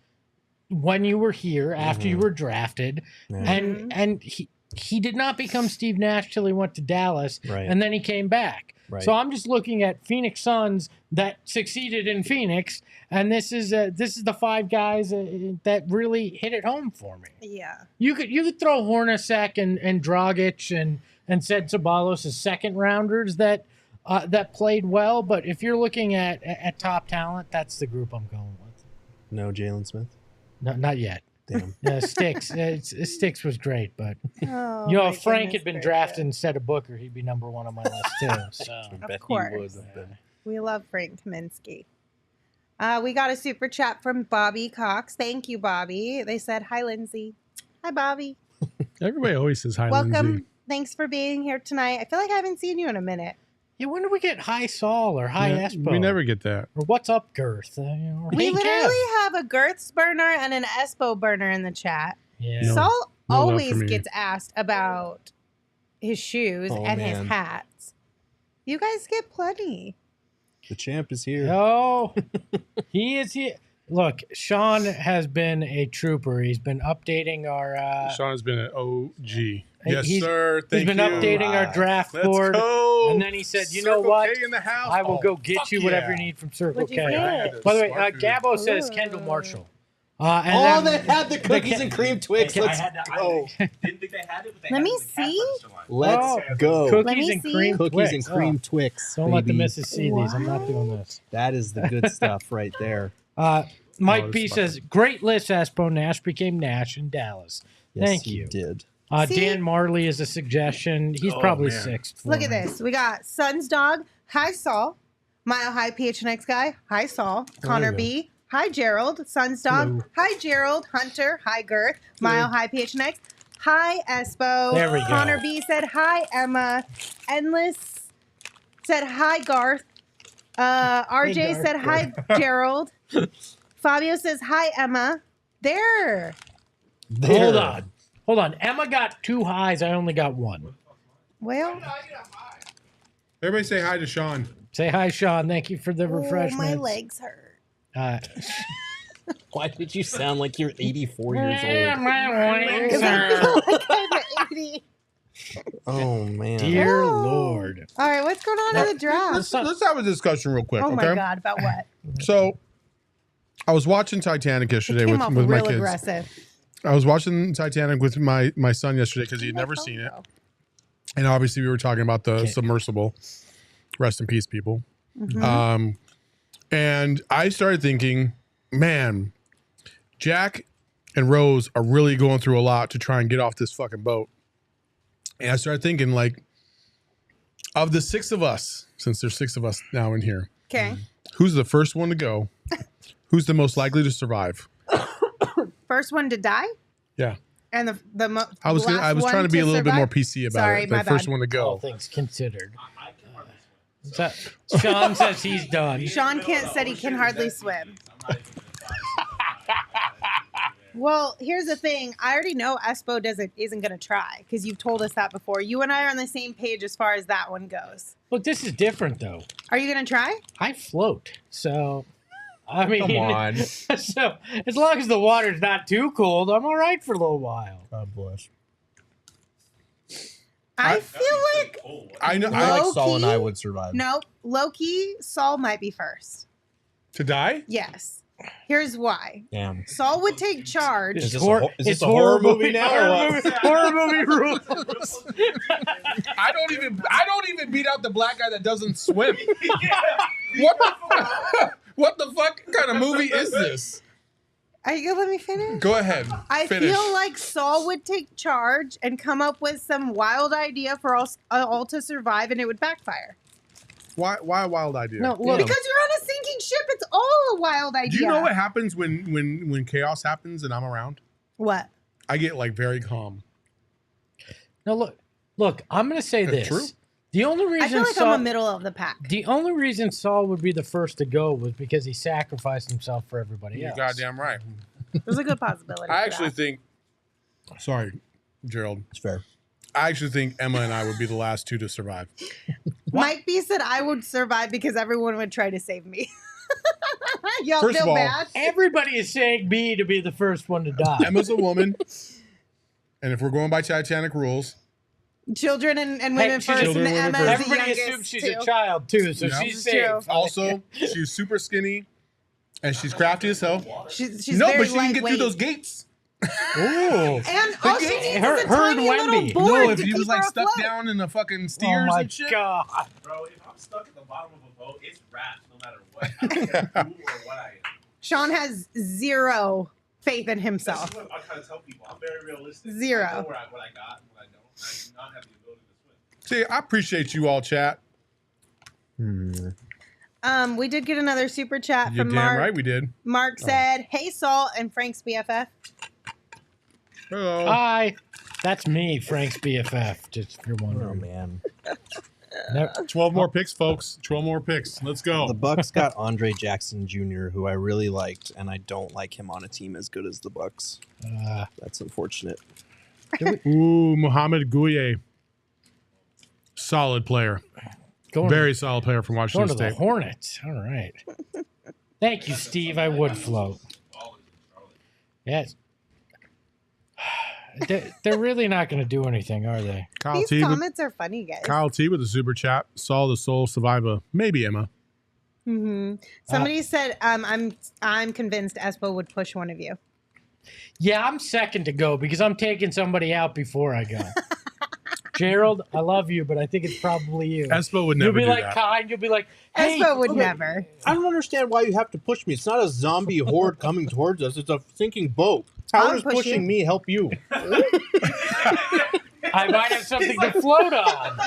when you were here, after you were drafted, and he did not become Steve Nash till he went to Dallas, and then he came back. So I'm just looking at Phoenix Suns that succeeded in Phoenix, and this is the 5 guys that really hit it home for me. Yeah, you could throw Hornacek and Dragic and Ced Ceballos as second rounders that played well, but if you're looking at top talent, that's the group I'm going with. No Jalen Smith? No, not yet. Damn. Sticks. Sticks was great, but Oh, if Frank had been drafted instead of Booker, he'd be number 1 on my list too. So of course, we love Frank Kaminsky. We got a super chat from Bobby Cox. Thank you, Bobby. They said, "Hi, Lindsay." Hi, Bobby. Everybody always says hi, Welcome. Lindsay. Thanks for being here tonight. I feel like I haven't seen you in a minute. Yeah, when do we get Hi Saul or Hi Espo? We never get that. Or what's up, Girth? Or We Hey, literally Kev. have a Girth's burner and an Espo burner in the chat. Yeah. Saul no love always for me. gets asked about his shoes and his man. hats. You guys get plenty. The champ is here. Oh, he is here. Look, Sean has been a trooper. He's been updating our. Sean's been an OG. Yes, he's- sir. Thank He's been you. updating our draft Let's board, go. and then he said, "You know Circle what? K in the house. I will Oh, go get fuck you whatever you yeah. need from Circle What'd you K." get? By the way, Smart food. Gabo says Kendall Marshall. Oh, And they then- had the cookies and cream Twix. Let's go. Didn't think they had it, but they Let had me it with the cat see. lunch line. Let's go. Cookies Let me and see. cream Cookies Twix. and cream Oh, Twix. don't let the baby. missus see these. I'm not doing this. That is the good stuff right there. Mike Oh, B this says, "Great list, Espo. Nash became Nash in Dallas." Yes, Thank he you. did. See? Dan Marley is a suggestion. He's probably man. 6th. Look at this. We got Sun's Dog. Hi, Saul. Mile High PHNX Guy. Hi, Saul. Connor you B. Hi, Gerald. Sun's Dog. Hello. Hi, Gerald. Hunter. Hi, Girth. Mile High PHNX. Hi, Espo. There we go. Connor B said hi, Emma. Endless said hi, Garth. RJ Hey, Garth. said hi, Gerald. Fabio says hi, Emma. There. Hold on. Emma got 2 highs. I only got 1. Well, Everybody say hi to Sean. Say hi, Sean. Thank you for the oh, refreshments. my legs hurt. Why did you sound like you're 84 years Yeah, old? my legs Because I hurt. feel like I'm 80. Oh, man. Dear Oh. Lord. All right, what's going on in the draft? Let's have a discussion real quick, Oh okay? my God, about what? So, I was watching Titanic yesterday Came with off my real kids. aggressive. I was watching Titanic with my son yesterday because he had never seen it. And obviously, we were talking about the submersible. Rest in peace, people. Mhm. And I started thinking, man, Jack and Rose are really going through a lot to try and get off this fucking boat. And I started thinking, like, of the 6 of us, since there's 6 of us now in here, Okay. who's the first one to go? Who's the most likely to survive? First one to die? Yeah. And the I was last trying to be a little bit survive? more PC about Sorry, it. my The first bad. one to go. All things considered. Sean says he's done. Sean said he can hardly swim. Well, here's the thing. I already know Espo isn't going to try because you've told us that before. You and I are on the same page as far as that one goes. Look, this is different, though. Are you going to try? I float, so I mean, Come on. so as long as the water's not too cold, I'm all right for a little while. God bless. I feel like I know. I like Low Saul and key? I would survive. no, low-key, Saul might be first. To die? Yes. Here's why. Damn. Saul would take charge. Is this It's a horror movie now or what? Horror movie rules. I don't even beat out the black guy that doesn't swim. What the fuck kind of movie is this? Are you gonna let me finish? Go ahead. I Finish. feel like Saul would take charge and come up with some wild idea for all to survive, and it would backfire. Why a wild idea? No, look. Because you're on a sinking ship, it's all a wild idea. Do you know what happens when chaos happens and I'm around? What? I get like very calm. No, look. I'm going to say this. True. The only reason I feel like Saul, I'm a middle of the pack. the only reason Saul would be the first to go was because he sacrificed himself for everybody You're else. goddamn right. There's a good possibility. I for actually that. think. Sorry, Gerald. It's fair. I actually think Emma and I would be the last 2 to survive. Mike B said I would survive because everyone would try to save me. Y'all First feel of all, bad? Everybody is saying me to be the first one to die. Emma's a woman, and if we're going by Titanic rules, Children and women she's- first, Children and and women Emma is first. the Everybody youngest, assumes she's too. a child too, so Yeah. she's This is true. safe. also she's super skinny, and she's crafty as hell. She's No, very but she can get through lightweight. those gates. Ooh. And all she needs Her- is a her and tiny little Wemby. board No, to if he keep was her like stuck afloat. down in the fucking Oh steers my and shit. god. Bro, if I'm stuck at the bottom of a boat, it's wrapped no matter what. I don't care who or what I am. Sean has zero faith in himself. That's what I try to tell people. I'm very realistic. Zero. I know what I got and what I don't. I do not have the ability to swim. See, I appreciate you all, chat. We did get another super chat You're from damn Mark. right we did. Mark said, "Hey, Salt and Frank's BFF." Hello. Hi. That's me, Frank's BFF. Just if you're wondering. Oh man. 12 more picks, folks. 12 more picks. Let's go. The Bucks got Andre Jackson Jr., who I really liked, and I don't like him on a team as good as the Bucks. That's unfortunate. Ooh, Mohamed Gouye. Solid player. Very solid player from Going Washington to the State. Hornets. All right. Thank you, Steve. I would float. Yes. They're really not going to do anything, are they? Kyle These T with, comments are funny, guys. Kyle T with a super chat. Saw the soul survivor. Maybe Emma. Somebody said, "I'm convinced Espo would push one of you." Yeah, I'm second to go because I'm taking somebody out before I go. Gerald, I love you, but I think it's probably you. Espo would never You'll be do like that. kind. You'll be like, hey, Espo would okay. never. I don't understand why you have to push me. It's not a zombie horde coming towards us. It's a sinking boat. How I'll does push pushing you. me help you? I might have something to float on.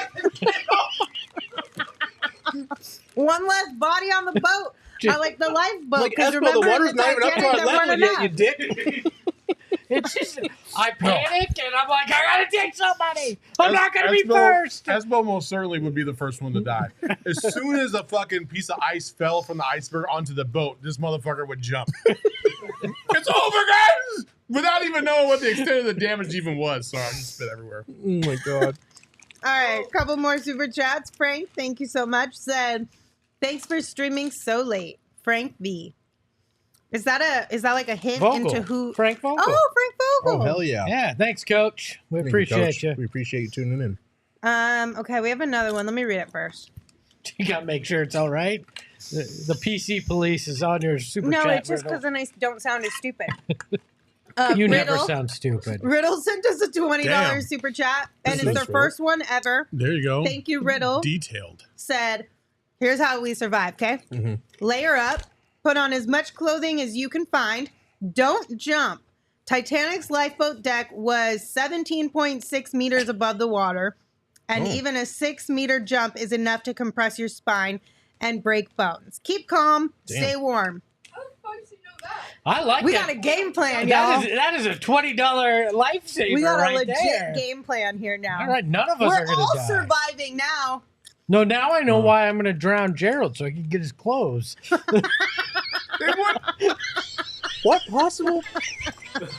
One less body on the boat. I like the lifeboat. Like, Because Espo, remember, the water's in the not even up to Titanic, our there level weren't yet, you enough. dick. It's just, I panic and I'm like, I gotta take somebody. I'm not gonna be Espo- first. Espo most certainly would be the first one to die. As soon as a fucking piece of ice fell from the iceberg onto the boat, this motherfucker would jump. It's over, guys! Without even knowing what the extent of the damage even was. Sorry, I just spit everywhere. Oh my god. All right, couple more super chats. Frank, thank you so much. Said, "Thanks for streaming so late." Frank V. Is that like a hint Vogel. into who? Frank Vogel. Oh, Frank Vogel. Oh hell yeah. Yeah, thanks, Coach. We Thank you, appreciate Coach. you. We appreciate you tuning in. Okay, we have another one. Let me read it first. You gotta make sure it's all right. The PC police is on your super No, chat. it's just because Riddle. then I don't sound as stupid. You never Riddle- sound stupid. Riddle sent us a $20 Damn. super chat, and This it's is their Riddle. first one ever. There you go. Thank you, Riddle. Detailed. Said, "Here's how we survive, okay? Layer up, put on as much clothing as you can find, don't jump. Titanic's lifeboat deck was 17.6 meters above the water, and even a 6-meter jump is enough to compress your spine and break bones. Keep calm, stay warm." I like We that. got a game plan, y'all. That is a $20 lifesaver We got right a legit there. game plan here now. All right, none of us We're are gonna all die. surviving now. No, now I know why I'm gonna drown Gerald so I can get his clothes. What possible?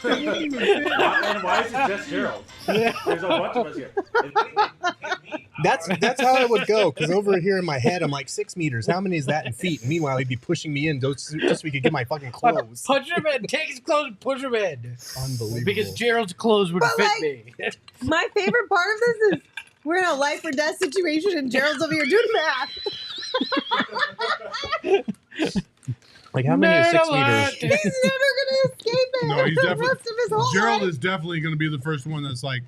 And why is it just Gerald? There's a bunch of us here. That's how it would go. Because over here in my head, I'm like 6 meters. How many is that in feet? And meanwhile, he'd be pushing me in just so we could get my fucking clothes. Punch him in, take his clothes and push him in. Unbelievable. Because Gerald's clothes would But, fit like, me. My favorite part of this is we're in a life or death situation and Gerald's over here doing math. Like, how many is 6 Nerd meters? alert. He's never going to escape it. No, he's the definitely. rest of his whole Gerald life. is definitely going to be the first one that's like,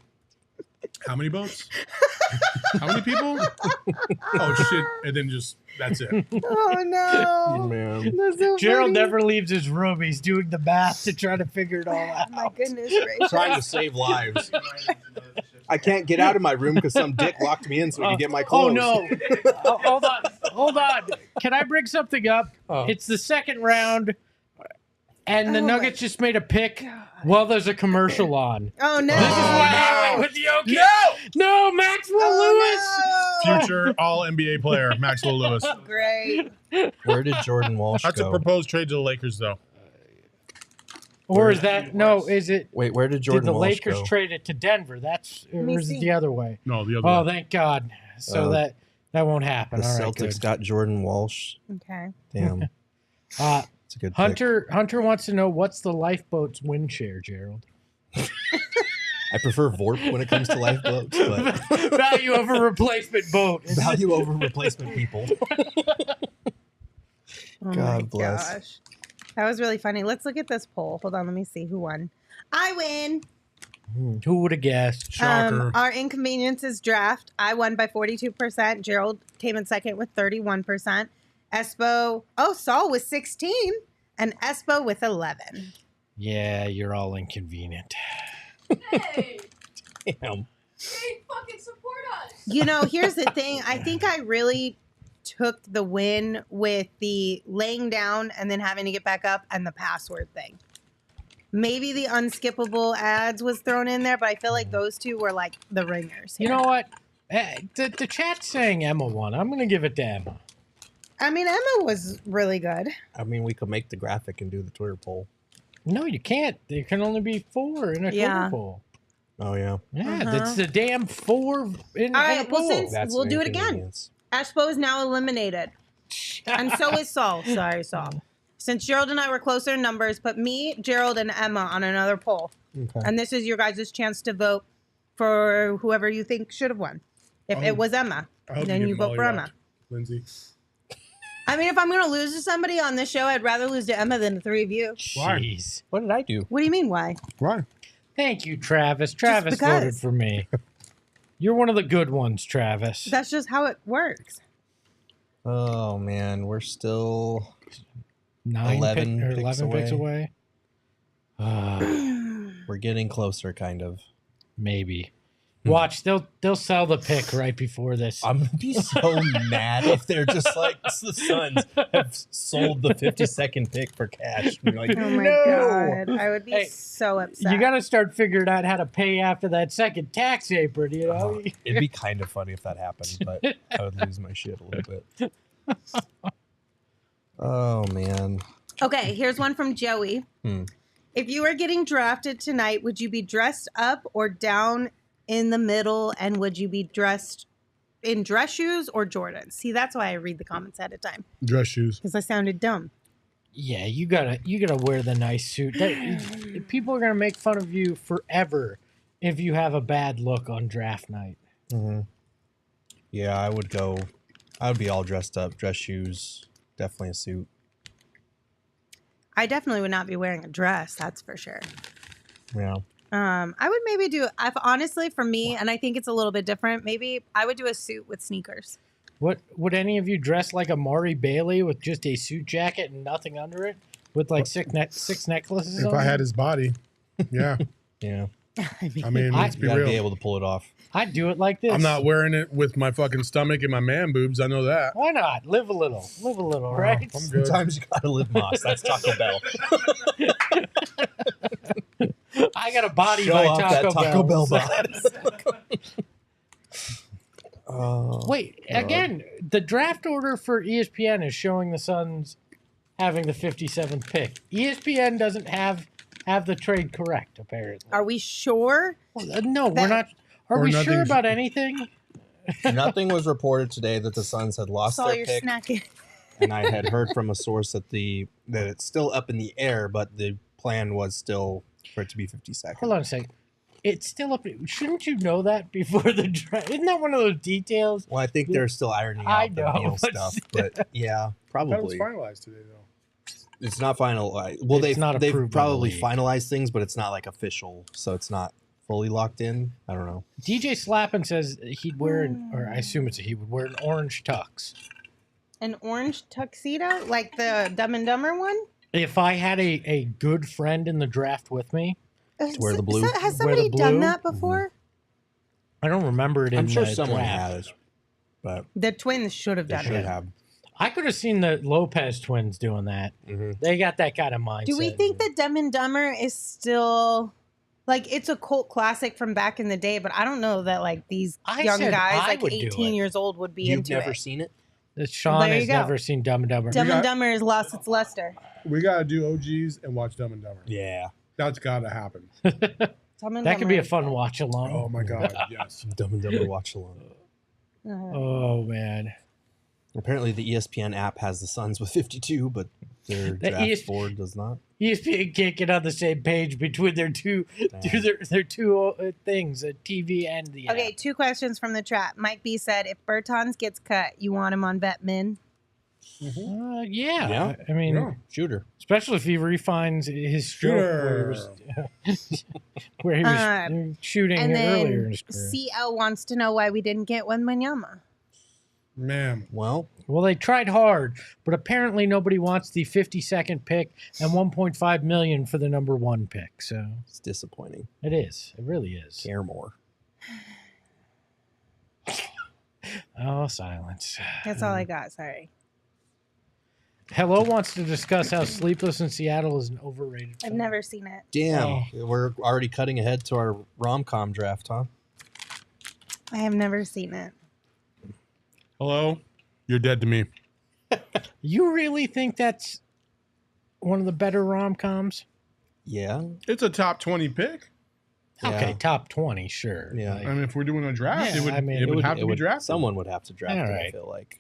how many boats? How many people? Oh shit! And then just that's it. Oh, no. Man. That's so Gerald funny. never leaves his room. He's doing the math to try to figure it all out. My goodness gracious. Trying to save lives. I can't get out of my room because some dick locked me in so we could get my clothes. Oh, no. Hold on. Can I bring something up? It's the second round, and the Nuggets just made a pick while there's a commercial on. Oh, no. This is what happened with Jokic. No, Maxwell Lewis. Future All NBA player Maxwell Lewis. Great. Where did Jordan Walsh That's a go? proposed trade to the Lakers, though. Or is that is it? Wait, where did Jordan Did the Walsh Lakers go? trade it to Denver? That's or me is it see. the other way? No, the other Oh, way. thank God. So that won't happen. The All right, Celtics good. got Jordan Walsh. Okay. Damn. It's a good pick. Hunter wants to know what's the lifeboat's wind share, Gerald. I prefer VORP when it comes to lifeboats, but Value over replacement boat. value over replacement people. Oh God my bless. gosh. That was really funny. Let's look at this poll. Hold on, let me see who won. I win. Who would have guessed? Shocker. Our inconveniences draft. I won by 42%. Gerald came in second with 31%. Saul with 16, and Espo with 11. Yeah, you're all inconvenient. Hey, Damn. hey, fucking support us. You know, here's the thing. I think I really took the win with the laying down and then having to get back up and the password thing. Maybe the unskippable ads was thrown in there, but I feel like those two were like the ringers. You here. know what? The chat's saying Emma won. I'm going to give it to Emma. I mean, Emma was really good. I mean, we could make the graphic and do the Twitter poll. No, you can't. There can only be 4 in a Twitter poll. Oh, yeah. Yeah, that's the damn 4 in All a right, well, poll. since That's we'll an do it again. inconvenience. Espo is now eliminated. And so is Saul. Sorry, Saul. Since Gerald and I were closer in numbers, put me, Gerald, and Emma on another poll. Okay. And this is your guys' chance to vote for whoever you think should have won. If it was Emma, I hope then get you vote for mollywopped, Emma. Lindsay. I mean, if I'm going to lose to somebody on this show, I'd rather lose to Emma than the three of you. Jeez. What did I do? What do you mean, why? Why? Thank you, Travis. Travis because. voted for me. You're one of the good ones, Travis. That's just how it works. Oh, man. We're still 11 11 picks away. We're getting closer, kind of. Maybe. Watch, they'll sell the pick right before this. I'm gonna be so mad if they're just like the Suns have sold the 52nd pick for cash. You're like, Oh my no. God. I would be so upset. You got to start figuring out how to pay after that second tax apron, you know? It'd be kind of funny if that happened, but I would lose my shit a little bit. Oh, man. Okay, here's one from Joey. If you were getting drafted tonight, would you be dressed up or down in the middle, and would you be dressed in dress shoes or Jordans? See, that's why I read the comments at a time, Dress shoes. because I sounded dumb. Yeah, you gotta wear the nice suit. People are gonna make fun of you forever if you have a bad look on draft night. Mm-hmm. Yeah, I would be all dressed up, dress shoes, definitely a suit. I definitely would not be wearing a dress, that's for sure. Yeah. I would maybe honestly, for me, and I think it's a little bit different, maybe I would do a suit with sneakers. What would any of you dress like Amari Bailey with just a suit jacket and nothing under it, with like six necklaces? If on I had it? his body, yeah. Yeah. I mean, let's You be gotta real. be able to pull it off. I'd do it like this. I'm not wearing it with my fucking stomach and my man boobs. I know that. Why not? Live a little, right? I'm good. Sometimes you gotta live Moss. That's Taco Bell. I got a body Show by off that Taco Bell so- Oh, Wait, God. again, the draft order for ESPN is showing the Suns having the 57th pick. ESPN doesn't have the trade correct, apparently. Are we sure? No, we're not. Are Or we sure nothing's- about anything? Nothing was reported today that the Suns had lost Saw their your pick, snacking. and I had heard from a source that it's still up in the air, but the plan was still for it to be 52nd. Hold on a second. It's still up. Shouldn't you know that before the draft? Isn't that one of those details? Well, I think they're still ironing I out the know, Beal but stuff, but yeah, That was probably. finalized today, though. It's not finalized. Well, It's not they've approved by the probably league. finalized things, but it's not like official, so it's not fully locked in. I don't know. DJ Slappin says he'd wear, or I assume he would wear an orange tux. An orange tuxedo, like the Dumb and Dumber one? If I had a good friend in the draft with me, wear the blue? Has Wear the somebody done blue? that before? I don't remember it in I'm sure the someone draft. has, but The twins should have they done should it. have. I could have seen the Lopez twins doing that. They got that kind of mindset. Do we think that Dumb and Dumber is still like it's a cult classic from back in the day? But I don't know that like these I young said guys, I like would do 18 it. years old, would be You've into never it. seen it? That Sean There you has go. never seen Dumb and Dumber. Dumb and Dumber has lost its luster. We gotta do OGs and watch Dumb and Dumber. Yeah, that's gotta happen. Dumb and That could be a Dumber. fun watch along. Oh my god, yes. Dumb and Dumber watch along. Oh man. Apparently, the ESPN app has the Suns with 52, but their draft board does not. ESPN can't get on the same page between their two things, TV and the Okay, app. 2 questions from the chat. Mike B said, if Bertans gets cut, you want him on vet min? Yeah. I mean, shooter. Especially if he refines his stroke where he was shooting And earlier in then his career. CL wants to know why we didn't get Wembanyama. Man. Well, they tried hard, but apparently nobody wants the 52nd pick and $1.5 million for the number 1 pick. So it's disappointing. It is. It really is. Care more. Oh, silence. That's all I got. Sorry. Hello wants to discuss how Sleepless in Seattle is an overrated I've film. never seen it. Damn, we're already cutting ahead to our rom-com draft, huh? I have never seen it. Hello? You're dead to me. You really think that's one of the better rom-coms? Yeah. It's a top 20 pick. Okay, top 20, sure. Yeah. I mean, if we're doing a draft, Yeah, it would, I mean, it would have to be drafted. Someone would have to draft All it, I right. feel like.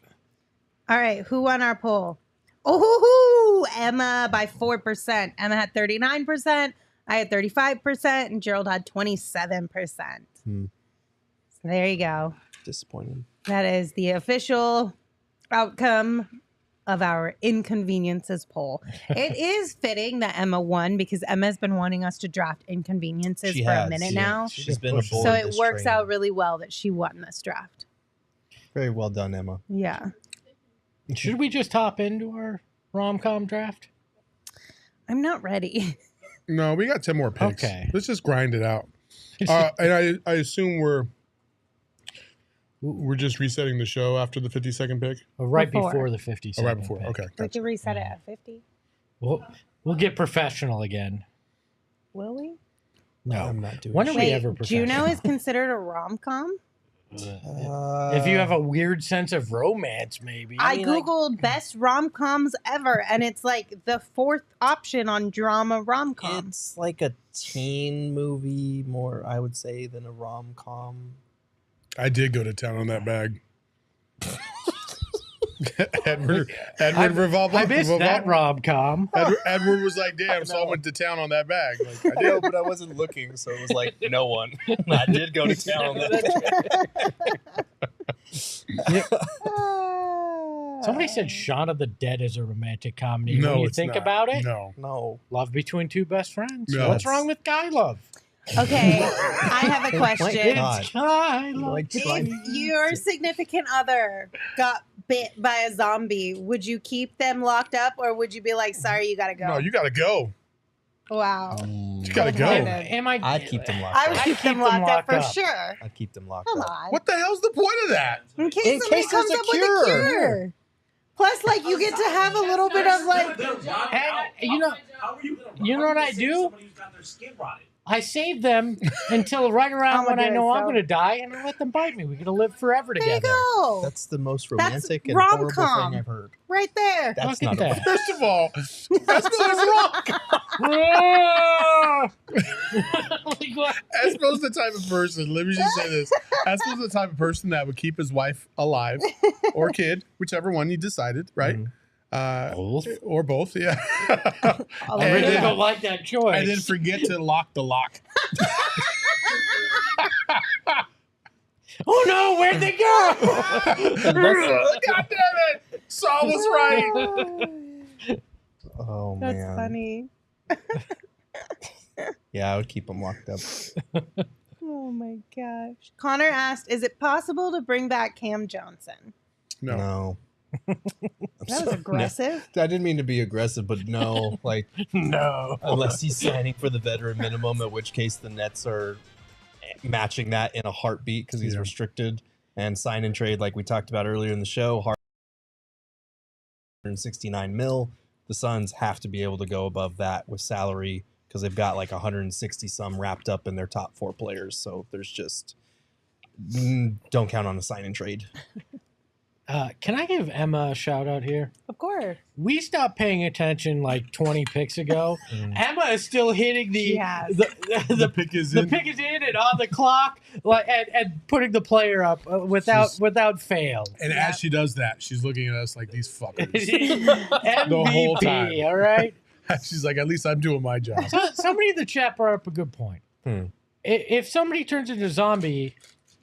All right, who won our poll? Oh, Emma by 4%. Emma had 39%. I had 35%, and Gerald had 27%. So there you go. Disappointing. That is the official outcome of our inconveniences poll. It is fitting that Emma won because Emma's been wanting us to draft inconveniences She for has, a minute yeah. now. She's been aboard So it this works train. out really well that she won this draft. Very well done, Emma. Yeah. Should we just hop into our rom-com draft? I'm not ready. No, we got 10 more picks. Okay. Let's just grind it out. And I assume we're just resetting the show after the 52nd pick? Right Before. before the 52nd Oh, right before. pick. Okay. We can reset it at 50. We'll get professional again. Will we? No. I'm not doing When are we Wait, ever professional? Juno is considered a rom-com? If you have a weird sense of romance, maybe. I Googled best rom-coms ever, and it's like the 4th option on drama rom-com. It's like a teen movie more, I would say, than a rom-com. I did go to town on that bag. Edward revolved. I missed that rom-com. Edward was like, "Damn!" So I went to town on that bag. Like, I No, but I wasn't looking, so it was like no one. I did go to town on that. Somebody said Shaun of the Dead is a romantic comedy. No, when you it's think not. about it, No. Love between two best friends. No. What's wrong with guy love? Okay, I have a question. It's guy love. If your significant other got bit by a zombie, would you keep them locked up, or would you be like, sorry, you gotta go? No, you gotta go. Wow. You gotta go. I'd keep them locked I up. would keep them locked up for sure. I'd keep them locked Come up. on. What the hell's the point of that? In case somebody comes up with a cure. Plus, like, you get to have a little bit of, like... And you know what I do? I save them until right around when I know I'm going to die, and I let them bite me. We're going to live forever together. There you go. That's the most That's romantic and horrible rom-com. thing I've heard. Right there. That's Look at not a that. First of all, Espo's the type of person, let me just say this. Espo's the type of person that would keep his wife alive or kid, whichever one he decided, right? Both. Or both, yeah. I really don't like that choice. And then forget to lock the lock. Oh no, where'd they go? God damn it! Saul was right. Oh, That's man. funny. Yeah, I would keep them locked up. Oh my gosh. Connor asked, is it possible to bring back Cam Johnson? No. That was aggressive. I didn't mean to be aggressive, but no. Like, no. Unless he's signing for the veteran minimum, at which case the Nets are matching that in a heartbeat because he's restricted and sign and trade like we talked about earlier in the show. 169 mil. The Suns have to be able to go above that with salary because they've got like 160 some wrapped up in their top 4 players. So there's just don't count on a sign and trade. Can I give Emma a shout out here? Of course. We stopped paying attention like 20 picks ago. Emma is still hitting the pick is the in. pick is in and on the clock, like and putting the player up without fail. And as she does that, she's looking at us like these fuckers MVP, the whole time. all right. She's like, at least I'm doing my job. Somebody in the chat brought up a good point. If somebody turns into a zombie,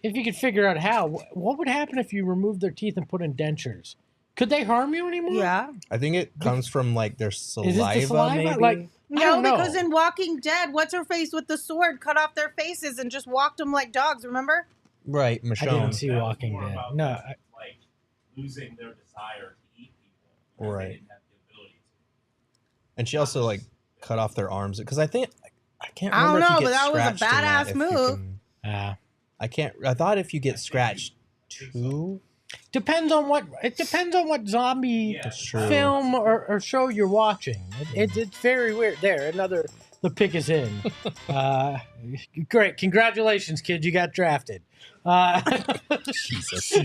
if you could figure out how, what would happen if you removed their teeth and put in dentures? Could they harm you anymore? Yeah. I think it comes from like their saliva, Is it the saliva? maybe. Like, I No, don't know. because in Walking Dead, what's her face with the sword cut off their faces and just walked them like dogs, remember? Right, I Michonne. didn't see Walking Dead. About, No. like losing their desire to eat people. Right. They didn't have the ability to. And she also like cut off their arms because I think I can't I remember. don't know, if you but get that was a scratched in that, badass if you move. can- I can't. I thought if you get scratched too. Depends on what zombie That's true. film or show you're watching. It's very weird. There, the pick is in. Great, congratulations, kid! You got drafted. Jesus.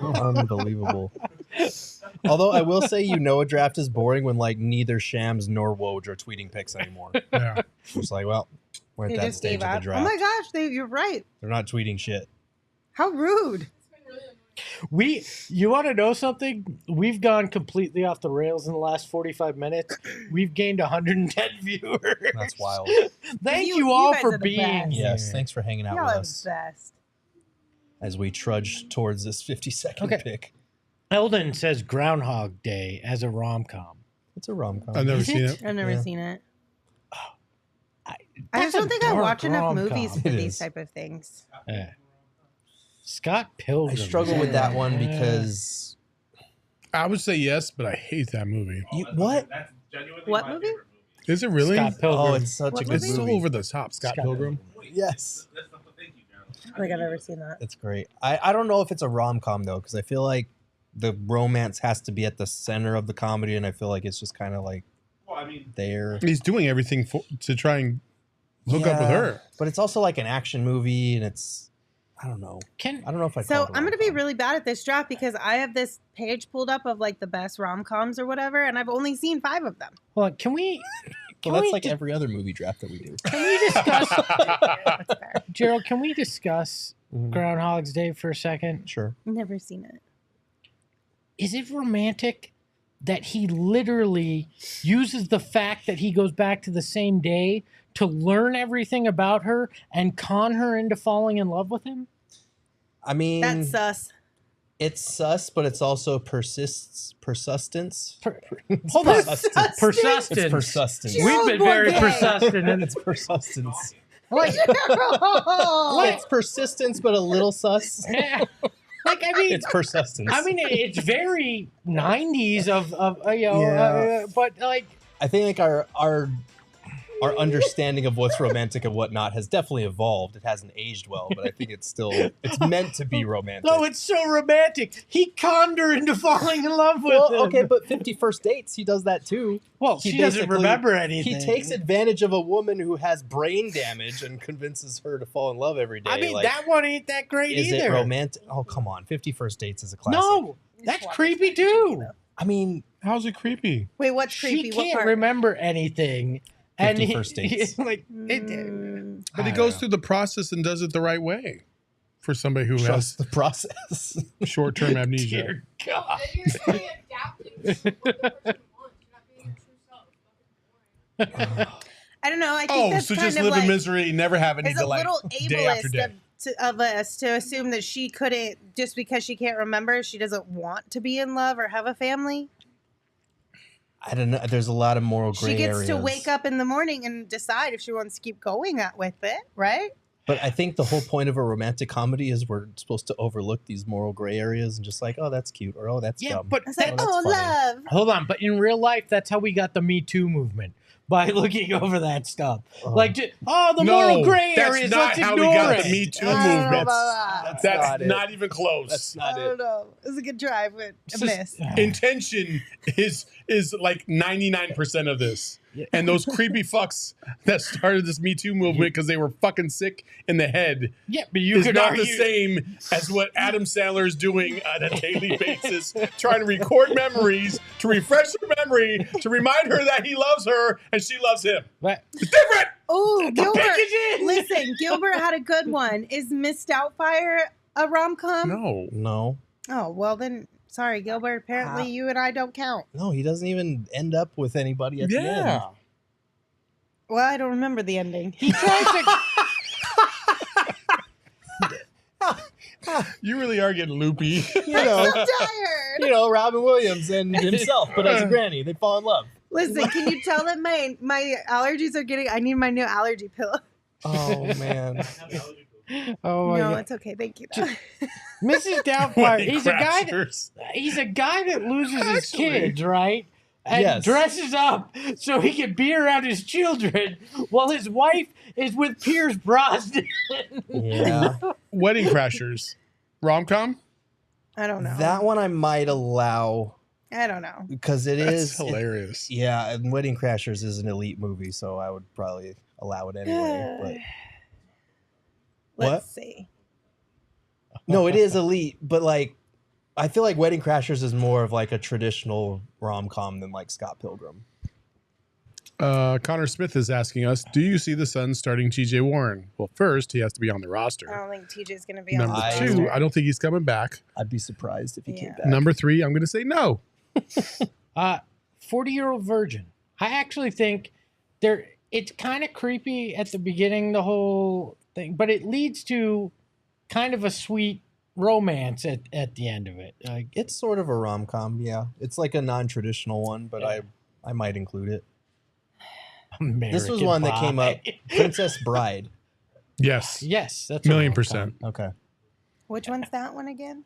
Unbelievable. Although I will say, a draft is boring when like neither Shams nor Woj are tweeting picks anymore. Yeah. It's like, well, we're at They that just stage gave of the up. draft. Oh my gosh, you're right. They're not tweeting shit. How rude. You want to know something? We've gone completely off the rails in the last 45 minutes. We've gained 110 viewers. That's wild. Thank you all guys for are the being best. here. Yes, thanks for hanging out Y'all with are us the best. as we trudge towards this 50-second pick. Eldon says Groundhog Day as a rom-com. It's a rom-com. I've never seen it. I've never Yeah. seen it. I That's just don't a think I dark watch enough rom-com. movies for It these is. type of things. Yeah. Scott Pilgrim. I struggle with that one because I would say yes, but I hate that movie. what? That's genuinely What my movie? favorite movie. Is it really? Scott Pilgrim. Oh, it's such a good It's so movie. over the top. Scott Pilgrim. Yes, That's not the thank you, Gerald. I don't think I've ever seen that. it's great. I don't know if it's a rom-com though, because I feel like the romance has to be at the center of the comedy, and I feel like it's just kind of like Well, I mean, there. He's doing everything to try and hook up with Yeah, her. but it's also like an action movie, and it's I don't know. I don't know if I. So I'm going to be really bad at this draft because I have this page pulled up of like the best rom-coms or whatever, and I've only seen 5 of them. Hold on, can we Well, that's like every other movie draft that we do. Can we discuss Gerald, can we discuss Groundhog's Day for a second? Sure. Never seen it. Is it romantic that he literally uses the fact that he goes back to the same day to learn everything about her and con her into falling in love with him? I mean, That's sus. it's sus, but it's also persistence. Hold on. Persistence. Persistence. It's persistence. We've been very persistent in It's persistence. Like, It's persistence, but a little sus. like I mean, It's persistence. I mean, it's very 90s of Yeah. but like I think like our understanding of what's romantic and whatnot has definitely evolved. It hasn't aged well, but I think it's meant to be romantic. no, it's so romantic. He conned her into falling in love with him. Well, okay, but 50 First Dates, he does that too. Well, He she doesn't basically- remember anything. He takes advantage of a woman who has brain damage and convinces her to fall in love every day. I mean, like, that one ain't that great is either. it romantic? Oh, come on. 50 First Dates is a classic. No, that's creepy too. I mean, how's it creepy? Wait, what's creepy? She What can't part? remember anything. 50 First Dates. Like, But he goes through the process and does it the right way for somebody who Trust has the process. short-term amnesia. Dear God. Then you're really adapting to what the person wants. You're not being your true self. I don't know. I think Oh, that's so kind just of live like, in misery, never have any it's a delight little day after ableist day. of us to assume that she couldn't, just because she can't remember, she doesn't want to be in love or have a family. I don't know. There's a lot of moral gray She gets areas. to wake up in the morning and decide if she wants to keep going with it, right? But I think the whole point of a romantic comedy is we're supposed to overlook these moral gray areas and just like, oh, that's cute, or oh, that's Yeah, dumb. but It's like, that's oh, funny. love. Hold on, but in real life, that's how we got the Me Too movement. By looking over that stuff. Like, the moral gray that's areas, not let's how ignore we got it. the Me Too I don't know movement. about that. That's not not it. even close. That's I not don't it. know. It was a good drive, but a miss. Intention is like 99% of this. And those creepy fucks that started this Me Too movement because they were fucking sick in the head. Yeah, but you is could not argue the same as what Adam Sandler is doing on a daily basis, trying to record memories, to refresh her memory, to remind her that he loves her and she loves him. But it's different. Oh, Gilbert! Listen, Gilbert had a good one. Is Miss Doubtfire a rom-com? No. Oh well, then sorry, Gilbert. Apparently, you and I don't count. No, he doesn't even end up with anybody at the end. Well, I don't remember the ending. He tries to. You really are getting loopy. You know, I'm so tired. you know, Robin Williams and himself, but as a granny, they fall in love. Listen, can you tell that my allergies are getting? I need my new allergy pill. Oh man. Oh my No, God. it's okay. Thank you. Mrs. Doubtfire, Wedding he's a guy that loses his kids, right? And Yes. dresses up so he can be around his children while his wife is with Pierce Brosnan. Yeah. Wedding Crashers. Rom-com? I don't know. That one I might allow I don't know. because it That's is hilarious. Yeah, and Wedding Crashers is an elite movie, so I would probably allow it anyway. But Let's see. no, it is elite, but like I feel like Wedding Crashers is more of like a traditional rom-com than like Scott Pilgrim. Connor Smith is asking us, do you see the Suns starting TJ Warren? Well, first, he has to be on the roster. I don't think TJ's going to be on Number the two, roster. I don't think he's coming back. I'd be surprised if he came back. Number three, I'm going to say no. 40-year-old virgin. I actually think it's kind of creepy at the beginning, the whole thing, but it leads to kind of a sweet romance at the end of it. Like, It's sort of a rom-com, yeah. It's like a non-traditional one, but I might include it. This was American one that came up, Pie. Princess Bride. Yes. Yes, that's a $1,000,000%. Okay. Which one's that one again?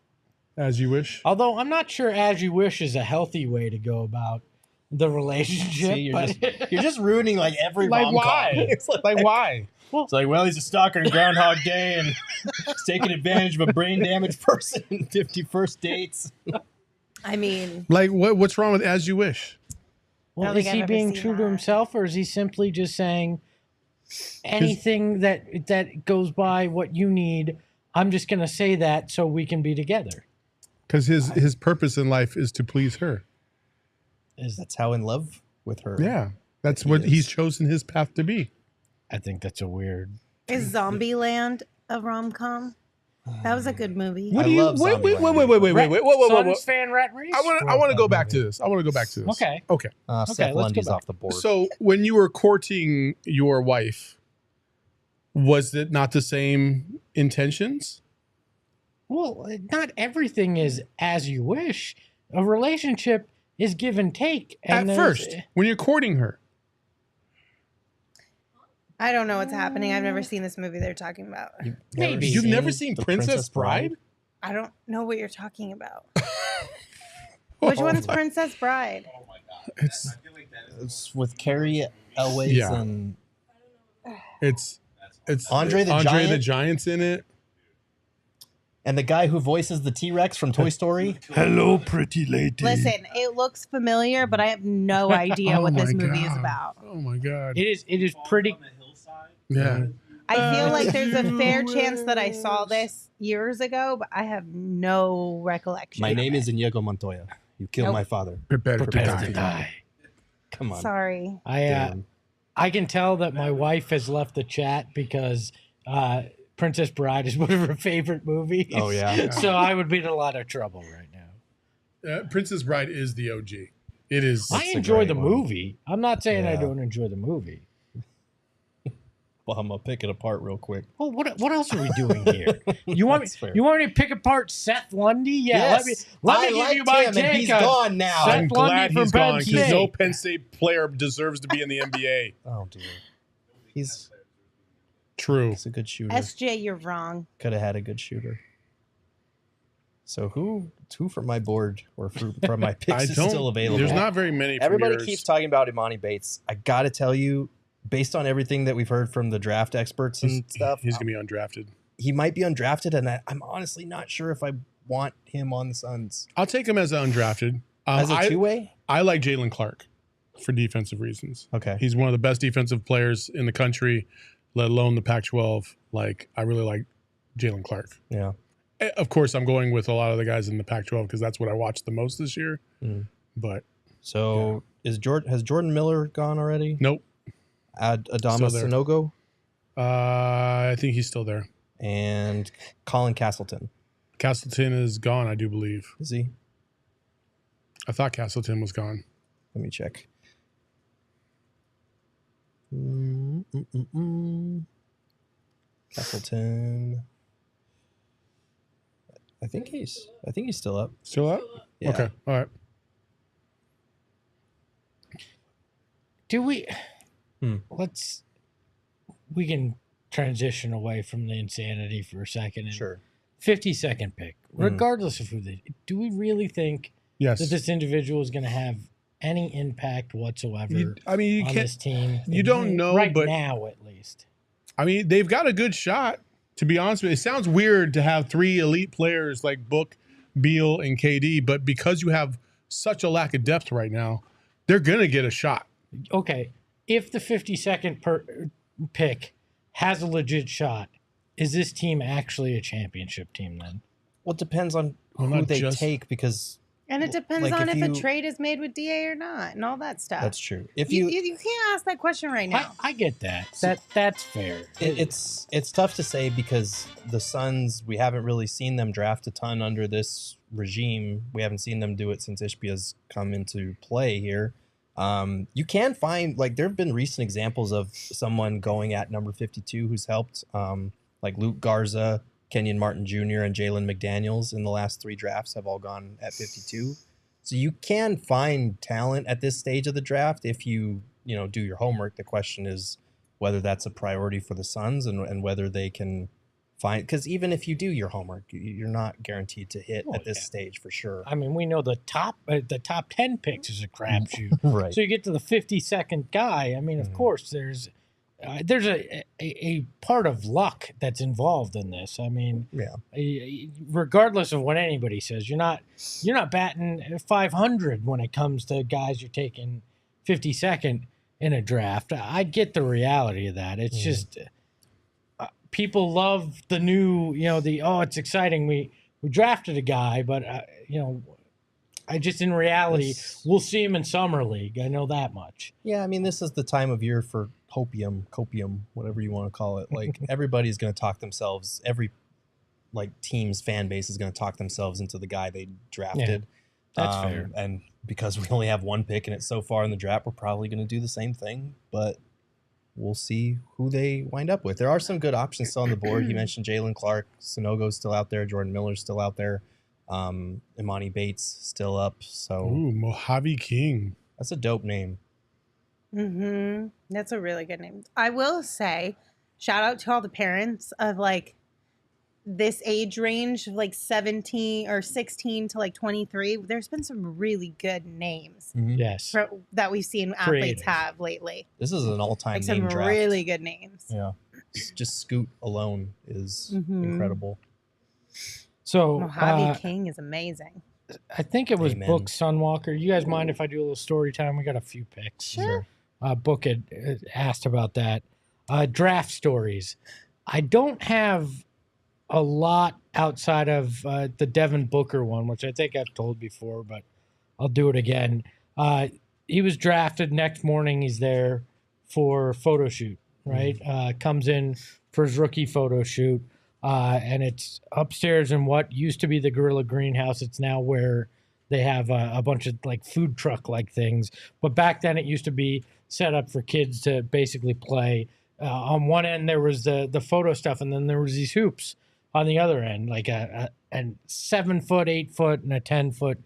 As you wish. Although I'm not sure "As You Wish" is a healthy way to go about the relationship. See, but you're just ruining like every Like rom-com. why? It's Like why? It's like, well, he's a stalker in Groundhog Day and he's taking advantage of a brain-damaged person in 50 First Dates. I mean, Like what's wrong with As You Wish? Well, don't is think he I've ever being seen true to that. himself, or is he simply just saying anything that goes by what you need? I'm just going to say that so we can be together. Because his purpose in life is to please her. That's how in love with her. Yeah. That's what he's chosen his path to be. I think that's a weird. is Zombieland a rom-com? That was a good movie. I love wait, Zombieland. Suns fan rat race. I want to go back to this. Okay. Okay. Okay, Seth let's go Lundy's back. off the board. So when you were courting your wife, was it not the same intentions? Well, not everything is as you wish. A relationship is give and take. And At there's- first, when you're courting her. I don't know what's happening. I've never seen this movie they're talking about. Maybe. You've never seen The Princess Bride? I don't know what you're talking about. Which one's Princess Bride? It's with Carrie Elways Yeah. and It's Andre the Andre the Giant? Giant's in it. and the guy who voices the T-Rex from Toy Story. Hello, pretty lady. Listen, it looks familiar, but I have no idea what this movie is about. Oh my god. It is pretty. Yeah. I feel like there's a fair chance that I saw this years ago, but I have no recollection. My of name it. is Inigo Montoya. You killed Nope. my father. Prepare to Prepare to die. die. Come on. Sorry. I can tell that my wife has left the chat because Princess Bride is one of her favorite movies. Oh, yeah. So I would be in a lot of trouble right now. Princess Bride is the OG. It is. I enjoy the movie. I'm not saying I don't enjoy the movie. Well, I'm gonna pick it apart real quick. Well, what else are we doing here? You want me? That's fair. You want me to pick apart Seth Lundy? Yeah. Yes. Let I me give liked you my him, and take he's on gone now. Seth I'm Lundy glad from he's Penn gone because State. no Penn State player deserves to be in the NBA. Oh, dear. He's True. a good shooter. SJ, you're wrong. Could have had a good shooter. So who from my board or from my picks is still available? There's not very many. From Everybody yours. keeps talking about Imani Bates. I got to tell you, based on everything that we've heard from the draft experts and stuff, He's gonna be undrafted. he might be undrafted, and I'm honestly not sure if I want him on the Suns. I'll take him as an undrafted. As a two-way? I like Jalen Clark. for defensive reasons. Okay. He's one of the best defensive players in the country, let alone the Pac-12. Like, I really like Jalen Clark. Yeah. Of course, I'm going with a lot of the guys in the Pac-12 because that's what I watched the most this year. But so has Jordan Miller gone already? Nope. Adama Sanogo? I think he's still there. And Colin Castleton. Castleton is gone, I do believe. Is he? I thought Castleton was gone. Let me check. Castleton. I think he's still up. Still up? Yeah. Okay. All right. Do we? We can transition away from the insanity for a second. And Sure. 50-second pick, regardless of who they. Do we really think that this individual is going to have any impact whatsoever on this team? You don't know, right but now at least. I mean, they've got a good shot. To be honest with you, it sounds weird to have three elite players like Book, Beal, and KD, but because you have such a lack of depth right now, they're gonna get a shot. Okay, if the 52nd pick has a legit shot, is this team actually a championship team then? Well, it depends on who they take because. And it depends like on if a you- trade is made with DA or not and all that stuff. That's true. If you can't ask that question right now. I get that. That's fair. It's tough to say because the Suns, we haven't really seen them draft a ton under this regime. We haven't seen them do it since Ishbia's come into play here. You can find, like, there have been recent examples of someone going at number 52 who's helped, like Luke Garza, Kenyon Martin Jr., and Jalen McDaniels in the last 3 drafts have all gone at 52. So you can find talent at this stage of the draft if you do your homework. The question is whether that's a priority for the Suns and whether they can find, because even if you do your homework, you're not guaranteed to hit at this stage for sure. I mean, we know the top 10 picks is a crapshoot. Right. So you get to the 52nd guy. I mean, of course, there's a part of luck that's involved in this. I mean, regardless of what anybody says, you're not batting 500 when it comes to guys you're taking 52nd in a draft. I get the reality of that. It's just people love the new, it's exciting. We drafted a guy, but I just, in reality, we'll see him in summer league. I know that much. Yeah, I mean, this is the time of year for copium, whatever you want to call it. Like, everybody's going to talk themselves. Every team's fan base is going to talk themselves into the guy they drafted. Yeah, that's fair. And because we only have one pick and it's so far in the draft, we're probably going to do the same thing. But we'll see who they wind up with. There are some good options still on the board. You mentioned Jalen Clark, Sanogo's still out there, Jordan Miller's still out there. Imani Bates still up. So Mojave King. That's a dope name. That's a really good name. I will say, shout out to all the parents of this age range of 17 or 16 to 23. There's been some really good names. Yes. That we've seen athletes have lately. This is an all-time name some draft. really good names. Yeah. Just Scoot alone is incredible. So Mojave King is amazing. I think it was Amen. Book Sunwalker. You guys mind if I do a little story time? We got a few picks. Sure. Book had asked about that. Draft stories. I don't have a lot outside of the Devin Booker one, which I think I've told before, but I'll do it again. He was drafted. Next morning, he's there for a photo shoot, right? Comes in for his rookie photo shoot. And it's upstairs in what used to be the Gorilla Greenhouse. It's now where they have a bunch of food truck things. But back then it used to be set up for kids to basically play. On one end there was the photo stuff, and then there was these hoops on the other end, like a 7-foot, 8-foot, and a 10-foot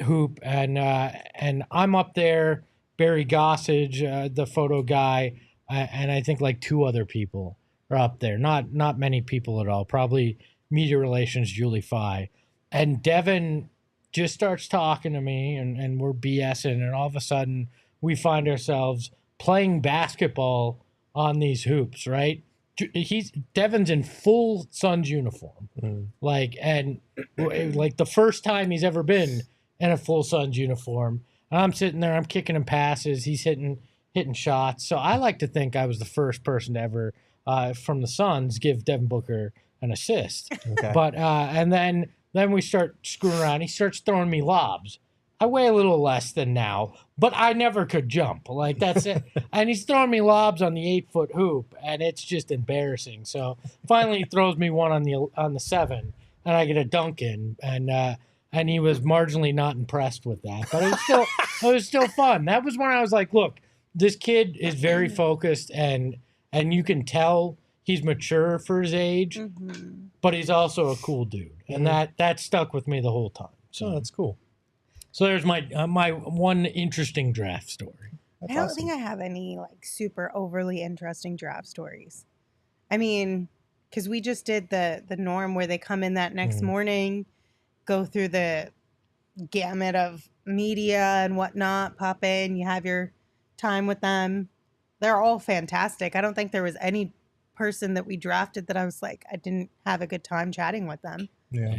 hoop. And I'm up there, Barry Gossage, the photo guy, and I think 2 other people are up there. Not many people at all. Probably media relations, Julie Fye. And Devin just starts talking to me, and we're BSing, and all of a sudden we find ourselves playing basketball on these hoops, right? Devin's in full Suns uniform. And the first time he's ever been in a full Suns uniform. I'm sitting there, I'm kicking him passes, he's hitting shots. So I like to think I was the first person to ever, from the Suns, give Devin Booker an assist. Okay. But and then we start screwing around. He starts throwing me lobs. I weigh a little less than now, but I never could jump. Like, that's it. And he's throwing me lobs on the 8-foot hoop, and it's just embarrassing. So finally, he throws me one on the 7, and I get a dunk in, and he was marginally not impressed with that. But it was still fun. That was when I was like, look, this kid is very focused, and you can tell he's mature for his age, but he's also a cool dude, and that stuck with me the whole time. So that's cool. So there's my my one interesting draft story. I don't think I have any like super overly interesting draft stories. I mean, because we just did the norm where they come in that next morning, go through the gamut of media and whatnot, pop in, you have your time with them. They're all fantastic. I don't think there was any person that we drafted that I was like, I didn't have a good time chatting with them. Yeah.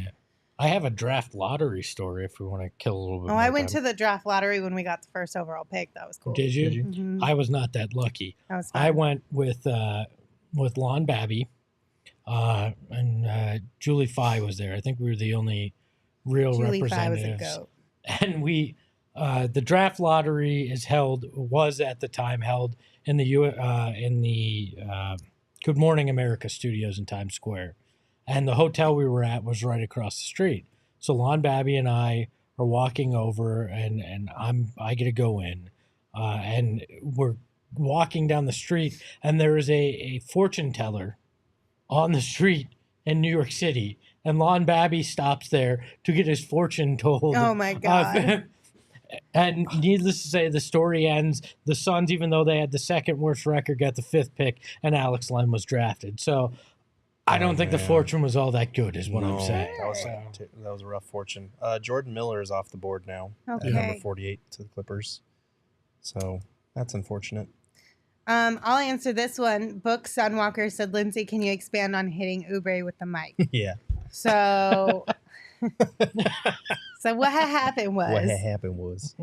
I have a draft lottery story if we want to kill a little bit. Oh, I went to the draft lottery when we got the first overall pick. That was cool. Did you? Mhm. I was not that lucky. That was fun. I went with Lon Babby, and Julie Fye was there. I think we were the only real Julie Fye was a representatives. goat. And we, the draft lottery was at the time held in the Good Morning America studios in Times Square. And the hotel we were at was right across the street. So Lon Babby and I are walking over, and I get to go in, and we're walking down the street, and there is a fortune teller on the street in New York City, and Lon Babby stops there to get his fortune told. Oh my God. And needless to say, the story ends. The Suns, even though they had the second worst record, got the 5th pick, and Alex Len was drafted. So I don't think the fortune was all that good, is what I'm saying. That was a rough fortune. Jordan Miller is off the board now at Okay. number 48 to the Clippers. So that's unfortunate. I'll answer this one. Book Sunwalker said, Lindsay, can you expand on hitting Oubre with the mic? Yeah. So, so what had happened was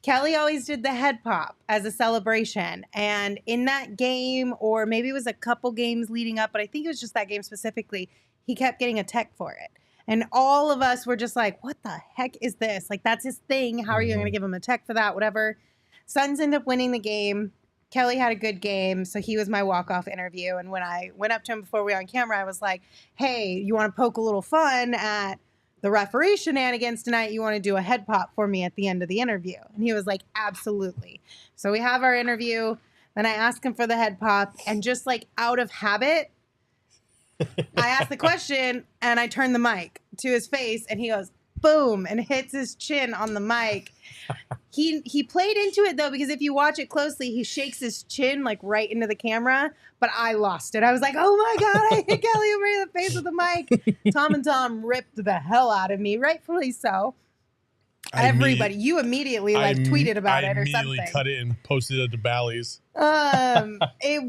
Kelly always did the head pop as a celebration. And in that game, or maybe it was a couple games leading up, but I think it was just that game specifically, he kept getting a tech for it. And all of us were just like, what the heck is this? Like, that's his thing. How are you going to give him a tech for that? Whatever. Suns end up winning the game. Kelly had a good game, so he was my walk-off interview. And when I went up to him before we were on camera, I was like, hey, you want to poke a little fun at the referee shenanigans tonight? You want to do a head pop for me at the end of the interview? And he was like, absolutely. So we have our interview. Then I asked him for the head pop, and just like out of habit, I asked the question, and I turned the mic to his face, and he goes, boom, and hits his chin on the mic. He played into it, though, because if you watch it closely, he shakes his chin like right into the camera, but I lost it. I was like, oh my God, I hit Kelly Oubre in the face with the mic. Tom and Tom ripped the hell out of me, rightfully so. Everybody, you immediately tweeted about it or something. I immediately cut it and posted it at the Bally's. It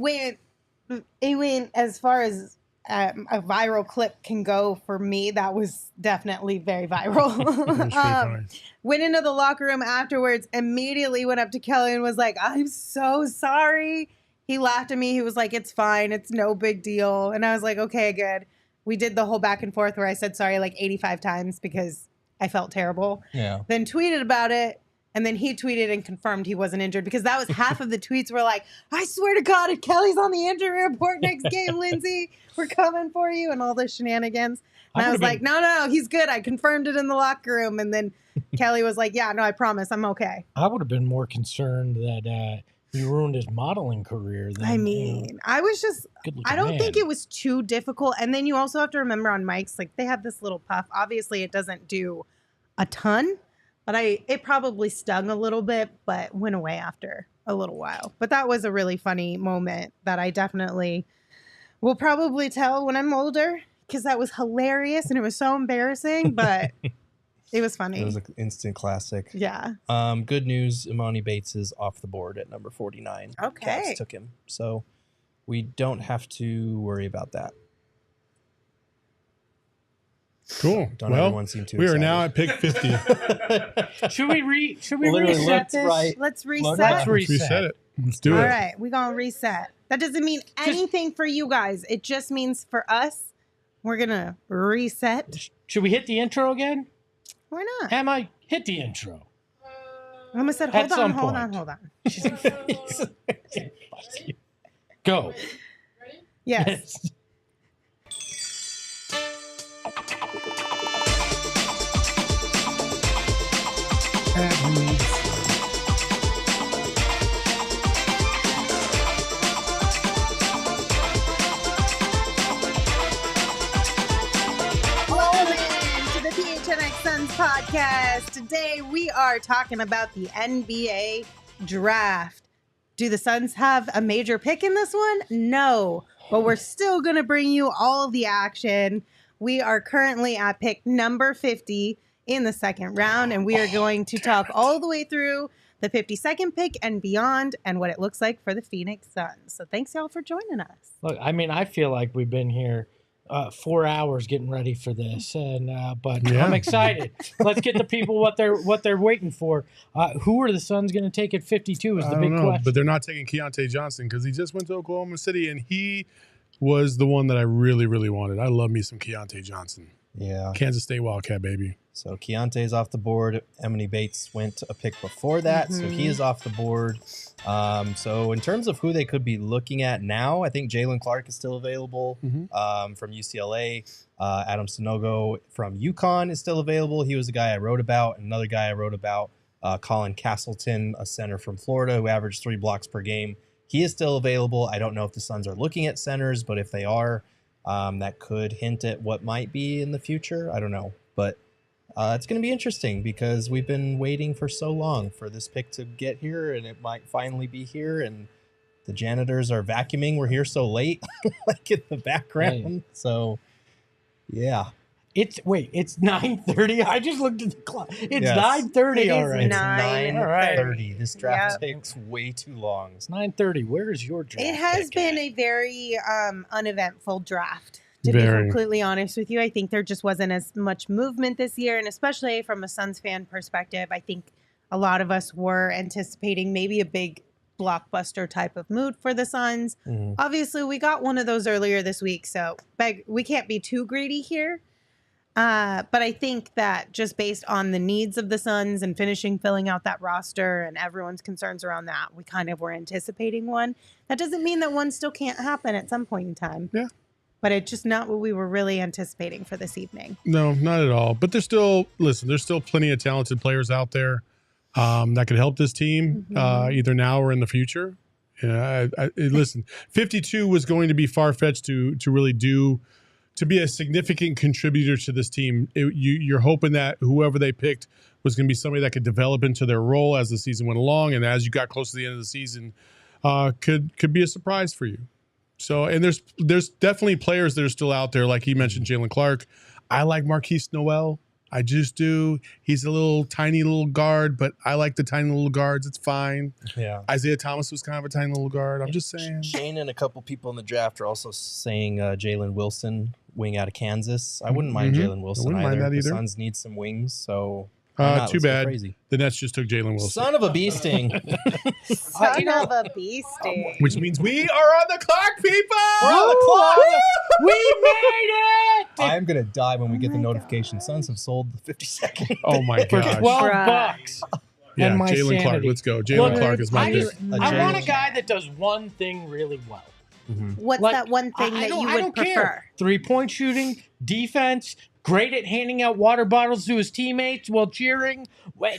went as far as a viral clip can go for me. That was definitely very viral. Went into the locker room afterwards, immediately went up to Kelly and was like, I'm so sorry. He laughed at me. He was like, it's fine. It's no big deal. And I was like, okay, good. We did the whole back and forth where I said sorry like 85 times because I felt terrible. Yeah. Then tweeted about it. And then he tweeted and confirmed he wasn't injured, because that was half of the tweets were like, I swear to God, if Kelly's on the injury report next game, Lindsay, we're coming for you, and all the shenanigans. And I was like, no, he's good. I confirmed it in the locker room. And then Kelly was like, yeah, no, I promise, I'm okay. I would have been more concerned that he ruined his modeling career. Than, I mean, I was just, I don't think it was too difficult. And then you also have to remember on mics, like they have this little puff. Obviously, it doesn't do a ton. But it probably stung a little bit, but went away after a little while. But that was a really funny moment that I definitely will probably tell when I'm older, because that was hilarious and it was so embarrassing, but it was funny. It was an instant classic. Yeah. Good news, Imani Bates is off the board at number 49. Okay. Cavs took him. So we don't have to worry about that. Cool. Don't Well, everyone seem too we are excited. now at pick 50. Should we Literally reset left, this? right. Let's reset. Let's Let's reset it. Let's do All it. right, we're going to reset. That doesn't mean anything for you guys. It just means for us, we're going to reset. Should we hit the intro again? Why not? Emma, hit the intro. Emma said, At hold on, some hold point. on, hold on. Go. Yes. Welcome to the PHNX Suns podcast. Today we are talking about the NBA draft. Do the Suns have a major pick in this one? No, but we're still going to bring you all of the action. We are currently at pick number 50 in the second round, and we are going to talk all the way through the 52nd pick and beyond and what it looks like for the Phoenix Suns. So thanks, y'all, for joining us. Look, I mean, I feel like we've been here 4 hours getting ready for this, and but I'm excited. Let's get the people what they're waiting for. Who are the Suns going to take at 52 is the big question. But they're not taking Keontae Johnson because he just went to Oklahoma City, and he was the one that I really, really wanted. I love me some Keontae Johnson. Yeah. Kansas State Wildcat, baby. So Keontae's off the board. Emily Bates went a pick before that, so he is off the board. So in terms of who they could be looking at now, I think Jalen Clark is still available from UCLA. Adam Sanogo from UConn is still available. He was the guy I wrote about. Another guy I wrote about, Colin Castleton, a center from Florida who averaged 3 blocks per game. He is still available. I don't know if the Suns are looking at centers, but if they are, that could hint at what might be in the future. I don't know. But it's going to be interesting because we've been waiting for so long for this pick to get here, and it might finally be here. And the janitors are vacuuming. We're here so late, like in the background. Right. So, yeah. It's 9:30. I just looked at the clock. It's Yes. 9:30 It already. is 9:30. All right. 9:30. This draft takes way too long. It's 9:30. Where is your draft? It has pick been at? a very uneventful draft. To Very. be completely honest with you, I think there just wasn't as much movement this year, and especially from a Suns fan perspective, I think a lot of us were anticipating maybe a big blockbuster type of mood for the Suns. Obviously, we got one of those earlier this week, so we can't be too greedy here. But I think that just based on the needs of the Suns and filling out that roster and everyone's concerns around that, we kind of were anticipating one. That doesn't mean that one still can't happen at some point in time. Yeah. But it's just not what we were really anticipating for this evening. No, not at all. But there's still plenty of talented players out there that could help this team either now or in the future. Listen, 52 was going to be far-fetched to really to be a significant contributor to this team. You're hoping that whoever they picked was going to be somebody that could develop into their role as the season went along, and as you got close to the end of the season, could be a surprise for you. So, and there's definitely players that are still out there, like he mentioned, Jalen Clark. I like Marquise Noel. I just do. He's a little tiny little guard, but I like the tiny little guards. It's fine. Yeah. Isaiah Thomas was kind of a tiny little guard. I'm just saying. Shane and a couple people in the draft are also saying Jalen Wilson, wing out of Kansas. I wouldn't mind Jalen Wilson wouldn't either. mind that The either. Suns need some wings, so why not? Too Let's go bad. crazy. The Nets just took Jalen Wilson. Son of a bee sting. Son of a bee sting. Which means we are on the clock, people! We're on the clock. We made it! I'm gonna die when we get the notification. Suns have sold the 52nd. Oh my For gosh. $12. Yeah, and my Jalen Clark. sanity. Let's go. Look, Jalen Clark is my I pick. want a guy that does one thing really well. What's Like, that one thing that you I would don't prefer? care. 3-point shooting, defense, great at handing out water bottles to his teammates while cheering.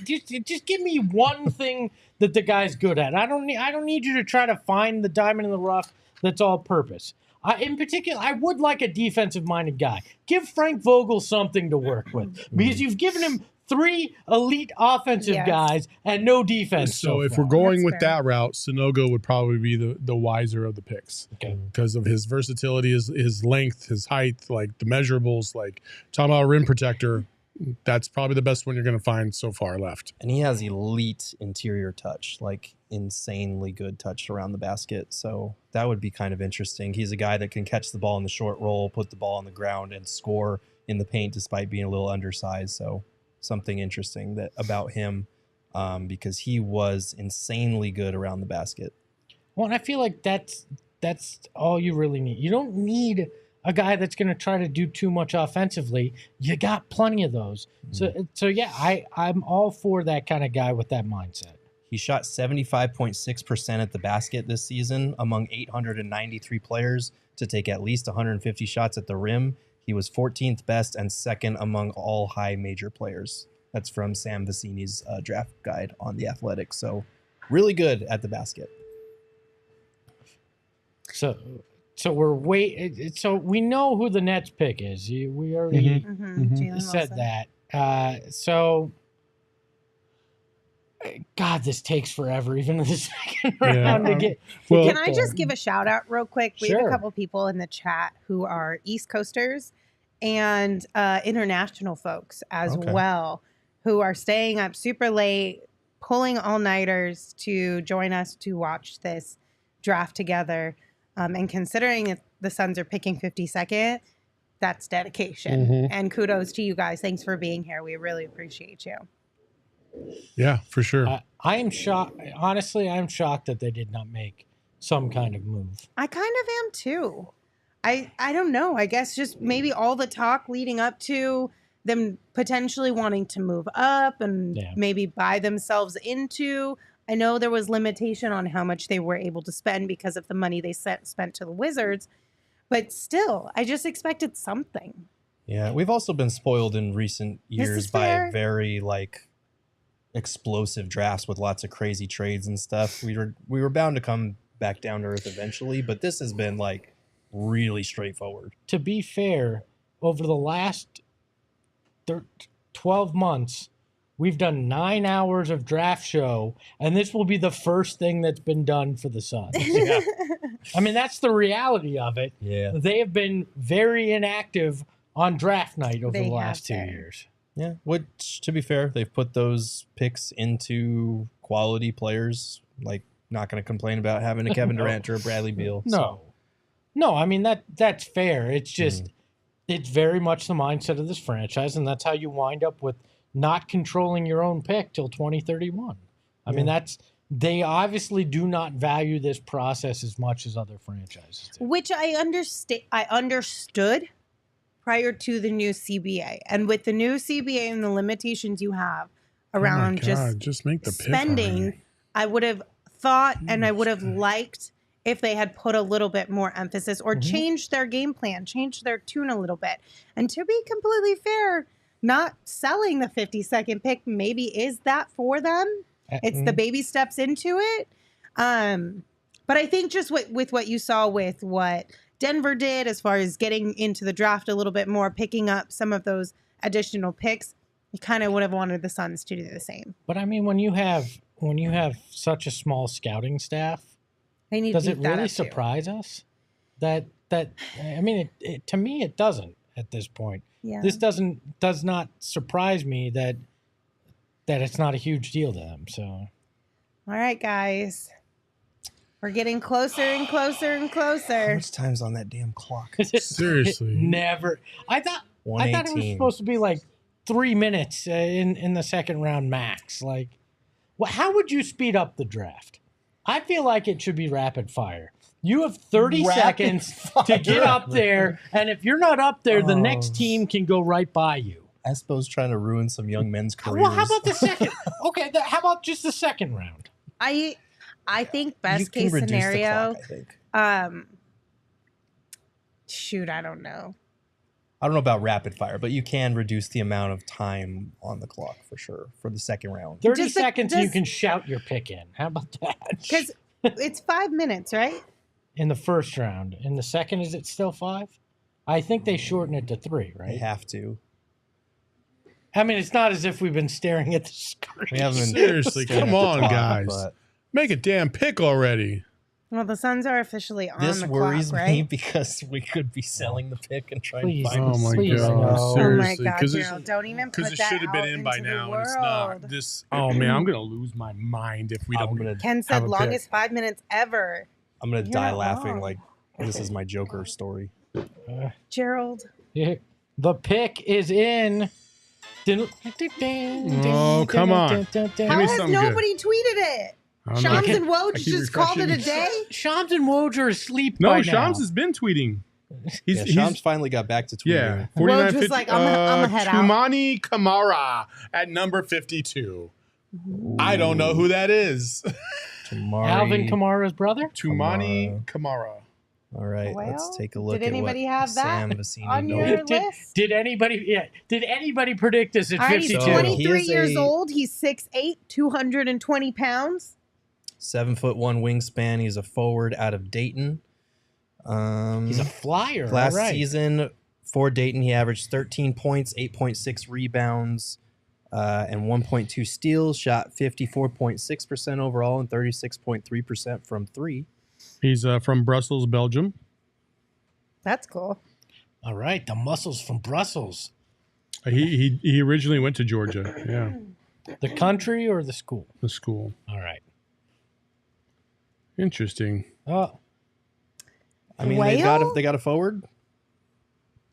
Just give me one thing that the guy's good at. I don't need you to try to find the diamond in the rough that's all purpose. In particular, I would like a defensive-minded guy. Give Frank Vogel something to work with because you've given him 3 elite offensive guys and no defense. So if we're going with that route, Sanogo would probably be the wiser of the picks. Okay. Because of his versatility, his length, his height, like the measurables, like talking about a rim protector, that's probably the best one you're going to find so far left. And he has elite interior touch, like insanely good touch around the basket. So that would be kind of interesting. He's a guy that can catch the ball in the short roll, put the ball on the ground, and score in the paint despite being a little undersized. So something interesting about him because he was insanely good around the basket. Well, and I feel like that's all you really need. You don't need a guy that's going to try to do too much offensively. You got plenty of those. So yeah, I'm all for that kind of guy with that mindset. He shot 75.6% at the basket this season among 893 players to take at least 150 shots at the rim. He was 14th best and second among all high major players. That's from Sam Vecini's draft guide on The Athletic. So really good at the basket. So we know who the Nets pick is. We already said that. So, God, this takes forever, even in the second round to get. Can I just give a shout out real quick? We have Sure. a couple people in the chat who are East Coasters and international folks as well, who are staying up super late, pulling all-nighters to join us to watch this draft together. And considering that the Suns are picking 52nd, that's dedication. And kudos to you guys. Thanks for being here. We really appreciate you. Yeah, for sure. I am shocked. Honestly, I'm shocked that they did not make some kind of move. I kind of am too. I don't know. I guess just maybe all the talk leading up to them potentially wanting to move up and maybe buy themselves into. I know there was limitation on how much they were able to spend because of the money they spent to the Wizards, but still, I just expected something. Yeah, we've also been spoiled in recent years by very explosive drafts with lots of crazy trades and stuff. We were bound to come back down to earth eventually, but this has been really straightforward. To be fair, over the last 12 months, we've done 9 hours of draft show, and this will be the first thing that's been done for the Suns. Yeah. I mean, that's the reality of it. Yeah. They have been very inactive on draft night over the last 2 years. Yeah, which, to be fair, they've put those picks into quality players. Not going to complain about having a Kevin Durant or a Bradley Beal. No, I mean, that's fair. It's just, it's very much the mindset of this franchise, and that's how you wind up with not controlling your own pick till 2031. I mean, they obviously do not value this process as much as other franchises do. Which I understood prior to the new CBA. And with the new CBA and the limitations you have around just make the spending, pick I would have thought and I would have liked if they had put a little bit more emphasis or changed their game plan, changed their tune a little bit. And to be completely fair, not selling the 52nd pick maybe is that for them. It's the baby steps into it. But I think just with what you saw with what Denver did as far as getting into the draft a little bit more, picking up some of those additional picks, you kind of would have wanted the Suns to do the same. But I mean, when you have such a small scouting staff, does it really surprise us that I mean, to me, it doesn't at this point. Yeah. This does not surprise me that it's not a huge deal to them. So, all right, guys, we're getting closer and closer and closer. How much time's on that damn clock? Seriously, never. I thought it was supposed to be 3 minutes in the second round max. How would you speed up the draft? I feel like it should be rapid fire. You have 30 seconds to get up there, and if you're not up there, the next team can go right by you. Espo's trying to ruin some young men's careers. Well, how about the second? Okay, how about just the second round? I think best case scenario. Shoot, I don't know. I don't know about rapid fire, but you can reduce the amount of time on the clock for sure for the second round. 30 seconds, you can shout your pick in. How about that? Because it's 5 minutes, right? In the first round. In the second, is it still 5? I think they shorten it to 3, right? They have to. I mean, it's not as if we've been staring at the screen. We haven't been seriously. Come on, guys, make a damn pick already. Well, the Suns are officially on this the worries clock, me right? because we could be selling the pick and trying Please, to find. Oh my Please, god! no. Seriously, Oh my God, Gerald, don't even put because it that should have been out in by into the now, and it's not. world. This. Oh man, I'm gonna lose my mind if we don't. Ken said have a longest pick. 5 minutes ever. I'm gonna You're die not laughing wrong. like this is my Joker story. Gerald. Yeah. The pick is in. Oh, come on. Give How me has something nobody tweeted it? I don't know. Shams and I Woj keep just called it a refreshing. day. Shams and Woj are asleep No, by now. Shams has been tweeting. Shams finally got back to tweeting. Yeah, Woj was like, I'm a head out. Tumani Kamara at number 52. I don't know who that is. Alvin Kamara's brother? Tumani Kamara. All right, let's take a look Did at anybody what have that Sam Vecini on knows. your list? Did anybody predict this at All right, 52? he's 23 years old. He's 6'8", 220 pounds. 7'1" wingspan. He's a forward out of Dayton. He's a flyer. Last all right. season for Dayton, he averaged 13 points, 8.6 rebounds, and 1.2 steals. Shot 54.6% overall and 36.3% from three. He's from Brussels, Belgium. That's cool. All right, the muscles from Brussels. He originally went to Georgia. Yeah. The country or the school? The school. All right. Interesting. Oh, I mean, they got a forward.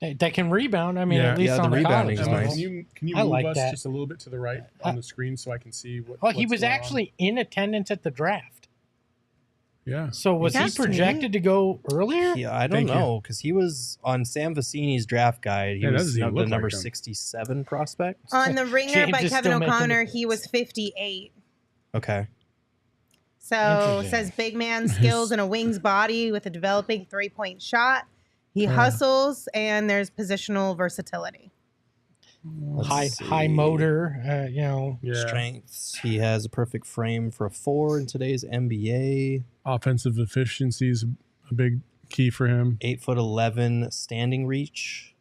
that can rebound. I mean, at least on the rebounding college is level. nice. Can you I move like us that. just a little bit to the right on the screen so I can see what? Oh, he what's was going on? actually in attendance at the draft. Yeah. So was he projected to go earlier? Yeah, I don't know because he was on Sam Vecini's draft guide. He Yeah, that was doesn't even the look number like him. 67 prospect. On the Ringer James by is Kevin still making O'Connor, the- he was 58. Okay. So Interesting. says big man skills and a wing's body with a developing 3-point shot. He hustles and there's positional versatility. High motor, Strengths. He has a perfect frame for a 4 in today's NBA. Offensive efficiency is a big key for him. 8'11" standing reach.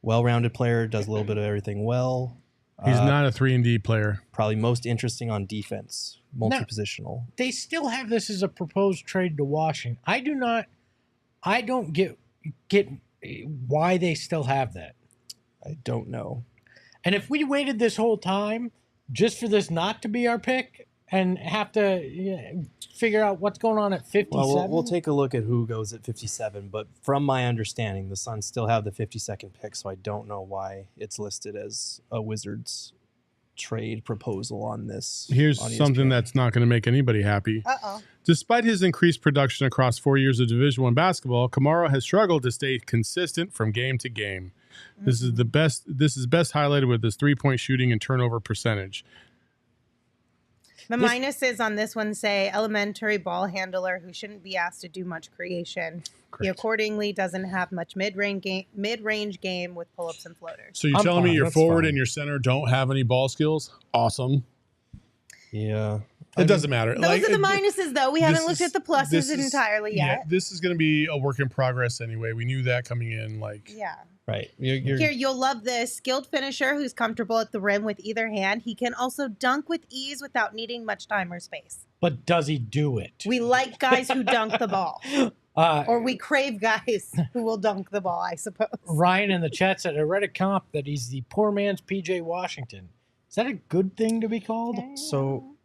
Well-rounded player, does a little bit of everything well. He's not a 3-and-D player. Probably most interesting on defense, multi-positional. They still have this as a proposed trade to Washington. I don't get why they still have that. I don't know. And if we waited this whole time just for this not to be our pick and have to figure out what's going on at 57? Well, we'll take a look at who goes at 57, but from my understanding, the Suns still have the 52nd pick, so I don't know why it's listed as a Wizards trade proposal on this. Here's on something ESPN. that's not going to make anybody happy. Uh-oh. Despite his increased production across 4 years of Division I basketball, Kamara has struggled to stay consistent from game to game. This is best highlighted with his 3-point shooting and turnover percentage. The minuses on this one say elementary ball handler who shouldn't be asked to do much creation. He accordingly doesn't have much mid-range game with pull-ups and floaters. So you're telling me your forward and your center don't have any ball skills? Awesome. Yeah. It doesn't matter. Those are the minuses, though. We haven't looked at the pluses entirely yet. Yeah, this is going to be a work in progress anyway. We knew that coming in. Yeah. Right. Here, you'll love this. Skilled finisher who's comfortable at the rim with either hand. He can also dunk with ease without needing much time or space. But does he do it? We like guys who dunk the ball. Or we crave guys who will dunk the ball, I suppose. Ryan in the chat said, I read a comp that he's the poor man's PJ Washington. Is that a good thing to be called? So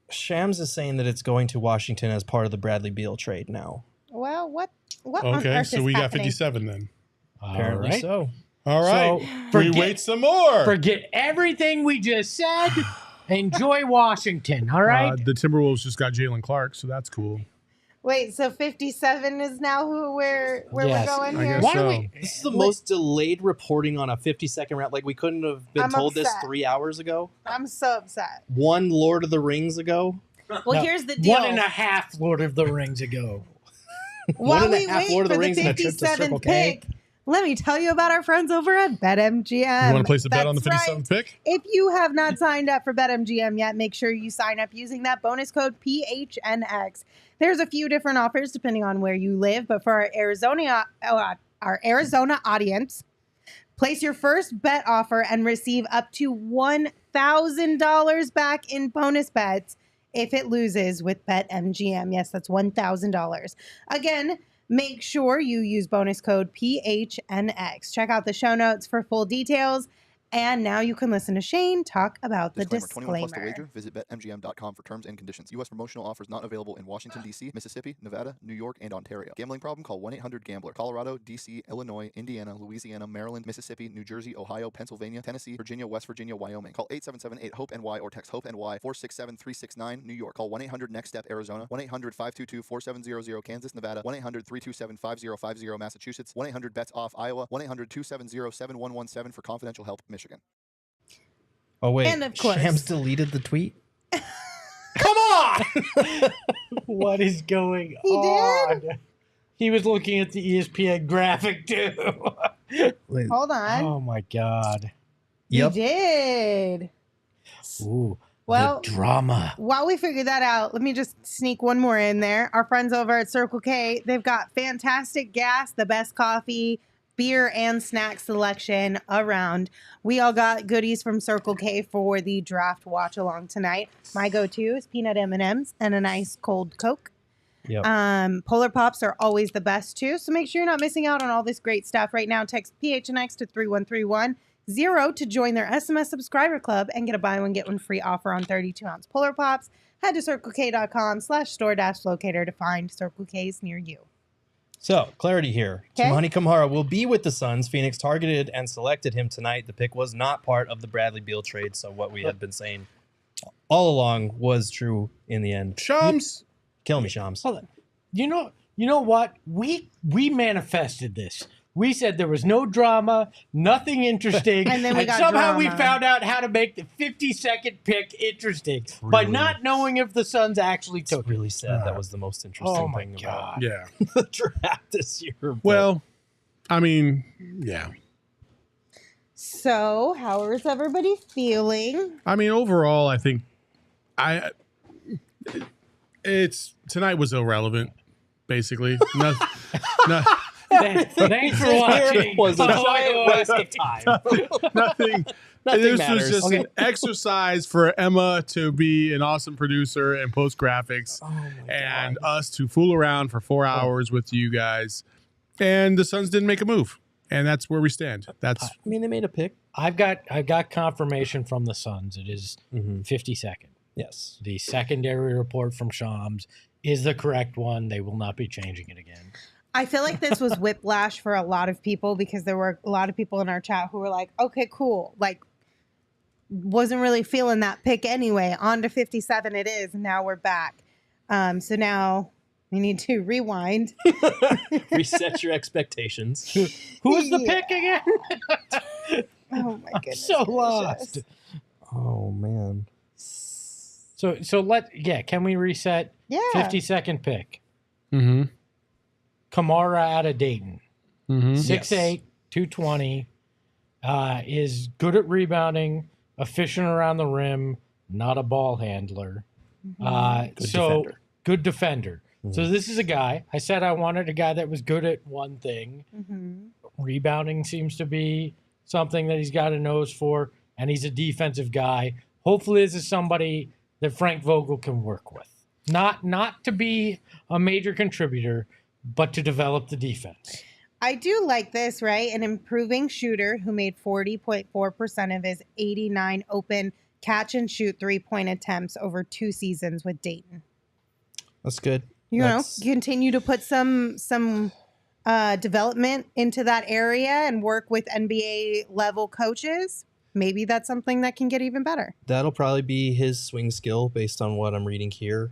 Shams is saying that it's going to Washington as part of the Bradley Beal trade now. Well, what on Okay, earth so is we got happening? 57 then. Apparently right. so. All right. So we wait some more. Forget everything we just said. Enjoy Washington, all right? The Timberwolves just got Jalen Clark, so that's cool. Wait, so 57 is now where we're going here? guess so. This is the most delayed reporting on a 52nd round. Like, we couldn't have been I'm told this upset. 3 hours ago. I'm so upset. One Lord of the Rings ago. Well, here's the deal. 1.5 Lord of the Rings ago. While we 1.5 wait Lord of the for the Rings and a trip to Circle 57th K. pick, let me tell you about our friends over at BetMGM. You want to place a bet on the That's 57th pick? If you have not signed up for BetMGM yet, make sure you sign up using that bonus code PHNX. There's a few different offers depending on where you live, but for our Arizona audience, place your first bet offer and receive up to $1,000 back in bonus bets if it loses with BetMGM. Yes, that's $1,000. Again, make sure you use bonus code PHNX. Check out the show notes for full details And now you can listen to Shane talk about the 21 disclaimer. plus to wager. Visit betmgm.com for terms and conditions. U.S. promotional offers not available in Washington, D.C., Mississippi, Nevada, New York, and Ontario. Gambling problem? Call 1-800-GAMBLER. Colorado, D.C., Illinois, Indiana, Louisiana, Maryland, Mississippi, New Jersey, Ohio, Pennsylvania, Tennessee, Virginia, West Virginia, Wyoming. Call 877-8-HOPE-NY or text HOPE-NY 467-369. New York. Call 1-800-NEXT-STEP, Arizona. 1-800-522-4700, Kansas, Nevada. 1-800-327-5050, Massachusetts. 1-800-BETS-OFF, Iowa. 1-800-270-7117 for confidential help, Michigan. Oh, wait. And of course- Shams deleted the tweet? Come on! What is going on? He was looking at the ESPN graphic, too. Wait. Hold on. Oh, my God. You did. Ooh, Well, the drama. While we figure that out, let me just sneak one more in there. Our friends over at Circle K, they've got fantastic gas, the best coffee, beer, and snack selection around. We all got goodies from Circle K for the draft watch along tonight. My go-to is peanut M&Ms and a nice cold Coke. Yep. Polar Pops are always the best too, so make sure you're not missing out on all this great stuff right now. Text PHNX to 3131 to join their SMS subscriber club and get a buy one get one free offer on 32-ounce Polar Pops. Head to circlek.com/store-locator to find Circle K's near you. So, clarity here. Okay. Tamani Kamara will be with the Suns. Phoenix targeted and selected him tonight. The pick was not part of the Bradley Beal trade, so what we had been saying all along was true in the end. Shams. Kill me, Shams. Hold on. You know what? We manifested this. We said there was no drama, nothing interesting, And then we got somehow we drama. found out how to make the 50-second pick interesting by really- not knowing if the Suns actually It's took it. really sad. That was the most interesting Oh my thing God. Yeah. about the draft this year. but- Well, I mean, yeah. So, how is everybody feeling? I mean, overall, I think tonight was irrelevant, basically. Thanks for watching. was a Oh, giant my waste God. of time. Nothing. Nothing This matters. was just Okay. an exercise for Emma to be an awesome producer and post graphics, and us to fool around for 4 hours with you guys. And the Suns didn't make a move, and that's where we stand. That's I mean, they made a pick. I've got confirmation from the Suns. It is 52nd. Yes. The secondary report from Shams is the correct one. They will not be changing it again. I feel like this was whiplash for a lot of people because there were a lot of people in our chat who were like, okay, cool. Like, wasn't really feeling that pick anyway. On to 57 it is. And now we're back. So now we need to rewind. Reset your expectations. Who is the pick again? Oh, my goodness. So lost. Oh, man. So can we reset? Yeah. 52nd pick. mm-hmm. Kamara out of Dayton. Mm-hmm. 6'8", 220. Is good at rebounding, efficient around the rim, not a ball handler. Good defender. Good defender. So this is a guy. I said I wanted a guy that was good at one thing. Rebounding seems to be something that he's got a nose for, and he's a defensive guy. Hopefully this is somebody that Frank Vogel can work with. Not to be a major contributor, but to develop the defense. I do like this, right? An improving shooter who made 40.4% of his 89 open catch and shoot 3-point attempts over 2 seasons with Dayton. That's good. You know, continue to put some development into that area and work with NBA level coaches. Maybe that's something that can get even better. That'll probably be his swing skill based on what I'm reading here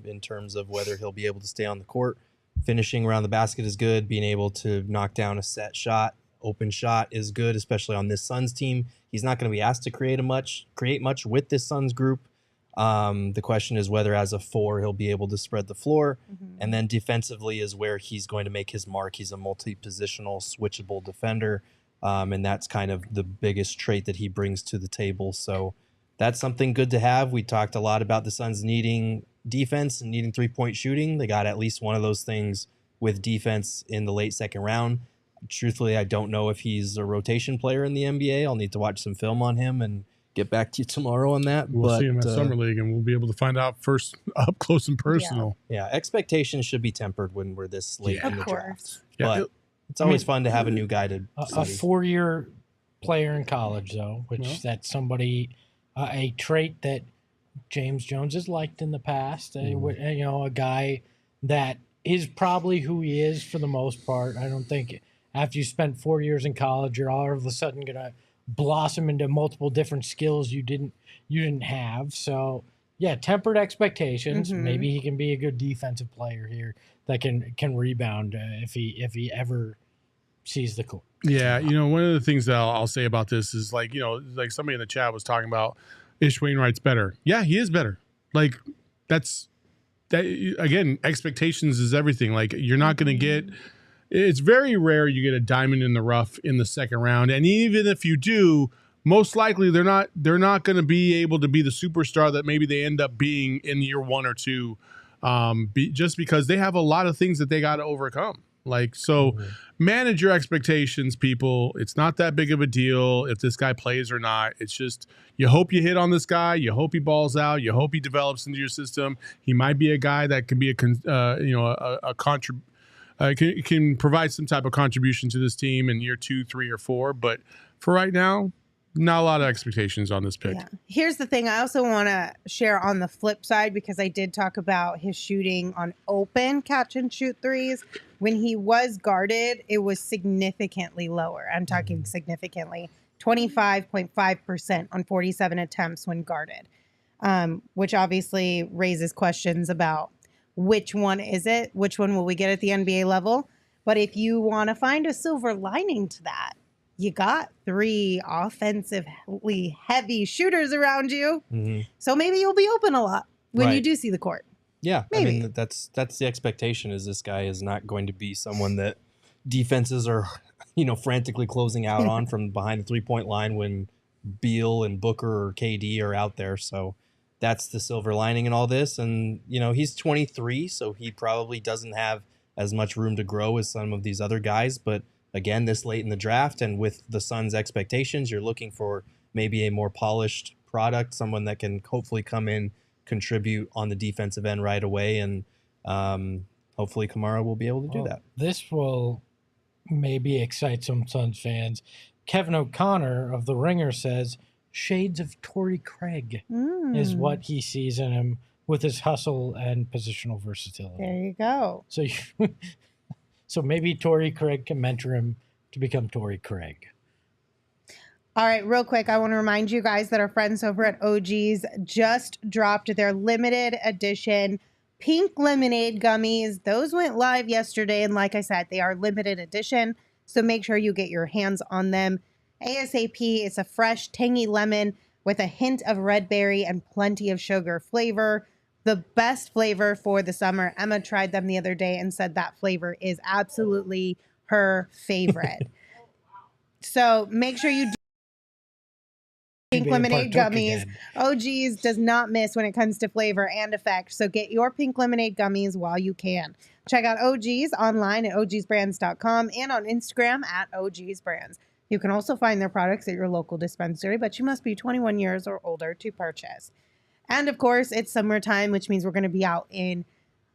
in terms of whether he'll be able to stay on the court. Finishing around the basket is good. Being able to knock down a set shot, open shot is good, especially on this Suns team. He's not going to be asked to create much with this Suns group. The question is whether as a 4 he'll be able to spread the floor. And then defensively is where he's going to make his mark. He's a multi-positional, switchable defender. And that's kind of the biggest trait that he brings to the table. So that's something good to have. We talked a lot about the Suns needing defense and needing 3-point shooting. They got at least one of those things with defense in the late second round. Truthfully, I don't know if he's a rotation player in the NBA. I'll need to watch some film on him and get back to you tomorrow on that. We'll see him at Summer League, and we'll be able to find out first up close and personal. Yeah, expectations should be tempered when we're this late in the draft. Yeah, But it's always fun to have a new guy to a study. 4-year player in college, though, which that's somebody, a trait that James Jones has liked in the past. A guy that is probably who he is for the most part. I don't think after you spent 4 years in college, you're all of a sudden going to blossom into multiple different skills you didn't have. So yeah, tempered expectations. Maybe he can be a good defensive player here that can rebound if he ever sees the court. Yeah, one of the things that I'll say about this is like somebody in the chat was talking about Ish Wainwright's better. Yeah, he is better. Like that again, expectations is everything. Like you're not going to get. It's very rare you get a diamond in the rough in the second round, and even if you do, most likely they're not going to be able to be the superstar that maybe they end up being in year 1 or 2, just because they have a lot of things that they got to overcome. Like, so manage your expectations, people. It's not that big of a deal if this guy plays or not. It's just you hope you hit on this guy. You hope he balls out. You hope he develops into your system. He might be a guy that can be can provide some type of contribution to this team in year 2, 3, or 4. But for right now, not a lot of expectations on this pick. Yeah. Here's the thing. I also want to share on the flip side, because I did talk about his shooting on open catch and shoot threes. When he was guarded, it was significantly lower. I'm talking significantly, 25.5% on 47 attempts when guarded, which obviously raises questions about which one is it? Which one will we get at the NBA level? But if you want to find a silver lining to that, you got 3 offensively heavy shooters around you. So maybe you'll be open a lot when you do see the court. Yeah, maybe. I mean, that's the expectation, is this guy is not going to be someone that defenses are, frantically closing out on from behind the three-point line when Beal and Booker or KD are out there. So that's the silver lining in all this. And, he's 23, so he probably doesn't have as much room to grow as some of these other guys. But again, this late in the draft and with the Suns' expectations, you're looking for maybe a more polished product, someone that can hopefully come in, contribute on the defensive end right away, and hopefully Kamara will be able to do that. This will maybe excite some Suns fans. Kevin O'Connor of The Ringer says shades of Torrey Craig is what he sees in him with his hustle and positional versatility. There you go. So maybe Torrey Craig can mentor him to become Torrey Craig. All right, real quick, I want to remind you guys that our friends over at OG's just dropped their limited edition pink lemonade gummies. Those went live yesterday, and like I said, they are limited edition, so make sure you get your hands on them ASAP. It's a fresh, tangy lemon with a hint of red berry and plenty of sugar flavor. The best flavor for the summer. Emma tried them the other day and said that flavor is absolutely her favorite. So make sure you do pink lemonade gummies. OG's does not miss when it comes to flavor and effect. So get your pink lemonade gummies while you can. Check out OG's online at ogsbrands.com and on Instagram at ogsbrands. You can also find their products at your local dispensary, but you must be 21 years or older to purchase. And of course, it's summertime, which means we're going to be out in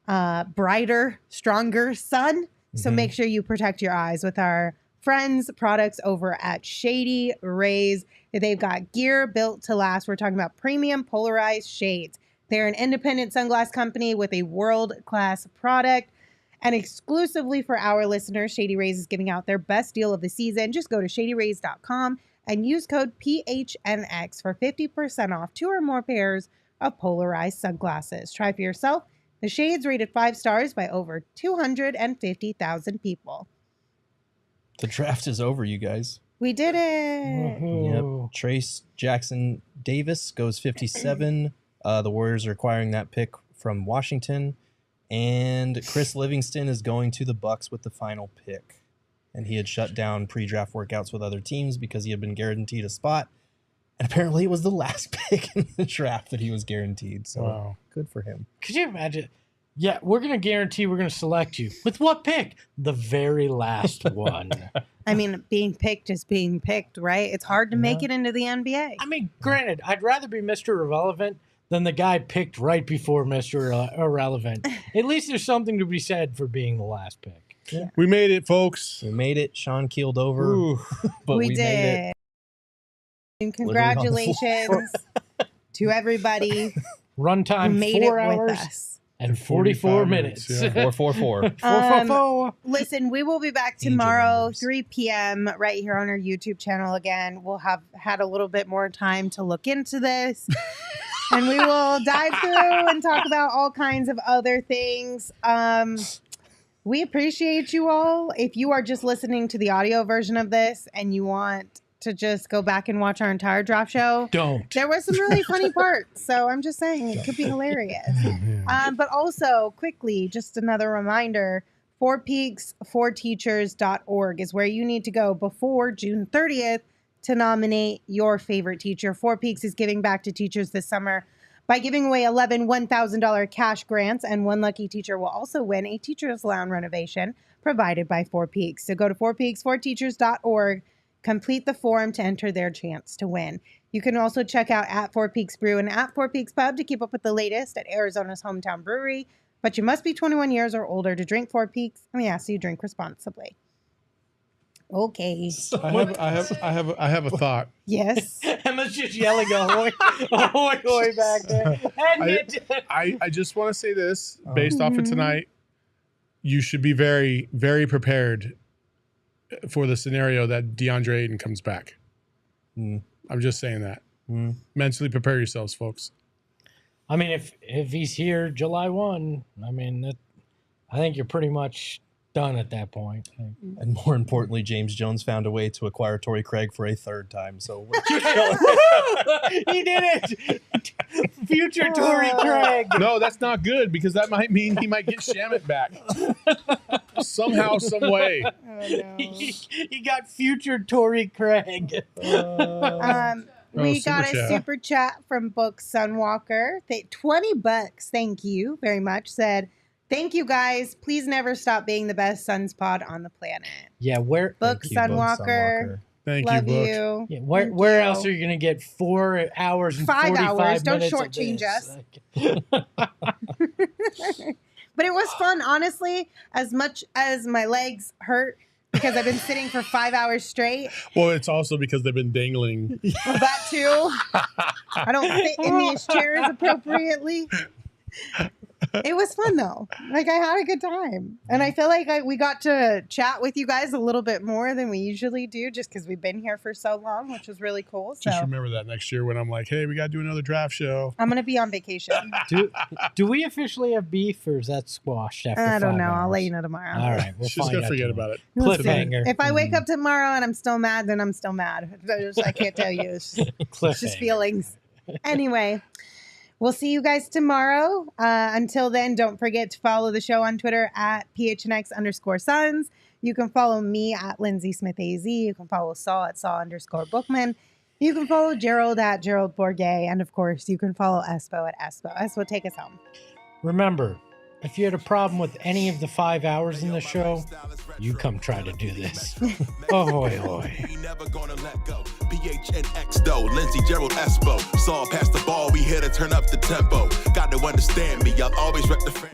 brighter, stronger sun. So make sure you protect your eyes with our friends' products over at Shady Rays. They've got gear built to last. We're talking about premium polarized shades. They're an independent sunglass company with a world-class product. And exclusively for our listeners, Shady Rays is giving out their best deal of the season. Just go to shadyrays.com and use code PHNX for 50% off 2 or more pairs of polarized sunglasses. Try for yourself. The shades rated 5 stars by over 250,000 people. The draft is over, you guys. We did it. Yep. Trace Jackson Davis goes 57. The Warriors are acquiring that pick from Washington. And Chris Livingston is going to the Bucks with the final pick. And he had shut down pre-draft workouts with other teams because he had been guaranteed a spot. And apparently it was the last pick in the draft that he was guaranteed. So good for him. Could you imagine? Yeah, we're going to guarantee we're going to select you. With what pick? The very last one. I mean, being picked is being picked, right? It's hard to make it into the NBA. I mean, granted, I'd rather be Mr. Irrelevant than the guy picked right before Mr. Irrelevant. At least there's something to be said for being the last pick. Yeah. We made it, folks. We made it. Sean keeled over. But we did. Made it. And congratulations to everybody Runtime who made 4 it with hours us. and 44 minutes. yeah. 444. Listen, we will be back tomorrow, 3 p.m. right here on our YouTube channel again. We'll have had a little bit more time to look into this. And we will dive through and talk about all kinds of other things. We appreciate you all. If you are just listening to the audio version of this and you want to just go back and watch our entire draft show, don't. There was some really funny parts. So I'm just saying it could be hilarious. But also, quickly, just another reminder, 4peaks4teachers.org is where you need to go before June 30th to nominate your favorite teacher. 4 Peaks is giving back to teachers this summer by giving away 11 $1,000 cash grants, and one lucky teacher will also win a teacher's lounge renovation provided by 4 Peaks. So go to 4peaks4teachers.org, complete the form to enter their chance to win. You can also check out at 4 Peaks Brew and at 4 Peaks Pub to keep up with the latest at Arizona's hometown brewery, but you must be 21 years or older to drink 4 Peaks, and we ask you drink responsibly. Okay. I have a thought. Yes. Emma's just yelling ahoy, ahoy, ahoy back there. I just want to say this, based off of tonight, you should be very, very prepared for the scenario that Deandre Ayton comes back. I'm just saying that. Mentally prepare yourselves, folks. I mean, if he's here July 1, I mean, I think you're pretty much done at that point. And more importantly, James Jones found a way to acquire Torrey Craig for a third time. So he did it. Future Torrey Craig. No, that's not good because that might mean he might get Shamet back somehow, some way. Oh, no. He got future Torrey Craig. We got a super chat from Book Sunwalker. $20. Thank you very much. Said, thank you guys. Please never stop being the best Suns pod on the planet. Yeah, where Book Sunwalker. Thank Love you, Book. you. Yeah, where else are you going to get 4 hours and 5 45 hours. Don't minutes shortchange of us. this? But it was fun, honestly, as much as my legs hurt because I've been sitting for 5 hours straight. Well, it's also because they've been dangling. Well, that too. I don't fit in these chairs appropriately. It was fun though. Like I had a good time, and I feel like we got to chat with you guys a little bit more than we usually do, just because we've been here for so long, which was really cool. So Just remember that next year when I'm like, hey, we got to do another draft show. I'm gonna be on vacation. Do we officially have beef, or is that squashed after I don't 5 know. hours? I'll let you know tomorrow. All right, we'll Just find gonna out forget tomorrow. about it. Cliffhanger. If I wake up tomorrow and I'm still mad, then I'm still mad. I can't tell you. It's just feelings. Anyway. We'll see you guys tomorrow. Until then, don't forget to follow the show on Twitter at PHNX_Suns. You can follow me at Lindsay Smith AZ. You can follow Saul at Saul_Bookman. You can follow Gerald at Gerald Bourget. And of course, you can follow Espo at Espo. Espo, take us home. Remember, if you had a problem with any of the 5 hours in the show, you come try to do this. Ahoy, ahoy. Never gonna let go. PHNX though, Lindsay, Gerald, Espo. Saw past the ball, we here to turn up the tempo. Got to understand me, I'll always rep the fam.